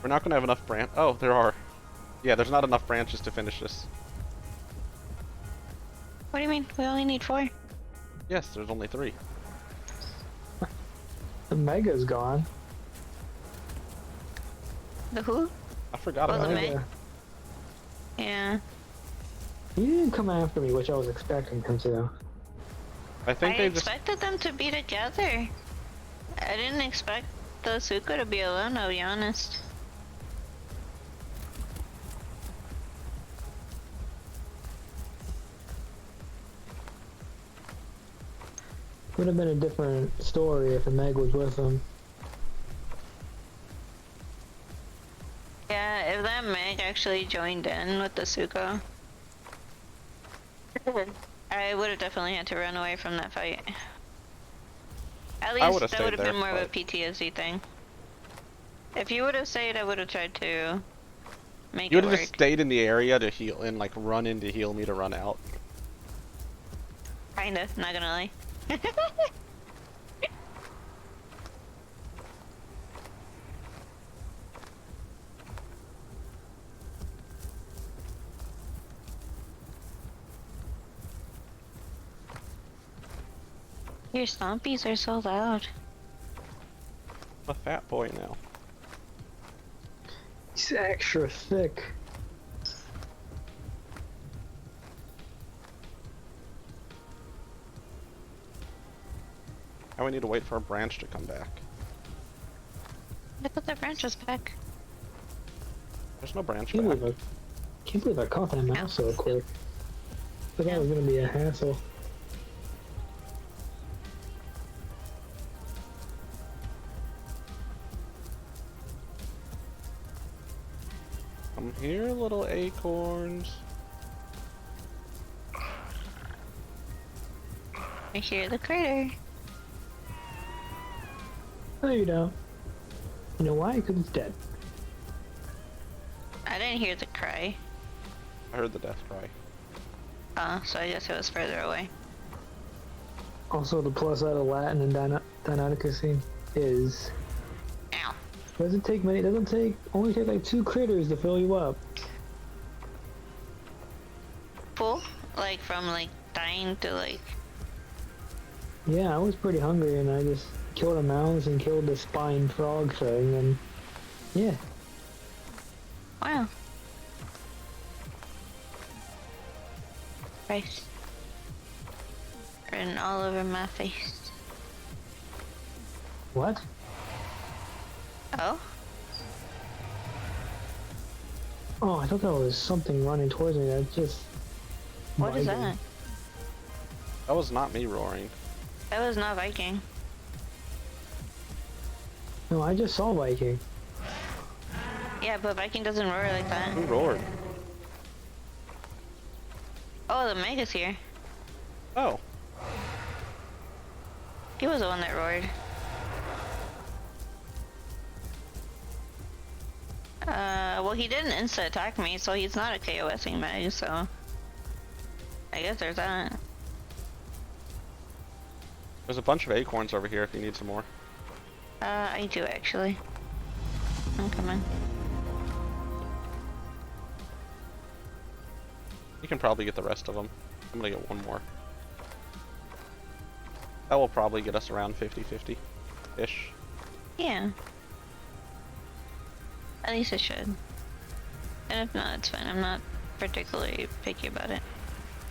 We're not gonna have enough Oh, there are. Yeah, there's not enough branches to finish this. What do you mean? We only need 4. Yes, there's only 3. The Mega's gone. The who? I forgot about the it. Meg? Yeah. He didn't come after me, which I was expecting him to. I think I expected them to be together. I didn't expect the Zuko to be alone, I'll be honest. Would have been a different story if the Meg was with him. Yeah, if that Meg actually joined in with the Zuko, I would have definitely had to run away from that fight. At least that would have been more of a PTSD thing. If you would have stayed, I would have tried to make You it would work. have just stayed in the area to heal and like run in to heal me to run out. Kinda, not gonna lie. Your stompies are so loud. I'm a fat boy now. He's extra thick. Now we need to wait for a branch to come back. I put the branches back. There's no branch Can't back. believe I caught that mouse so quick. I thought that was gonna be a hassle. Come here, little acorns. I hear the critter. No, you don't. You know why? Because it's dead. I didn't hear the cry. I heard the death cry. So I guess it was further away. Also, the plus out of Latin and Deinonychus is. Ow. Doesn't take many. Doesn't take. Only take like 2 critters to fill you up. Full? Like from like dying to like. Yeah, I was pretty hungry and I just killed a mouse and killed the spine frog thing and yeah. Wow. Rice. Written all over my face. What? Oh? Oh, I thought that was something running towards me. That's just. What is that? That was not me roaring. That was not Viking. No, I just saw Viking. Yeah, but Viking doesn't roar like that. Who roared? Oh, the Meg is here. Oh. He was the one that roared. Well, he didn't insta-attack me, so he's not a KOSing Meg, so... I guess there's that. There's a bunch of acorns over here if you need some more. I do actually. I'm coming. You can probably get the rest of them. I'm gonna get one more. That will probably get us around 50-50-ish. Yeah. At least it should. And if not, it's fine. I'm not particularly picky about it.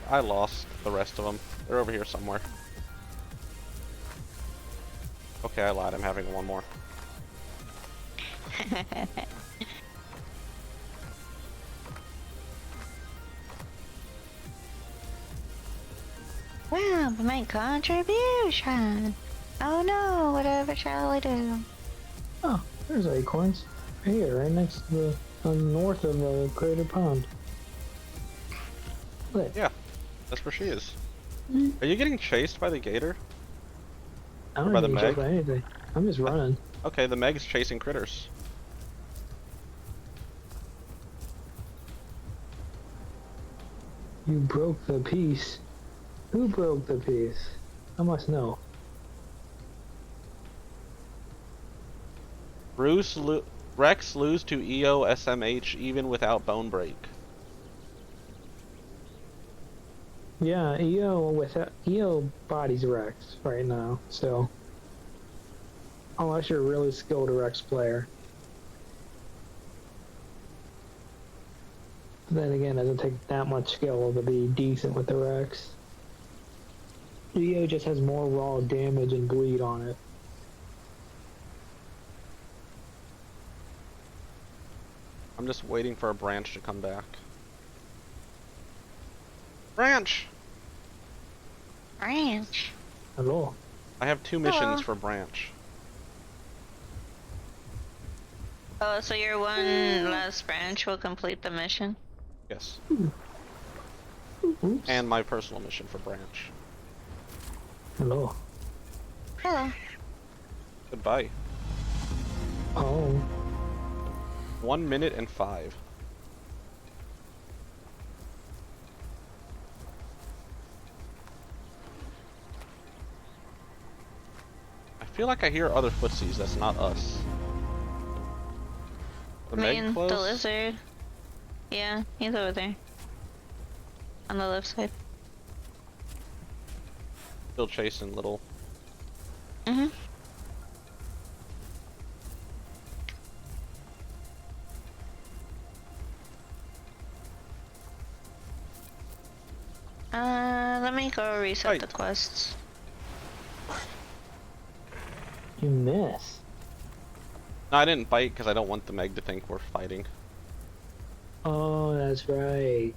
I lost the rest of them. They're over here somewhere. Okay, I lied. I'm having one more. Wow, but my contribution! Oh no, whatever shall I do? Oh, there's acorns. Right here, right next to the north of the crater pond. Look. Yeah, that's where she is. Are you getting chased by the gator? I Or don't by the even Meg? by anything. I'm just running. Okay, the Meg's chasing critters. You broke the peace. Who broke the peace? I must know. Rex lose to EO SMH even without bone break. Yeah, EO bodies Rex right now, so unless you're a really skilled Rex player. Then again, it doesn't take that much skill to be decent with the Rex. EO just has more raw damage and bleed on it. I'm just waiting for a branch to come back. Branch! Branch. Hello. I have 2 missions for Branch. Oh, so your one last branch will complete the mission? Yes. Oops. And my personal mission for Branch. Hello. Hello. Goodbye. Oh. 1 minute and 5. I feel like I hear other footsies. That's not us. The Meg close? The lizard. Yeah, he's over there. On the left side. Still chasing little. Mm-hmm. Let me go reset the quests. You miss. No, I didn't bite because I don't want the Meg to think we're fighting. Oh, that's right.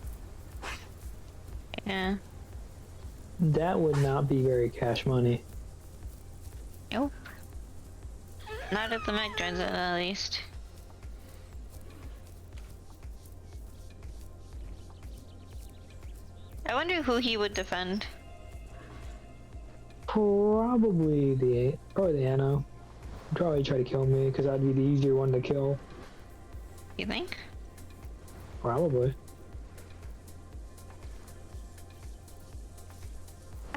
Yeah. That would not be very cash money. Nope. Not if the Meg joins it, at least. I wonder who he would defend. Probably the Anno. Probably try to kill me because I'd be the easier one to kill. You think? Probably.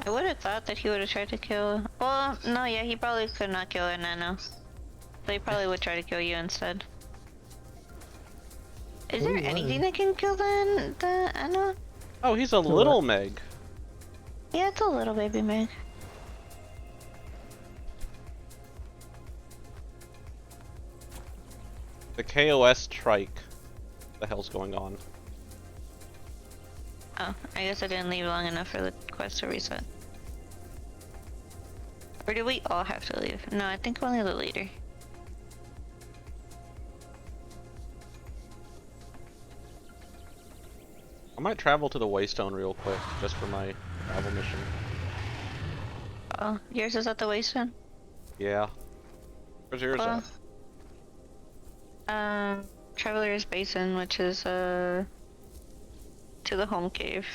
I would have thought that he would have tried to kill. Well, no, yeah, he probably could not kill a Nano. So he probably would try to kill you instead. Is there anything that can kill the Nano? Oh, he's a little Meg. Yeah, it's a little baby Meg. The KOS trike. What the hell's going on? Oh, I guess I didn't leave long enough for the quest to reset. Or do we all have to leave? No, I think only the leader. I might travel to the Waystone real quick, just for my travel mission. Oh, yours is at the Waystone? Yeah. Where's yours at? Traveler's Basin, which is, to the home cave.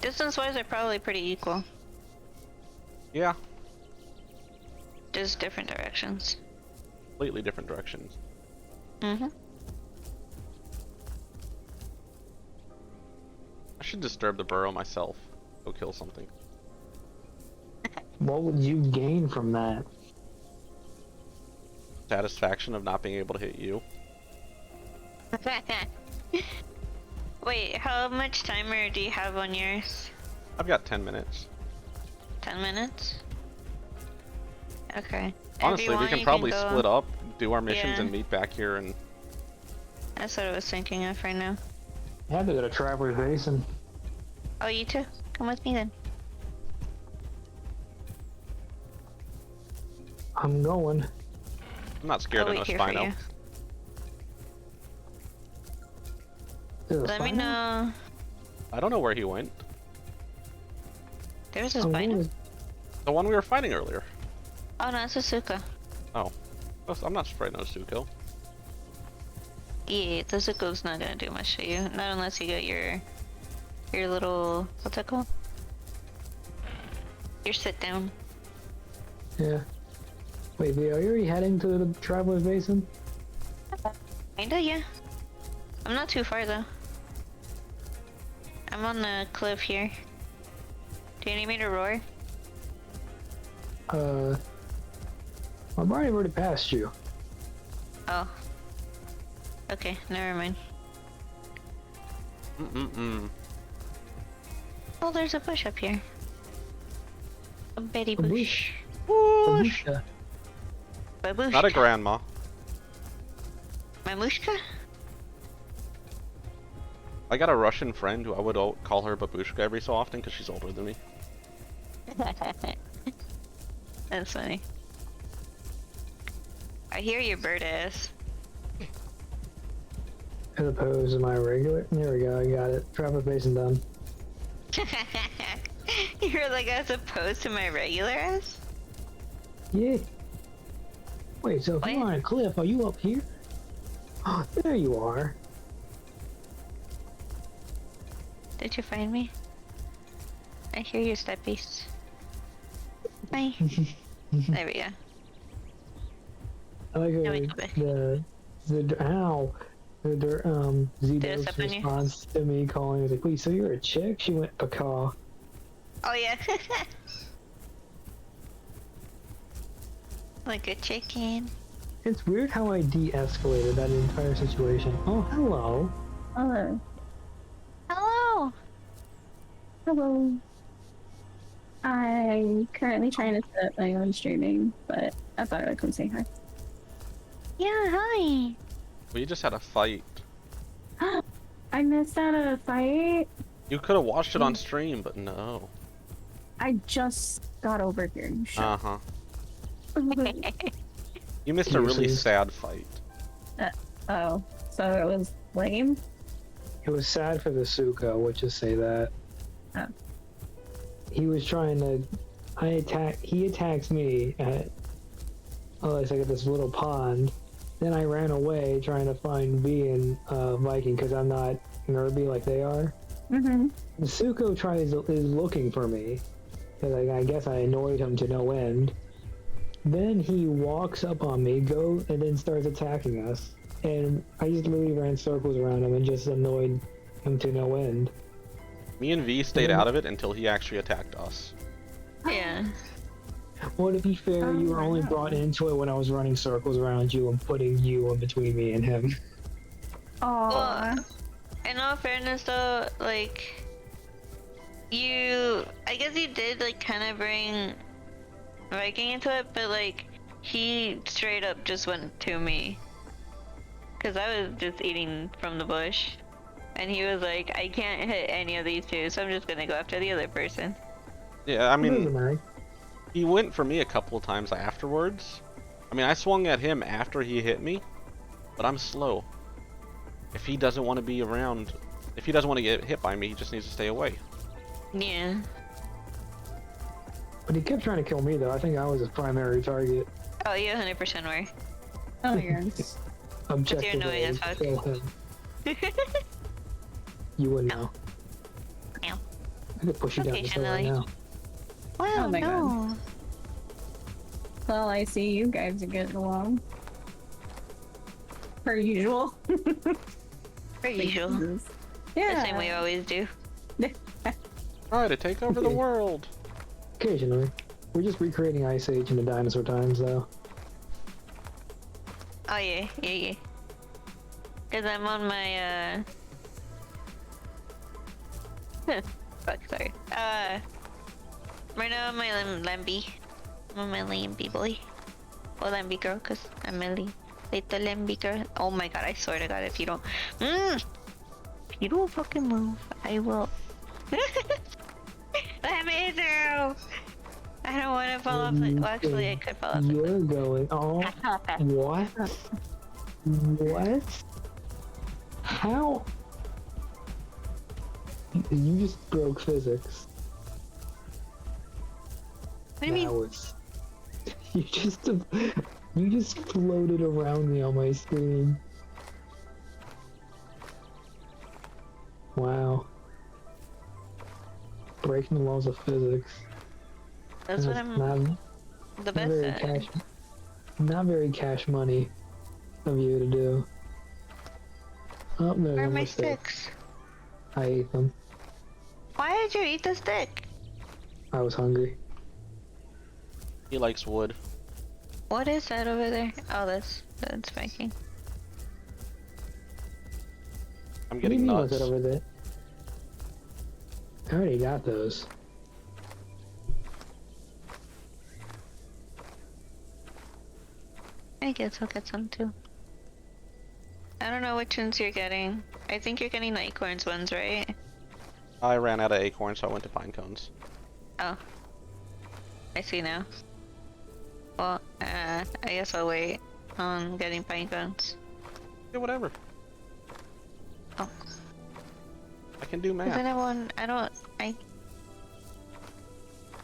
Distance-wise, they're probably pretty equal. Yeah. Just different directions. Completely different directions. Mm-hmm. I should disturb the burrow myself. Go kill something. What would you gain from that? Satisfaction of not being able to hit you. Wait, how much timer do you have on yours? I've got 10 minutes. 10 minutes? Okay. Honestly, we can probably split up, do our missions, Yeah. and meet back here and... That's what I was thinking of right now. I have to go to Traveler's Basin. Oh, you too? Come with me then. I'm going. I'm not scared of no Spino. Let me know. I don't know where he went. There's a Spino. The one we were fighting earlier. Oh no, it's a Suka. Oh. I'm not afraid of no Suko. Yeah, the Zuko's not gonna do much to you. Not unless you get your little, what's that called? Your sit down. Yeah. Wait, are you already heading to the Traveler's Basin? Kinda, yeah. I'm not too far though. I'm on the cliff here. Do you need me to roar? I'm already past you. Oh. Okay, never mind. Oh, there's a bush up here. A Betty bush. Bush. Babushka. Not a grandma. Mamushka? I got a Russian friend who I would call her Babushka every so often because she's older than me. That's funny. I hear your bird ass. As opposed to my regular. There we go. I got it. Trapper facing down. You're like as opposed to my regular ass? Yeah. Wait, so if you're on a cliff, are you up here? Oh, there you are. Did you find me? I hear your steppies. Hi. There we go. I like Now we how go back. the Did it Zito's step on you? response to me calling was like, wait, so you're a chick? She went, pacaw. Oh yeah. Like a chicken. It's weird how I de-escalated that entire situation. Oh, hello. Hello. Hello. Hello. I'm currently trying to set up my own streaming, but I thought I'd come say hi. Yeah, hi. We just had a fight. I missed out on a fight. You could have watched it on stream, but no. I just got over here. Shut Uh-huh. You missed a really Seriously? sad fight. Oh, so it was lame? It was sad for the Suko, we'll just say that. Oh. He was trying to... He attacks me at... Oh, it's like at this little pond. Then I ran away trying to find V and Viking because I'm not nerdy like they are. Mm-hmm. The Suko is looking for me. Like, I guess I annoyed him to no end. Then he walks up on me, and then starts attacking us. And I just literally ran circles around him and just annoyed him to no end. Me and V stayed out of it until he actually attacked us. Yeah. Well, to be fair, you were only brought into it when I was running circles around you and putting you in between me and him. Aww. Well, in all fairness though, like, I guess you did like kind of bring Viking into it, but like, he straight up just went to me. Cause I was just eating from the bush. And he was like, I can't hit any of these two, so I'm just gonna go after the other person. Yeah, I mean, he went for me a couple of times afterwards. I mean, I swung at him after he hit me, but I'm slow. If he doesn't want to be around, if he doesn't want to get hit by me, he just needs to stay away. Yeah. But he kept trying to kill me, though. I think I was his primary target. Oh, you 100% were. Oh, yes. Because you're annoying as fuck. Kill him. You wouldn't know. Meow. I could push you down Okay, this hill right Shanley. now. Wow, Oh my no. God. Well, I see you guys are getting along. Per usual. Per usual. Yeah. The same way you always do. Try to take over the world. Occasionally. We're just recreating Ice Age in the dinosaur times, though. Oh yeah, yeah. Cause I'm on my fuck, sorry. Right now I'm my Lambi. I'm on my Lambi boy. Or Lambi girl, cause I'm a little Lambi girl. Oh my god, I swear to god, if you don't if you don't fucking move, I will let me through. I don't want to fall off the, well actually I could fall off the You're going on. What? What? How? You just broke physics. What do you mean? Was... you just floated around me on my screen. Wow. Breaking the laws of physics. That's what I'm the best very at. not very cash money of you to do. Oh, no, Where are no my mistake. sticks? I ate them. Why did you eat the stick? I was hungry. He likes wood. What is that over there? Oh, that's spiking. I'm What do you getting mean, nuts. what's that over there? I already got those. I guess I'll get some too. I don't know which ones you're getting. I think you're getting the acorns ones, right? I ran out of acorns, so I went to pine cones. Oh. I see now. Well, I guess I'll wait on getting pine cones. Yeah, whatever. Oh. I can do math. Does anyone,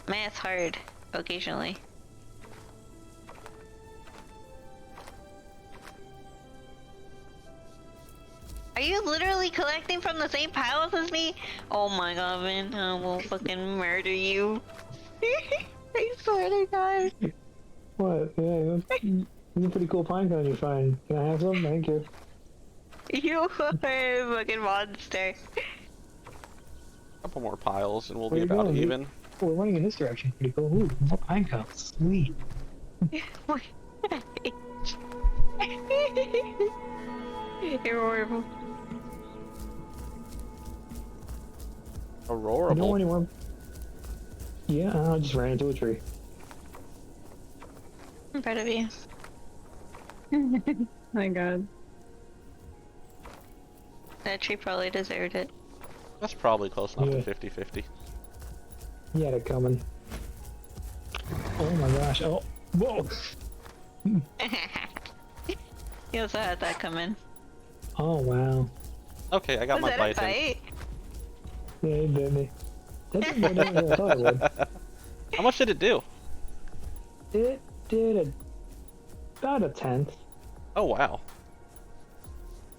math's hard, occasionally. Are you literally collecting from the same piles as me? Oh my god, man, I will fucking murder you. I swear to god. What? Yeah, it's a pretty cool pine cone you find. Can I have some? Thank you. You are a fucking monster. Couple more piles and we'll Where be you about going, dude? even. Oh, we're running in this direction. Pretty cool. Ooh, more pine cones. Sweet. You're horrible. Aurora. You know anyone? Yeah, I just ran into a tree. I'm proud of you. My god. That tree probably deserved it. That's probably close enough Yeah. to 50-50. He had it coming. Oh my gosh. Oh, whoa. You also had that coming. Oh wow. Okay, I got Was my that a bite in. bite? Yeah, he bit me. That didn't go down as I thought it would. How much did it do? It did about a 10th. Oh wow.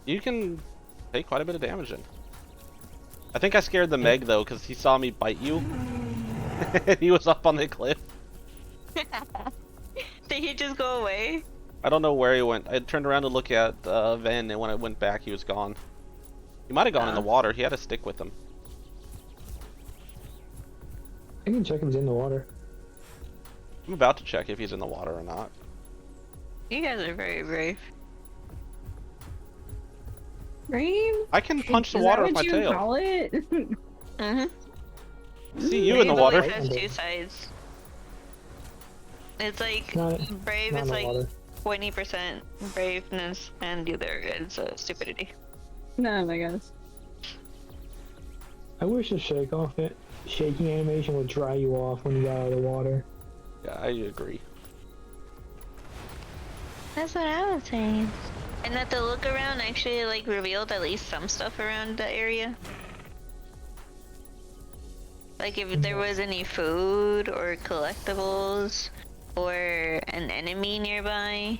You can take quite a bit of damage in. I think I scared the Meg though, because he saw me bite you. He was up on the cliff. Did he just go away? I don't know where he went. I turned around to look at Ven, and when I went back, he was gone. He might have gone in the water. He had a stick with him. I can check if he's in the water. I'm about to check if he's in the water or not. You guys are very brave. Brave? I can punch the Is water that with my what you tail. call it? Mm-hmm. See you in the water. Brave has two sides. It's like Not- brave not is in the like water. 20% braveness, and the other is stupidity. No, I guess. I wish the shaking animation would dry you off when you got out of the water. Yeah, I agree. That's what I was saying. And that the look around actually like revealed at least some stuff around the area. Like if there was any food or collectibles or an enemy nearby.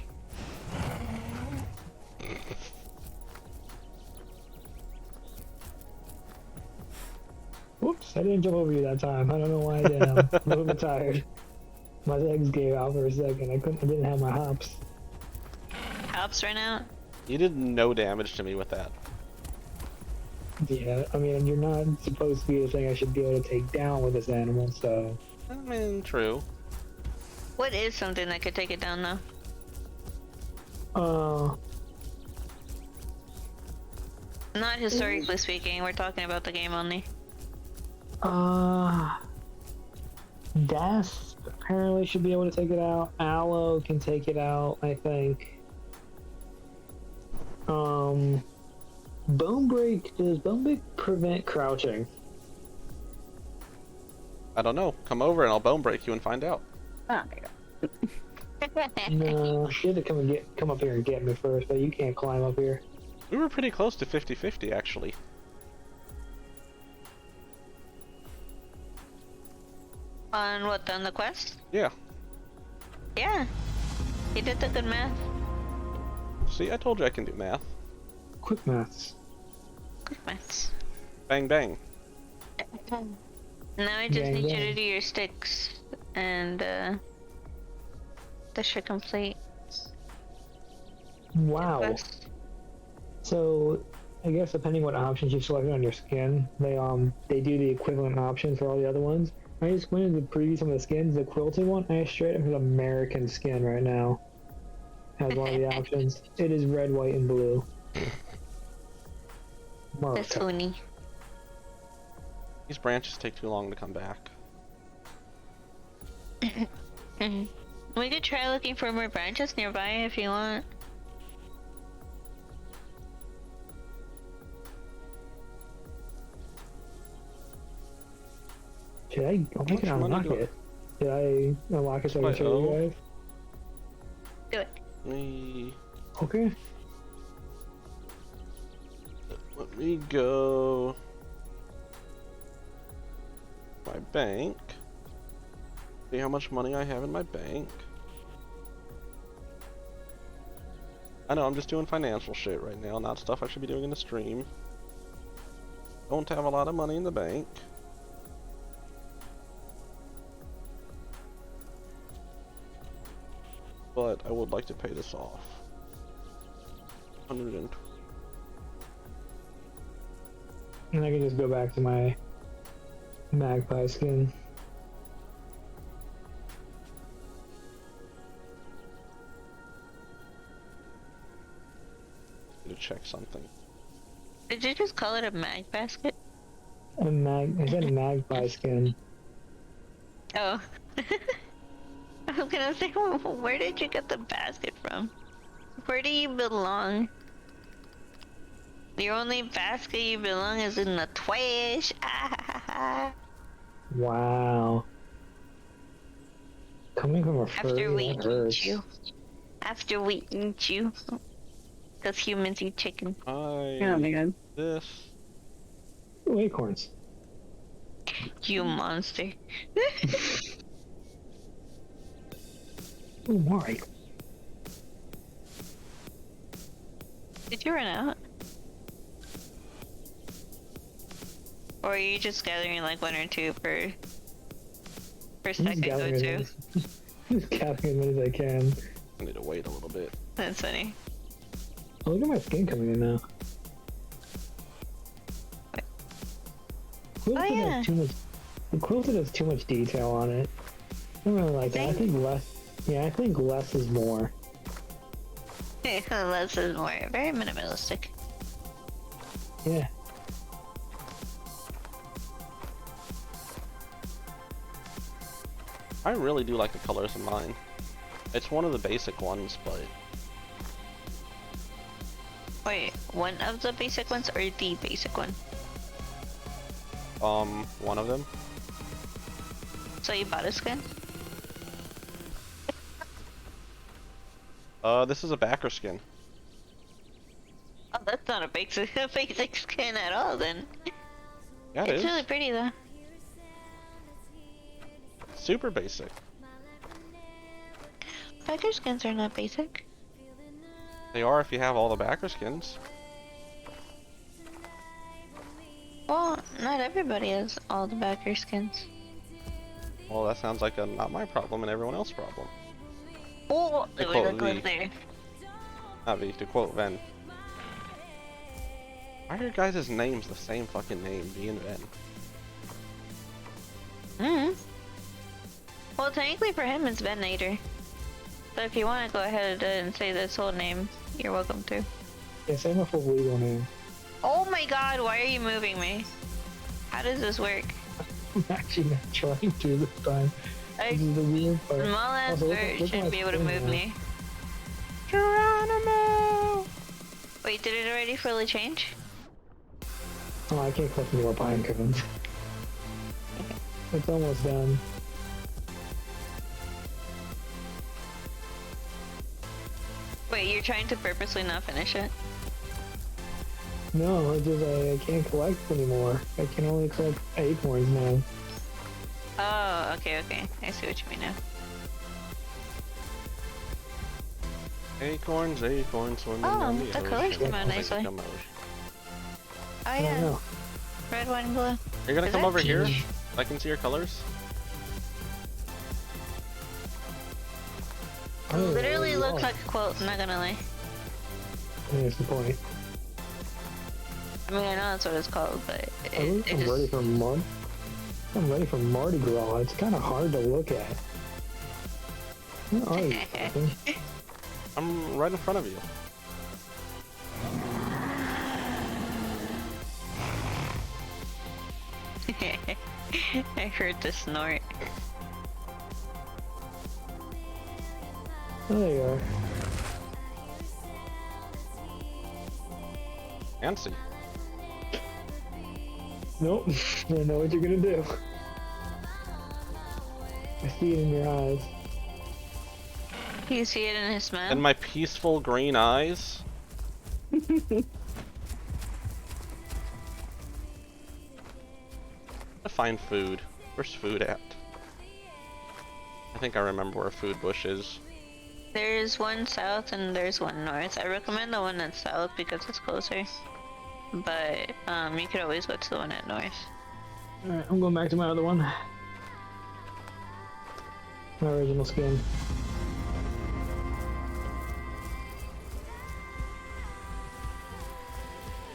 Whoops, I didn't jump over you that time. I don't know why I did. I'm a little bit tired. My legs gave out for a second. I didn't have my hops. Hops right now? You did no damage to me with that. Yeah, I mean, you're not supposed to be the thing I should be able to take down with this animal, so... I mean, true. What is something that could take it down though? Not historically speaking, we're talking about the game only. Das apparently should be able to take it out. Aloe can take it out, I think. Bone Break, does Bone Break prevent crouching? I don't know. Come over and I'll bone break you and find out. Oh my god. No, she had to come up here and get me first, but you can't climb up here. We were pretty close to 50-50 actually. On what, on the quest? Yeah. Yeah. He did the good math. See, I told you I can do math. Quick maths. Good maths. Bang bang. Now I just Bang, need you bang. to do your sticks and that should complete. Wow. Quest. So, I guess depending what options you selected on your skin, they do the equivalent option for all the other ones. I just went into the preview some of the skins. The quilted one, I straight up have American skin right now. Has one of the options. It is red, white, and blue. That's funny. These branches take too long to come back. We could try looking for more branches nearby if you want. Should I unlock it? Did I unlock it so I can show you guys? Do it. Okay. Let me go. My bank. See how much money I have in my bank. I know I'm just doing financial shit right now, not stuff I should be doing in the stream. Don't have a lot of money in the bank. But I would like to pay this off. 120. And I can just go back to my magpie skin. To check something. Did you just call it a mag basket? I said magpie skin. Oh. I was gonna say, where did you get the basket from? Where do you belong? The only basket you belong is in the trash. Wow. Coming from a furry, After we that hurts. eat you. After we eat you. Because humans eat chicken. Oh my god. This. Ooh, acorns. You monster. Ooh, more acorns. Did you run out? Or are you just gathering like one or two per second go to? Just gathering as many as I can. I need to wait a little bit. That's funny. Oh, look at my skin coming in now. Quilted has too much. The quilted has too much detail on it. I don't really like that. I think less. Yeah, I think less is more. Less is more. Very minimalistic. Yeah. I really do like the colors of mine. It's one of the basic ones, but... Wait, one of the basic ones or the basic one? One of them. So you bought a skin? This is a backer skin. Oh, that's not a basic skin at all then. Yeah, it's really pretty though. Super basic. Backer skins are not basic. They are if you have all the backer skins. Well, not everybody has all the backer skins. Well, that sounds like a not my problem and everyone else's problem. Oh, To we quote go V. there. Not V, to quote Ven. Why are your guys' names the same fucking name, V and Ven? Well, technically for him it's Venator. So if you want to go ahead and say this whole name, you're welcome to. Yeah, say my full legal name. Oh my god, why are you moving me? How does this work? I'm actually not trying to this time. Like, This is the weird part. small ass Also, look bird at shouldn't my be able to skin move now. me. Geronimo! Wait, did it already fully change? Oh, I can't collect any more pine cones. It's almost done. Wait, you're trying to purposely not finish it? No, it's just I can't collect anymore. I can only collect acorns now. Oh, okay, okay. I see what you mean now. Acorns, acorns, swimming Oh, in the the ocean. colors came out Like a nicely. commotion. Oh I yeah. don't know. Red, white, and blue. You're gonna Is come that over here? peach? I can see your colors. I don't know Literally where you looks are. like a quote, I'm not gonna lie. There's the point. I mean, I know that's what it's called, but I'm ready for I'm ready for Mardi Gras. It's kind of hard to look at. Where are you? Captain? I'm right in front of you. I heard the snort. Oh, there you are. Fancy. Nope. I know what you're gonna do. I see it in your eyes. You see it in his smile? In my peaceful green eyes. To find food. Where's food at? I think I remember where food bush is. There's one south and there's one north. I recommend the one that's south because it's closer. But you could always go to the one at north. Alright, I'm going back to my other one. My original skin.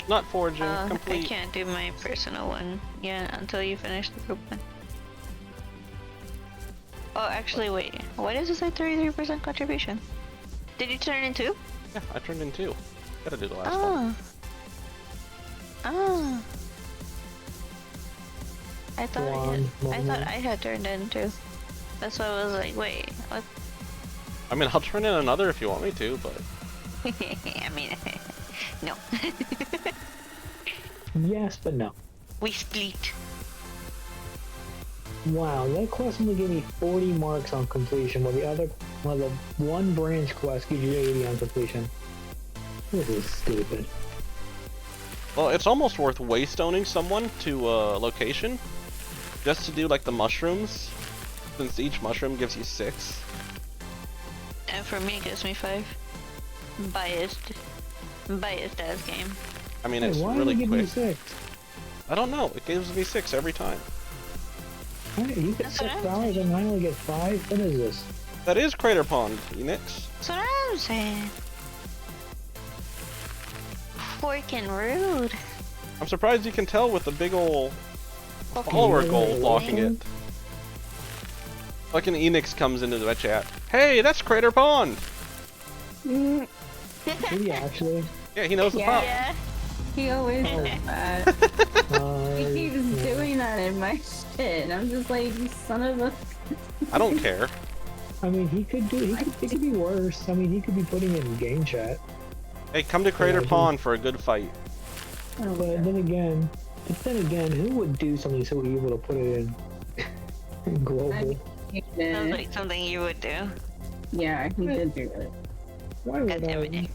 Not foraging, I complete. can't do my personal one yet until you finish the group one. Oh, actually, wait. Why does it say 33% contribution? Did you turn in 2? Yeah, I turned in 2. Gotta do the last one. Oh. I thought I had turned in 2. That's why I was like, wait, what? I mean, I'll turn in another if you want me to, but... I mean, no. Yes, but no. We split. Wow, that quest only gave me 40 marks on completion, while the one branch quest gives you 80 on completion. This is stupid. Well, it's almost worth waystoning someone to a location just to do like the mushrooms, since each mushroom gives you 6. And for me, it gives me 5. Biased as game. I mean, Hey, it's why really did it give you quick. 6? I don't know. It gives me 6 every time. Hey, you get That's what I'm $6 and I only get 5? What is this? That is Crater Pond, Enix. That's what I'm saying. Freaking rude. I'm surprised you can tell with the big ol' follower goal blocking it. Like an Enix comes into the chat. Hey, that's Crater Pond! Did he actually? Yeah, he knows the pop. Yeah. He always does that. He keeps doing that in my shit. I'm just like, you son of a... I don't care. I mean, it could be worse. I mean, he could be putting it in game chat. Hey, come to Crater Pond for a good fight. But then again, who would do something so evil to put it in global? Sounds like something you would do. Yeah, he did do it. Why would I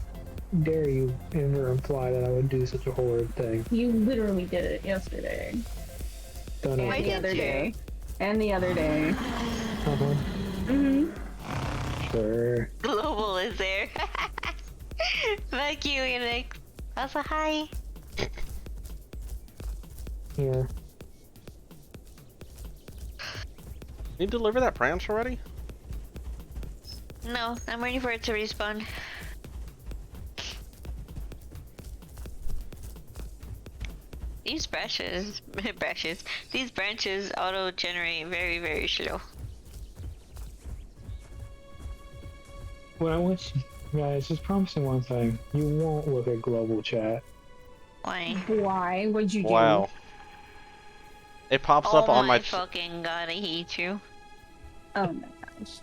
dare you ever imply that I would do such a horrid thing? You literally did it yesterday. Don't know. And the other day. And the other day. Uh-huh. Mm-hmm. Sure. Global is there. Fuck you, Enix. Also, hi. Yeah. You deliver that branch already? No, I'm waiting for it to respawn. These these branches auto-generate very, very slow. Well, I want you guys, just promising one thing. You won't look at global chat. Why? Why? What'd you do? Wow. It pops up on my... fucking god, I hate you. Oh my gosh.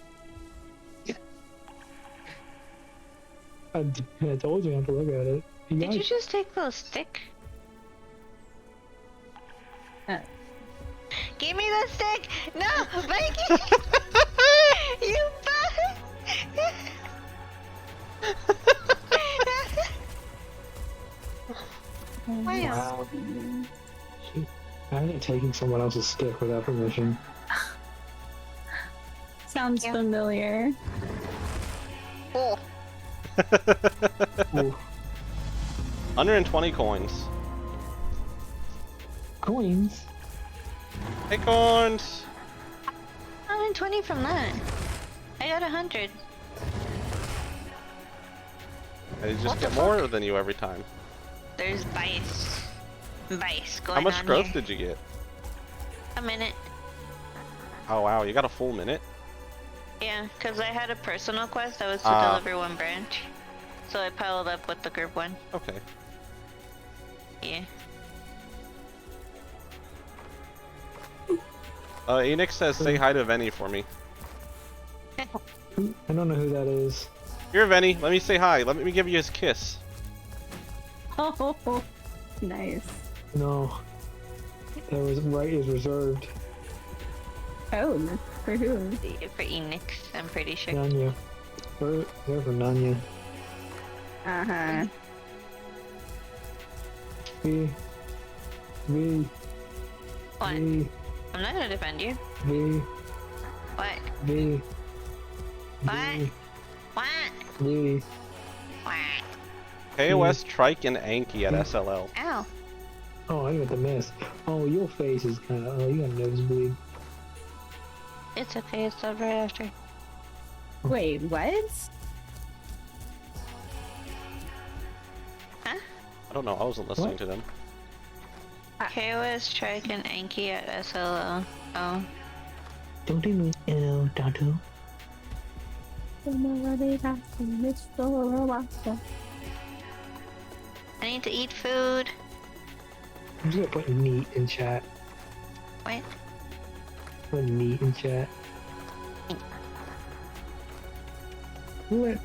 I told you not to look at it. Did you just take the stick? Give me the stick! No! Mikey! You bastard! Wow. I'm taking someone else's stick without permission. Sounds familiar. Oh. 120 coins. Coins? Acorns! 120 from that. I got 100. I just get more than you every time. There's bias. vice going How much on growth here. did you get? A minute. Oh wow, you got a full minute? Yeah, because I had a personal quest that was to Ah. deliver one branch. So I piled up with the group one. Okay. Yeah. Enix says say hi to Venny for me. I don't know who that is. Here, Venny, let me say hi. Let me give you his kiss. Oh, nice. No. That was right is reserved. Oh, for who? For Enix, I'm pretty sure. Nanya. They're for Nanya. Uh-huh. V. What? V. I'm not gonna defend you. V. What? V. What? V. What? V. What? KOS, Trike, and Anki at SLL. Ow. Oh, I got the miss. Oh, your face is kind of. Oh, you got a nosebleed. It's okay, it's not right after. Wait, what? Huh? I don't know, I wasn't listening What? to them. KOS, Trike, and Anki at SLL. Oh. Don't do me. Hello, Dadu. I need to eat food. I'm just gonna put neat in chat. What? Put neat in chat. What?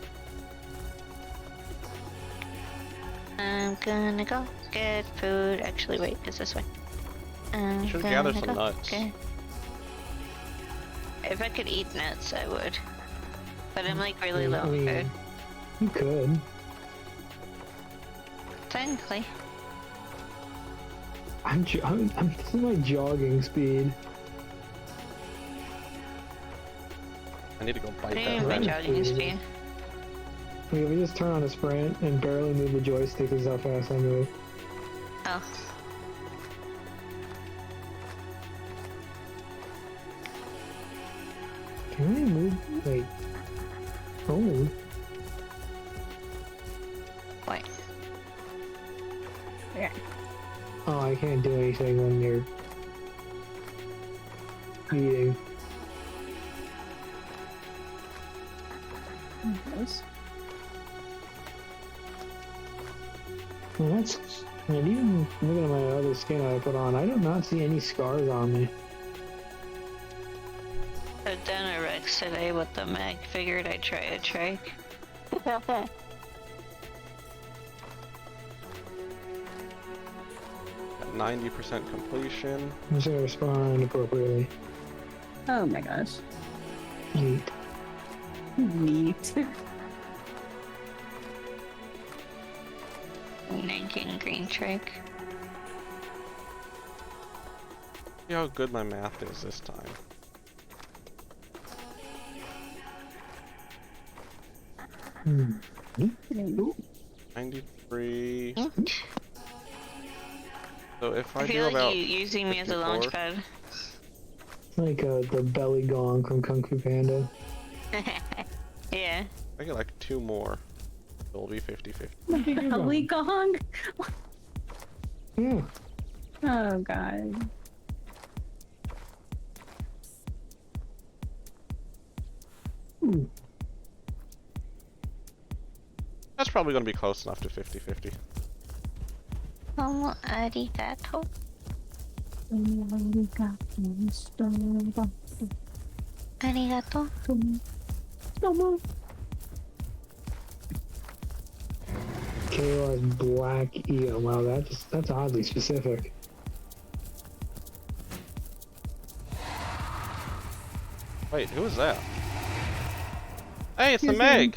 I'm gonna go get food. Actually, wait, it's this way. I'm Should gonna gather some go nuts. get- If I could eat nuts, I would. But I'm like really low on food. You could. Technically. This is my jogging speed. I need to go bite What do you that mean by rat. jogging speed? Like, if we just turn on a sprint and barely move the joystick, is how fast I move. Oh. Can I move? Wait. Oh. What? Yeah. Oh, I can't do anything when you're eating. Nice. Well, that's. And even looking at my other skin I put on, I do not see any scars on me. I've done a Rex today with the mag. Figured I'd try a trike. At 90% completion. I'm just gonna respond appropriately. Oh my gosh. Neat. Neat. Nanking green trike. See how good my math is this time. Hmm. 93. So if I, I do feel about like you using me as a 54, launch pad. Like the belly gong from Kung Fu Panda. Yeah. I get like 2 more. It'll be 50-50. Belly gong? Yeah. Oh god. Ooh. That's probably going to be close enough to 50-50. Oh, arigato. Arigato. KOS Black Eel. Wow, that's oddly specific. Wait, who is that? Hey, it's the Who's Meg!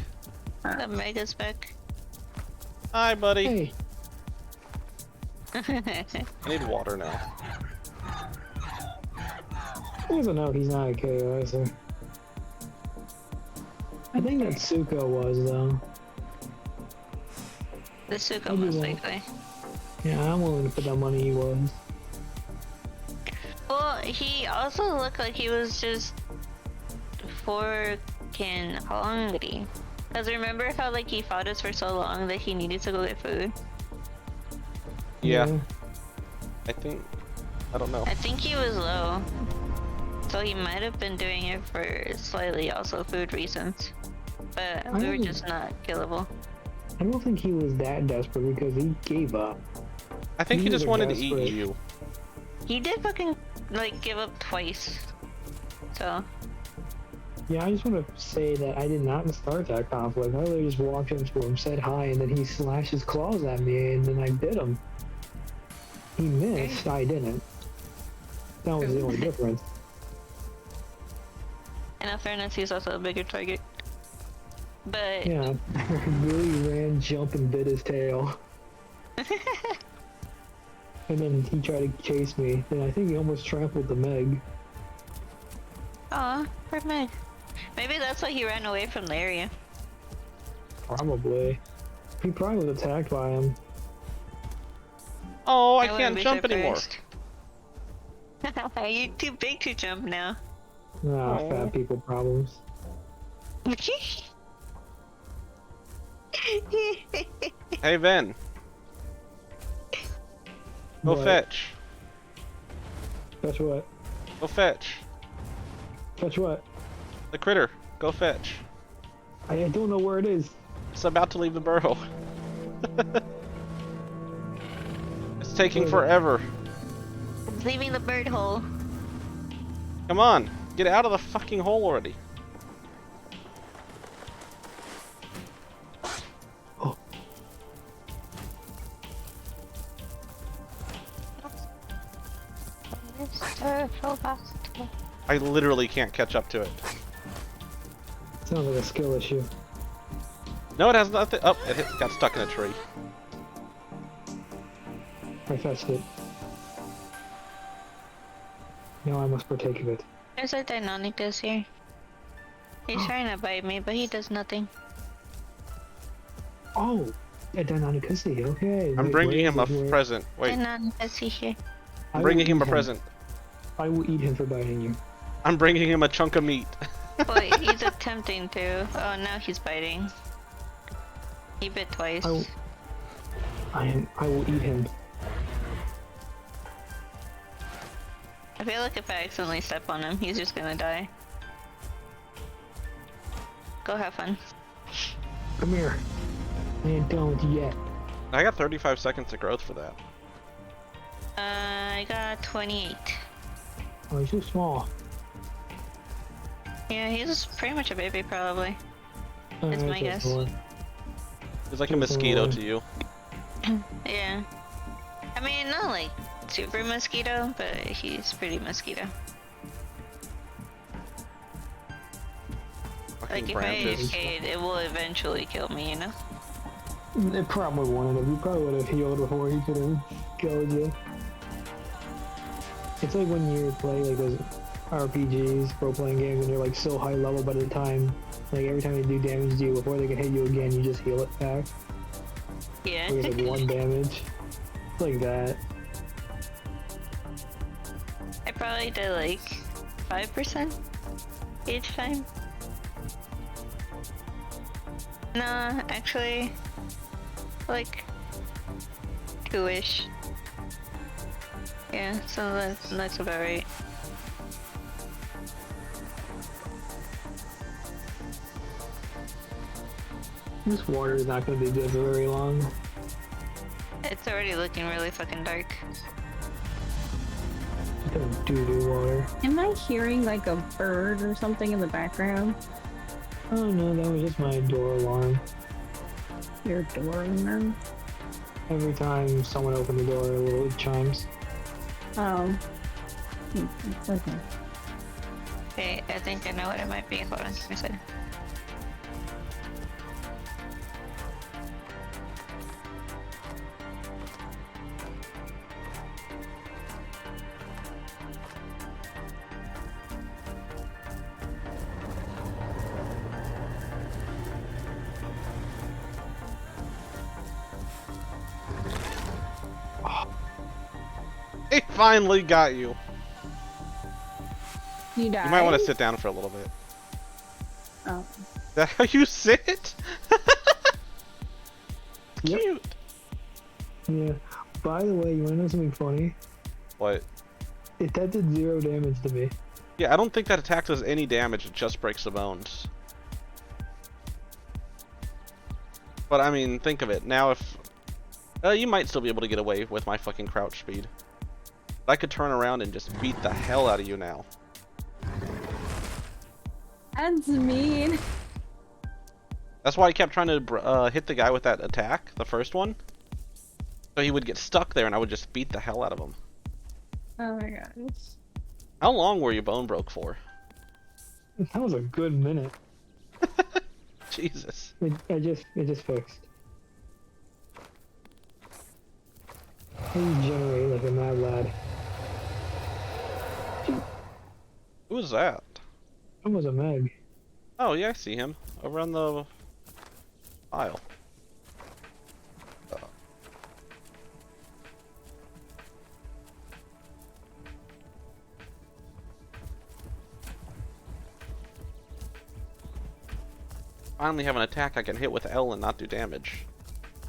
The Mega's back. Hi, buddy. Hey. I need water now. He doesn't know he's not a KOSer. I think that Suko was, though. The Suko Maybe most won't. likely. Yeah, I'm willing to put that money he was. Well, he also looked like he was just freaking hungry. Cause remember how like he fought us for so long that he needed to go get food? Yeah. I don't know. I think he was low. So he might have been doing it for slightly also food reasons. But we were just not killable. I don't think he was that desperate because he gave up. I think he just wanted to eat you. He did fucking, like, give up twice. So. Yeah, I just want to say that I did not start that conflict. I literally just walked up to him, said hi, and then he slashed his claws at me, and then I bit him. He missed, I didn't. That was the only difference. In all fairness, he's also a bigger target. But... Yeah, really ran, jumped, and bit his tail. And then he tried to chase me, and I think he almost trampled the Meg. Aw, poor Meg. Maybe that's why he ran away from the area. Probably. He probably was attacked by him. Oh, I can't jump anymore. You're too big to jump now. Ah, fat people problems. Hey, Ven. Go What? fetch. Fetch what? Go fetch. Fetch what? The critter. Go fetch. I don't know where it is. It's about to leave the burrow. It's taking forever. It's leaving the bird hole. Come on. Get out of the fucking hole already. I literally can't catch up to it. Sounds like a skill issue. No, it has nothing. Oh, it got stuck in a tree. I fetched it. Now I must partake of it. There's a Deinonychus here. He's trying to bite me, but he does nothing. Oh! A Deinonychus, okay. I'm bringing him a present. Wait. Deinonychus here. I'm bringing him a present. I will eat him for biting you. I'm bringing him a chunk of meat. Wait, he's attempting to. Oh, now he's biting. He bit twice. I will eat him. I feel like if I accidentally step on him, he's just gonna die. Go have fun. Come here. I ain't done with you yet. I got 35 seconds of growth for that. I got 28. Oh, he's too small. Yeah, he's pretty much a baby, probably. That's my guess. He's like a mosquito to you. Yeah. I mean, not like super mosquito, but he's pretty mosquito. Like if I escaped, it will eventually kill me, you know? It probably wouldn't have. You probably would have healed before he could have killed you. It's like when you play like those RPGs, role-playing games, and you're like so high level, but at the time, like every time they do damage to you, before they can hit you again, you just heal it back. Yeah. Like it's like 1 damage. It's like that. I probably did like 5% each time. Nah, actually, like 2-ish. Yeah, so that's about right. This water is not going to be good for very long. It's already looking really fucking dark. Doo-doo water. Am I hearing like a bird or something in the background? Oh no, that was just my door alarm. Your door alarm? Every time someone opened the door, a little chimes. Oh. It's okay. Okay, I think I know what it might be. Hold on, give me a second. He finally got you. You died? You might want to sit down for a little bit. Oh. Is that how you sit? Cute. Yeah. By the way, you wanna know something funny? What? That did 0 damage to me. Yeah, I don't think that attack does any damage, it just breaks the bones. But I mean, think of it. Now if... you might still be able to get away with my fucking crouch speed. I could turn around and just beat the hell out of you now. That's mean. That's why I kept trying to hit the guy with that attack, the first one. So he would get stuck there and I would just beat the hell out of him. Oh my gosh. How long were you bone broke for? That was a good minute. Jesus. It just fixed. You generate like a mad lad. Who was that? That was a Meg. Oh yeah, I see him. Over on the aisle. Finally have an attack I can hit with L and not do damage.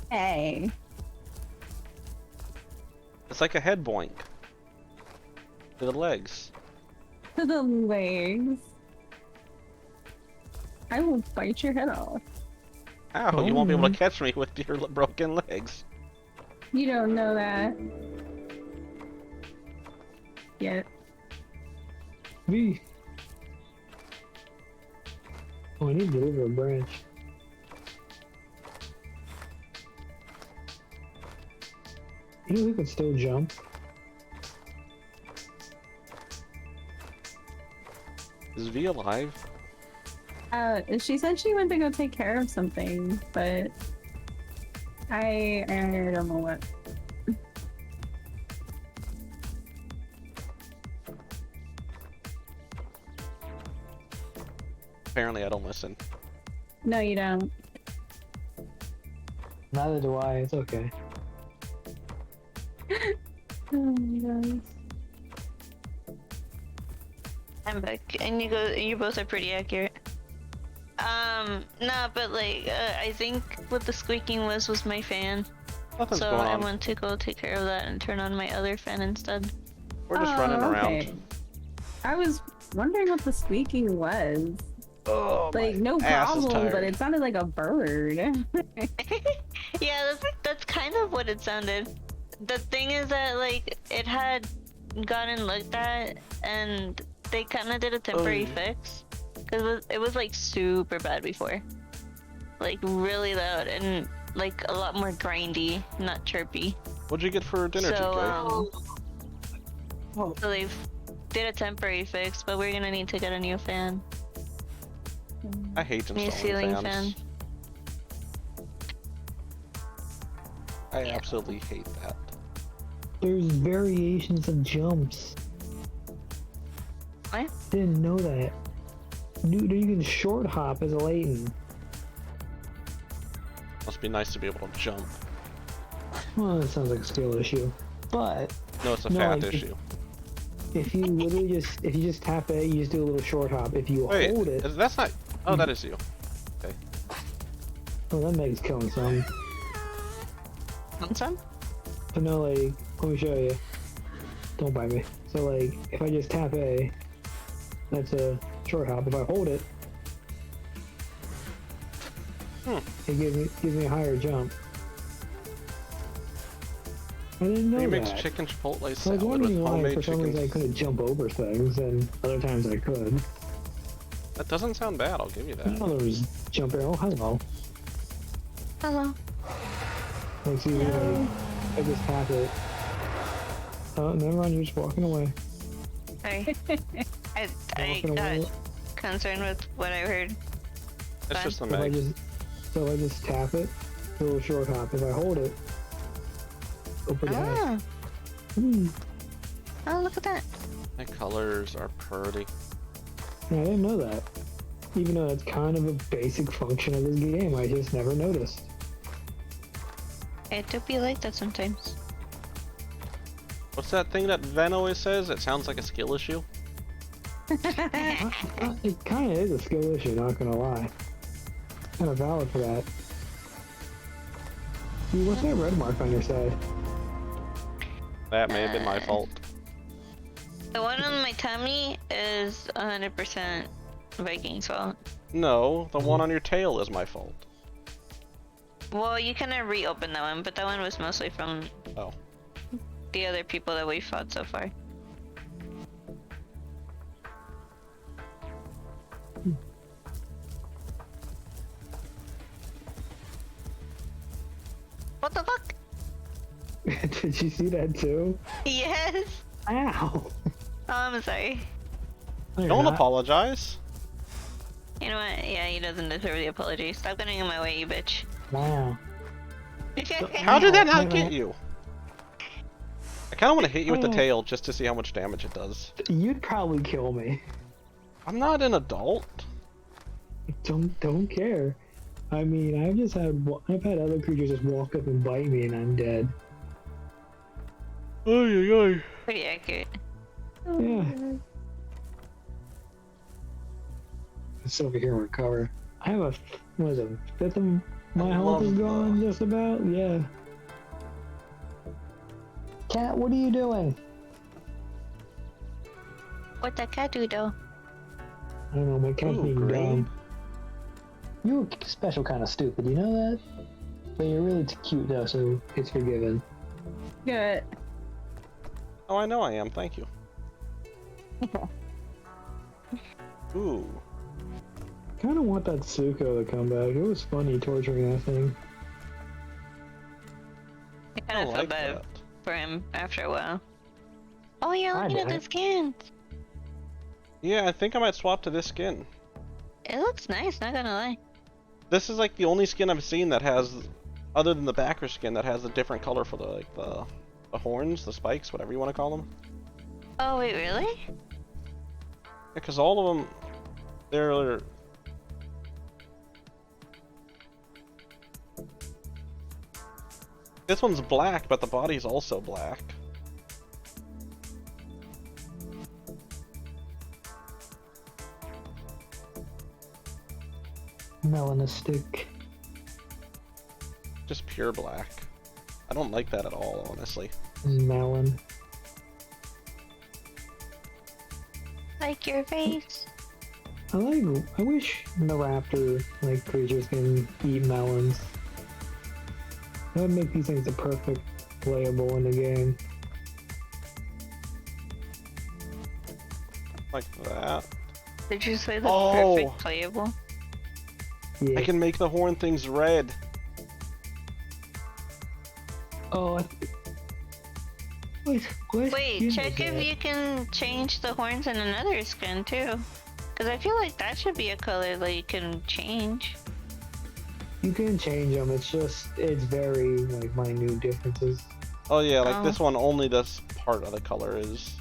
Hey. It's like a head boink. To the legs. To the legs. I will bite your head off. Ow, you won't be able to catch me with your broken legs. You don't know that. Yet. V. Oh, I need to deliver a branch. You know who can still jump? Is V alive? She said she went to go take care of something, but I don't know what. Apparently I don't listen. No, you don't. Neither do I, it's okay. Oh my gosh. I'm back, and you both are pretty accurate. Nah, but like, I think what the squeaking was my fan. Nothing's So going I on. went to go take care of that and turn on my other fan instead. We're just running okay. around. I was wondering what the squeaking was. Oh, like, no ass is problem, but tired. it sounded like a bird. Yeah, that's kind of what it sounded. The thing is that like it had gotten looked at, and they kind of did a temporary fix because it was like super bad before, like really loud and like a lot more grindy, not chirpy. What'd you get for dinner, So TK? so they've did a temporary fix, but we're gonna need to get a new fan. I hate New installing ceiling fans. fan. I absolutely hate that. There's variations of jumps. What? Didn't know that. Dude, you can short hop as a Layton. Must be nice to be able to jump. Well, that sounds like a skill issue. But No, it's a no, fat like, issue. if you literally just tap it, you just do a little short hop. If you Wait, hold it, that's not. Oh, that is you. Okay. oh, that Meg's killing some. Some? But no, like, let me show you. Don't bite me. So like, if I just tap A, that's a short hop. If I hold it, it gives me a higher jump. I didn't know He that. makes chicken chipotle So I was salad with wondering why homemade for some chicken. reason I couldn't jump over things, and other times I could. That doesn't sound bad. I'll give you I that. know there was jump arrow. Hello. Hello. Like, see, like, I just tap it. Oh, never mind. You're just walking away. Sorry. I Walking got away. concerned with what I heard. It's just a If I Meg. so if I just tap it, a little short hop. If I hold it, go pretty high. Oh, look at that. My colors are pretty. Yeah, I didn't know that. Even though that's kind of a basic function of this game, I just never noticed. It do be like that sometimes. What's that thing that Ven always says? It sounds like a skill issue. It kind of is a skill issue, not gonna lie. Kind of valid for that. Dude, what's that red mark on your side? That may have been my fault. The one on my tummy is 100% Viking's fault. No, the one on your tail is my fault. Well, you kind of reopened that one, but that one was mostly from the other people that we fought so far. What the fuck? Did you see that too? Yes. Ow. Oh, I'm sorry. Don't apologize. You know what? Yeah, he doesn't deserve the apology. Stop getting in my way, you bitch. Wow. How did that not get you? I kind of want to hit you with the tail just to see how much damage it does. You'd probably kill me. I'm not an adult. Don't care. I mean, I've had other creatures just walk up and bite me and I'm dead. Oy. Pretty accurate. Yeah. Let's over here and recover. I have a fifth of my health is gone just about? Yeah. Cat, what are you doing? What the cat do though? I don't know, my cat's being dumb. You're a special kind of stupid, you know that? But you're really cute though, so it's forgiven. Good. Oh, I know I am, thank you. Ooh. Kinda want that Tsuko to come back. It was funny torturing that thing. I kind of felt bad for him after a while. Oh, you're looking at the skins. Yeah, I think I might swap to this skin. It looks nice, not gonna lie. This is like the only skin I've seen that has, other than the backer skin, that has a different color for the horns, the spikes, whatever you want to call them. Oh wait, really? Yeah, because all of them, they're... This one's black, but the body's also black. Melanistic. Just pure black. I don't like that at all, honestly. Melon. Like your face. I wish the raptor creatures can eat melons. That would make these things the perfect playable in the game. Like that. Did you say the perfect playable? Yeah. I can make the horn things red. Oh, Wait, check if you can change the horns in another skin too. Because I feel like that should be a color that you can change. You can change them, it's very, minute differences. Oh yeah, this one only this part of the color is...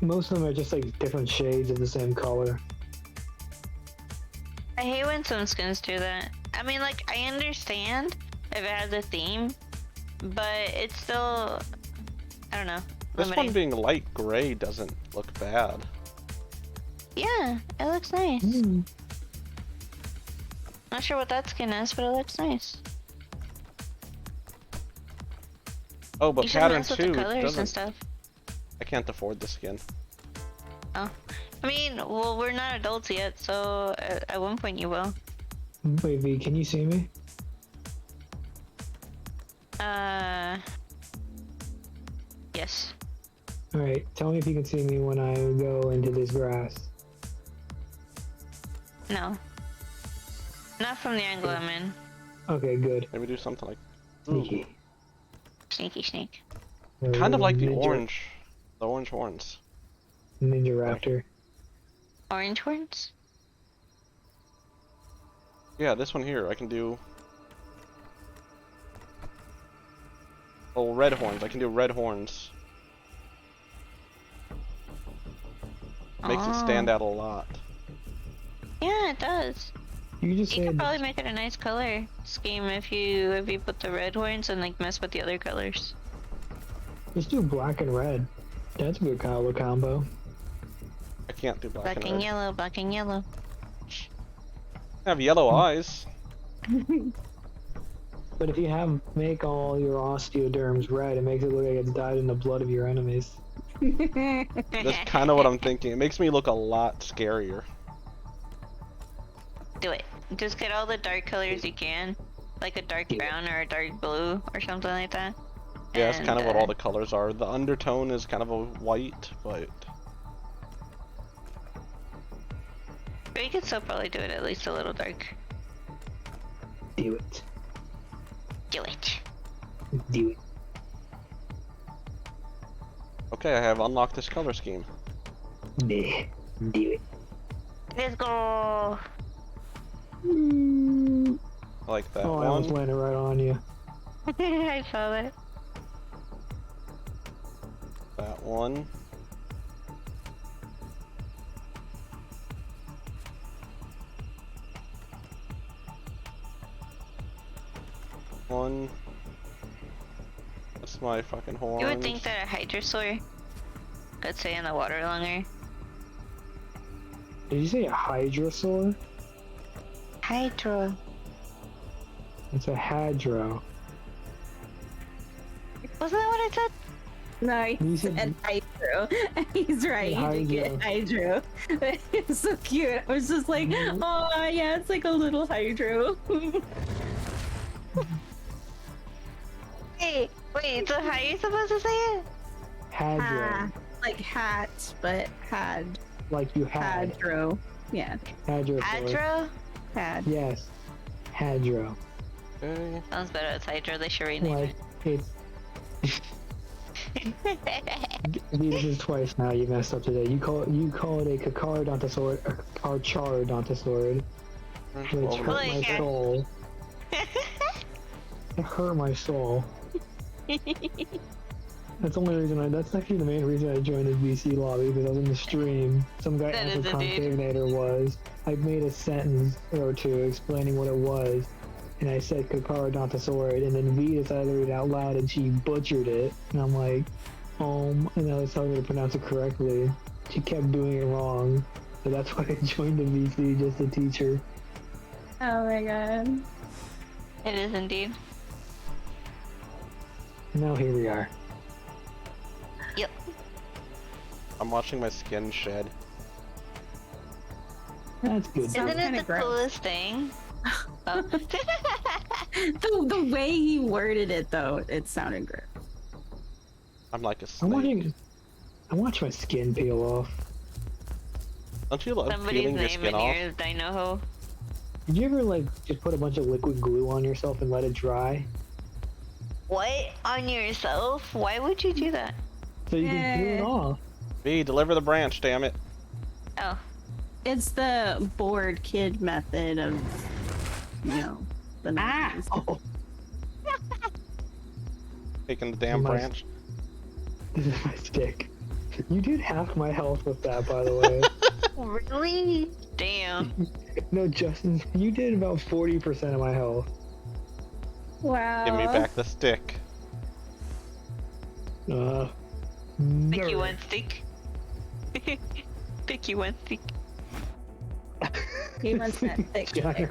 Most of them are just, different shades of the same color. I hate when some skins do that. I mean, I understand if it has a theme, but it's still... I don't know. This one being light gray doesn't look bad. Yeah, it looks nice. Not sure what that skin is, but it looks nice. Oh, but you should pattern mess with 2 the colors doesn't... and stuff. I can't afford the skin. Oh. I mean, well, we're not adults yet, so at one point you will. Wait, V, can you see me? Yes. Alright, tell me if you can see me when I go into this grass. No. Not from the angle I'm in. Okay, good. Maybe do something like... Sneaky. Sneaky snake. Kind of like the Ninja. orange horns. Ninja Raptor. Orange horns? Yeah, this one here, I can do... Oh, red horns. I can do red horns. Makes it stand out a lot. Yeah, it does. You could probably make it a nice color scheme if you put the red horns and mess with the other colors. Just do black and red. That's a good color combo. I can't do black, Black and and red. yellow, black and yellow. I have yellow eyes. But if you make all your osteoderms red, it makes it look like it's dyed in the blood of your enemies. That's kind of what I'm thinking. It makes me look a lot scarier. Do it. Just get all the dark colors you can. Like a dark brown or a dark blue or something like that. Yeah, that's kind of what all the colors are. The undertone is kind of a white, but... But you could still probably do it at least a little dark. Do it. Do it. Do it. Okay, I have unlocked this color scheme. Do it. Let's go. I like that Oh, one. I almost landed right on you. I saw that. That one. One. That's my fucking horn. You would think that a Hydrosaur could stay in the water longer. Did you say a Hydrosaur? Hydro. It's a Hadro. Wasn't that what I said? No, he said Hydro. He's right, he did get Hydro. It's so cute. I was just like, oh yeah, it's like a little Hydro. Hey, wait, so how are you supposed to say it? Hadro. Like hat, but had. Like you had. Hadro. Yeah. Hadrosaur. Hadro? Had. Yes. Hadro. Okay. Sounds better as Hydro, they should rename Like, it's... This is twice now you messed up today. You call it a Kakarodontosaur, a Carcharodontosaur. Which hurt my soul. It hurt my soul. That's the only reason that's actually the main reason I joined the VC lobby, because I was in the stream. Some guy asked what Concavenator was. I made a sentence or two explaining what it was, and I said Kakarodontosaurid, and then V decided to read it out loud, and she butchered it. And I'm like, and I was telling her to pronounce it correctly. She kept doing it wrong, so that's why I joined the VC, just to teach her. Oh my god. It is indeed. Now here we are. Yep. I'm watching my skin shed. That's good. Isn't it the coolest thing? Oh. the way he worded it though, it sounded great. I'm like a snake. I watch my skin peel off. Don't you love Somebody's peeling your name skin in off? your Dinoho. Did you ever like just put a bunch of liquid glue on yourself and let it dry? What? On yourself? Why would you do that? So you can peel it off. V, deliver the branch, damn it. Oh. It's the bored kid method of, you know, the 90s. Oh. Taking the damn branch. This is my stick. You did half my health with that, by the way. Really? Damn. No, Justin, you did about 40% of my health. Wow. Give me back the stick. Pick you one stick. Pick you one stick. He wants that thick stick.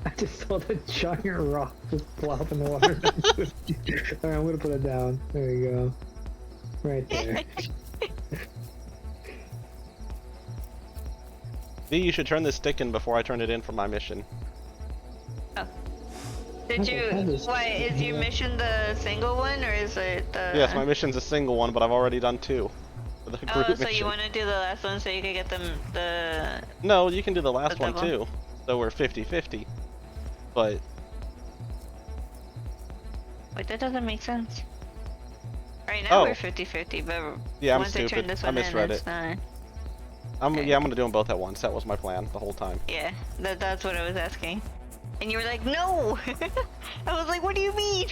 I just saw the giant rock just plop in the water. Alright, I'm gonna put it down. There you go. Right there. V, you should turn this stick in before I turn it in for my mission. Did you? Why is your mission the single one or is it the? Yes, my mission's a single one, but I've already done two. For the group Oh, so mission. you want to do the last one so you can get them the? No, you can do the last The one double? too. So we're 50-50. But Wait, that doesn't make sense. Right now Oh. we're 50-50, but Yeah, I'm once I turn stupid. this I one in, misread it's it. not. yeah, I'm gonna do them both at once. That was my plan the whole time. Yeah, that's what I was asking. And you were like, no! I was like, what do you mean?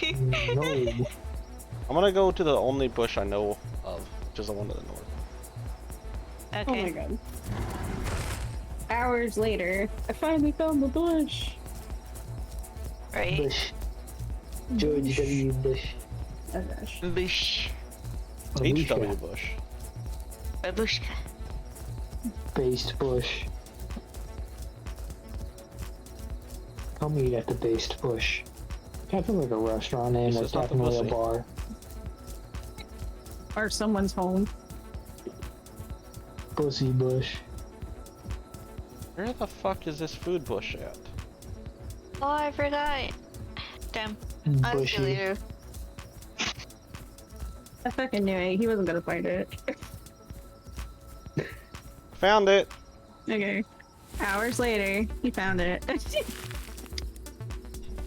No. I'm gonna go to the only bush I know of, which is the one to the north. Oh Okay. my god. Hours later, I finally found the bush. Right. Bush. George W. Bush. Oh gosh. Bush. H.W. Bush. Babushka. Based bush. I'll meet at the based bush. That feels like a restaurant name. This That's is not the definitely a pussy. bar. Or someone's home. Pussy Bush. Where the fuck is this food bush at? Oh, I forgot. Damn. I'll see Bushy. you later. I fucking knew it. He wasn't gonna find it. Found it. Okay. Hours later, he found it.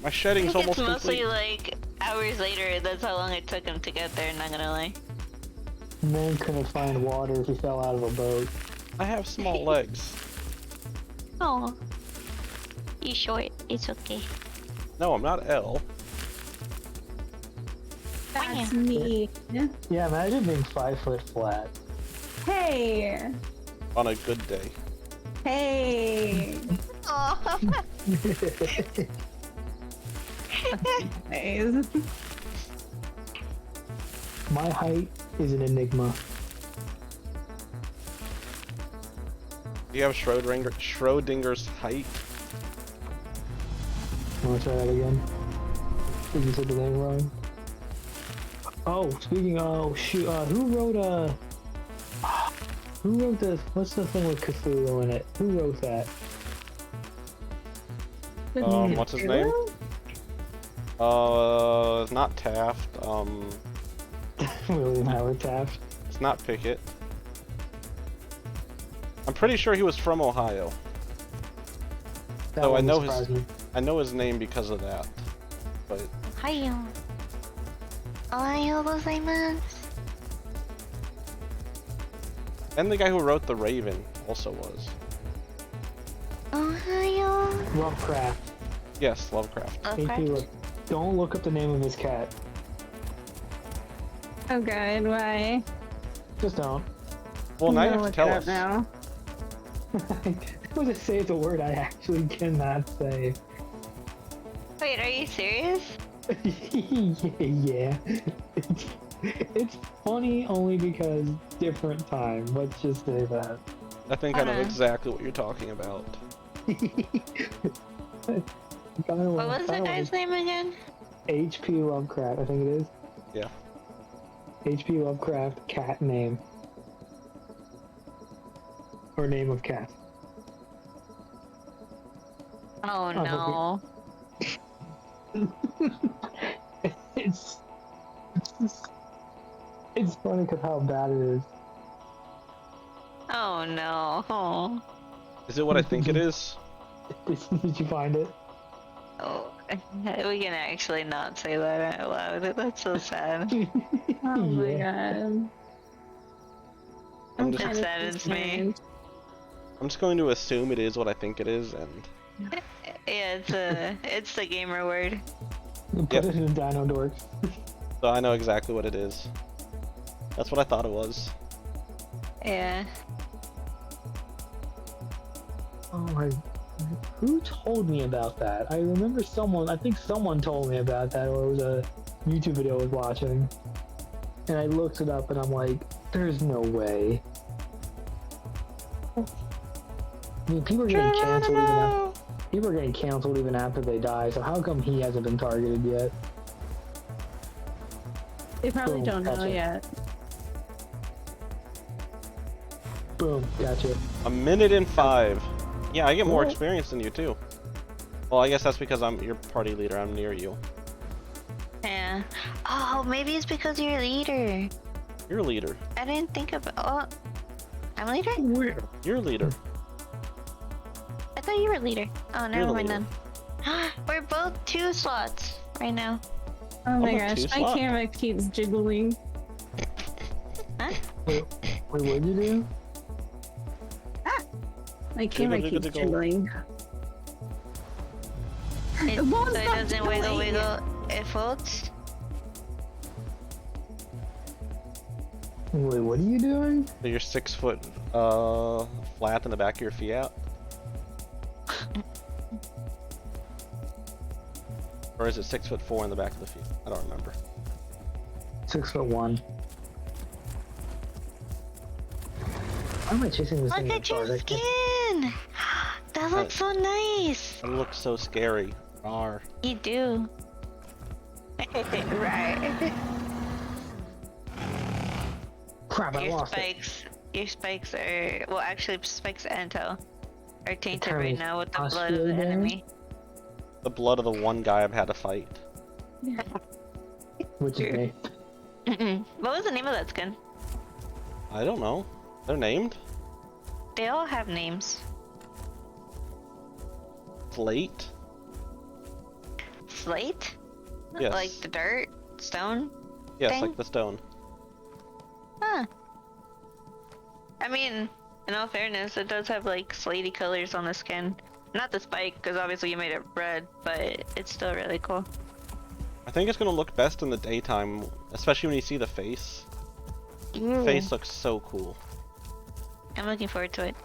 My I shedding's think it's almost mostly complete. like hours later. That's how long it took him to get there. Not gonna lie. Man couldn't find water if he fell out of a boat. I have small legs. Oh, you short. It's okay. No, I'm not L. That's me. Yeah, imagine being 5 foot flat. Hey. On a good day. Hey. Oh. Nice. My height is an enigma. Do you have Schrodinger's height? Wanna try that again? Did you say the name wrong? Oh, speaking of, shoot, who wrote this? What's the thing with Cthulhu in it? Who wrote that? What's his name? It's not Taft. William Howard Taft. It's not Pickett. I'm pretty sure he was from Ohio. That So I wouldn't know surprise me. I know his name because of that. But Ohio. Ohio gozaimasu. and the guy who wrote The Raven also was. Ohio. Lovecraft. Yes, Lovecraft. Lovecraft. Don't look up the name of his cat. Oh god, why? Just don't. Well, now you I'm have to gonna tell look it us. up now. I would just say it's a word I actually cannot say. Wait, are you serious? Yeah. It's funny only because different time. Let's just say that. I think I know exactly what you're talking about. What was the guy's name again? H.P. Lovecraft, I think it is. Yeah. H.P. Lovecraft, cat name. Or name of cat. Oh no. It's funny because how bad it is. Oh no. Is it what I think it is? Did you find it? Oh, we can actually not say that out loud. That's so sad. Oh my god. I'm It just, saddens me. I'm just going to assume it is what I think it is, and Yeah, it's the gamer word. Put it in Dino Dorks. so I know exactly what it is. That's what I thought it was. Yeah. Oh my... Who told me about that? I remember I think someone told me about that, or it was a YouTube video I was watching. And I looked it up and I'm like, there's no way. I mean, people are getting canceled even after they die, so how come he hasn't been targeted yet? They probably Boom, don't know gotcha. yet. Boom, gotcha. 1:05. Yeah, I get more Cool. experience than you too. Well, I guess that's because I'm your party leader. I'm near you. Yeah. Oh, maybe it's because you're leader. You're leader. I didn't think about. Oh, I'm leader. You're leader. I thought you were leader. Oh, You're never the mind leader. then. We're both 2 slots right now. Oh my Almost gosh, two my slot. camera keeps jiggling. Huh? Wait, what'd you do? My camera Jiggle, keeps jiggle. jiggling. It, won't so it stop doesn't wiggle, jiggling. wiggle. It floats. Wait, what are you doing? So you're 6 foot flat in the back of your feet out? Or is it 6'4" in the back of the feet? I don't remember. 6'1". Why am I chasing this Look thing in at the your dark? skin! That looks so nice! It looks so scary. R. You do. Right. Crap, I Your lost it. spikes. Your spikes are well, actually, spikes and toe are tainted right Attorney's now with the blood of Australia the game? enemy. The blood of the one guy I've had to fight. Which is me. What was the name of that skin? I don't know. They're named? They all have names. Slate? Slate? Yes. Like the dirt? Stone? Yes, thing? like the stone. Huh. I mean, in all fairness, it does have like slatey colors on the skin. Not the spike, because obviously you made it red, but it's still really cool. I think it's gonna look best in the daytime, especially when you see the face. The face looks so cool. I'm looking forward to it.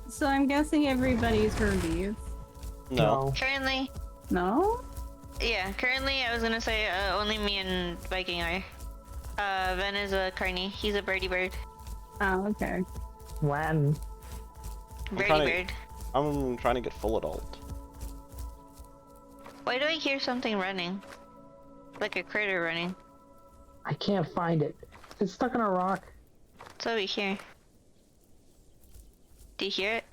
So I'm guessing everybody's Herbies. No. Currently, No? yeah, currently I was gonna say only me and Viking are. Ven is a carny. He's a birdie bird. Oh, okay. Latin. Birdie bird. I'm trying to get full adult. Why do I hear something running? Like a critter running. I can't find it. It's stuck in a rock. It's over here. Do you hear it?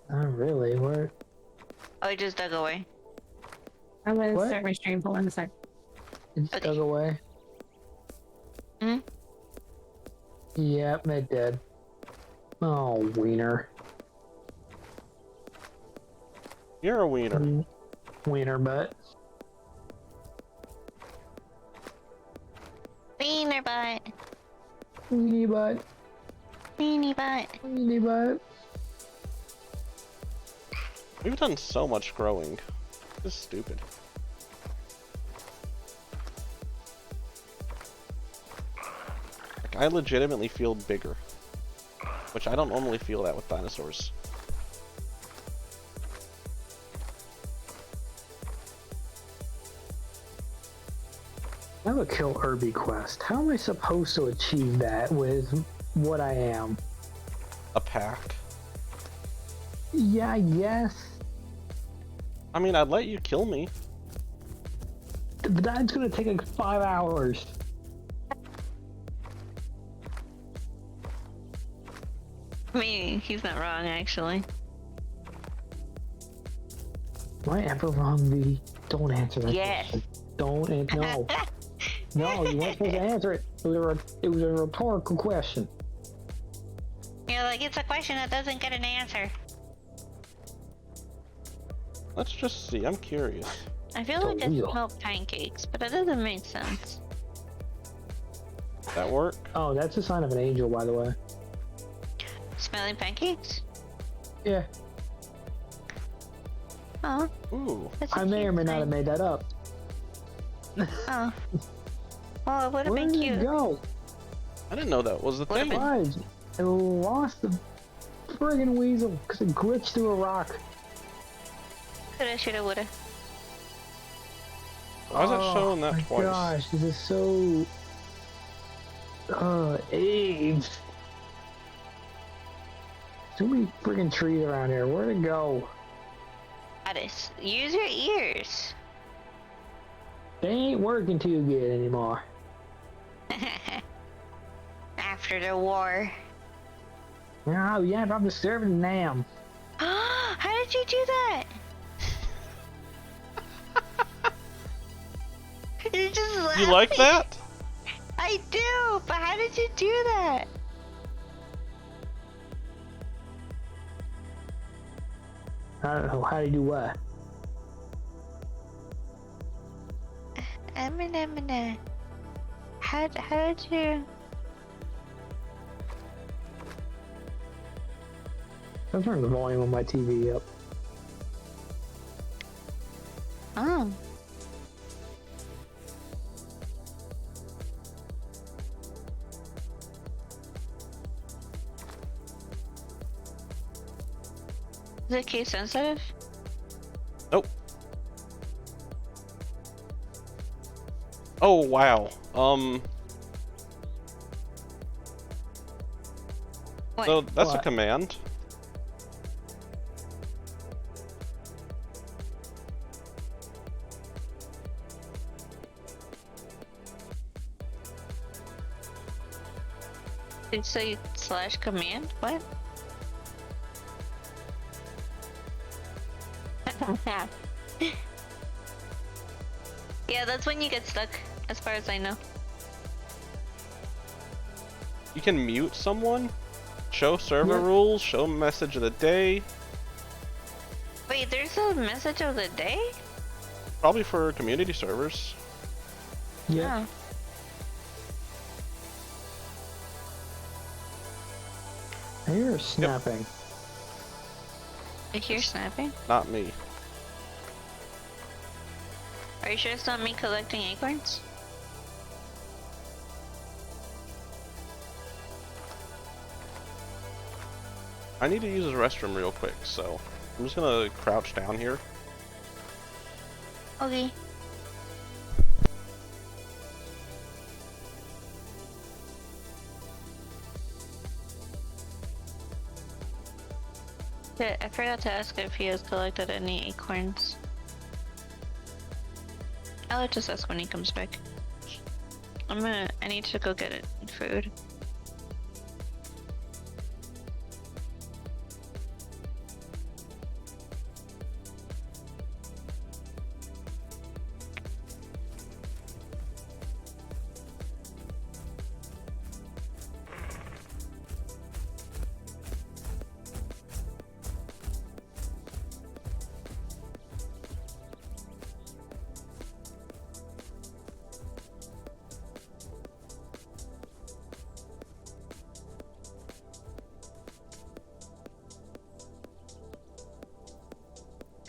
Not really. Where? Oh, it just dug away. I'm gonna What? start my stream pool in a sec. It's dug away. Hmm? Yep, it did. Oh, wiener. You're a wiener. Wiener butt. Wiener butt. Weenie butt. Weenie butt. Weenie butt. We've done so much growing. This is stupid. Like, I legitimately feel bigger. Which I don't normally feel that with dinosaurs. I have a kill Herbie quest. How am I supposed to achieve that with what I am? A pack. Yeah, yes. I mean, I'd let you kill me. But that's gonna take like 5 hours. I mean, he's not wrong, actually. Am I ever wrong, V? Don't answer that Yes. question. Don't answer. No. No, you weren't supposed to answer it. It was a rhetorical question. You're like, it's a question that doesn't get an answer. Let's just see, I'm curious. I feel like I smell pancakes, but that doesn't make sense. That work? Oh, that's a sign of an angel, by the way. Smelling pancakes? Yeah. Oh. Ooh. I may or may not have made that up. Oh. Well, it would have Where been did cute. it go? I didn't know that was the thing. Guys, I lost the friggin' weasel because it glitched through a rock. Coulda, shoulda, woulda. Why is it showing that my twice? Gosh, this is so. AIDS. Too many friggin' trees around here. Where'd it go? Addis, use your ears. They ain't working too good anymore. After the war. Oh yeah, I'm disturbing them. How did you do that? You're just laughing. You like that? I do, but how did you do that? I don't know, how do you do what? How did you? I'll turn the volume on my TV up. Oh. Is it case sensitive? Nope. Oh wow. So that's a What? command. Did you say slash command? What? Yeah, that's when you get stuck, as far as I know. You can mute someone, show server rules, show message of the day. Wait, there's a message of the day? Probably for community servers. Yeah. I hear snapping. I hear snapping? Not me. Are you sure it's not me collecting acorns? I need to use the restroom real quick, so I'm just gonna crouch down here. Okay. I forgot to ask if he has collected any acorns. I'll just ask when he comes back. I need to go get food.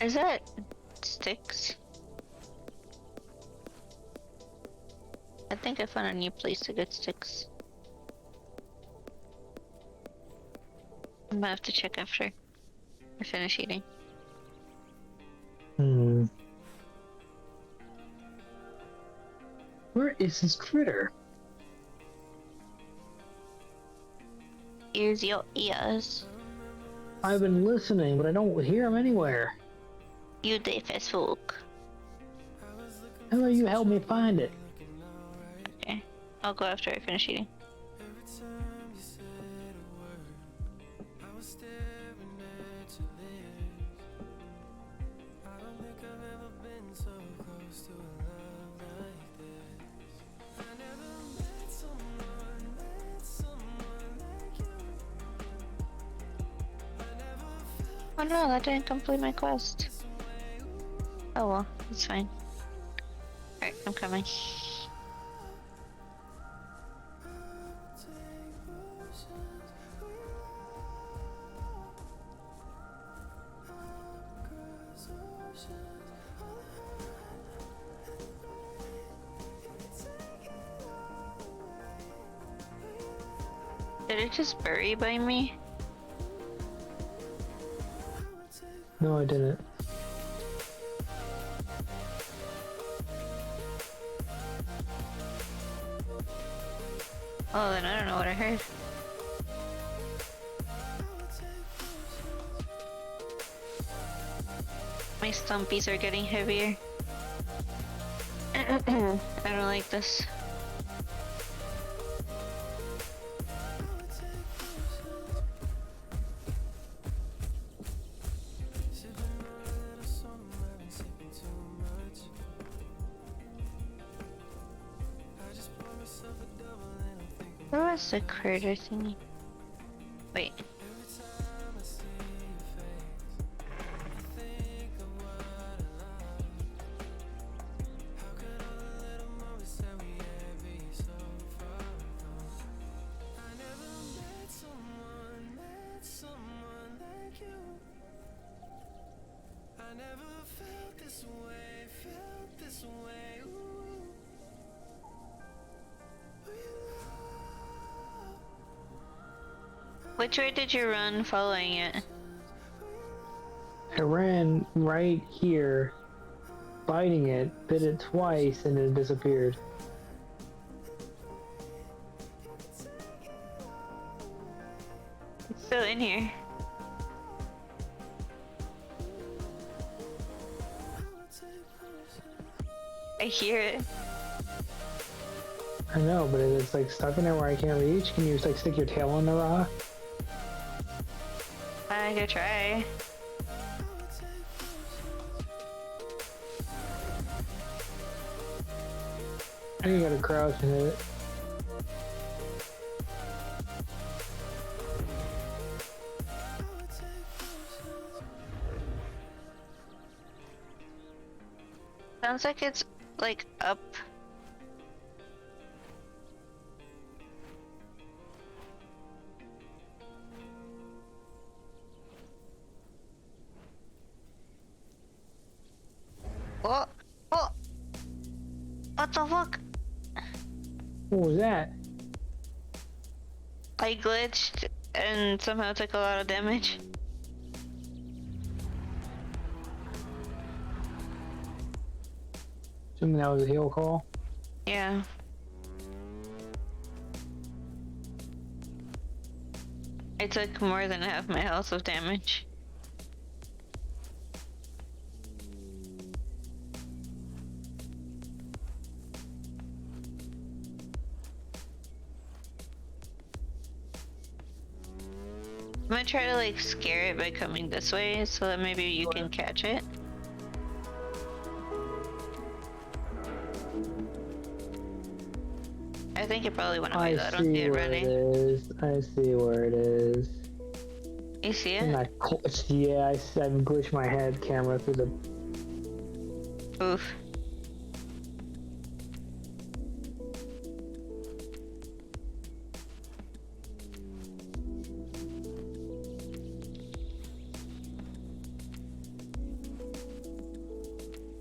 Is that sticks? I think I found a new place to get sticks. I'm gonna have to check after I finish eating. Where is this critter? Use your ears. I've been listening, but I don't hear him anywhere. You deaf as fuck. How about you help me find it? Okay, I'll go after I finish eating. Oh no, that didn't complete my quest. Oh well, it's fine. Alright, I'm coming. Did it just bury by me? No, I didn't. Oh, then I don't know what I heard. My stumpies are getting heavier. I don't like this. Where was the critter thingy? Wait. Which way did you run following it? I ran right here, biting it, bit it twice, and it disappeared. It's still in here. I hear it. I know, but it's like stuck in there where I can't reach. Can you just like stick your tail in the rock? I could try. I think you gotta crouch and hit it. Sounds like it's like up. Oh, oh, what the fuck? What was that? I glitched and somehow took a lot of damage. Assuming that was a heal call. Yeah. I took more than half my health of damage. I'm gonna try to like scare it by coming this way so that maybe you can catch it. I think it probably went away though. I don't see it running. I see where it is. You see it? I'm not yeah, I've glitched my head camera through the... Oof.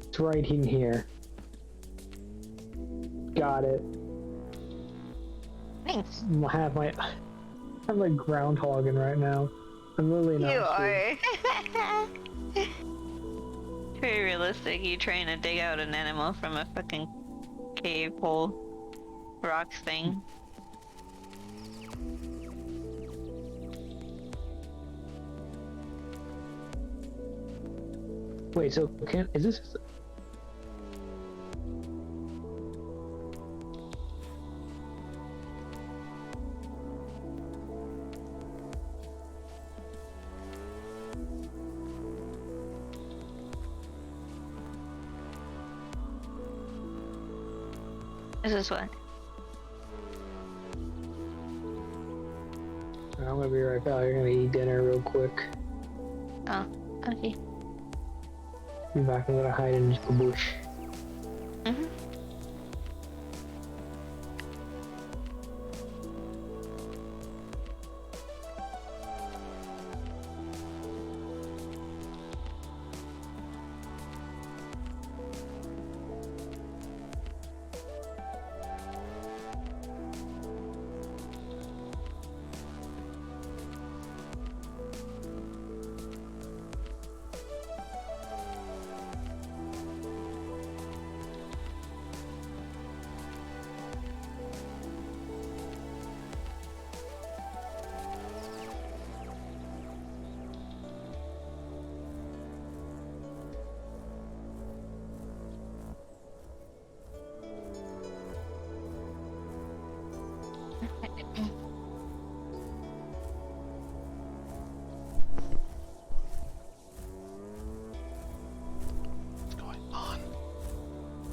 It's right in here. Got it. Thanks. I'm like groundhogging right now. I'm really not. You are. Very realistic. You trying to dig out an animal from a fucking cave hole, rock thing. Wait, so is this? This is what? I'm gonna be right back. You're gonna eat dinner real quick. Oh, okay. Be back. I'm gonna hide in the bush. Mm-hmm.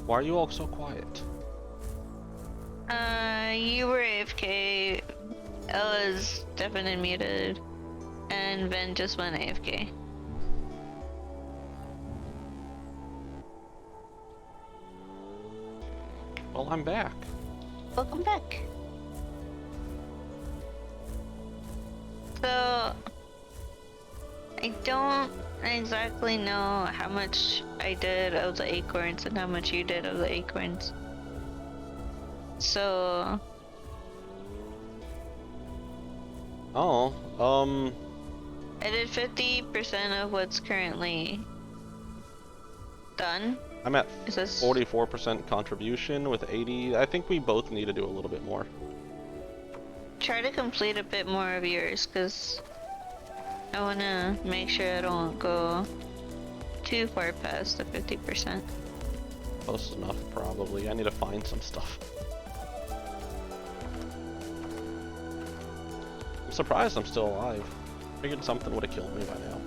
Why are you all so quiet? You were AFK, Ella's definitely muted, and Ven just went AFK. Well, I'm back. Welcome back. So, I don't exactly know how much I did of the acorns and how much you did of the acorns. So... Oh, I did 50% of what's currently done. I'm at 44% contribution with 80. I think we both need to do a little bit more. Try to complete a bit more of yours, because I want to make sure I don't go too far past the 50%. Close enough, probably. I need to find some stuff. I'm surprised I'm still alive. Figured something would have killed me by now.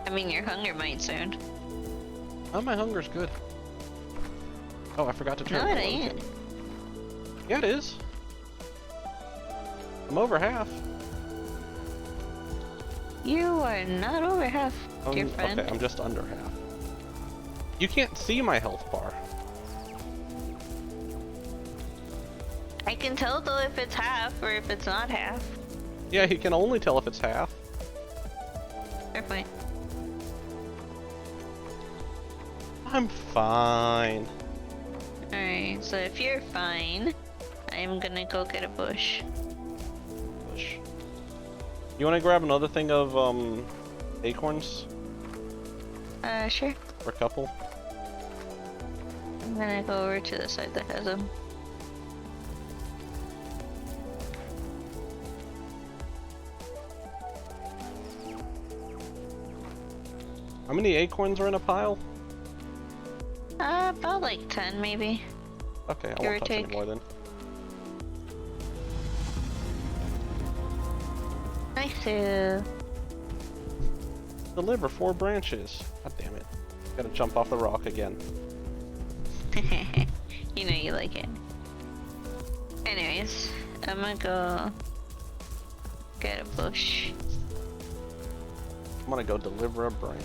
I mean, your hunger might soon. Oh, my hunger's good. Oh, I forgot to turn No, it the ain't. Yeah, it is. I'm over half. You are not over half, dear friend. Okay, I'm just under half. You can't see my health bar. I can tell though if it's half or if it's not half. Yeah, you can only tell if it's half. Fair point. I'm fine. Alright, so if you're fine, I'm gonna go get a bush. You want to grab another thing of acorns? Sure. Or a couple? I'm gonna go over to the side that has them. How many acorns are in a pile? About like 10 maybe. Okay, I Give or won't touch any take. more then. Nice. Deliver 4 branches. God damn it. Gotta jump off the rock again. You know you like it. Anyways, I'm gonna go get a bush. I'm gonna go deliver a branch.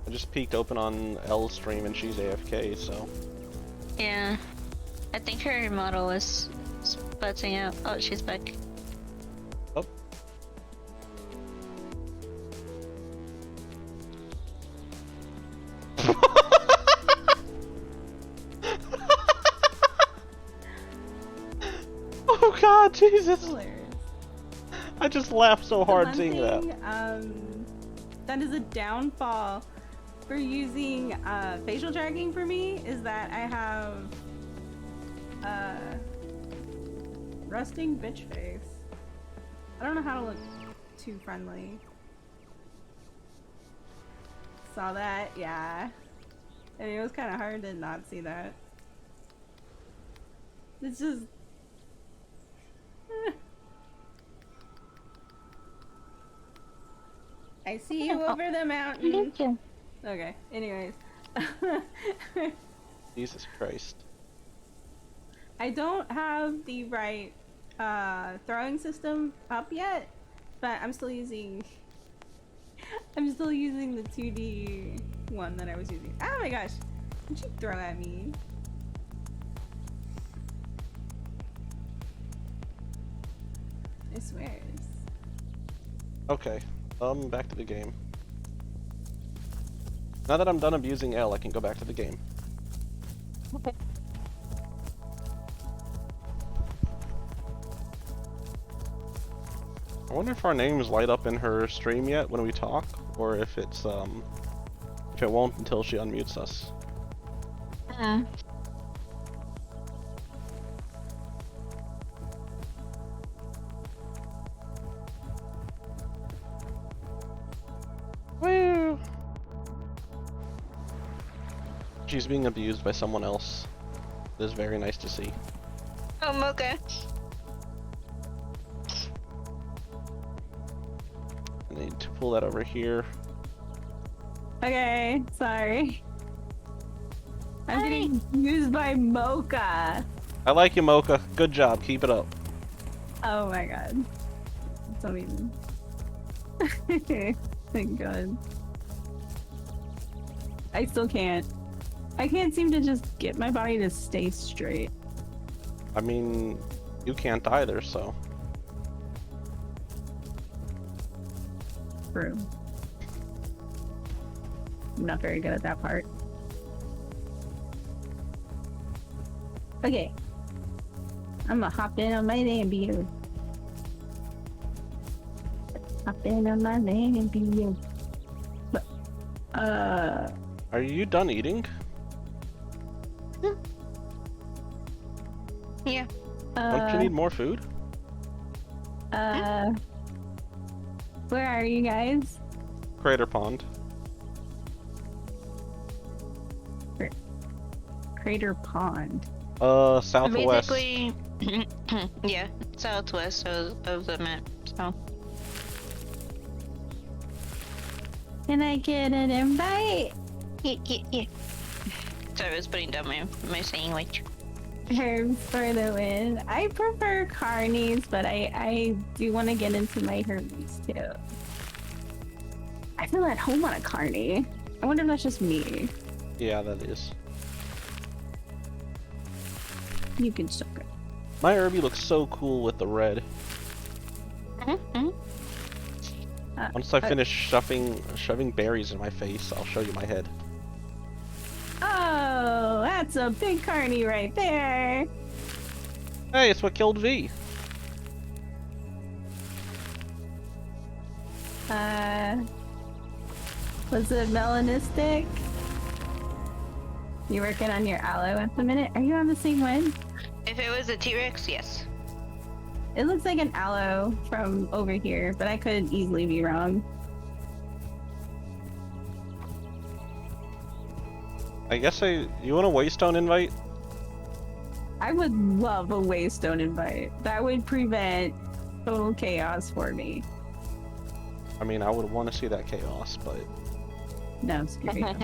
I just peeked open on L's stream and she's AFK, so. Yeah. I think her model was buzzing out. Oh, she's back. Oh. Oh god, Jesus! I just laughed so hard seeing that. That is a downfall for using facial tracking for me is that I have rusting bitch face. I don't know how to look too friendly. Saw that? Yeah. And it was kind of hard to not see that. It's just... I see you over the mountain. Thank you. Okay, anyways. Jesus Christ. I don't have the right throwing system up yet, but I'm still using the 2D one that I was using. Oh my gosh! Did you throw at me? I swear. Okay, back to the game. Now that I'm done abusing L, I can go back to the game. Okay. I wonder if our names light up in her stream yet when we talk, or if it's if it won't until she unmutes us. Woo! She's being abused by someone else. It is very nice to see. Okay. I need to pull that over here. Okay, sorry. I'm getting used by Mocha. I like you, Mocha. Good job. Keep it up. Oh my god. That's amazing. Thank god. I still can't. I can't seem to just get my body to stay straight. I mean, you can't either, so. True. I'm not very good at that part. Okay. I'm gonna hop in on my Lambier. Hop in on my Lambier. Are you done eating? Yeah. Don't you need more food? Where are you guys? Crater Pond. Crater Pond? Southwest. Basically, yeah, southwest of the map. So. Can I get an invite? Yeah. Sorry, I was putting down my sandwich. Herbs for the win. I prefer carnies, but I do want to get into my herbies too. I feel at home on a carny. I wonder if that's just me. Yeah, that is. You can suck it. My Herbie looks so cool with the red. Once I finish shoving berries in my face, I'll show you my head. Oh, that's a big carny right there. Hey, it's what killed V. Was it melanistic? You working on your aloe at the minute? Are you on the same one? If it was a T-Rex, yes. It looks like an aloe from over here, but I could easily be wrong. I guess you want a Waystone invite? I would love a Waystone invite. That would prevent total chaos for me. I mean, I would want to see that chaos, but... No, screw you.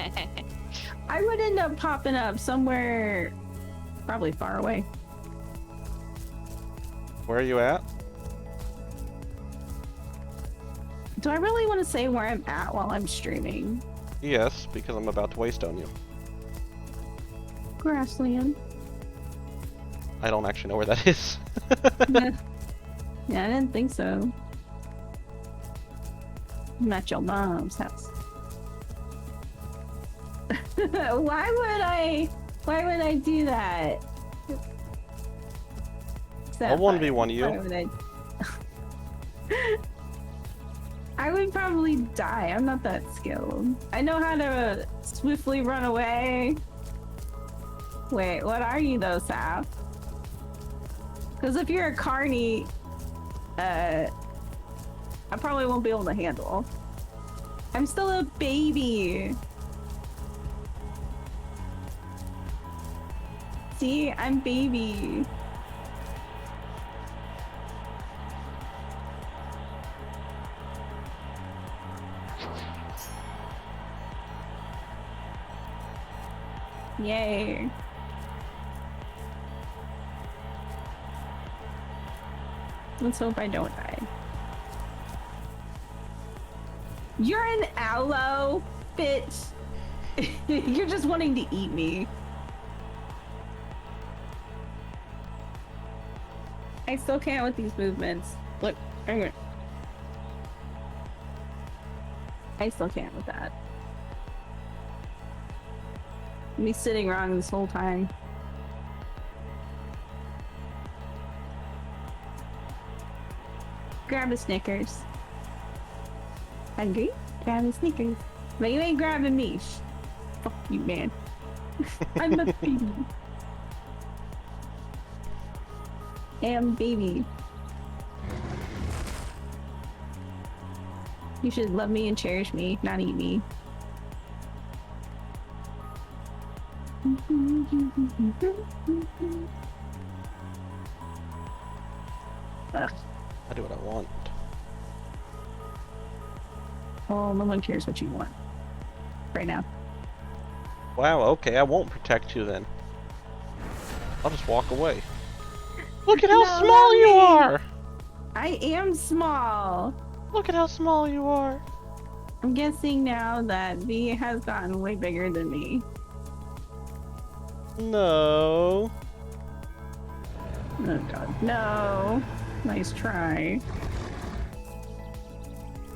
I would end up popping up somewhere probably far away. Where are you at? Do I really want to say where I'm at while I'm streaming? Yes, because I'm about to Waystone you. Grassland. I don't actually know where that is. Yeah, I didn't think so. I'm at your mom's house. Why would I do that? I'll 1v1 you. I would probably die. I'm not that skilled. I know how to swiftly run away. Wait, what are you though, Saf? Because if you're a carny, I probably won't be able to handle. I'm still a baby. See, I'm baby. Yay. Let's hope I don't die. You're an aloe, bitch. You're just wanting to eat me. I still can't with these movements. Look, I still can't with that. Me sitting wrong this whole time. Grab a Snickers. Hungry? Grab a Snickers. But you ain't grabbing me. Fuck you, man. I'm a baby. Am baby. You should love me and cherish me, not eat me. Ugh. I do what I want. Oh, no one cares what you want. Right now. Wow, okay, I won't protect you then. I'll just walk away. Look at how small you are! I am small. Look at how small you are. I'm guessing now that V has gotten way bigger than me. No. Oh god, no. Nice try.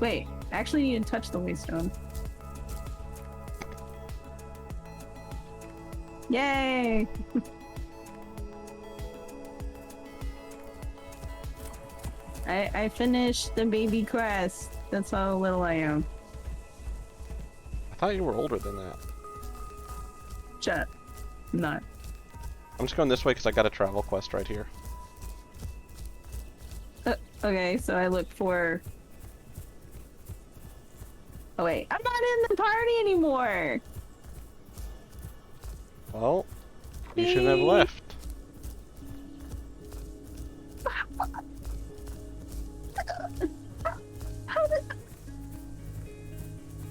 Wait, I actually need to touch the Waystone. Yay! I finished the baby quest. That's how little I am. I thought you were older than that. Shut up. I'm not. I'm just going this way because I got a travel quest right here. Okay, so I look for... Oh wait, I'm not in the party anymore! Well, You shouldn't have left.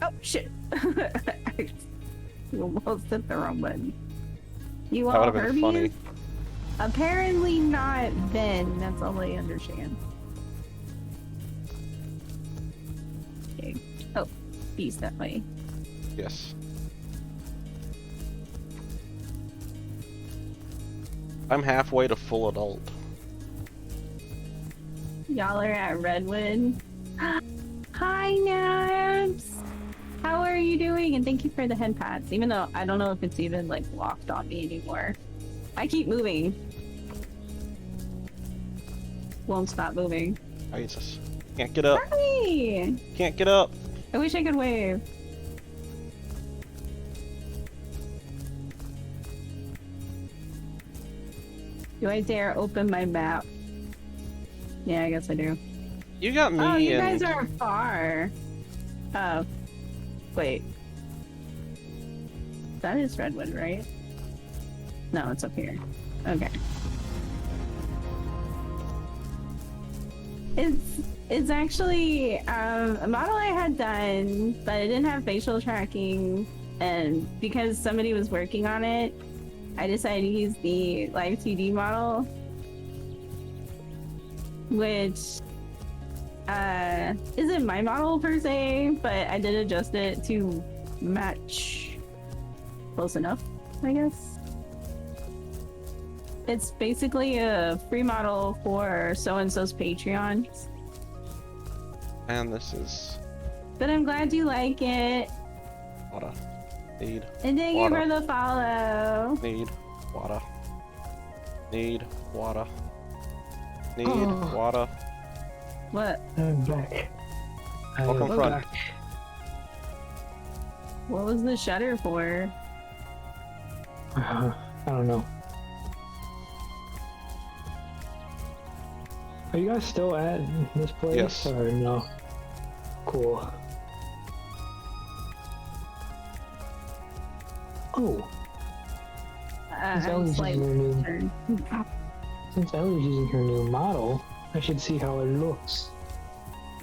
Oh shit! You almost hit the wrong button. You That all would've been Herbies? funny. Apparently not then. That's all I understand. Okay. Oh, peace that way. Yes. I'm halfway to full adult. Y'all are at Redwood. Hi, Nabs! How are you doing? And thank you for the head pats, even though I don't know if it's even like locked on me anymore. I keep moving. Won't stop moving. Jesus. Can't get up. Hi! Can't get up. I wish I could wave. Do I dare open my map? Yeah, I guess I do. You got me. Oh, you guys and- are far. Oh. Wait. That is Redwood, right? No, it's up here. Okay. It's actually a model I had done, but it didn't have facial tracking, and because somebody was working on it, I decided to use the Live 2D model, which isn't my model per se, but I did adjust it to match close enough, I guess. It's basically a free model for so-and-so's Patreon. And this is But I'm glad you like it. water. Need And thank you water. for the follow. Need water. Need water. Need Oh. water. What? I'm back. Welcome I'm front. back. What was the shutter for? I don't know. Are you guys still at this place? Yes. Or no? Cool. Oh, since I'm Ellie's slightly using her new, concerned. since Ellie's using her new model, I should see how it looks.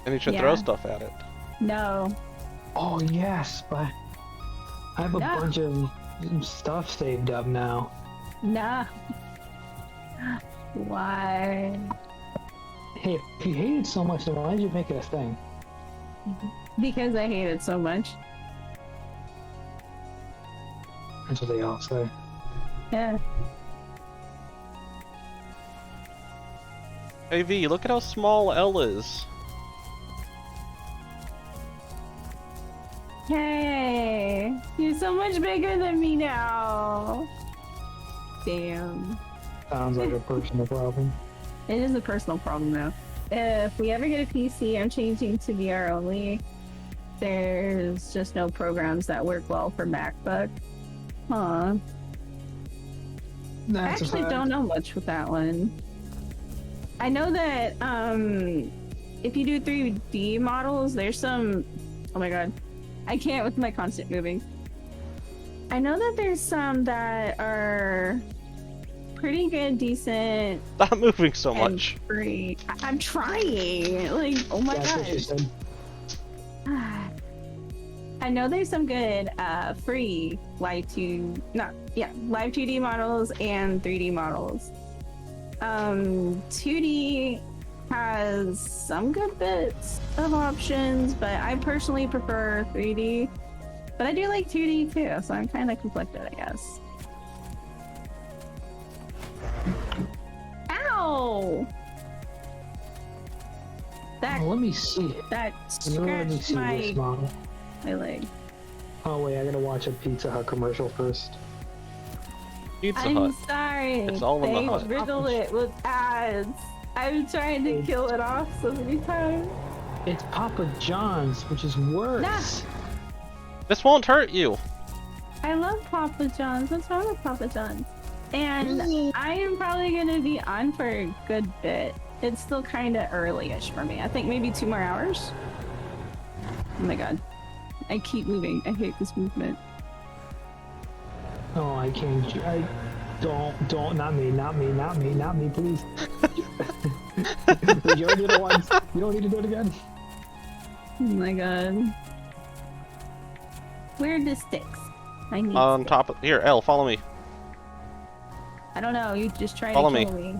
And you should Yeah. throw stuff at it. No. Oh yes, but I have a No. bunch of stuff saved up now. Nah. Why? Hey, if you hate it so much, then why did you make it a thing? Because I hate it so much. That's what they all say. Yeah. Hey V, look at how small L is. Hey, you're so much bigger than me now. Damn. Sounds like a personal problem. It is a personal problem though. If we ever get a PC, I'm changing to VR only. There's just no programs that work well for MacBook. Huh. I That's a actually fact. don't know much with that one. I know that if you do 3D models, there's some. Oh my god, I can't with my constant moving. I know that there's some that are pretty good, decent, Stop moving so and much. free. I'm trying. Like, oh my That's what she god. said. I know there's some good free live 2D models and 3D models. 2D has some good bits of options, but I personally prefer 3D. But I do like 2D too, so I'm kind of conflicted, I guess. Ow! That Let me see. that Let me scratched see my this model. leg. Oh wait, I gotta watch a Pizza Hut commercial first. Pizza I'm Hut. sorry. It's all in the they hut. riddle it with ads. I'm trying to kill it off so many times. It's Papa John's, which is worse. Nah. This won't hurt you. I love Papa John's. What's wrong with Papa John's? And I am probably gonna be on for a good bit. It's still kind of early-ish for me. I think maybe 2 more hours. Oh my god. I keep moving. I hate this movement. Oh, I can't. Don't, not me, please. You already did it once. You don't need to do it again. Oh my god. Where are the sticks? I need On sticks. top of here, Elle, follow me. I don't know, you just tried Follow to me. kill me.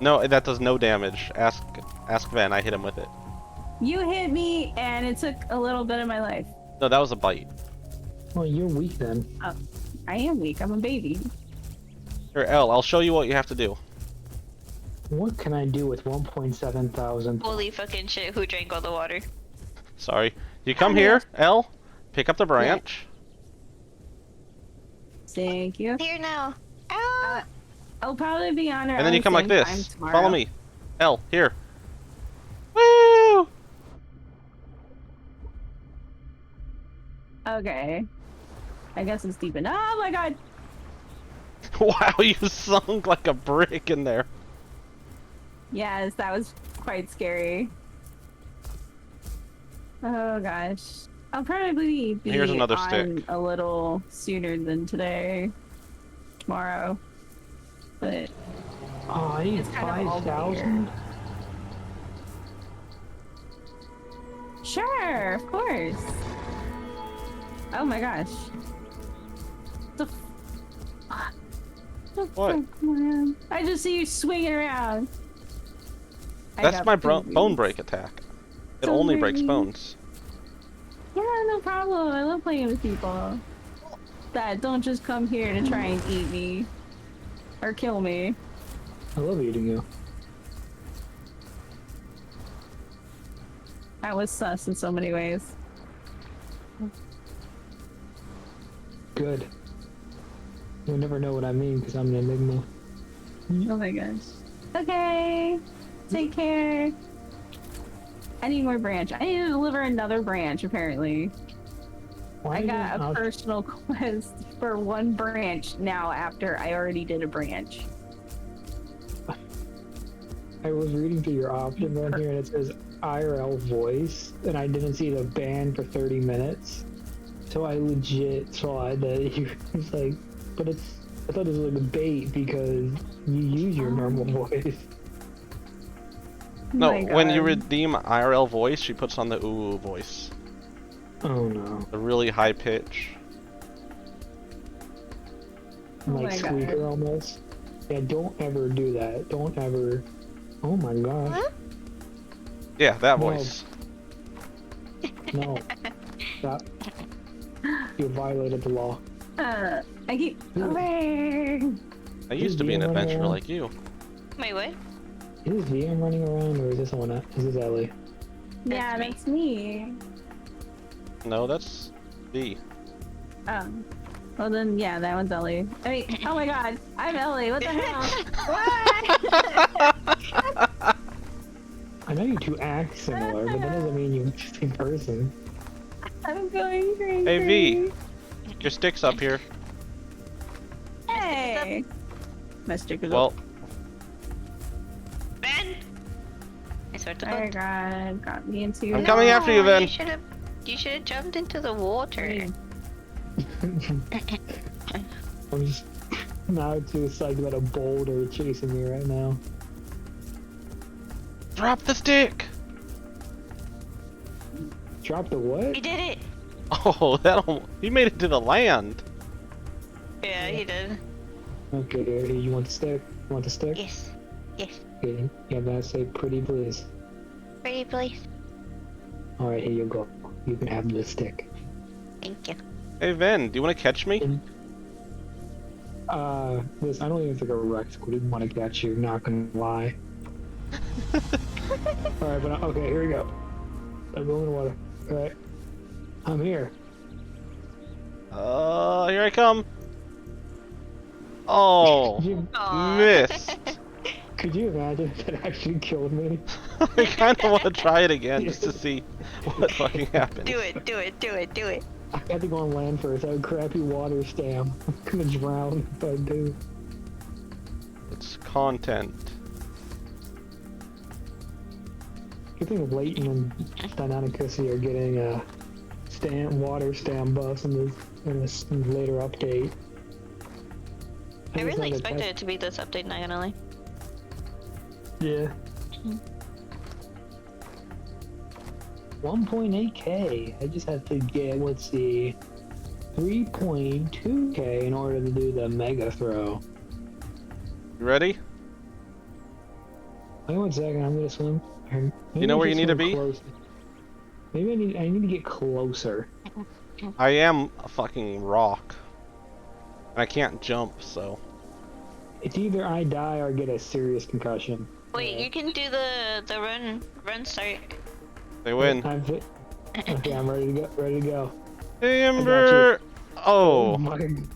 No, that does no damage. Ask Ven. I hit him with it. You hit me and it took a little bit of my life. No, that was a bite. Well, you're weak then. Oh, I am weak, I'm a baby. Here, Elle, I'll show you what you have to do. What can I do with 1.7 thousand? Holy fucking shit, who drank all the water? Sorry. You come here, Elle. Pick up the branch. Thank you. Here now. I'll probably be on her. And then you come like this. Tomorrow. Follow me. Elle, here. Woo! Okay. I guess it's deep enough. Oh my god! Wow, you sunk like a brick in there. Yes, that was quite scary. Oh gosh. I'll probably be Here's another on stick. a little sooner than today. Tomorrow. But Oh, I need it's kind of all 5,000. Sure, of course. Oh my gosh. The What? man. I just see you swinging around. I That's got my boobies. bone break attack. It So only breaks pretty. bones. Yeah, no problem. I love playing with people that don't just come here to try and eat me or kill me. I love eating you. That was sus in so many ways. Good. You'll never know what I mean because I'm an enigma. Oh my gosh. Okay. Take care. I need more branch. I need to deliver another branch, apparently. Why I you got a out- personal quest for one branch now after I already did a branch. I was reading through your options on here and it says IRL voice, and I didn't see the ban for 30 minutes. So I legit thought that you was like, but it's, I thought it was like a bait because you use your normal voice. No, my when you God. redeem IRL voice, she puts on the ooh voice. Oh no. The really high pitch. Oh Like my God. squeaker almost. Yeah, don't ever do that. Don't ever. Oh my god. Yeah, that No. voice. No. Stop. You violated the law. I keep. Moving. I used to be an VM running adventurer around? like you. Wait, what? Is this VM running around or is this someone else? Is this Ellie? Yeah, that's me. No, that's V. Well then, yeah, that one's Ellie. Wait, oh my god, I'm Ellie, what the hell? What? I know you two act similar, but that doesn't mean you're the same person. I'm going crazy. Hey V, your stick's up here. Hey! My stick is Well, up. Ben! I swear to Oh my God. god, got me into I'm coming after you, Ben. You should have jumped into the water. I'm just now too psyched about a boulder chasing me right now. Drop the stick! Drop the what? He did it! Oh, he made it to the land. Yeah, he did. Okay, here, you want the stick? You want the stick? Yes. Yes. Okay, yeah, that's say pretty please. Pretty please. Alright, here you go. You can have the stick. Thank you. Hey Ven, do you want to catch me? This, I don't even think a Rex would want to catch you, not gonna lie. Alright, but okay, here we go. I'm going in the water. Alright. I'm here. Here I come. Oh, missed. Could you imagine if it actually killed me? I kind of want to try it again just to see what fucking happens. Do it, do it, do it, do it. I had to go on land first. I have a crappy water stam. I'm gonna drown if I do. It's content. Good thing Leighton and Deinonychus are getting water stam buffs in this later update. I really expected it to be this update, not gonna lie. Yeah. 1.8k. I just have to get, let's see, 3.2k in order to do the mega throw. You ready? Wait 1 second, I'm gonna swim. You know where you need to be? Closer. Maybe I need to get closer. I am a fucking rock. And I can't jump, so. It's either I die or get a serious concussion. Wait, you can do the run start. They win. Okay, I'm ready to go. Amber! Oh. My... Did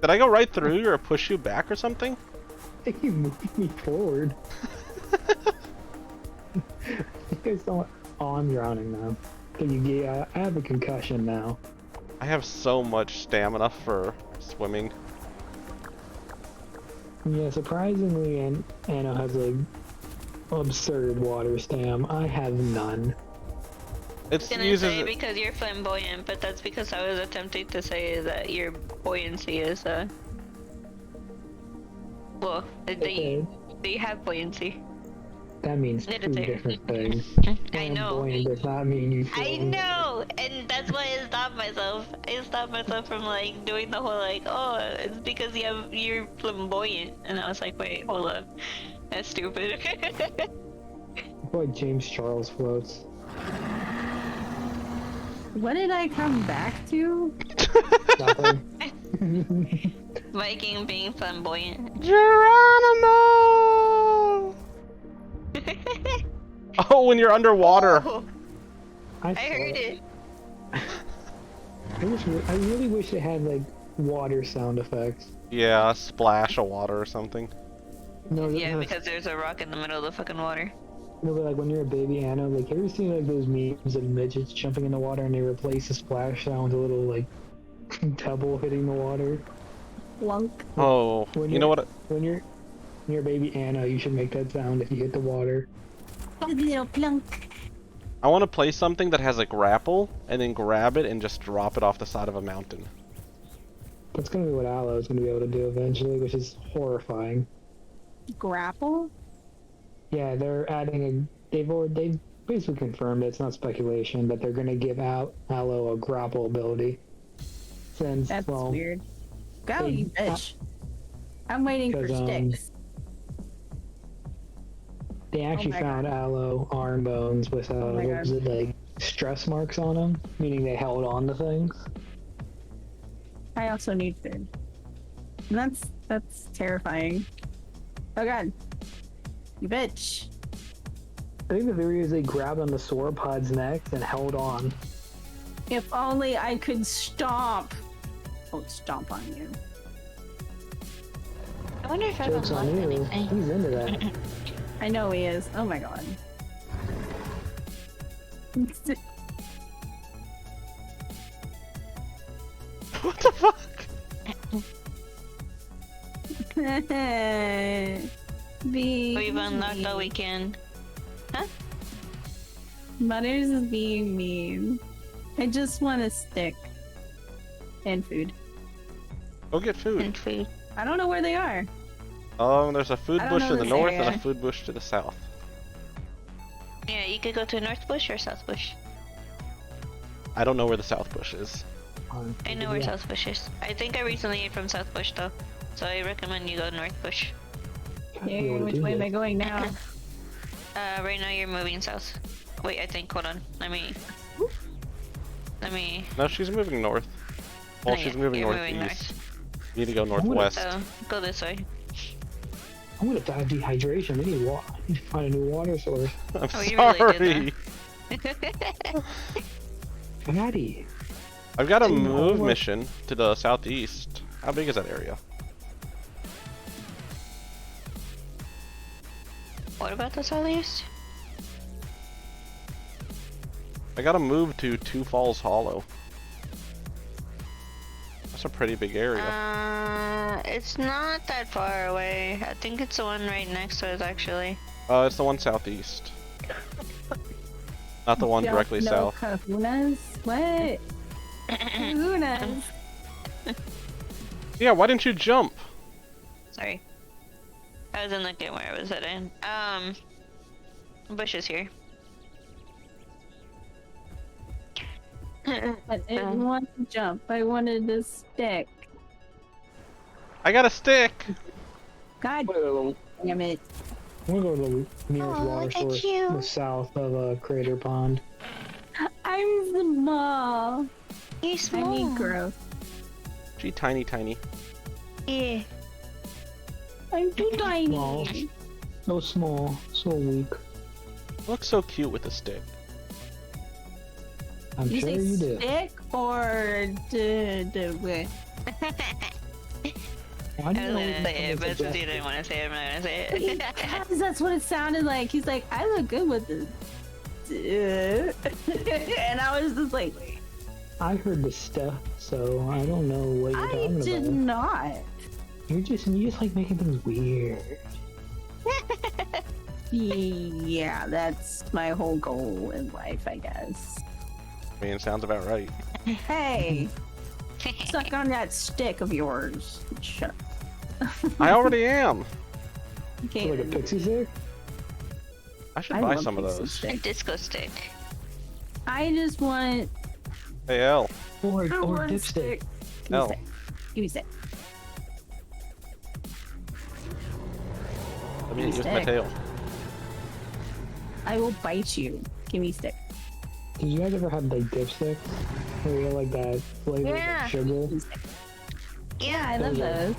I go right through you or push you back or something? You moved me forward. Oh, I'm drowning now. I have a concussion now. I have so much stamina for swimming. Yeah, surprisingly, Anno has a absurd water stam. I have none. It's gonna say because you're flamboyant, but that's because I was attempting to say that your buoyancy is well, they have buoyancy. That means two different things. I know. Flamboyant does not mean you feel I know, and that's why I stopped myself. I stopped myself from like doing the whole like, oh, it's because you're flamboyant, and I was like, wait, hold up, that's stupid. Boy, James Charles floats. What did I come back to? Nothing. Viking being flamboyant. Geronimo! Oh, when you're underwater. Oh, I heard it. I really wish it had like water sound effects. Yeah, a splash of water or something. No, Yeah, because there's a rock in the middle of the fucking water. No, but like when you're a baby Anna, like, have you ever seen like those memes of midgets jumping in the water and they replace the splash sound with a little like pebble hitting the water? Plunk. Oh, you know what? When you're a baby Anna, you should make that sound if you hit the water. Little plunk. I want to play something that has a grapple and then grab it and just drop it off the side of a mountain. That's gonna be what Aloe is gonna be able to do eventually, which is horrifying. Grapple? Yeah, they're adding they've basically confirmed, it's not speculation, that they're gonna give out Aloe a grapple ability. Since, That's well, weird. Go, you bitch. I'm waiting for sticks. They actually found Aloe arm bones with what was it, like stress marks on them, meaning they held on to things. I also need food. And that's terrifying. Oh god. You bitch. I think the theory is they grabbed on the sauropod's necks and held on. If only I could stomp. Oh, stomp on you. I wonder if I Joke's on you. He's into that. I know he is. Oh my god. What the fuck? We've unlocked all we can. Huh? Butters is being mean. I just want a stick. And food. Go get food. And food. I don't know where they are. There's a food I don't bush know to the this north area. and a food bush to the south. Yeah, you could go to North Bush or South Bush. I don't know where the south bush is. I know where South Bush is. I think I recently ate from South Bush though, so I recommend you go North Bush. Yeah, which way am I going now? Right now you're moving south. Wait, I think. Hold on. Let me. No, she's moving north. Well, Oh, she's yeah, moving you're northeast. moving north. You need to go northwest. So go this way. I'm gonna die of dehydration. I need water. I need to find a new water source. I'm Oh, you really sorry. did Fatty. I've got a Dude, move almost- mission to the southeast. How big is that area? What about the southeast? I got to move to Two Falls Hollow. That's a pretty big area. It's not that far away. I think it's the one right next to us actually. It's the one southeast. Not the one directly No south. kahunas? What? Kahunas? Yeah, why didn't you jump? Sorry. I wasn't looking where I was heading. Bush is here. I didn't want to jump. I wanted to stick. I got a stick! God damn it. I'm gonna go to the nearest water look at source, you. the south of Crater Pond. I'm small. You're small. I need growth. She tiny. Yeah. I'm too tiny. Small. So small, so weak. Looks so cute with a stick. I'm You sure say you do. stick or what? Why I do was you gonna always say make it, but since you suggestions? didn't want to say it, I'm not gonna say it. Because that's what it sounded like. He's like, I look good with this. And I was just like, wait. I heard the stuff, so I don't know what you're I talking did about. not. You just like making things weird. Yeah, that's my whole goal in life, I guess. I mean, it sounds about right. Hey, suck on that stick of yours. Shut up. I already am. Okay. Like a pixie stick? I should I buy love some of pixie those. A stick. disco stick. I just want Hey, L. Or one dipstick. stick. Give me L. stick. Give me stick. Let me use my tail. I will bite you. Give me stick. Did you guys ever have like dipsticks? Where you get like that flavor Yeah. of sugar? Yeah, I love those.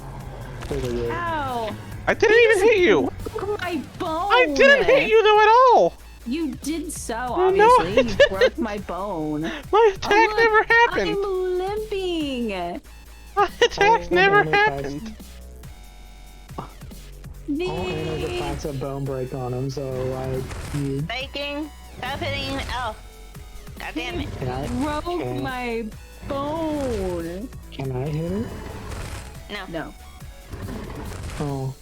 Those are good. Ow! I didn't even hit you! Broke my bone! I didn't hit you though at all! You did so, Oh, no, obviously. I You broke my bone. My attack look, never happened! I'm limping! My attack Oh, never no, no, happened! All animals have packs of bone break on them, so you Viking, stop hitting L. God damn it. Broke my bone! Can I hit her? No. No. Oh.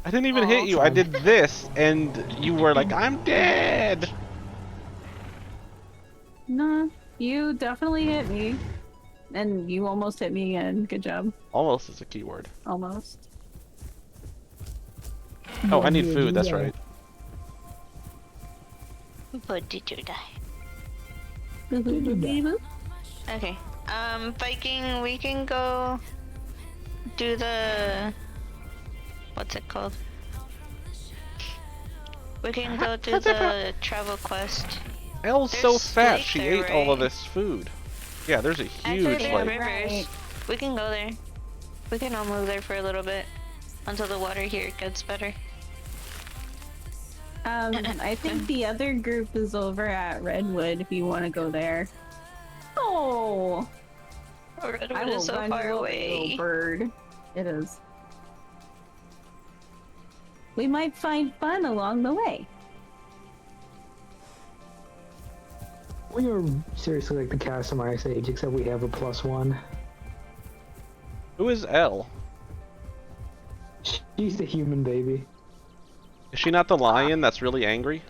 I didn't even hit you, I did this, and you were like, I'm dead! No, you definitely hit me. And you almost hit me again. Good job. Almost is a keyword. Almost. Oh, I need food, that's right. But did you die? Boop. Okay. Viking, we can go do the... What's it called? We can go do the travel quest. Elle's There's so fat, lake she there, ate all of right? this food. Yeah, there's a Actually, huge there are lake. rivers. We can go there. We can all move there for a little bit until the water here gets better. I think the other group is over at Redwood if you want to go there. Oh! Redwood I will is so run far you over, away. little bird. It is. We might find fun along the way. We are seriously like the cast of Ice Age, except we have a +1. Who is Elle? She's the human baby. Is she not the lion that's really angry?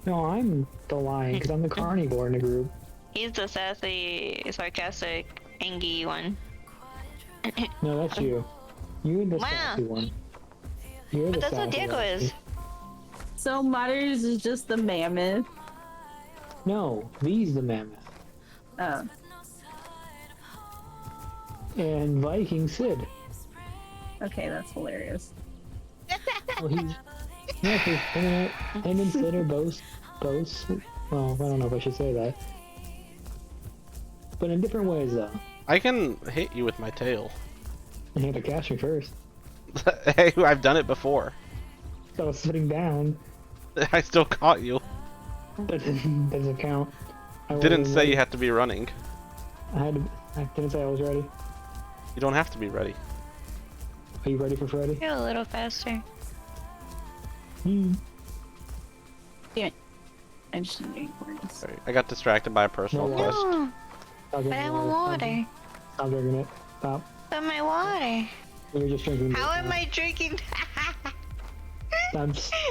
No, I'm the lion, because I'm the carnivore in the group. He's the sassy, sarcastic, angry one. No, that's you. You're the Wow. sassy one. You're But the that's what sassy Diego one. is. So Mutters is just the mammoth. No, V's the mammoth. Oh. And Viking Sid. Okay, that's hilarious. Well, he's... Yeah, him and Sid are both... Well, I don't know if I should say that. But in different ways, though. I can hit you with my tail. You have to catch me first. Hey, I've done it before. So I was sitting down. I still caught you. That doesn't count. I Didn't wasn't say ready. you had to be running. I didn't say I was ready. You don't have to be ready. Are you ready for Freddy? You're a little faster. Hmm. Yeah. I just need words. Sorry, I got distracted by a personal No. quest. No, Stop but I drinking want water. Stop drinking it. Stop. But my water. You're just drinking How it am now. I drinking?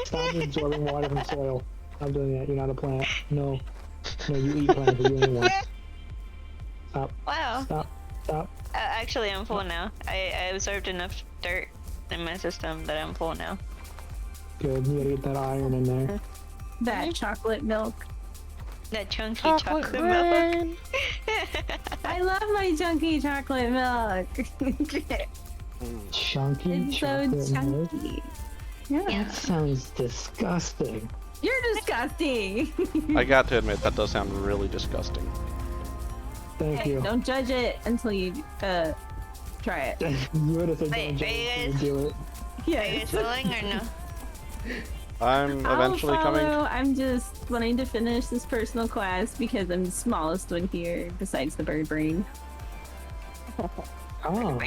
Stop absorbing water from soil. Stop doing that. You're not a plant. No. No, you eat plants, but you ain't one. Stop. Wow. Stop. Stop. Actually, I'm full now. I absorbed enough dirt in my system that I'm full now. Good, you gotta get that iron in there. That chocolate milk. That chunky chocolate milk. I love my chunky chocolate milk. Chunky It's so chocolate milk? chunky. Yeah. That sounds disgusting. You're disgusting. I got to admit, that does sound really disgusting. Thank Hey, you. don't judge it until you try it. You would have said Wait, don't are you judge guys- do it. Are you Yes. guys willing or no? I'm eventually I'll follow. coming. I'm just wanting to finish this personal class because I'm the smallest one here, besides the bird brain. Oh.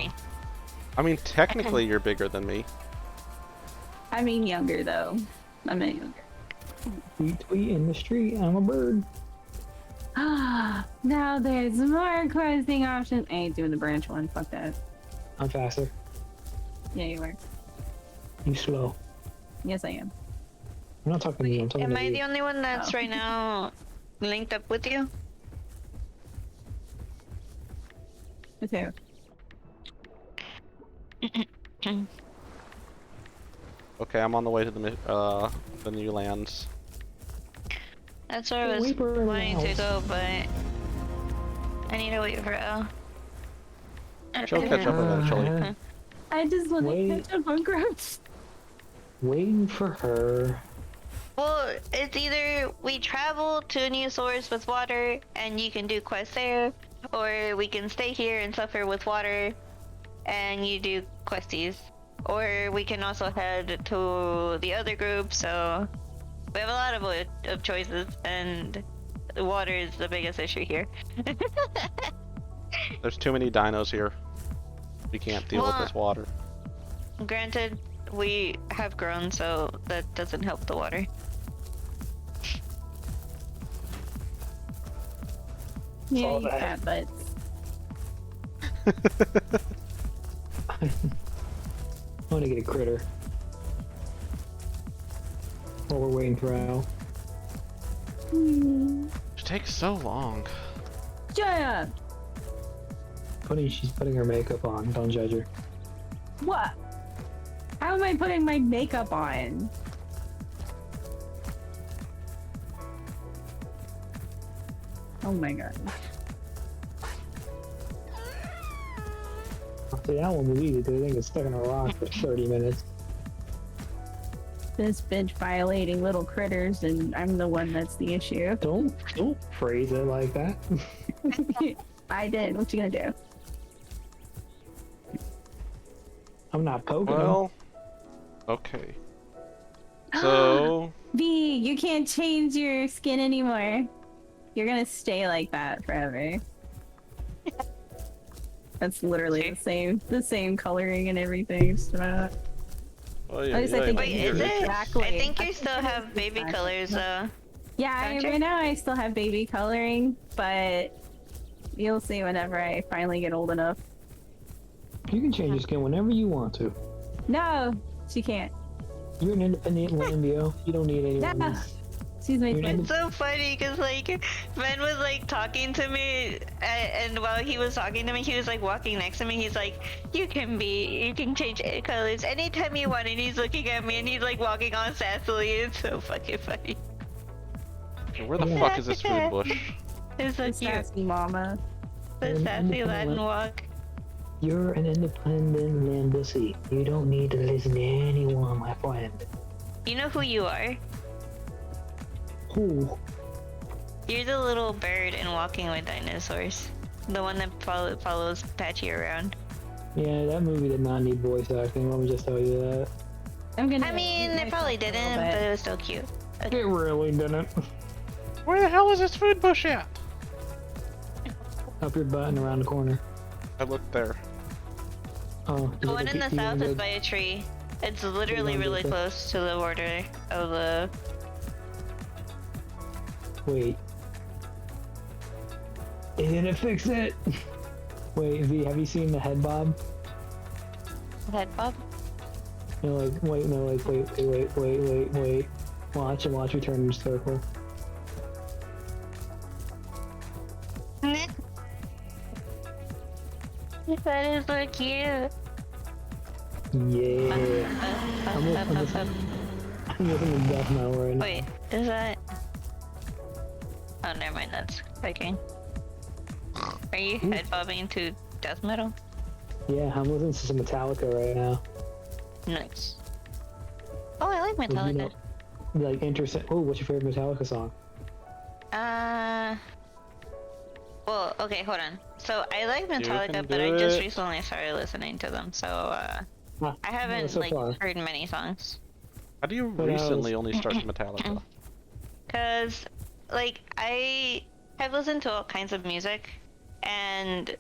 I mean, technically, you're bigger than me. I mean younger though. I'm not younger. Tweet in the street. I'm a bird. Ah, now there's more questing options. I ain't doing the branch one. Fuck that. I'm faster. Yeah, you are. You slow. Yes, I am. I'm not talking to you. I'm talking Am to I you. the only one that's Oh. right now linked up with you? With who? Okay, I'm on the way to the new lands. That's where I was Weeper wanting to House. go, but I need to wait for Elle. She'll catch up eventually. I just want to Wait. catch up on growth. Waiting for her. Well, it's either we travel to a new source with water and you can do quests there, or we can stay here and suffer with water and you do questies. Or we can also head to the other group, so we have a lot of choices, and water is the biggest issue here. There's too many dinos here. We can't deal with Well, this water. Granted, we have grown, so that doesn't help the water. Yeah, all you that. fat butts. I want to get a critter. While we're waiting for Al. It takes so long. Shut up! She's putting her makeup on. Don't judge her. What? How am I putting my makeup on? Oh my god. See, that one was easy because I think it's stuck in a rock for 30 minutes. This bitch violating little critters, and I'm the one that's the issue. Don't phrase it like that. I did. What you gonna do? I'm not poking him. Well, okay. So, V, you can't change your skin anymore. You're gonna stay like that forever. That's literally the same coloring and everything. Just about. oh At least I think Wait, is it? exactly. I think you still have baby colors, though. Yeah, Don't you? right now I still have baby coloring, but you'll see whenever I finally get old enough. You can change your skin whenever you want to. No, she can't. You're an independent Lambio. You don't need anyone. No. She's my You're friend. It's so funny because like Ben was like talking to me, and while he was talking to me, he was like walking next to me. He's like, you can change colors anytime you want, and he's looking at me and he's like walking on sassily. It's so fucking funny. where the fuck is this food bush? It's so cute. Sassy mama. The An sassy independent Latin walk. You're an independent Lambussy. You don't need to listen to anyone, my friend. You know who you are? Who? You're the little bird in Walking with Dinosaurs. The one that follows Patchy around. Yeah, that movie did not need voice acting. Let me just tell you that. I'm gonna. I mean, it probably didn't, but it was still cute. It really didn't. Where the hell is this food bush at? Up your butt and around the corner. I looked there. Oh, The one in the south is by a tree. It's literally really close to the border of the. Wait. It didn't fix it. Wait, V, have you seen the head bob? Head bob? No, like, wait, no, like, wait. Watch and watch me turn in a circle. That is so cute. Yeah. I'm listening to death metal right now. Wait, is that? Oh, never mind. That's clicking. Are you head bobbing to death metal? Yeah, I'm listening to some Metallica right now. Nice. Oh, I like Metallica. Like Oh, what's your favorite Metallica song? Well, okay, hold on. So I like Metallica, but I just recently started listening to them, so I haven't heard many songs. How do you recently only start Metallica? Cause like I have listened to all kinds of music, and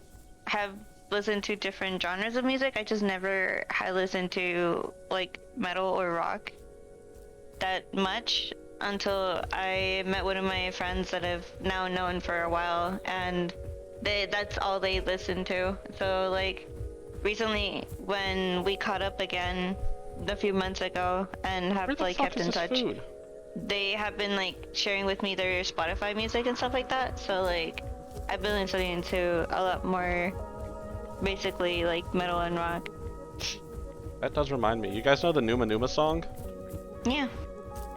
have listened to different genres of music. I just never had listened to like metal or rock that much until I met one of my friends that I've now known for a while, and that's all they listen to. So like recently when we caught up again a few months ago and have like kept in touch, they have been like sharing with me their Spotify music and stuff like that. So like I've been listening to a lot more basically like metal and rock. That does remind me. You guys know the Numa Numa song? Yeah.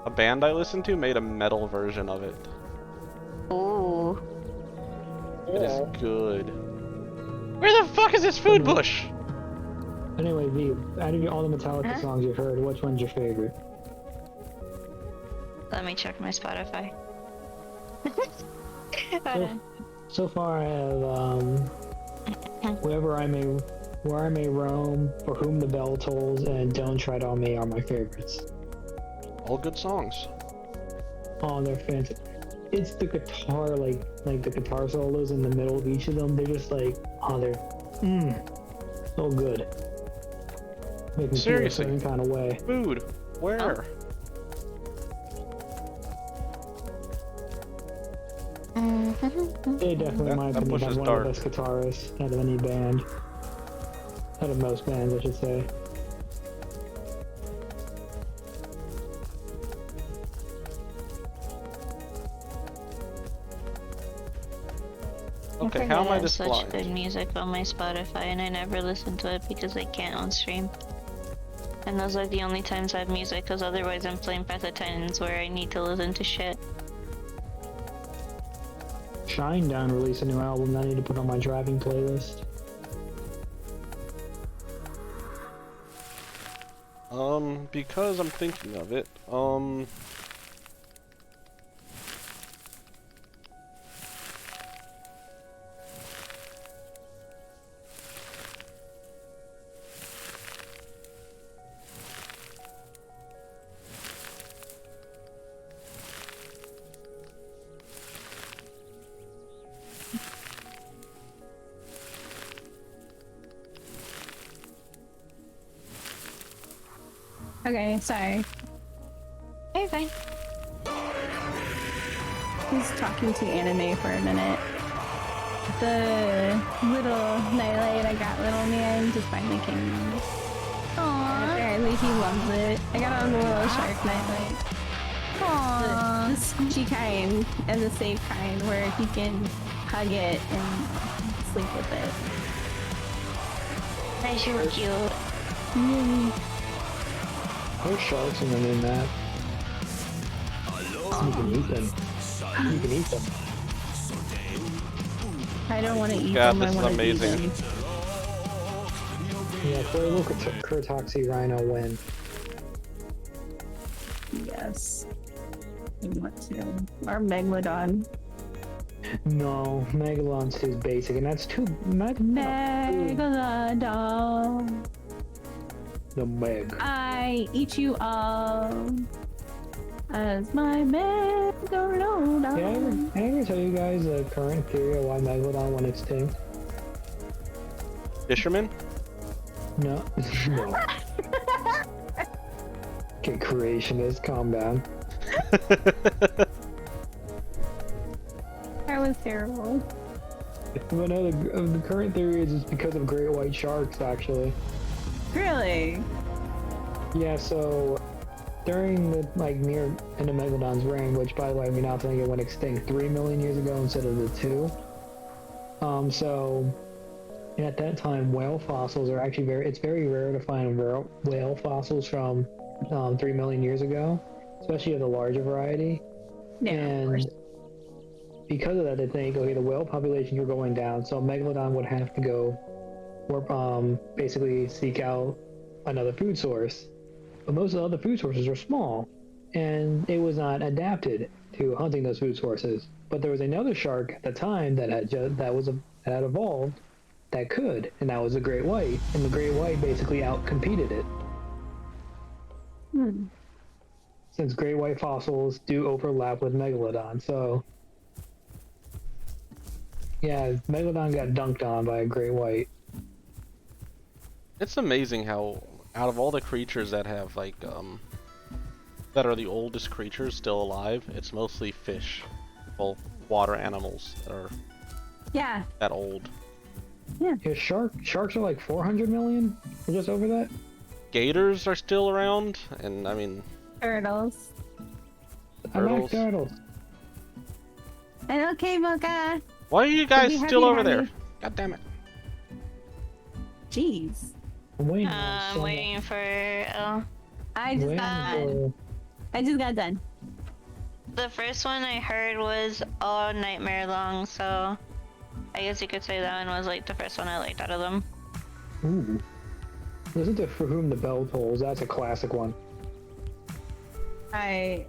A band I listened to made a metal version of it. Ooh. It is good. Where the fuck is this food bush? Anyway, V, out of all the Metallica songs you've heard, which one's your favorite? Let me check my Spotify. So far I have Where I May Roam, For Whom the Bell Tolls, and Don't Tread on Me are my favorites. All good songs. Oh, they're fantastic. It's the guitar, like the guitar solos in the middle of each of them. They're just like, oh, they're so good. Make me feel a certain kind of way. Food. Where? They definitely, in my opinion, have one of the best guitarists out of any band. Out of most bands, I should say. Okay, how am I this such blind? good music on my Spotify, and I never listen to it because I can't on stream. And those are the only times I have music, because otherwise I'm playing Path of Titans where I need to listen to shit. Shinedown released a new album that I need to put on my driving playlist. Because I'm thinking of it, Okay, sorry. Hey, fine. He's talking to anime for a minute. The little nightlight I got, little man, just finally came in. Aww. Apparently he loves it. I got a little shark nightlight. Aww. The squishy kind and the safe kind where he can hug it and sleep with it. That's so cute. There's sharks in the new map. You can eat them. You can eat them. I don't want to eat God, them. this I is want to eat amazing. them. Yeah, play a little Kurtoxi Rhino win. Yes. I want to. Or Megalodon. No, Megalon's too basic, and that's too Megalodon. The Meg. I eat you all as my Megalodon. Yeah, I ever tell you guys the current theory of why Megalodon went extinct? Fisherman? No. No. Okay, creationist, calm down. That was terrible. But no, the current theory is it's because of great white sharks, actually. Really? Yeah, so during the near end of Megalodon's reign, which by the way we now think it went extinct 3 million years ago instead of the 2. So And at that time, whale fossils are actually it's very rare to find whale fossils from 3 million years ago, especially of the larger variety. Yeah, and because of that, they think, okay, the whale populations are going down, so Megalodon would have to go, or basically seek out another food source. But most of the other food sources are small, and it was not adapted to hunting those food sources. But there was another shark at the time that had evolved that could, and that was the great white, and the great white basically outcompeted it. Since great white fossils do overlap with Megalodon, so yeah, Megalodon got dunked on by a great white. It's amazing how, out of all the creatures that have like that are the oldest creatures still alive, it's mostly fish, well, water animals that are that old. Yeah, sharks are like 400 million, or just over that. Gators are still around, and I mean Turtles. I like turtles. And okay, Mocha. Why are you guys still over there? God damn it. Jeez. I'm waiting. I'm waiting for Elle. I just got done. The first one I heard was all nightmare long, so I guess you could say that one was like the first one I liked out of them. Ooh. Listen to For Whom the Bell Tolls. That's a classic one. I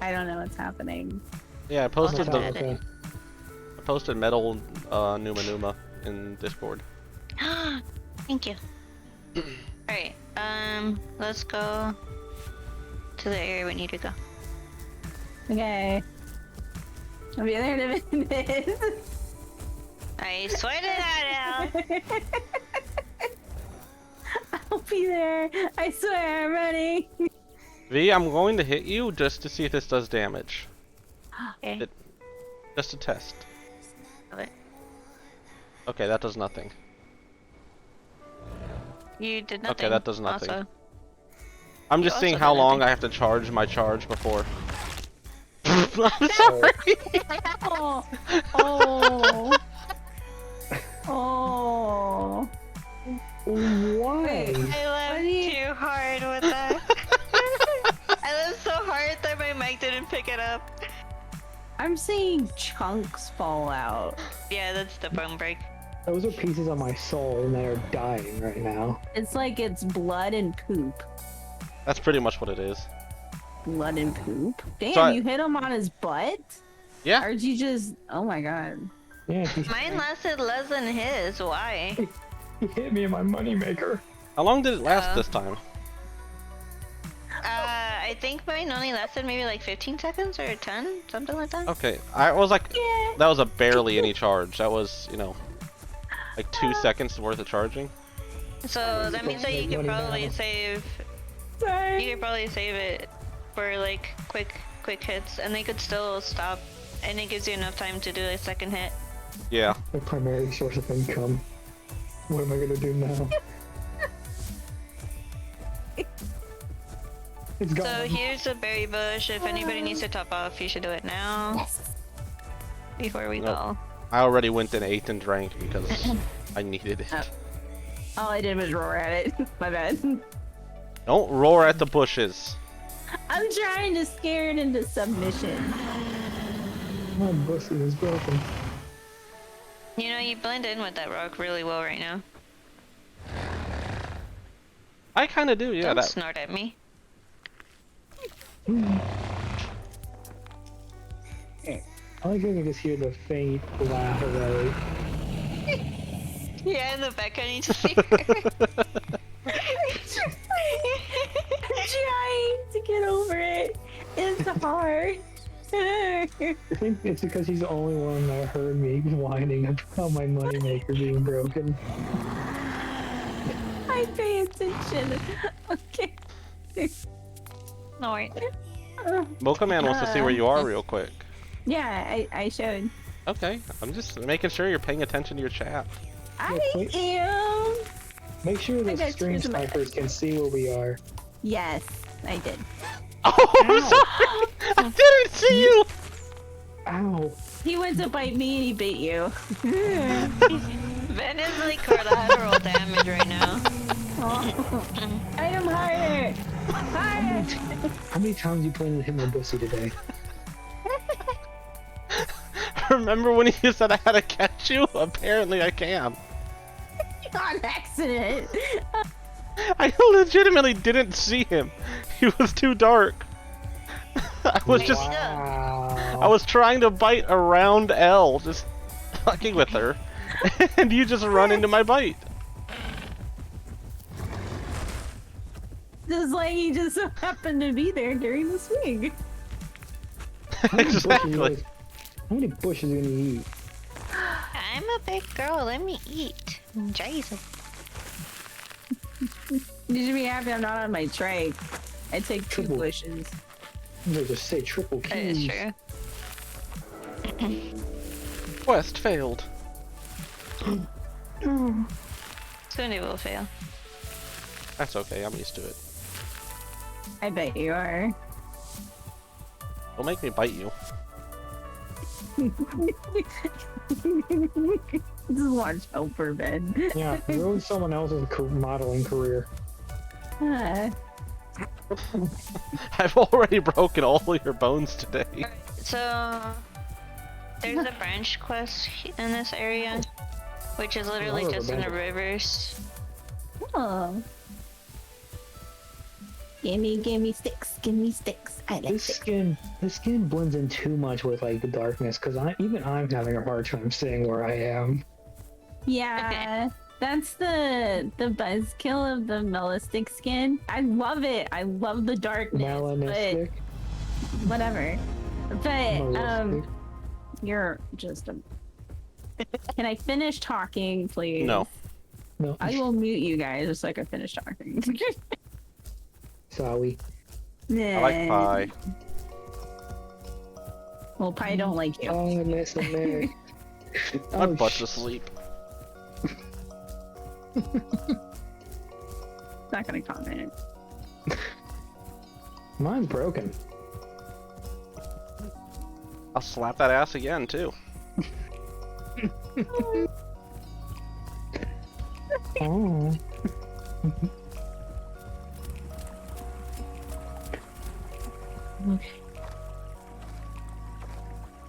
don't know what's happening. Yeah, I posted Okay. I posted Metal Numa Numa in Discord. Thank you. Alright, let's go to the area we need to go. Okay. I'll be there in a minute. I swear to God, Elle. I'll be there. I swear, I'm ready. V, I'm going to hit you just to see if this does damage. Okay. Just a test. Okay. Okay, that does nothing. You did nothing. Okay, that does nothing. Also. I'm You just seeing also how did long nothing. I have to charge my charge before. I'm sorry. Oh. Oh. Oh. Why? I laughed too hard with that. I laughed so hard that my mic didn't pick it up. I'm seeing chunks fall out. Yeah, that's the bone break. Those are pieces of my soul that are dying right now. It's like it's blood and poop. That's pretty much what it is. Blood and poop? Damn, So you hit him on his butt? Yeah. Or did you just... Oh my god. Yeah, Mine lasted less than his. Why? He hit me in my moneymaker. How long did it last this time? I think mine only lasted maybe like 15 seconds or 10, something like that. Okay, I was like, that was a barely any charge. That was, you know, like 2 seconds worth of charging. So that means that you could probably save. You could probably save it for like quick hits, and they could still stop, and it gives you enough time to do a second hit. Yeah. My primary source of income. What am I gonna do now? It's gone. So here's a berry bush. If anybody needs to top off, you should do it now. Before we go. I already went and ate and drank because I needed it. All I did was roar at it. My bad. Don't roar at the bushes. I'm trying to scare it into submission. My pussy is broken. You know, you blend in with that rock really well right now. I kind of do, yeah. Don't snort at me. I like how I can just hear the faint laugh of Ellie. Yeah, in the background you just see Trying to get over it. It's hard. I think it's because he's the only one that heard me whining about my moneymaker being broken. I pay attention. Okay. No worries. Mocha Man wants to see where you are real quick. Yeah, I showed. Okay, I'm just making sure you're paying attention to your chat. I am. Make sure the got stream screws in my snipers can see where we are. Yes, I did. Oh, I'm sorry! I didn't see you! Ow. He went to bite me and he bit you. Ben is like collateral damage right now. I am higher! Higher! How many times you planted to hit my pussy today? Remember when you said I had to catch you? Apparently I can. On accident! I legitimately didn't see him. He was too dark. I was trying to bite around Elle, just fucking with her. And you just run into my bite. Just like he just so happened to be there during the swing. Exactly. How many bushes are you gonna eat? I'm a big girl, let me eat. Jesus. You should be happy I'm not on my trike. I take two bushes. They just say triple keys. That is true. Quest failed. Soon it will fail. That's okay, I'm used to it. I bet you are. Don't make me bite you. Just watch Helper, Ben. Yeah, ruin someone else's modeling career. I've already broken all of your bones today. So, there's a branch quest in this area, which is literally just in the rivers. Oh. Gimme sticks, gimme sticks. I like This skin blends in too much with like the darkness, because I'm having a hard time seeing where I am. Yeah, that's the buzzkill of the Melistic skin. I love it. I love the darkness. Melanistic? But whatever. But Melistic. you're just a. Can I finish talking, please? No. No. I will mute you guys just so I can finish talking. Sorry. I like pie. Well, pie don't like you. Oh, listen there. My butt's asleep. Not gonna comment. Mine's broken. I'll slap that ass again too. Oh. Okay.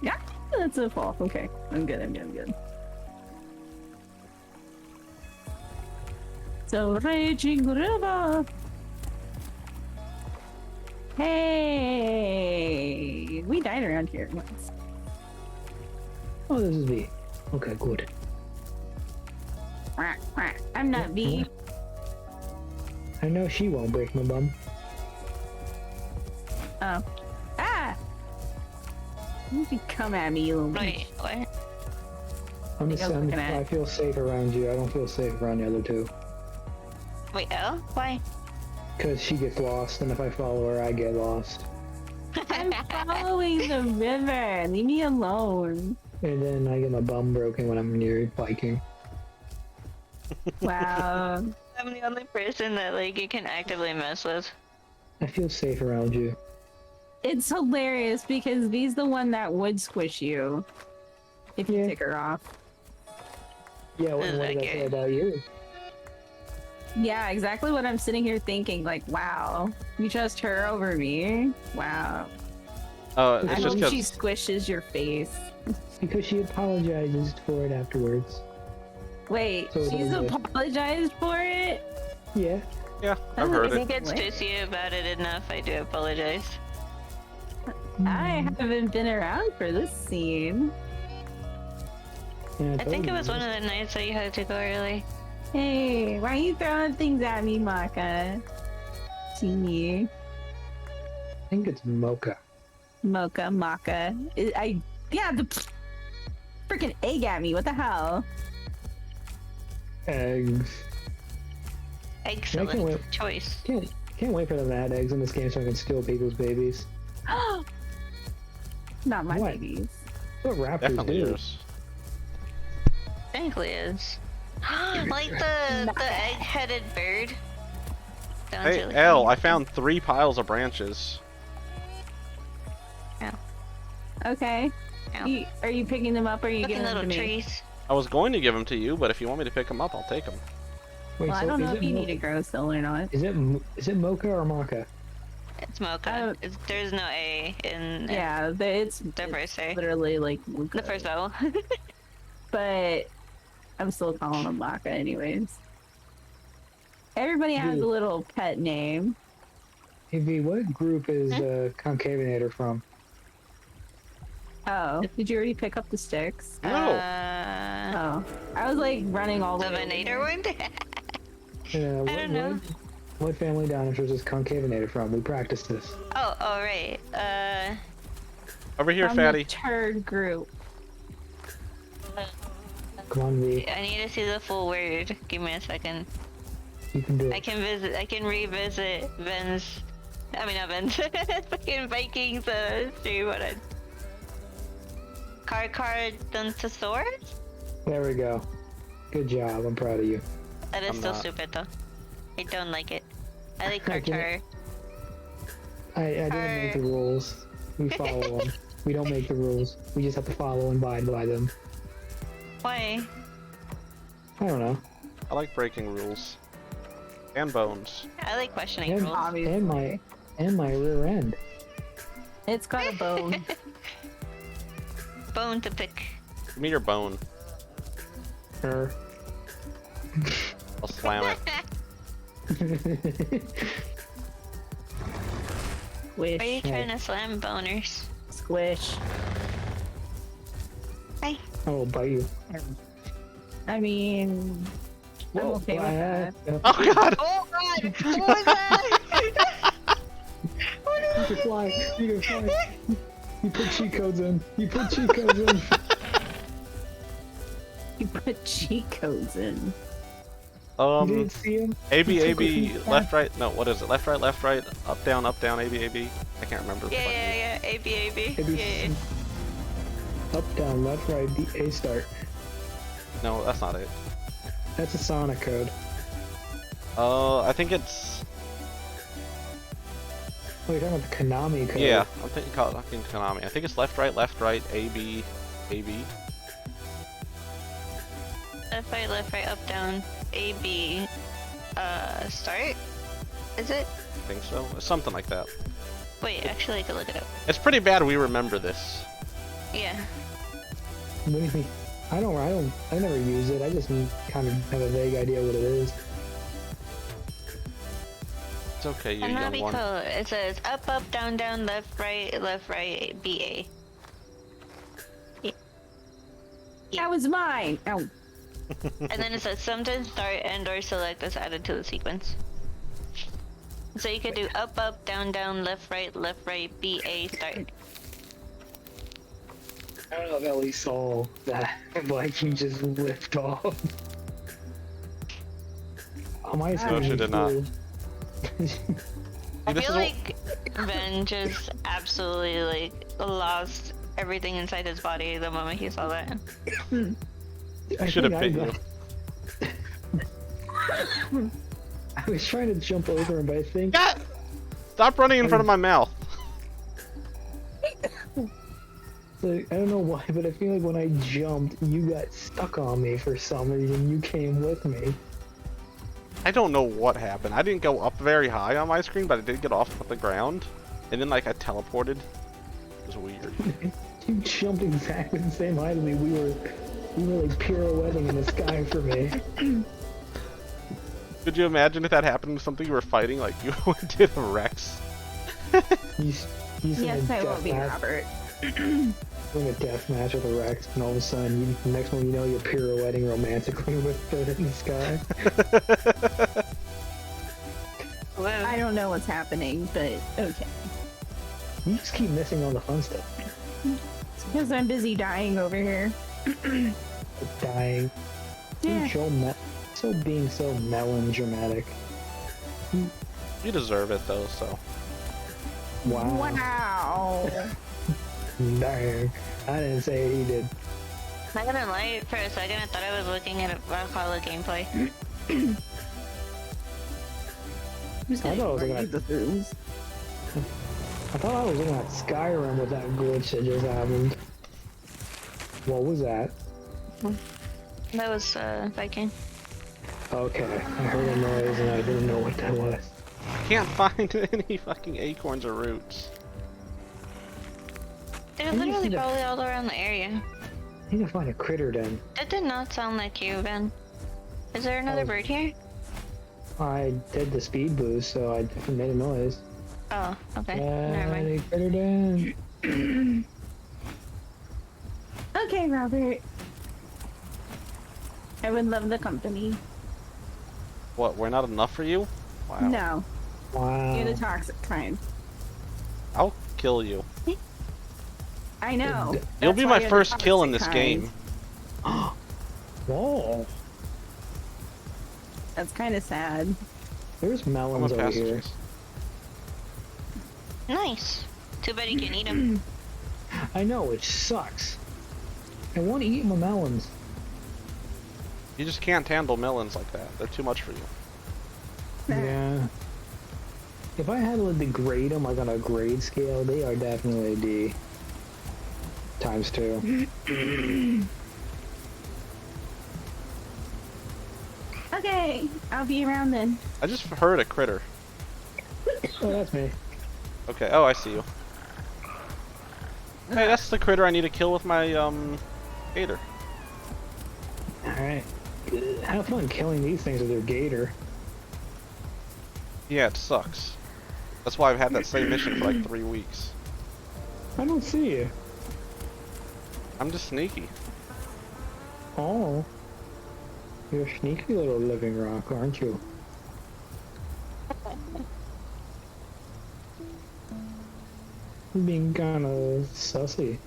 Yeah, that's a fall. Okay, I'm good. So, Raging River! Hey! We died around here once. Oh, this is V. Okay, good. I'm not V. I know she won't break my bum. Oh. Ah! You can come at me, you little Wait, what? I feel safe around you. I don't feel safe around the other two. Wait, Elle? Why? Because she gets lost, and if I follow her, I get lost. I'm following the river. Leave me alone. And then I get my bum broken when I'm near biking. Wow. I'm the only person that like you can actively mess with. I feel safe around you. It's hilarious because V's the one that would squish you if you take her off. Yeah, what did I say about you? Yeah, exactly what I'm sitting here thinking. Like, wow, you trust her over me? Wow. Oh, it's I just hope because she squishes your face. Because she apologizes for it afterwards. Wait, So she's does it. apologized for it? Yeah. Yeah, I've heard If he it. gets pissy about it enough, I do apologize. I haven't been around for this scene. Yeah, I think it was one of the nights that you had to go early. Hey, why are you throwing things at me, Maka? Gee. I think it's Mocha. Maka. Yeah, the freaking egg at me. What the hell? Eggs. Excellent choice. Can't wait for them to add eggs in this game so I can steal people's babies. Not my What? babies. What raptors Definitely do. yours. Technically is. Like the egg-headed bird. Sounds Hey, really Elle, funny. I found 3 piles of branches. Okay. Ow. Are you picking them up or are you Looking giving them little to me? trees. I was going to give them to you, but if you want me to pick them up, I'll take them. Wait, Well, I so don't know is if it you need a grow still or not. Is it Mocha or Maka? It's Mocha. There's no A in Yeah, it's the first A. literally like The first vowel. but I'm still calling him Maka anyways. Everybody has a little pet name. Hey V, what group is Concavinator from? Oh, did you already pick up the sticks? No. Oh, I was like running all the The way. Venator one? Yeah, I don't know. What family dinosaurs is Concavinator from? We practiced this. Oh, right. Over here, From fatty. the turd group. Come on, V. I need to see the full word. Give me a second. You can do it. I can revisit Ven's. I mean, not Ven's. Fucking Vikings stream on it. Carcharodontosaurus? There we go. Good job. I'm proud of you. That is I'm still not. stupid though. I don't like it. I like I get Carchar. I didn't make the rules. We follow them. We don't make the rules. We just have to follow and abide by them. Why? I don't know. I like breaking rules. And bones. I like questioning And, rules. and my rear end. It's got a bone. Bone to pick. Give me your bone. Her. I'll slam it. Squish. Are you trying to slam boners? Squish. Hi. I will bite you. I mean, I'm Whoa, okay with that. Oh god! Oh god! What was that? You can fly. You can fly. You put cheat codes in. You put cheat codes in. You put cheat codes in. You didn't see him? A B He A took B it. left right. No, what is it? Left right up down A B A B. I can't remember. Yeah. A B. Maybe Yeah. up, down, left, right, B, A start. No, that's not it. That's a Sonic code. I think it's. Oh, you're talking about the Konami code. Yeah, I'm thinking Konami. I think it's left right, A B, A B. Left right, up, down. A B. Start. Is it? I think so. Something like that. Wait, actually, I could look it up. It's pretty bad. We remember this. Yeah. What do you mean? I never use it. I just kind of have a vague idea what it is. It's okay, you Konami young one. code. It says up, down, left, right, B A. Yeah. That was mine. Ow. And then it says sometimes start and or select is added to the sequence. So you could do up, down, left, right, B A start. I don't know if Ellie saw that Viking just lift off. On my screen, she did not. I feel like Ben just absolutely like lost everything inside his body the moment he saw that. I should have bit you. I was trying to jump over him, but I think. Stop running in front of my mouth. Like, I don't know why, but I feel like when I jumped, you got stuck on me for some reason. You came with me. I don't know what happened. I didn't go up very high on my screen, but I did get off the ground. And then, like, I teleported. It was weird. You jumped exactly the same height as me. We were like pirouetting in the sky for me. Could you imagine if that happened with something you were fighting? Like, you did a Rex. Yes, I will be, Robert. In a death match with a Rex, and all of a sudden, the next one you know, you're pirouetting romantically with it in the sky. I don't know what's happening, but okay. You just keep missing all the fun stuff. It's because I'm busy dying over here. Dying. Yeah. So being so melodramatic. You deserve it, though, so. Wow. Wow. Dang. I didn't say he did. Not gonna lie, for a second I thought I was looking at Valhalla gameplay. I thought I was looking at Skyrim with that glitch that just happened. What was that? That was Viking. Okay, I heard a noise and I didn't know what that was. I can't find any fucking acorns or roots. They're I just literally need to- probably all around the area. I need to find a critter den. That did not sound like you, Ben. Is there another bird here? I did the speed boost, so I definitely made a noise. Oh, okay. Never mind. Critter den. Okay, Robert. I would love the company. What, we're not enough for you? Wow. No, Wow. you're the toxic kind. I'll kill you. I know. You'll That's be why my you're the first kill in toxic this kind. game. Whoa. That's kind of sad. There's melons over here. Nice. Too bad you can't eat them. I know, which sucks. I want to eat my melons. You just can't handle melons like that. They're too much for you. Yeah. If I had to degrade them like on a grade scale, they are definitely a D. Times 2. Okay, I'll be around then. I just heard a critter. Oh, that's me. Okay, oh, I see you. Hey, that's the critter I need to kill with my, gator. Alright. Have fun killing these things with your gator. Yeah, it sucks. That's why I've had that same mission for like 3 weeks. I don't see you. I'm just sneaky. Oh. You're a sneaky little living rock, aren't you? You're being kinda sussy.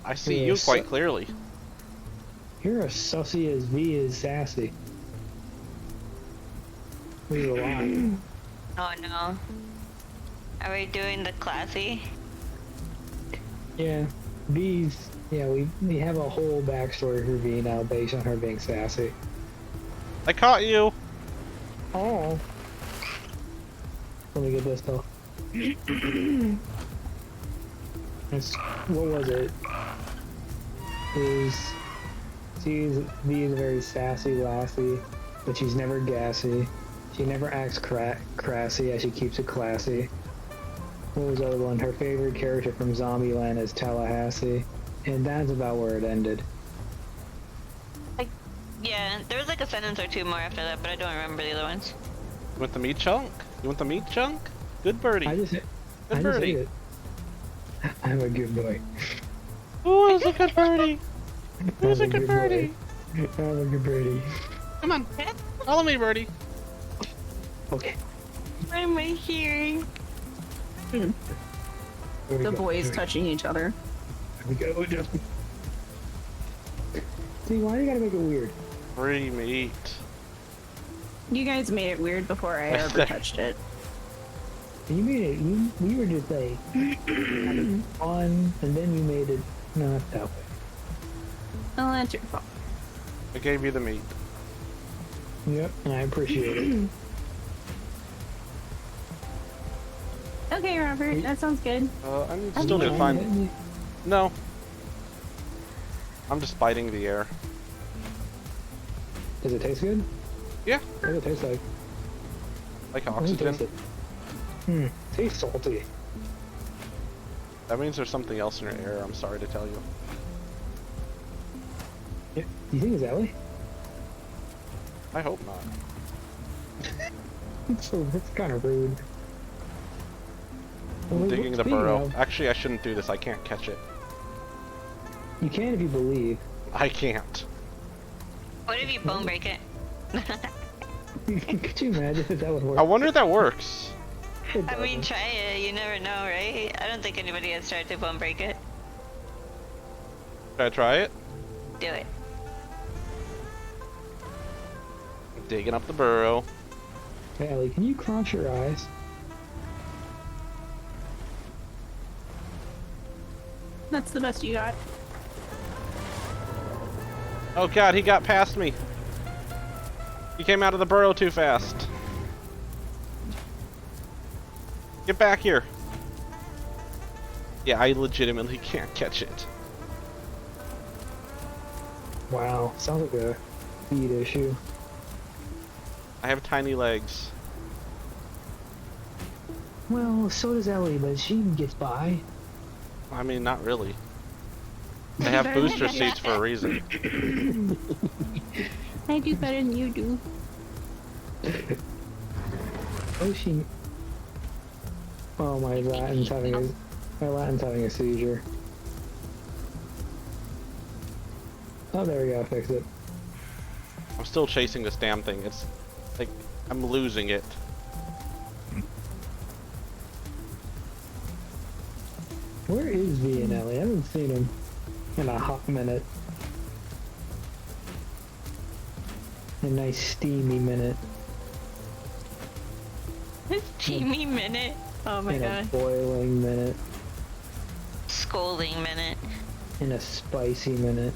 I see Yeah, you quite clearly. You're as sussy as V is sassy. Leave a lot. Oh no. Are we doing the classy? Yeah, V's. Yeah, we have a whole backstory for V now based on her being sassy. I caught you. Oh. Let me get this though. It's, what was it? V is a very sassy lassie, but she's never gassy. She never acts crassy as she keeps it classy. What was the other one? Her favorite character from Zombieland is Tallahassee. And that's about where it ended. Yeah, there was like a sentence or two more after that, but I don't remember the other ones. You want the meat chunk? You want the meat chunk? Good birdie. I just birdie. ate it. I'm a good boy. Ooh, it's a good birdie. Who's a good birdie? I'm a good birdie. Come on. Follow me, birdie. Okay. What am I hearing? The boys touching each other. Here we go. See, why you gotta make it weird? Free meat. You guys made it weird before I ever touched it. You made it. We were just like having fun, and then you made it not that way. Oh, that's your fault. I gave you the meat. Yep, and I appreciate it. Okay, Robert, that sounds good. I still need to find. No. I'm just biting the air. Does it taste good? Yeah. What does it taste like? Like Let me oxygen. taste it. Tastes salty. That means there's something else in your air. I'm sorry to tell you. Yeah. You think it's Ellie? I hope not. So that's kind of rude. I'm digging the Speaking burrow. of- Actually, I shouldn't do this. I can't catch it. You can if you believe. I can't. What if you bone break it? Could you imagine if that would work? I wonder if that works. I mean, try it. You never know, right? I don't think anybody has tried to bone break it. Should I try it? Do it. Digging up the burrow. Hey, Ellie, can you cross your eyes? That's the best you got. Oh god, he got past me. He came out of the burrow too fast. Get back here. Yeah, I legitimately can't catch it. Wow, sounds like a feed issue. I have tiny legs. Well, so does Ellie, but she gets by. I mean, not really. They have booster seats for a reason. I do better than you do. Oh, she. Oh, my Latin's having a seizure. Oh, there we go. Fix it. I'm still chasing this damn thing. It's like I'm losing it. Where is V and Ellie? I haven't seen him in a hot minute. A nice steamy minute. Steamy minute. Oh my in god. A boiling minute. Scolding minute. In a spicy minute.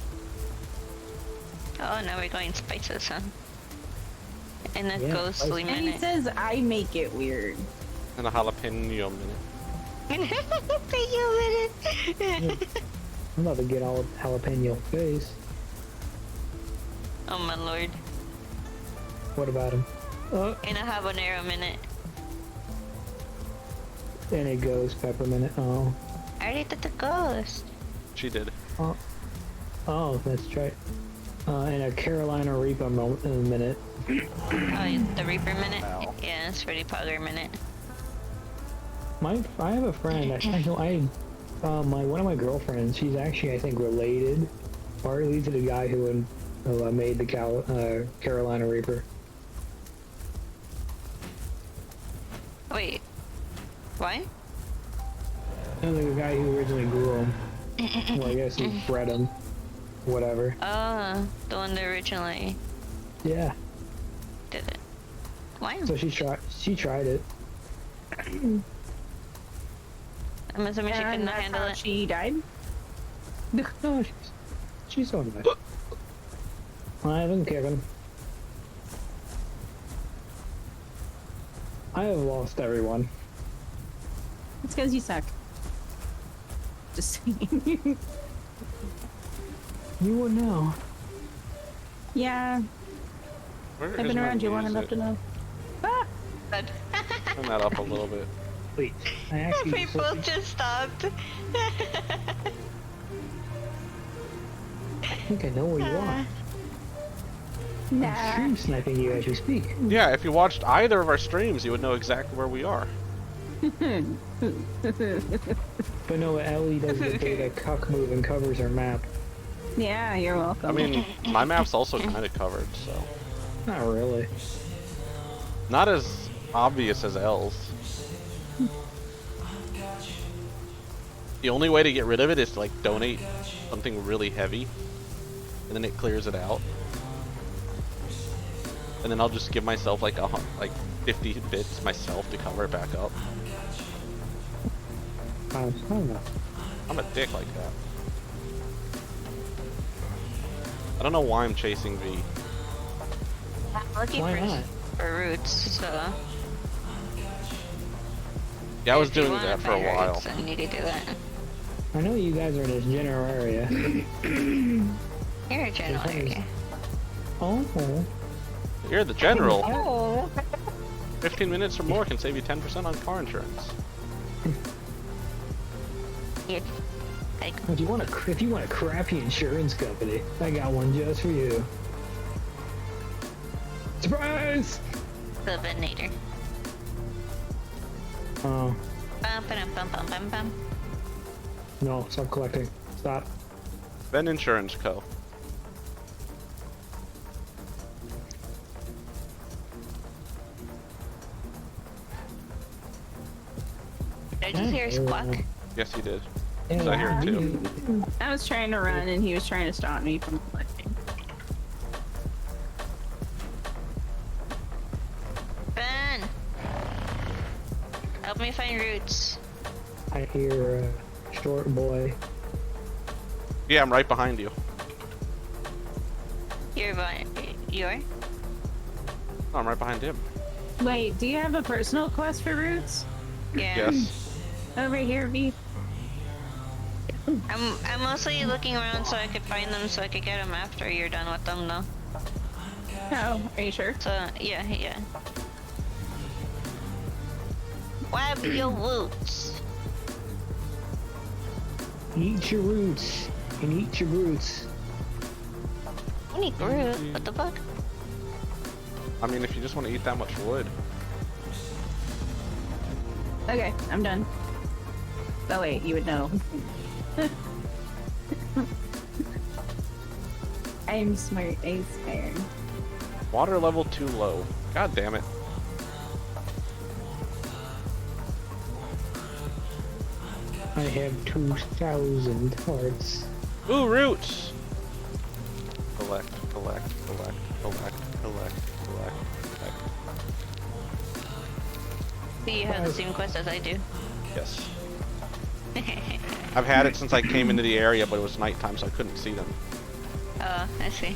Oh, now we're going spices, huh? In a Yeah, ghostly And he minute. says I make it weird. And a jalapeno minute. I'm about to get all jalapeno face. Oh my lord. What about him? In a habanero minute. And a ghost pepper minute. Oh. I already did the ghost. She did. Oh, that's right. And a Carolina Reaper minute. Oh, the Reaper minute? Yeah, it's Freddy Pogger minute. I have a friend. One of my girlfriends. She's actually, I think, related, partly to the guy who made the Carolina Reaper. Wait. What? And the guy who originally grew him. Well, I guess he bred him. Whatever. Oh, the one that originally Yeah. did it. Why? So she tried it. I'm assuming she couldn't handle it. She died? No, she's on that. I haven't kicking. I have lost everyone. It's because you suck. Just saying. You would know. Yeah. Where I've is been my around you long enough music? to know. Ah! Turn that up a little bit. Wait, I actually. We both just stopped. I think I know where you are. Nah. I'm stream sniping you as we speak. Yeah, if you watched either of our streams, you would know exactly where we are. But no, Ellie does the beta cuck move and covers her map. Yeah, you're welcome. I mean, my map's also kind of covered, so. Not really. Not as obvious as L's. The only way to get rid of it is to, like, donate something really heavy, and then it clears it out. And then I'll just give myself like 50 bits myself to cover it back up. I don't know. I'm a dick like that. I don't know why I'm chasing V. I'm looking Why not? for roots, so. Yeah, I was if you doing wanna that for a find while. roots, then you need to do that. I know you guys are in this general area. You're a general area. Oh. You're the general. Oh. 15 minutes or more can save you 10% on car insurance. Yeah. Like, If you want a crappy insurance company, I got one just for you. Surprise! the Venator. Oh. Bum, ba-dum, bum, bum, bum, bum. No, stop collecting. Stop. Ven Insurance Co. Did I just hear a squawk? Yes, you did. Yeah, I hear it too. I was trying to run and he was trying to stop me from collecting. Ben! Help me find roots. I hear a short boy. Yeah, I'm right behind you. You're? Oh, I'm right behind him. Wait, do you have a personal quest for roots? Yeah. Yes. Over here, V. I'm mostly looking around so I could find them so I could get them after you're done with them though. Oh, are you sure? So yeah. Wab your roots. Eat your roots and eat your roots. I need Groot. What the fuck? I mean, if you just want to eat that much wood. Okay, I'm done. Oh wait, you would know. I'm smart, I swear. Water level too low. God damn it. I have 2,000 hearts. Ooh, roots! Collect. See, you have the same quest as I do. Yes. I've had it since I came into the area, but it was nighttime, so I couldn't see them. I see.